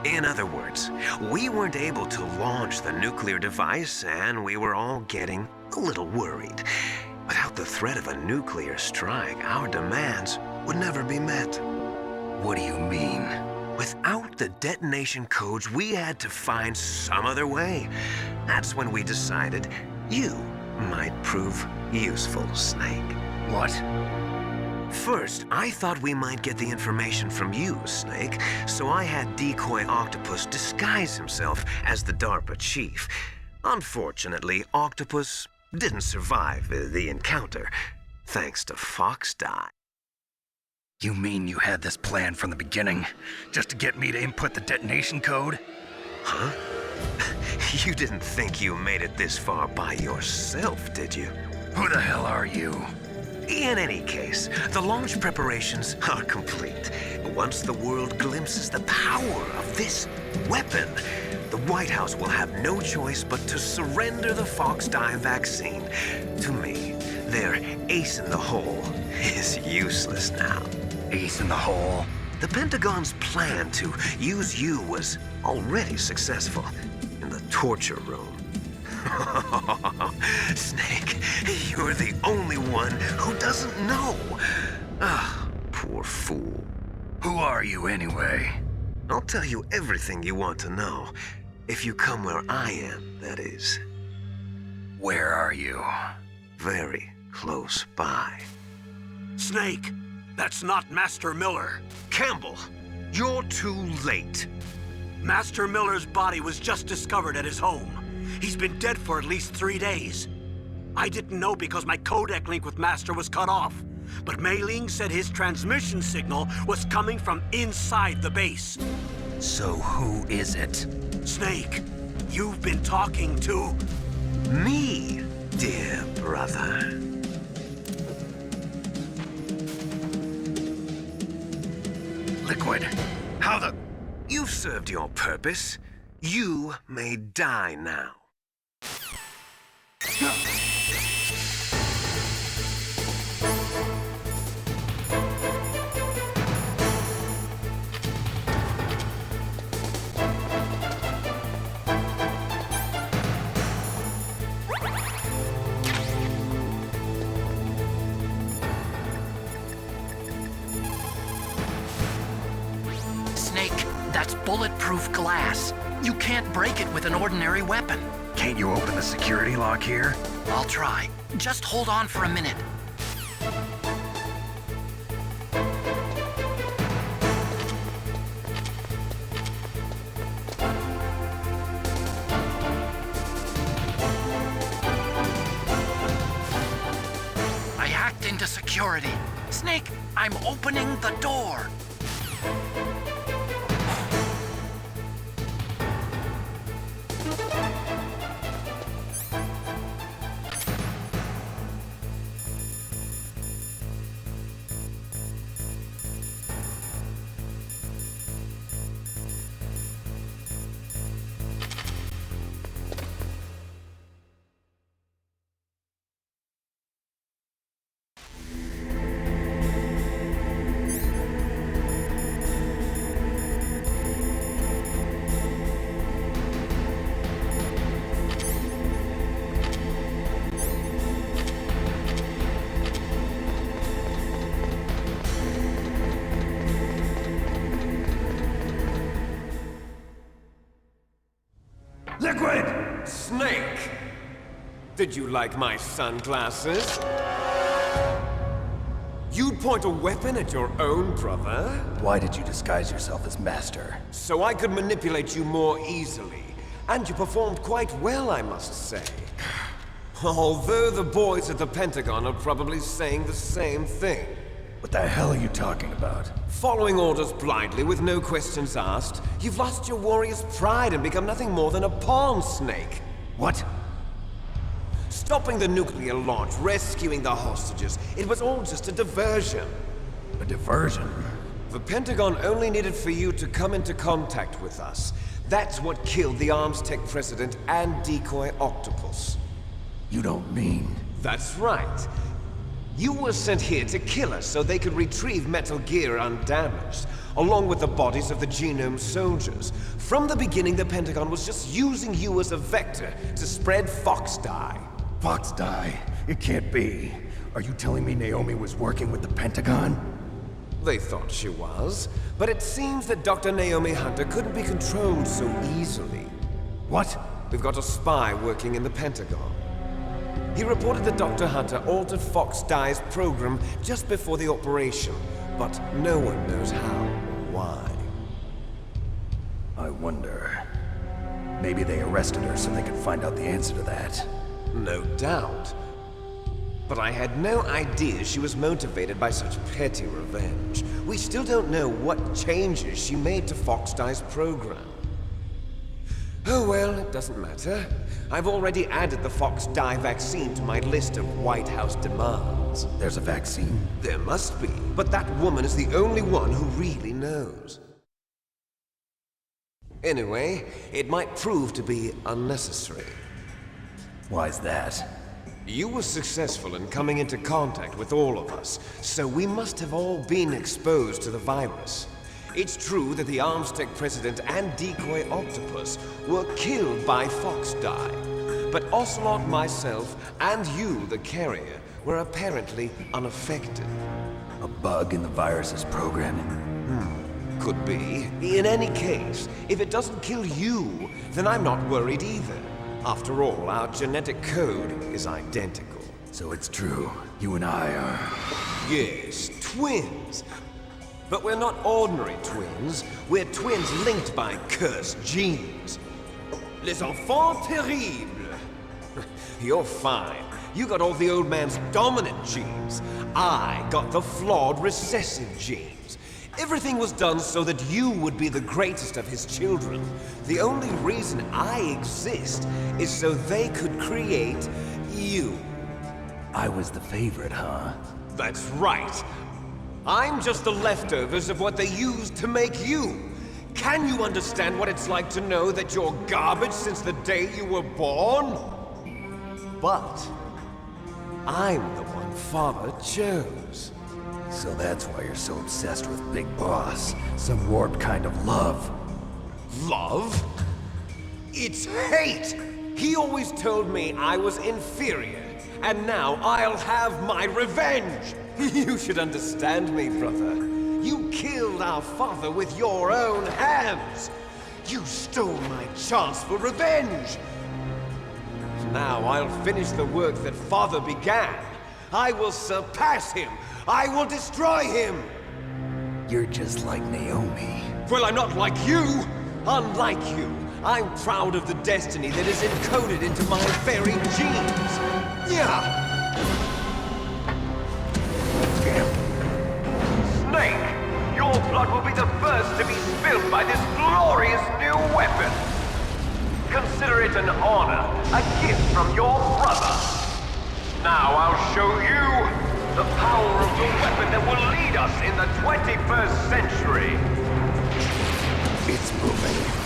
In other words, we weren't able to launch the nuclear device, and we were all getting a little worried. Without the threat of a nuclear strike, our demands would never be met. What do you mean? Without the detonation codes, we had to find some other way. That's when we decided you might prove useful, Snake. What? First, I thought we might get the information from you, Snake, so I had Decoy Octopus disguise himself as the DARPA chief. Unfortunately, Octopus didn't survive the encounter, thanks to Fox Die. You mean you had this plan from the beginning, just to get me to input the detonation code? Huh? You didn't think you made it this far by yourself, did you? Who the hell are you? In any case, the launch preparations are complete. Once the world glimpses the power of this weapon, the White House will have no choice but to surrender the Fox Die vaccine. To me, their ace in the hole is useless now. Ace in the hole? The Pentagon's plan to use you was already successful in the torture room. Snake, you're the only one who doesn't know. Ah, poor fool. Who are you anyway? I'll tell you everything you want to know. If you come where I am, that is. Where are you? Very close by. Snake, that's not Master Miller. Campbell, you're too late. Master Miller's body was just discovered at his home. He's been dead for at least 3 days. I didn't know because my codec link with Master was cut off. But Mei Ling said his transmission signal was coming from inside the base. So who is it? Snake, you've been talking to... me, dear brother. Liquid, how the... You've served your purpose. You may die now. Snake, that's bulletproof glass. You can't break it with an ordinary weapon. Can't you open the security lock here? I'll try. Just hold on for a minute. I hacked into security. Snake, I'm opening the door. Did you like my sunglasses? You'd point a weapon at your own brother? Why did you disguise yourself as Master? So I could manipulate you more easily. And you performed quite well, I must say. Although the boys at the Pentagon are probably saying the same thing. What the hell are you talking about? Following orders blindly with no questions asked, you've lost your warrior's pride and become nothing more than a pawn snake. What? Stopping the nuclear launch, rescuing the hostages, it was all just a diversion. A diversion? The Pentagon only needed for you to come into contact with us. That's what killed the Arms Tech president and decoy octopus. You don't mean... That's right. You were sent here to kill us so they could retrieve Metal Gear undamaged, along with the bodies of the genome soldiers. From the beginning, the Pentagon was just using you as a vector to spread Fox dye. Fox dye? It can't be. Are you telling me Naomi was working with the Pentagon? They thought she was, but it seems that Dr. Naomi Hunter couldn't be controlled so easily. What? We've got a spy working in the Pentagon. He reported that Dr. Hunter altered Fox Dye's program just before the operation, but no one knows how or why. I wonder... Maybe they arrested her so they could find out the answer to that. No doubt. But I had no idea she was motivated by such petty revenge. We still don't know what changes she made to Fox Dye's program. Oh well, it doesn't matter. I've already added the Fox Dye vaccine to my list of White House demands. There's a vaccine? There must be, but that woman is the only one who really knows. Anyway, it might prove to be unnecessary. Why's that? You were successful in coming into contact with all of us, so we must have all been exposed to the virus. It's true that the Arms Tech president and decoy octopus were killed by Fox Dye, but Ocelot, myself, and you, the carrier, were apparently unaffected. A bug in the virus's programming? Could be. In any case, if it doesn't kill you, then I'm not worried either. After all, our genetic code is identical. So it's true. You and I are... Yes, twins. But we're not ordinary twins. We're twins linked by cursed genes. Les enfants terribles. You're fine. You got all the old man's dominant genes. I got the flawed recessive genes. Everything was done so that you would be the greatest of his children. The only reason I exist is so they could create you. I was the favorite, huh? That's right. I'm just the leftovers of what they used to make you. Can you understand what it's like to know that you're garbage since the day you were born? But I'm the one Father chose. So that's why you're so obsessed with Big Boss. Some warped kind of love. Love? It's hate! He always told me I was inferior, and now I'll have my revenge! You should understand me, brother. You killed our father with your own hands! You stole my chance for revenge! Now I'll finish the work that Father began. I will surpass him! I will destroy him! You're just like Naomi. Well, I'm not like you! Unlike you, I'm proud of the destiny that is encoded into my very genes! Yeah! Snake, your blood will be the first to be spilled by this glorious new weapon! Consider it an honor, a gift from your brother! Now I'll show you the power of the weapon that will lead us in the 21st century! It's moving.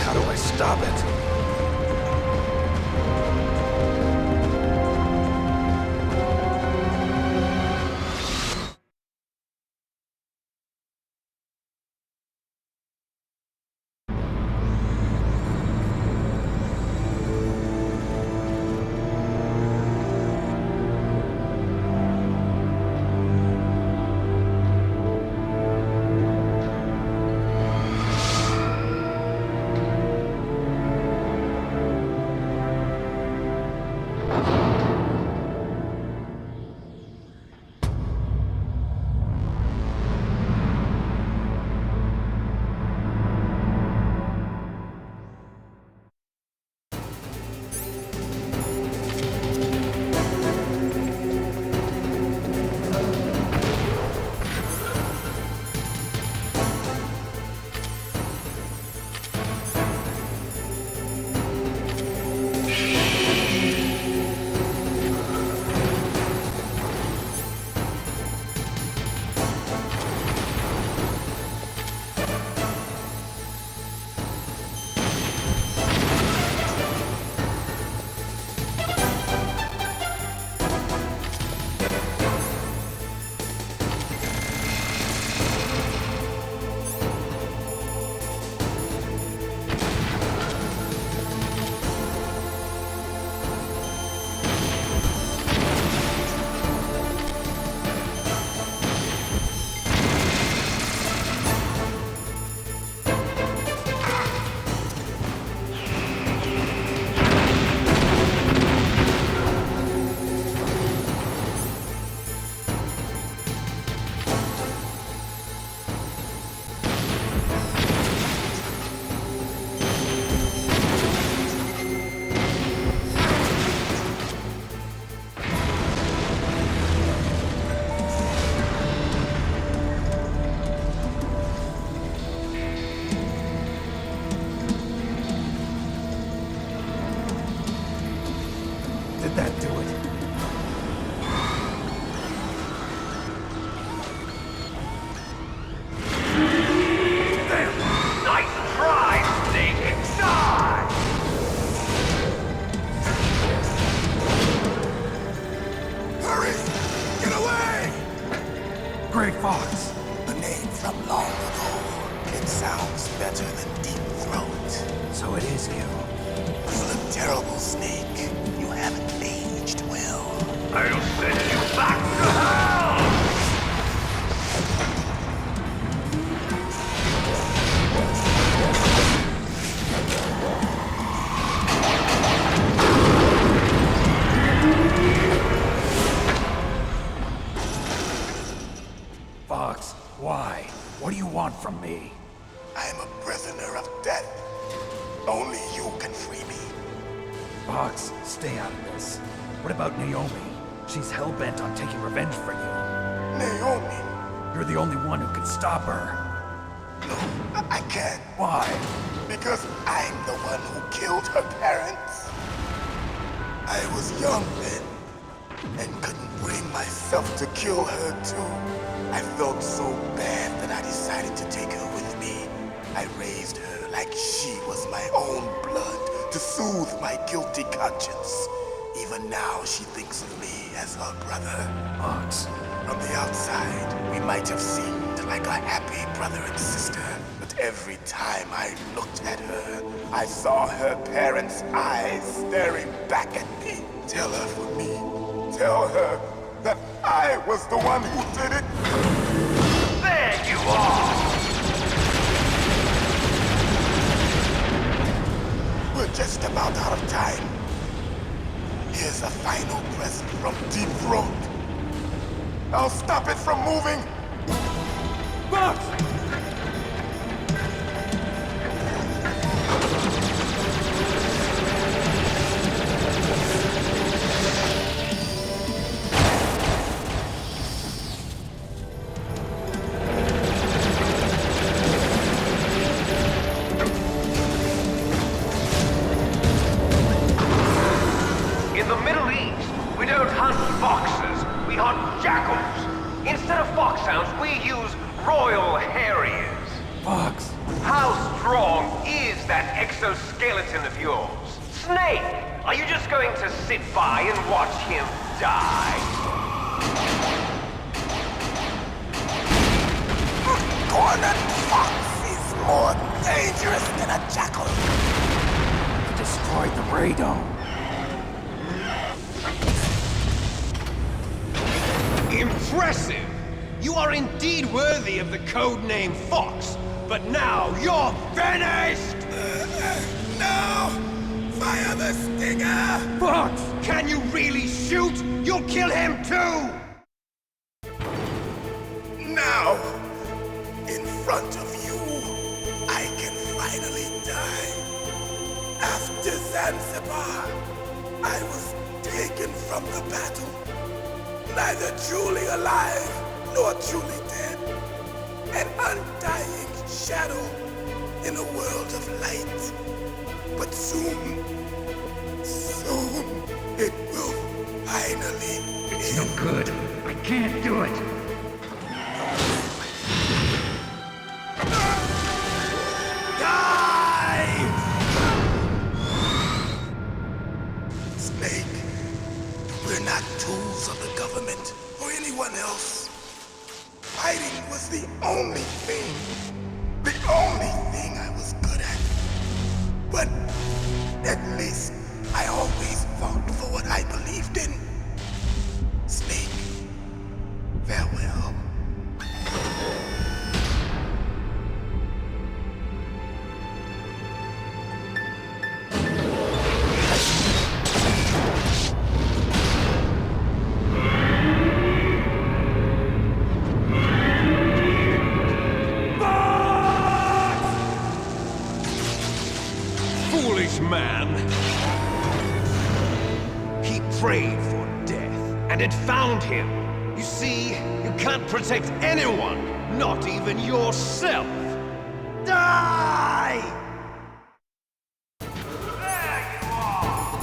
How do I stop it? Did that do it? Nice try, Snake! Die! Hurry! Get away! Grey Fox! A name from long ago. It sounds better than Deep Throat. So it is you. You look terrible, Snake. You haven't aged well. I'll send you back to hell! Fox, why? What do you want from me? I'm a prisoner of death. Only you can free me. Fox, stay out of this. What about Naomi? She's hell-bent on taking revenge for you. Naomi? You're the only one who can stop her. No, I can't. Why? Because I'm the one who killed her parents. I was young then, and couldn't bring myself to kill her too. I felt so bad that I decided to take her with me. I raised her like she was my own blood to soothe my guilty conscience. Even now, she thinks of me as her brother. Fox. From the outside, we might have seemed like a happy brother and sister, but every time I looked at her, I saw her parents' eyes staring back at me. Tell her for me. Tell her that I was the one who did it. There you are! We're just about out of time. Here's a final present from Deep Throat. I'll stop it from moving. Fox! In the Middle East, we don't hunt foxes, we hunt jackals. Instead of foxhounds, we use royal harriers. Fox! How strong is that exoskeleton of yours? Snake, are you just going to sit by and watch him die? Cornered fox is more dangerous than a jackal. You destroyed the radome. Impressive! You are indeed worthy of the codename Fox, but now you're finished! No! Fire the stinger! Fox! Can you really shoot? You'll kill him too! Now, in front of you, I can finally die. After Zanzibar, I was taken from the battle. Neither truly alive, nor truly dead. An undying shadow in a world of light. But soon, it will finally end. It's no good. I can't do it. Die! Snake, we're not tools of the government or anyone else. Fighting was the only thing I was good at. But at least I always fought for what I believed in. Snake, farewell. Foolish man! He prayed for death, and it found him. You see, you can't protect anyone, not even yourself. Die! There you are!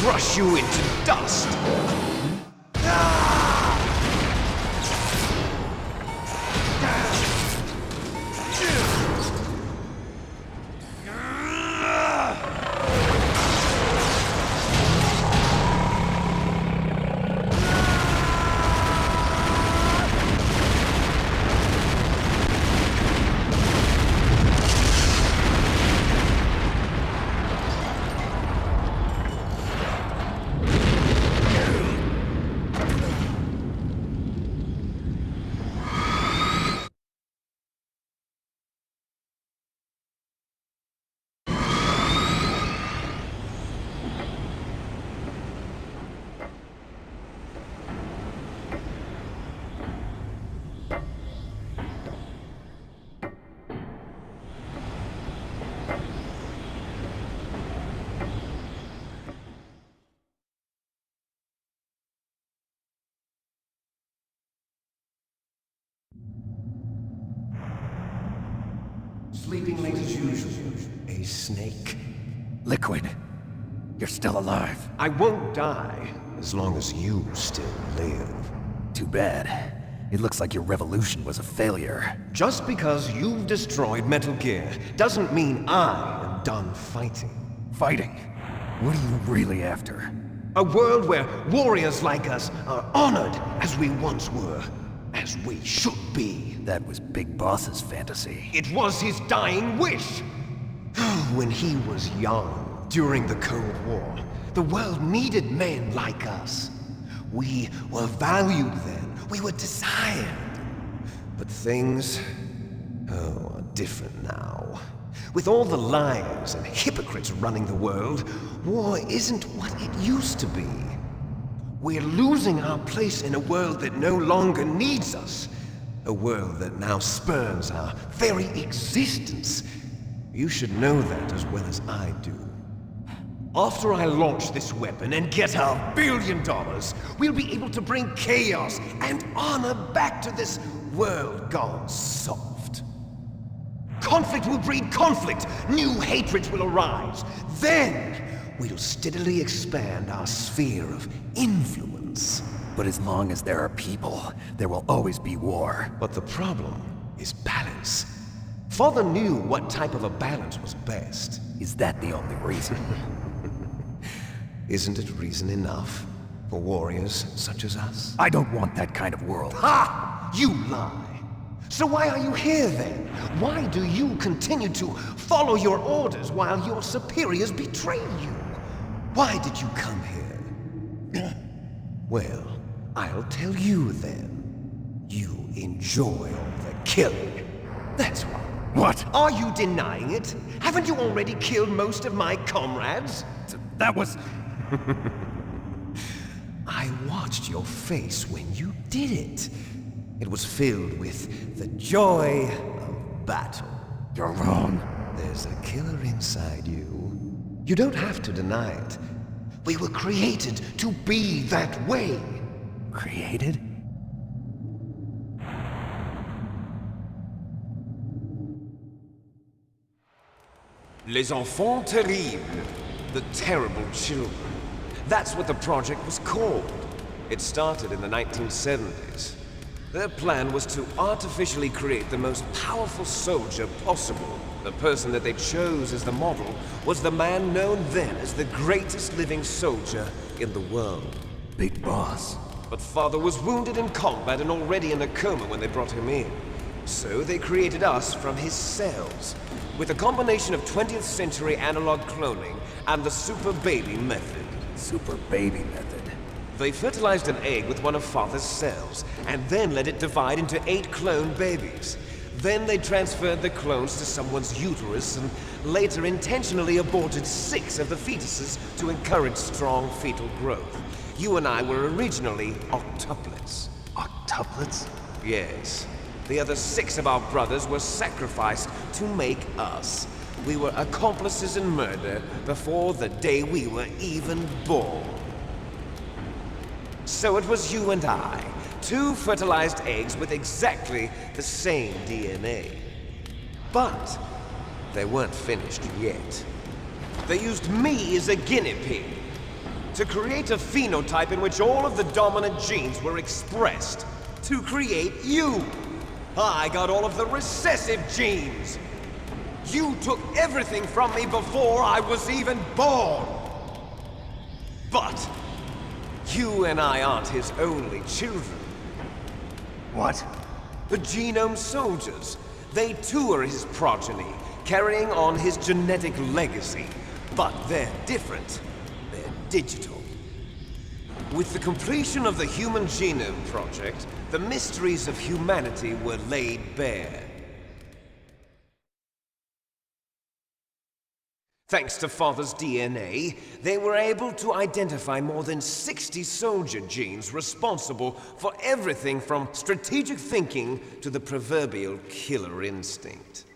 crush you into dust. Sleeping late as usual. A snake. Liquid, you're still alive. I won't die as long as you still live. Too bad. It looks like your revolution was a failure. Just because you've destroyed Metal Gear doesn't mean I am done fighting. Fighting? What are you really after? A world where warriors like us are honored as we once were. As we should be. That was Big Boss's fantasy. It was his dying wish. When he was young, during the Cold War, the world needed men like us. We were valued then. We were desired. But things, are different now. With all the liars and hypocrites running the world, war isn't what it used to be. We're losing our place in a world that no longer needs us. A world that now spurns our very existence. You should know that as well as I do. After I launch this weapon and get our $1 billion, we'll be able to bring chaos and honor back to this world gone soft. Conflict will breed conflict. New hatreds will arise. Then we'll steadily expand our sphere of influence. But as long as there are people, there will always be war. But the problem is balance. Father knew what type of a balance was best. Is that the only reason? Isn't it reason enough for warriors such as us? I don't want that kind of world. Ha! You lie! So why are you here then? Why do you continue to follow your orders while your superiors betray you? Why did you come here? Well, I'll tell you then. You enjoy all the killing. That's why. What? Are you denying it? Haven't you already killed most of my comrades? That was... I watched your face when you did it. It was filled with the joy of battle. You're wrong. There's a killer inside you. You don't have to deny it. We were created to be that way. Created? Les enfants terribles. The terrible children. That's what the project was called. It started in the 1970s. Their plan was to artificially create the most powerful soldier possible. The person that they chose as the model was the man known then as the greatest living soldier in the world. Big Boss. But Father was wounded in combat and already in a coma when they brought him in. So they created us from his cells, with a combination of 20th century analog cloning and the super baby method. Super baby method. They fertilized an egg with one of Father's cells, and then let it divide into 8 clone babies. Then they transferred the clones to someone's uterus and later intentionally aborted 6 of the fetuses to encourage strong fetal growth. You and I were originally octuplets. Octuplets? Yes. The other 6 of our brothers were sacrificed to make us. We were accomplices in murder before the day we were even born. So it was you and I, 2 fertilized eggs with exactly the same DNA. But they weren't finished yet. They used me as a guinea pig. to create a phenotype in which all of the dominant genes were expressed. To create you. I got all of the recessive genes. You took everything from me before I was even born. But you and I aren't his only children. What? The Genome Soldiers. They too are his progeny, carrying on his genetic legacy. But they're different. They're digital. With the completion of the Human Genome Project, the mysteries of humanity were laid bare. Thanks to Father's DNA, they were able to identify more than 60 soldier genes responsible for everything from strategic thinking to the proverbial killer instinct.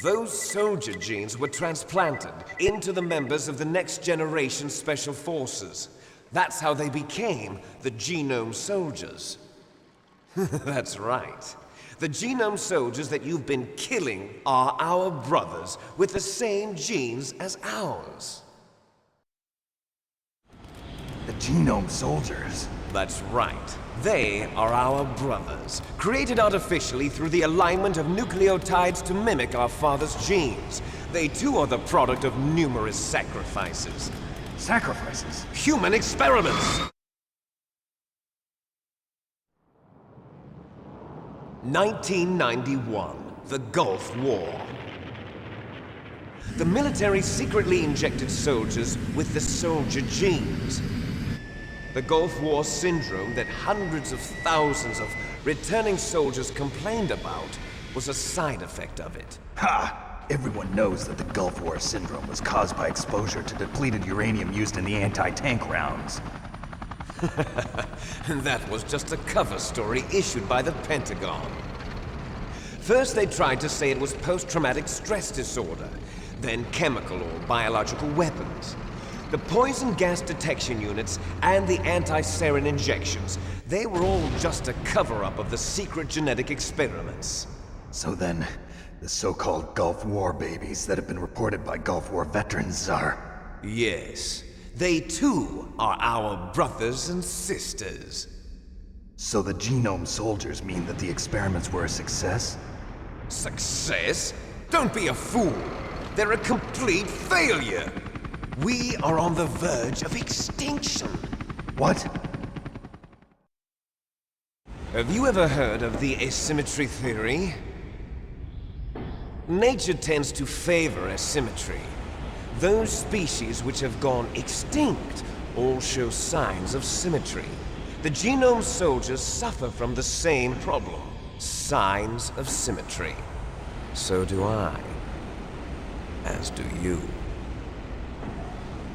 Those soldier genes were transplanted into the members of the next generation Special Forces. That's how they became the Genome Soldiers. That's right. The Genome Soldiers that you've been killing are our brothers with the same genes as ours. The Genome Soldiers? That's right. They are our brothers, created artificially through the alignment of nucleotides to mimic our father's genes. They too are the product of numerous sacrifices. Sacrifices? Human experiments! 1991, the Gulf War. The military secretly injected soldiers with the soldier genes. The Gulf War syndrome that hundreds of thousands of returning soldiers complained about was a side effect of it. Ha! Everyone knows that the Gulf War syndrome was caused by exposure to depleted uranium used in the anti-tank rounds. That was just a cover story issued by the Pentagon. First they tried to say it was post-traumatic stress disorder, then chemical or biological weapons. The poison gas detection units and the anti-sarin injections, they were all just a cover-up of the secret genetic experiments. So then, the so-called Gulf War babies that have been reported by Gulf War veterans are... Yes. They too are our brothers and sisters. So the Genome Soldiers mean that the experiments were a success? Success? Don't be a fool! They're a complete failure! We are on the verge of extinction. What? Have you ever heard of the asymmetry theory? Nature tends to favor asymmetry. Those species which have gone extinct all show signs of symmetry. The Genome Soldiers suffer from the same problem. Signs of symmetry. So do I. As do you.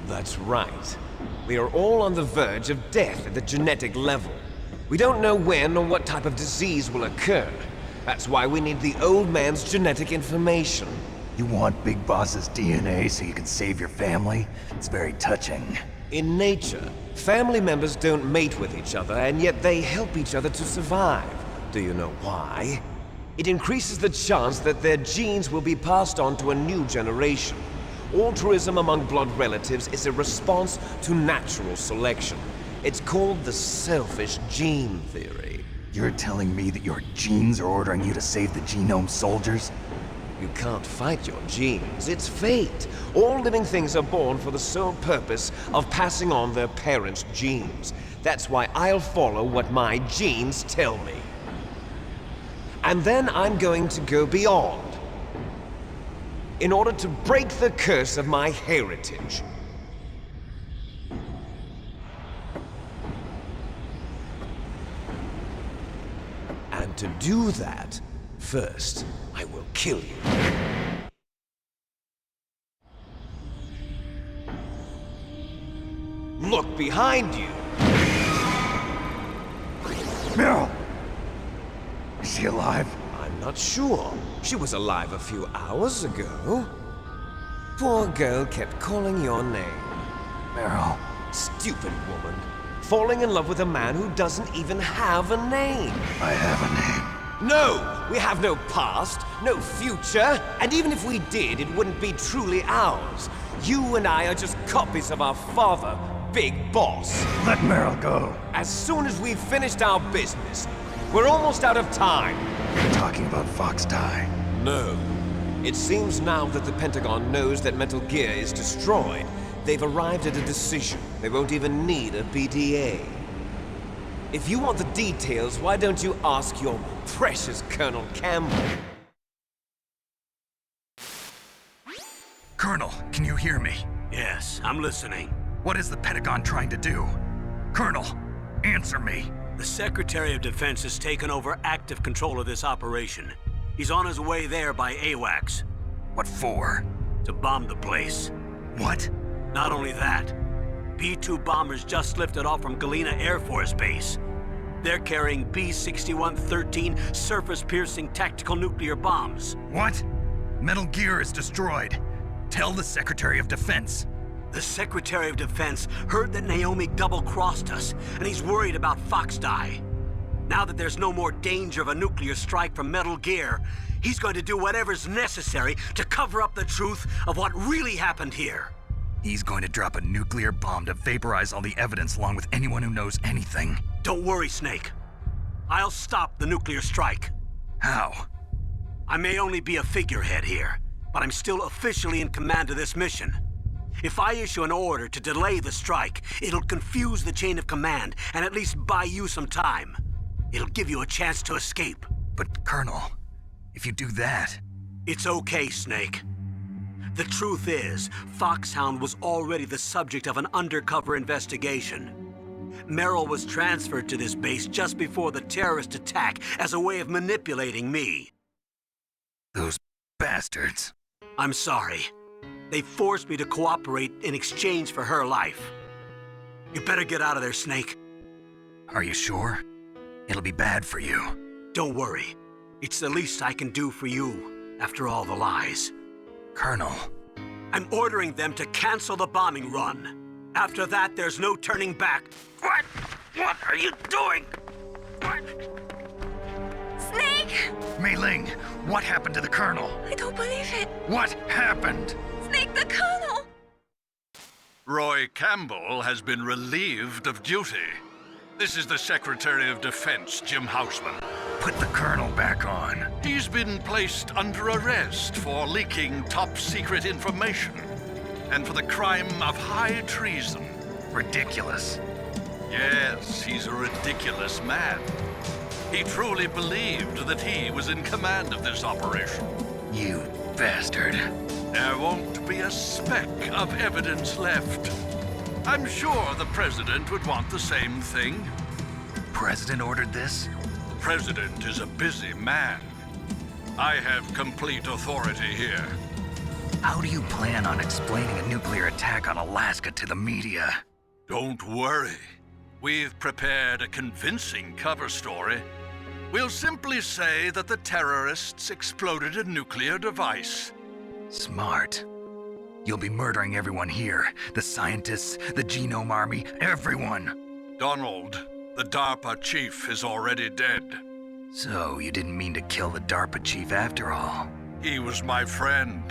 That's right. We are all on the verge of death at the genetic level. We don't know when or what type of disease will occur. That's why we need the old man's genetic information. You want Big Boss's DNA so you can save your family? It's very touching. In nature, family members don't mate with each other, and yet they help each other to survive. Do you know why? It increases the chance that their genes will be passed on to a new generation. Altruism among blood relatives is a response to natural selection. It's called the selfish gene theory. You're telling me that your genes are ordering you to save the Genome Soldiers? You can't fight your genes. It's fate. All living things are born for the sole purpose of passing on their parents' genes. That's why I'll follow what my genes tell me. And then I'm going to go beyond. In order to break the curse of my heritage. And to do that, first, I will kill you. Look behind you! Meryl! Is she alive? I'm not sure. She was alive a few hours ago. Poor girl kept calling your name. Meryl. Stupid woman. Falling in love with a man who doesn't even have a name. I have a name. No! We have no past, no future, and even if we did, it wouldn't be truly ours. You and I are just copies of our father, big boss. Let Meryl go. As soon as we've finished our business, we're almost out of time. You're talking about Fox Die. No. It seems now that the Pentagon knows that Metal Gear is destroyed, they've arrived at a decision. They won't even need a PDA. If you want the details, why don't you ask your precious Colonel Campbell? Colonel, can you hear me? Yes, I'm listening. What is the Pentagon trying to do? Colonel, answer me. The Secretary of Defense has taken over active control of this operation. He's on his way there by AWACS. What for? To bomb the place. What? Not only that, B-2 bombers just lifted off from Galena Air Force Base. They're carrying B-6113 surface-piercing tactical nuclear bombs. What? Metal Gear is destroyed. Tell the Secretary of Defense. The Secretary of Defense heard that Naomi double-crossed us, and he's worried about Fox Die. Now that there's no more danger of a nuclear strike from Metal Gear, he's going to do whatever's necessary to cover up the truth of what really happened here. He's going to drop a nuclear bomb to vaporize all the evidence along with anyone who knows anything. Don't worry, Snake. I'll stop the nuclear strike. How? I may only be a figurehead here, but I'm still officially in command of this mission. If I issue an order to delay the strike, it'll confuse the chain of command and at least buy you some time. It'll give you a chance to escape. But, Colonel, if you do that... It's okay, Snake. The truth is, Foxhound was already the subject of an undercover investigation. Meryl was transferred to this base just before the terrorist attack as a way of manipulating me. Those bastards. I'm sorry. They forced me to cooperate in exchange for her life. You better get out of there, Snake. Are you sure? It'll be bad for you. Don't worry. It's the least I can do for you, after all the lies. Colonel. I'm ordering them to cancel the bombing run. After that, there's no turning back. What? What are you doing? What? Snake! Mei Ling, what happened to the Colonel? I don't believe it. What happened? Snake, the Colonel! Roy Campbell has been relieved of duty. This is the Secretary of Defense, Jim Houseman. Put the Colonel back on. He's been placed under arrest for leaking top-secret information and for the crime of high treason. Ridiculous. Yes, he's a ridiculous man. He truly believed that he was in command of this operation. You bastard. There won't be a speck of evidence left. I'm sure the President would want the same thing. President ordered this? The President is a busy man. I have complete authority here. How do you plan on explaining a nuclear attack on Alaska to the media? Don't worry. We've prepared a convincing cover story. We'll simply say that the terrorists exploded a nuclear device. Smart. You'll be murdering everyone here. The scientists, the Genome Army, everyone. Donald, the DARPA chief, is already dead. So, you didn't mean to kill the DARPA chief after all? He was my friend.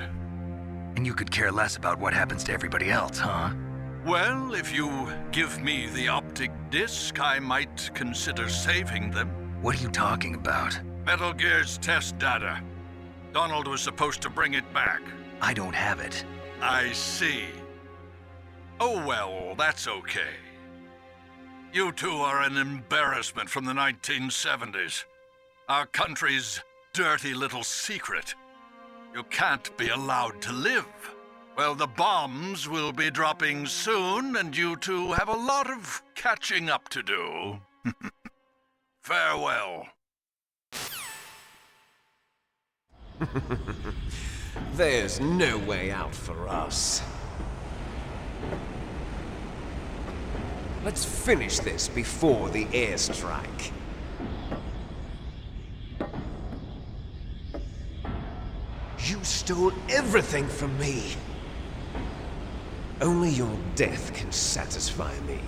And you could care less about what happens to everybody else, huh? Well, if you give me the optic disc, I might consider saving them. What are you talking about? Metal Gear's test data. Donald was supposed to bring it back. I don't have it. I see. Oh well, that's okay. You two are an embarrassment from the 1970s. Our country's dirty little secret. You can't be allowed to live. Well, the bombs will be dropping soon, and you two have a lot of catching up to do. Farewell. There's no way out for us. Let's finish this before the airstrike. You stole everything from me. Only your death can satisfy me.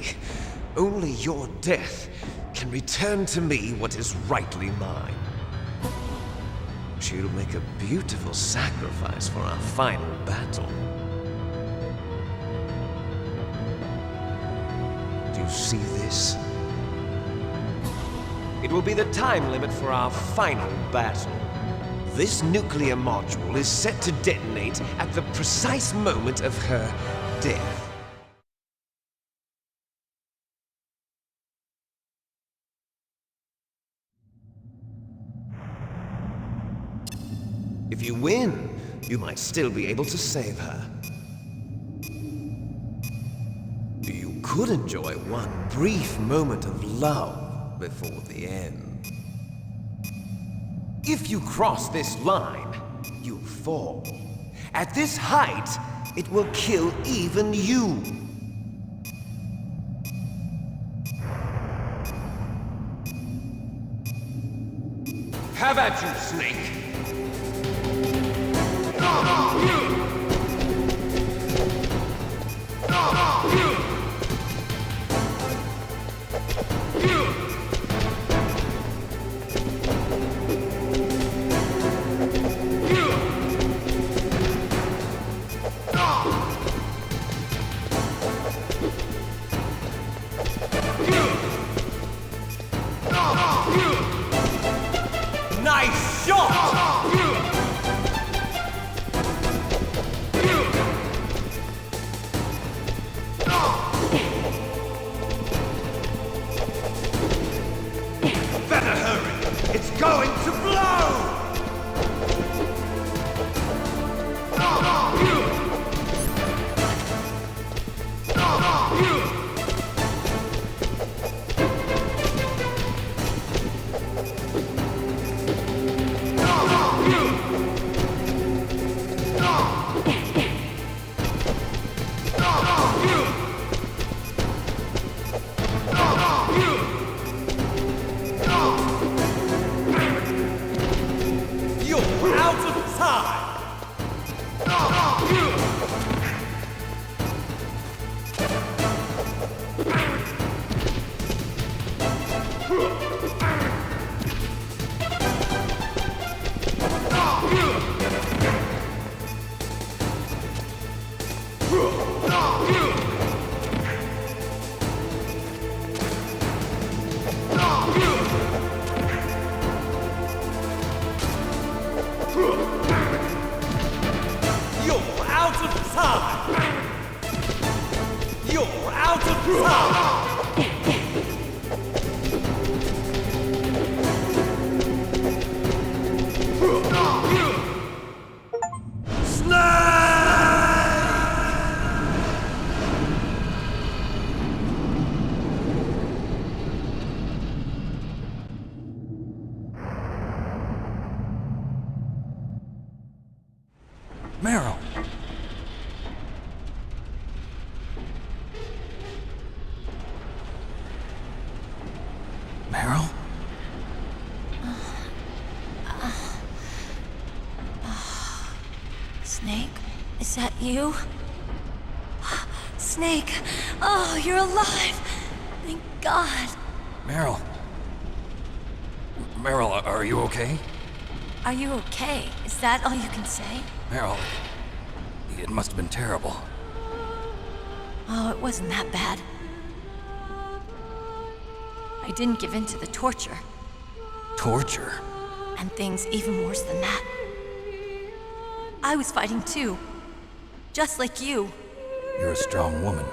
Only your death can return to me what is rightly mine. She'll make a beautiful sacrifice for our final battle. see this? It will be the time limit for our final battle. This nuclear module is set to detonate at the precise moment of her death. If you win, you might still be able to save her. You could enjoy one brief moment of love before the end. If you cross this line, you'll fall. At this height, it will kill even you. Have at you, Snake! Nice shot! Better hurry! It's going to blow! You're out of time! You're out of time! You're out of time! Meryl! Meryl? Snake, is that you? Snake, oh, you're alive! Thank God. Meryl? Meryl, are you okay? Are you okay? Is that all you can say? Meryl, it must have been terrible. Oh, it wasn't that bad. I didn't give in to the torture. Torture? And things even worse than that. I was fighting too. Just like you. You're a strong woman.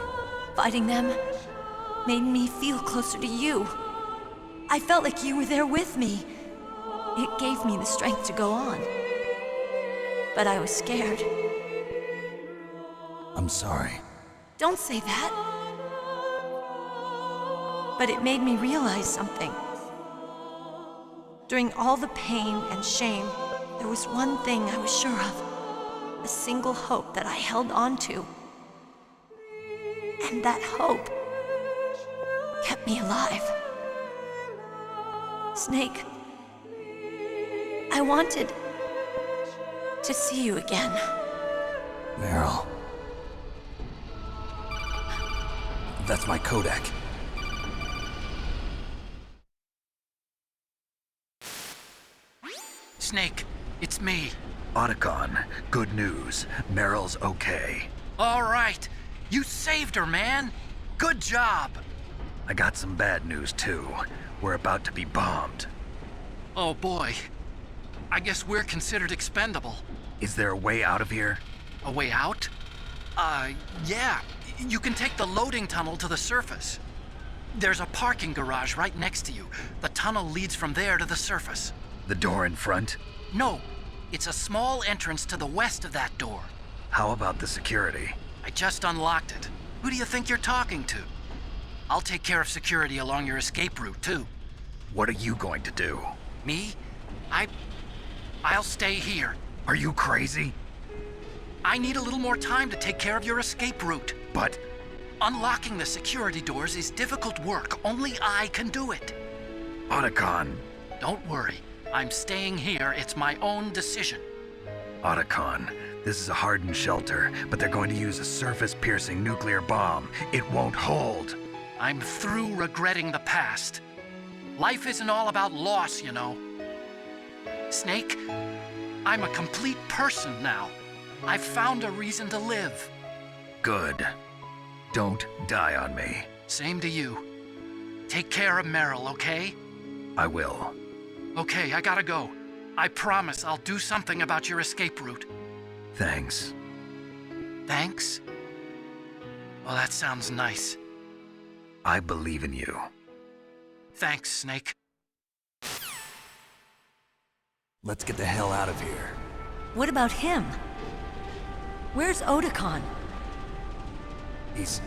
Fighting them made me feel closer to you. I felt like you were there with me. It gave me the strength to go on. But I was scared. I'm sorry. Don't say that. But it made me realize something. During all the pain and shame, there was one thing I was sure of. A single hope that I held on to. And that hope kept me alive. Snake, I wanted to see you again. Meryl. That's my Kodak. Snake, it's me. Otacon, good news. Meryl's okay. All right. You saved her, man. Good job. I got some bad news too. We're about to be bombed. Oh boy. I guess we're considered expendable. Is there a way out of here? A way out? Yeah. You can take the loading tunnel to the surface. There's a parking garage right next to you. The tunnel leads from there to the surface. The door in front? No. It's a small entrance to the west of that door. How about the security? I just unlocked it. Who do you think you're talking to? I'll take care of security along your escape route, too. What are you going to do? Me? I'll stay here. Are you crazy? I need a little more time to take care of your escape route. But... unlocking the security doors is difficult work. Only I can do it. Otacon. Don't worry. I'm staying here. It's my own decision. Otacon, this is a hardened shelter, but they're going to use a surface-piercing nuclear bomb. It won't hold. I'm through regretting the past. Life isn't all about loss, you know. Snake, I'm a complete person now. I've found a reason to live. Good. Don't die on me. Same to you. Take care of Meryl, okay? I will. Okay, I gotta go. I promise I'll do something about your escape route. Thanks. Thanks? Well, that sounds nice. I believe in you. Thanks, Snake. Let's get the hell out of here. What about him? Where's Otacon? He's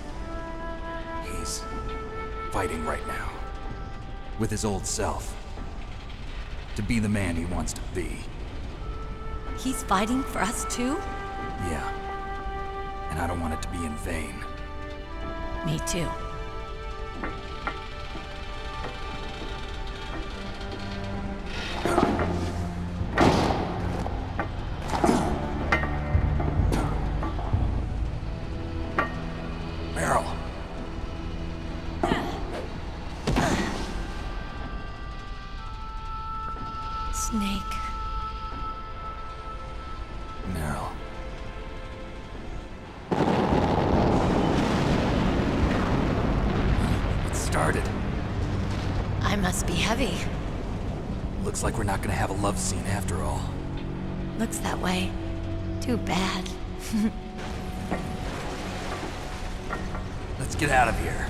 fighting right now. With his old self. To be the man he wants to be. He's fighting for us too? Yeah. And I don't want it to be in vain. Me too. Meryl. Snake. Meryl. It started. I must be heavy. Looks like we're not gonna have a love scene after all. Looks that way. Too bad. Let's get out of here.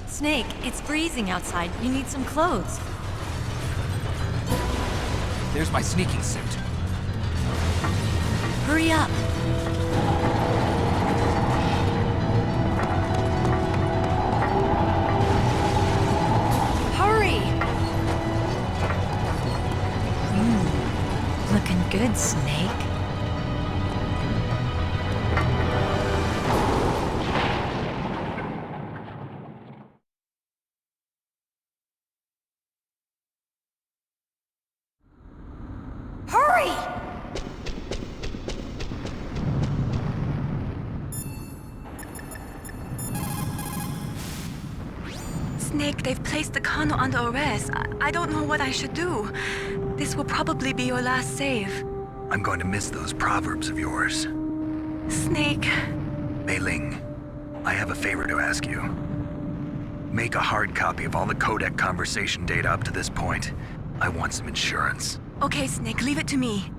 Snake, it's freezing outside. You need some clothes. There's my sneaking suit. Hurry up. Hurry! Looking good, Snake. Hurry! Snake, they've placed the Kano under arrest. I don't know what I should do. This will probably be your last save. I'm going to miss those proverbs of yours. Snake. Mei Ling, I have a favor to ask you. Make a hard copy of all the codec conversation data up to this point. I want some insurance. Okay, Snake, leave it to me.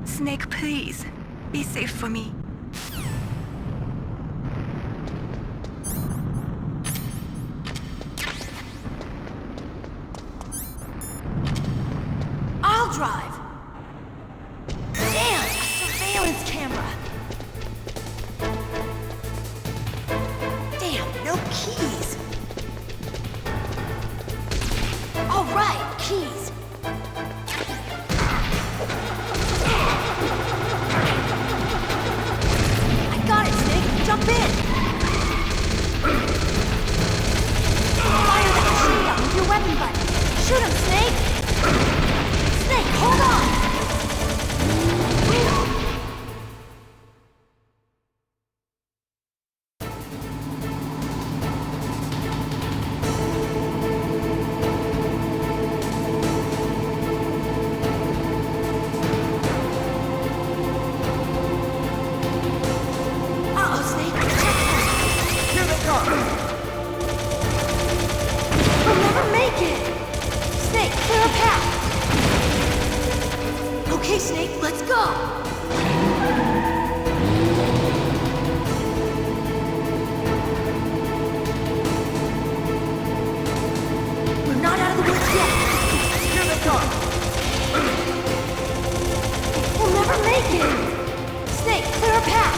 Snake, please. Be safe for me. I'll drive! Damn! A surveillance camera! Damn, no keys! All right, keys! I got it, Snake! Jump in! Fire that tree down with your weapon button! Shoot him, Snake! Snake, hold on! Here they come! We'll never make it! Snake, clear a path!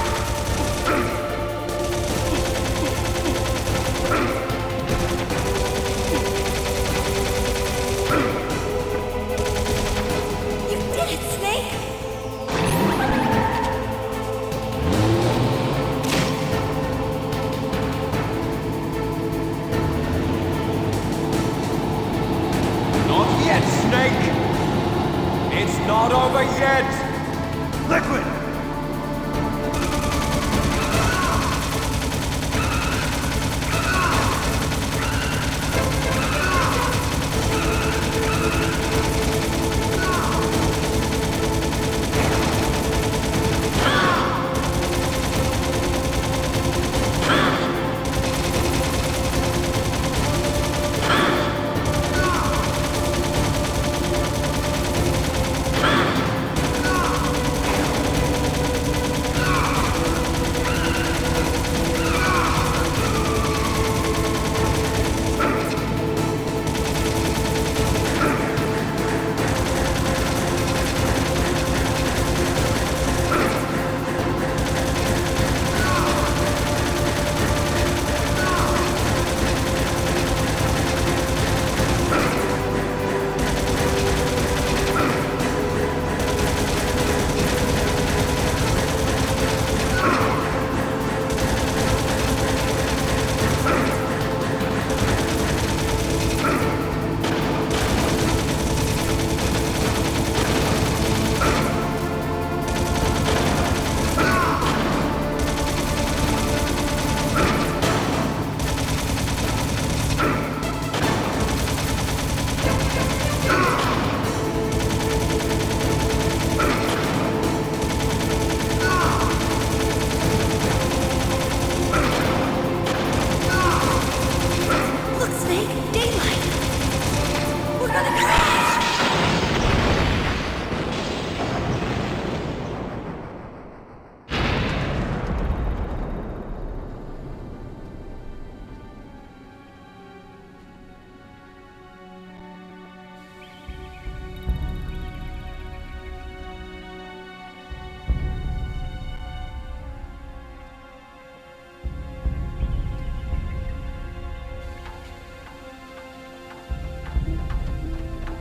You did it, Snake! Not yet, Snake! It's not over yet! Liquid!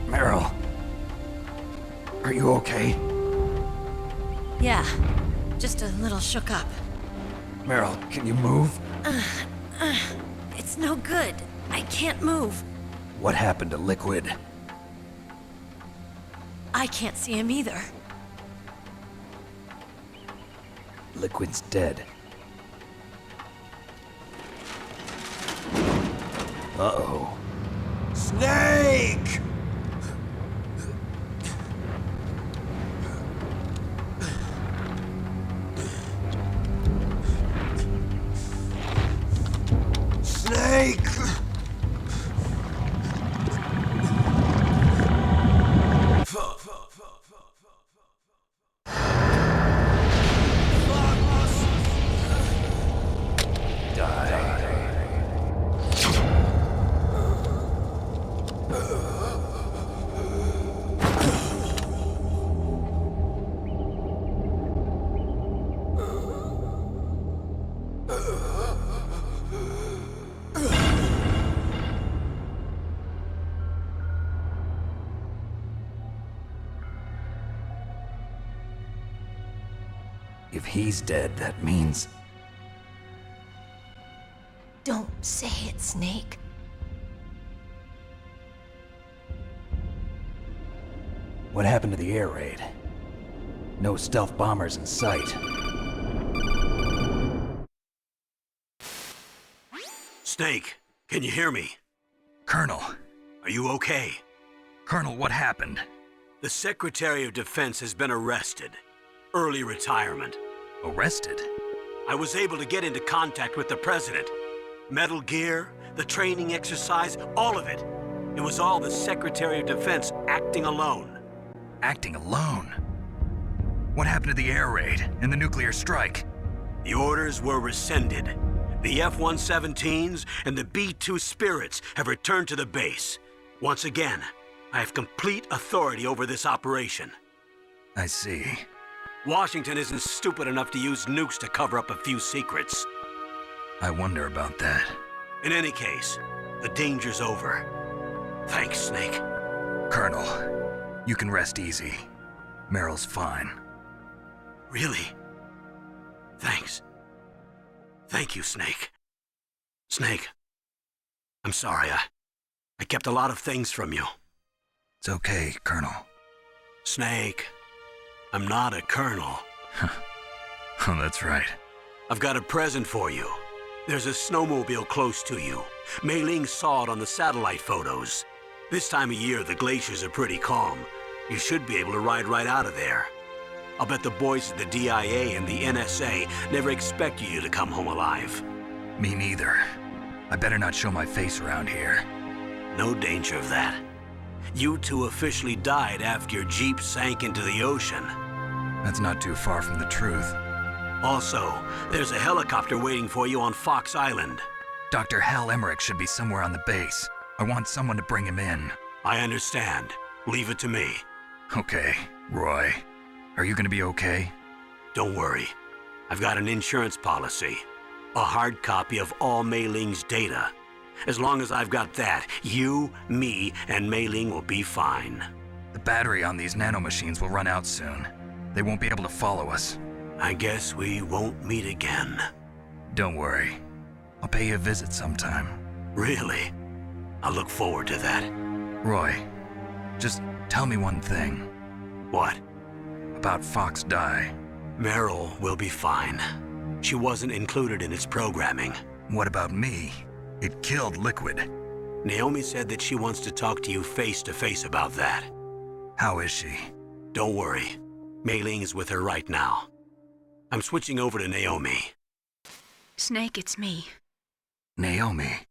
Meryl. Are you okay? Yeah, just a little shook up. Meryl, can you move? It's no good. I can't move. What happened to Liquid? I can't see him either. Liquid's dead. Uh-oh. Snake! Snake! If he's dead, that means... Don't say it, Snake. What happened to the air raid? No stealth bombers in sight. Snake, can you hear me? Colonel. Are you okay? Colonel, what happened? The Secretary of Defense has been arrested. Early retirement. Arrested? I was able to get into contact with the President. Metal Gear, the training exercise, all of it. It was all the Secretary of Defense acting alone. Acting alone? What happened to the air raid and the nuclear strike? The orders were rescinded. The F-117s and the B-2 Spirits have returned to the base. Once again, I have complete authority over this operation. I see. Washington isn't stupid enough to use nukes to cover up a few secrets. I wonder about that. In any case, the danger's over. Thanks, Snake. Colonel, you can rest easy. Meryl's fine. Really? Thanks. Thank you, Snake. Snake, I'm sorry, I kept a lot of things from you. It's okay, Colonel. Snake, I'm not a colonel. Oh, that's right. I've got a present for you. There's a snowmobile close to you. Mei Ling saw it on the satellite photos. This time of year, the glaciers are pretty calm. You should be able to ride right out of there. I'll bet the boys at the DIA and the NSA never expected you to come home alive. Me neither. I better not show my face around here. No danger of that. You two officially died after your Jeep sank into the ocean. That's not too far from the truth. Also, there's a helicopter waiting for you on Fox Island. Dr. Hal Emmerich should be somewhere on the base. I want someone to bring him in. I understand. Leave it to me. Okay, Roy. Are you gonna be okay? Don't worry. I've got an insurance policy. A hard copy of all Mei Ling's data. As long as I've got that, you, me, and Mei Ling will be fine. The battery on these nanomachines will run out soon. They won't be able to follow us. I guess we won't meet again. Don't worry. I'll pay you a visit sometime. Really? I look forward to that. Roy, just tell me one thing. What? About Fox Die. Meryl will be fine. She wasn't included in its programming. What about me? It killed Liquid. Naomi said that she wants to talk to you face to face about that. How is she? Don't worry. Mei Ling is with her right now. I'm switching over to Naomi. Snake, it's me. Naomi.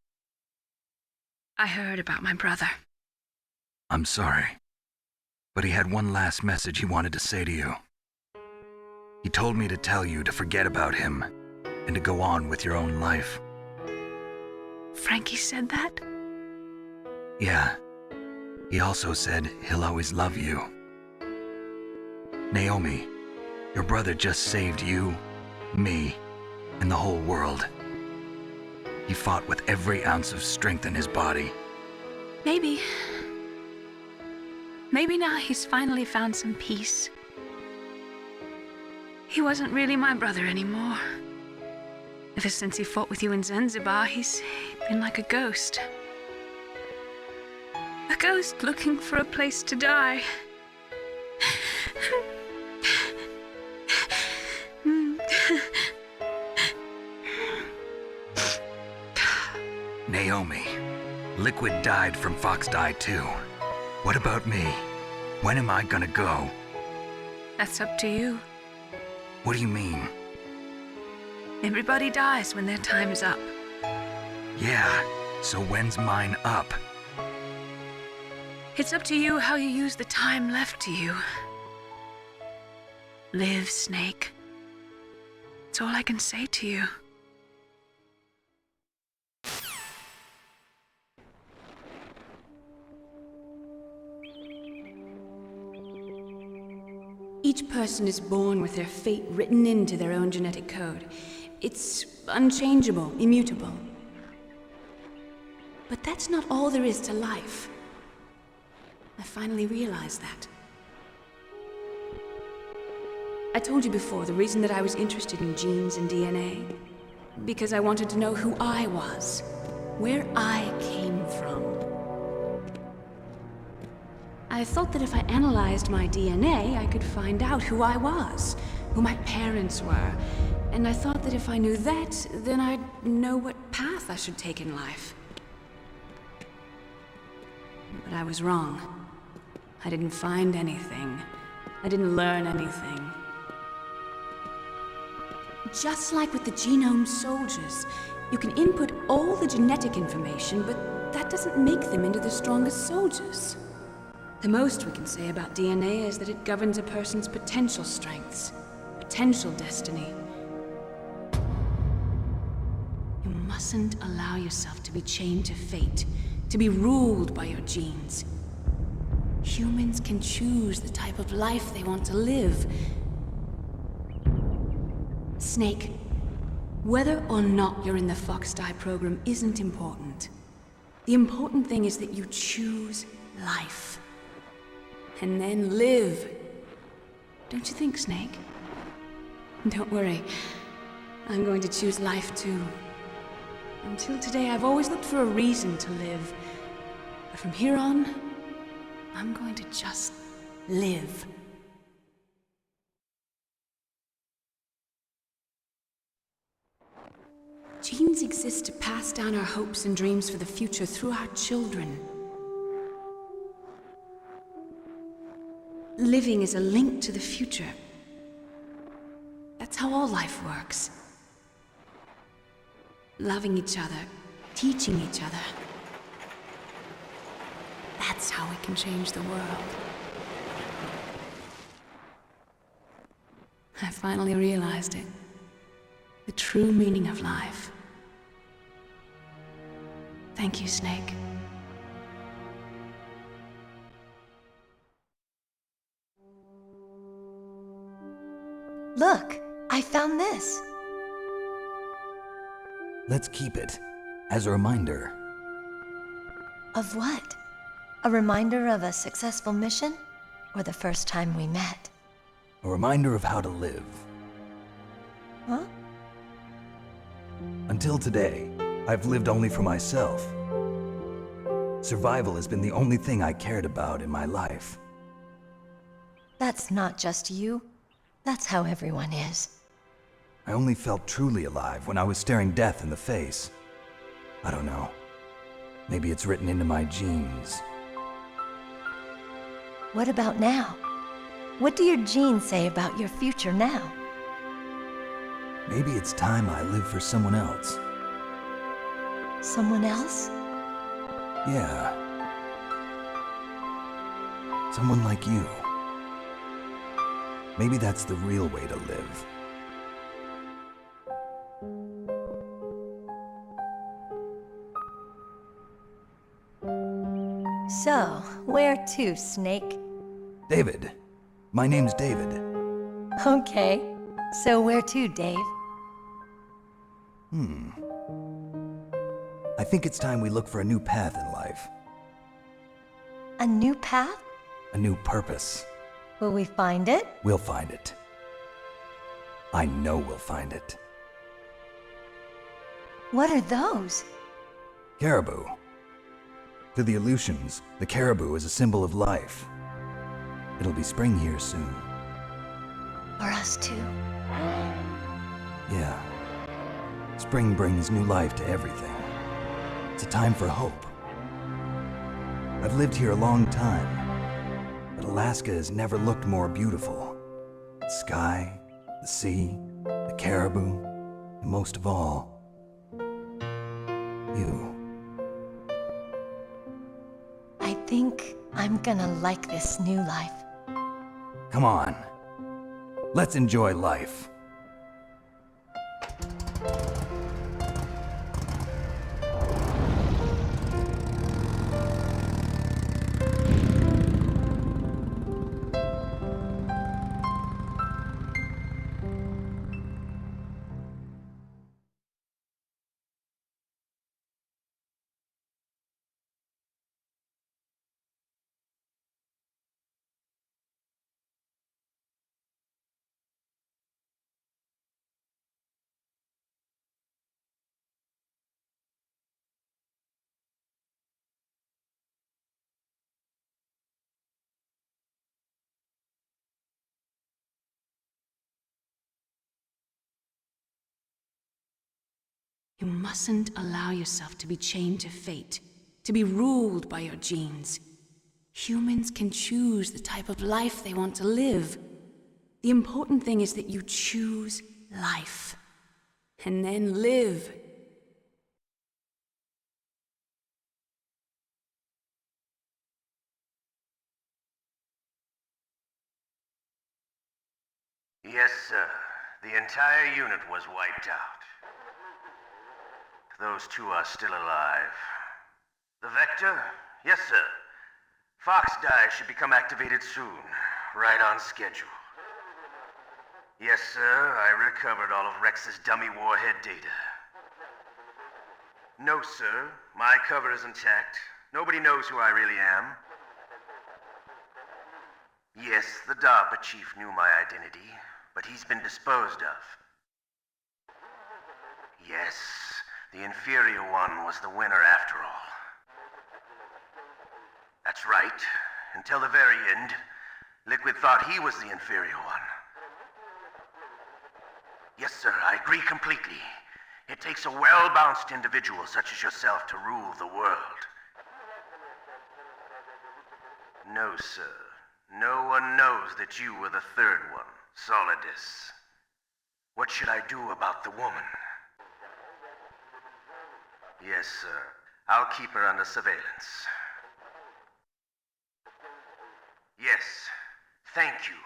I heard about my brother. I'm sorry. But he had one last message he wanted to say to you. He told me to tell you to forget about him and to go on with your own life. Frankie said that? Yeah. He also said he'll always love you. Naomi, your brother just saved you, me, and the whole world. He fought with every ounce of strength in his body. Maybe. Maybe now he's finally found some peace. He wasn't really my brother anymore. Ever since he fought with you in Zanzibar, he's been like a ghost. A ghost looking for a place to die. Naomi, Liquid died from Fox Die too. What about me? When am I gonna go? That's up to you. What do you mean? Everybody dies when their time is up. Yeah, so when's mine up? It's up to you how you use the time left to you. Live, Snake. That's all I can say to you. Each person is born with their fate written into their own genetic code. It's unchangeable, immutable. But that's not all there is to life. I finally realized that. I told you before the reason that I was interested in genes and DNA. Because I wanted to know who I was, where I came from. I thought that if I analyzed my DNA, I could find out who I was, who my parents were. And I thought that if I knew that, then I'd know what path I should take in life. But I was wrong. I didn't find anything. I didn't learn anything. Just like with the genome soldiers, you can input all the genetic information, but that doesn't make them into the strongest soldiers. The most we can say about DNA is that it governs a person's potential strengths, potential destiny. You mustn't allow yourself to be chained to fate, to be ruled by your genes. Humans can choose the type of life they want to live. Snake, whether or not you're in the Fox-Die program isn't important. The important thing is that you choose life. And then live. Don't you think, Snake? Don't worry. I'm going to choose life too. Until today, I've always looked for a reason to live. But from here on, I'm going to just live. Genes exist to pass down our hopes and dreams for the future through our children. Living is a link to the future. That's how all life works. Loving each other, teaching each other. That's how we can change the world. I finally realized it. The true meaning of life. Thank you, Snake. Look, I found this. Let's keep it as a reminder. Of what? A reminder of a successful mission? Or the first time we met? A reminder of how to live. Huh? Until today, I've lived only for myself. Survival has been the only thing I cared about in my life. That's not just you. That's how everyone is. I only felt truly alive when I was staring death in the face. I don't know. Maybe it's written into my genes. What about now? What do your genes say about your future now? Maybe it's time I live for someone else. Someone else? Yeah. Someone like you. Maybe that's the real way to live. So, where to, Snake? David. My name's David. Okay. So where to, Dave? I think it's time we look for a new path in life. A new path? A new purpose. Will we find it? We'll find it. I know we'll find it. What are those? Caribou. To the Aleutians, the caribou is a symbol of life. It'll be spring here soon. For us too. Yeah. Spring brings new life to everything. It's a time for hope. I've lived here a long time, but Alaska has never looked more beautiful. The sky, the sea, the caribou, and most of all, you. I think I'm gonna like this new life. Come on. Let's enjoy life. You mustn't allow yourself to be chained to fate, to be ruled by your genes. Humans can choose the type of life they want to live. The important thing is that you choose life. And then live. Yes, sir. The entire unit was wiped out. Those two are still alive. The Vector? Yes, sir. Fox Die should become activated soon. Right on schedule. Yes, sir. I recovered all of Rex's dummy warhead data. No, sir. My cover is intact. Nobody knows who I really am. Yes, the DARPA chief knew my identity, but he's been disposed of. Yes, the inferior one was the winner after all. That's right. Until the very end, Liquid thought he was the inferior one. Yes, sir, I agree completely. It takes a well-balanced individual such as yourself to rule the world. No, sir. No one knows that you were the third one, Solidus. What should I do about the woman? Yes, sir. I'll keep her under surveillance. Yes. Thank you.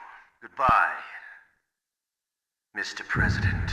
Goodbye, Mr. President.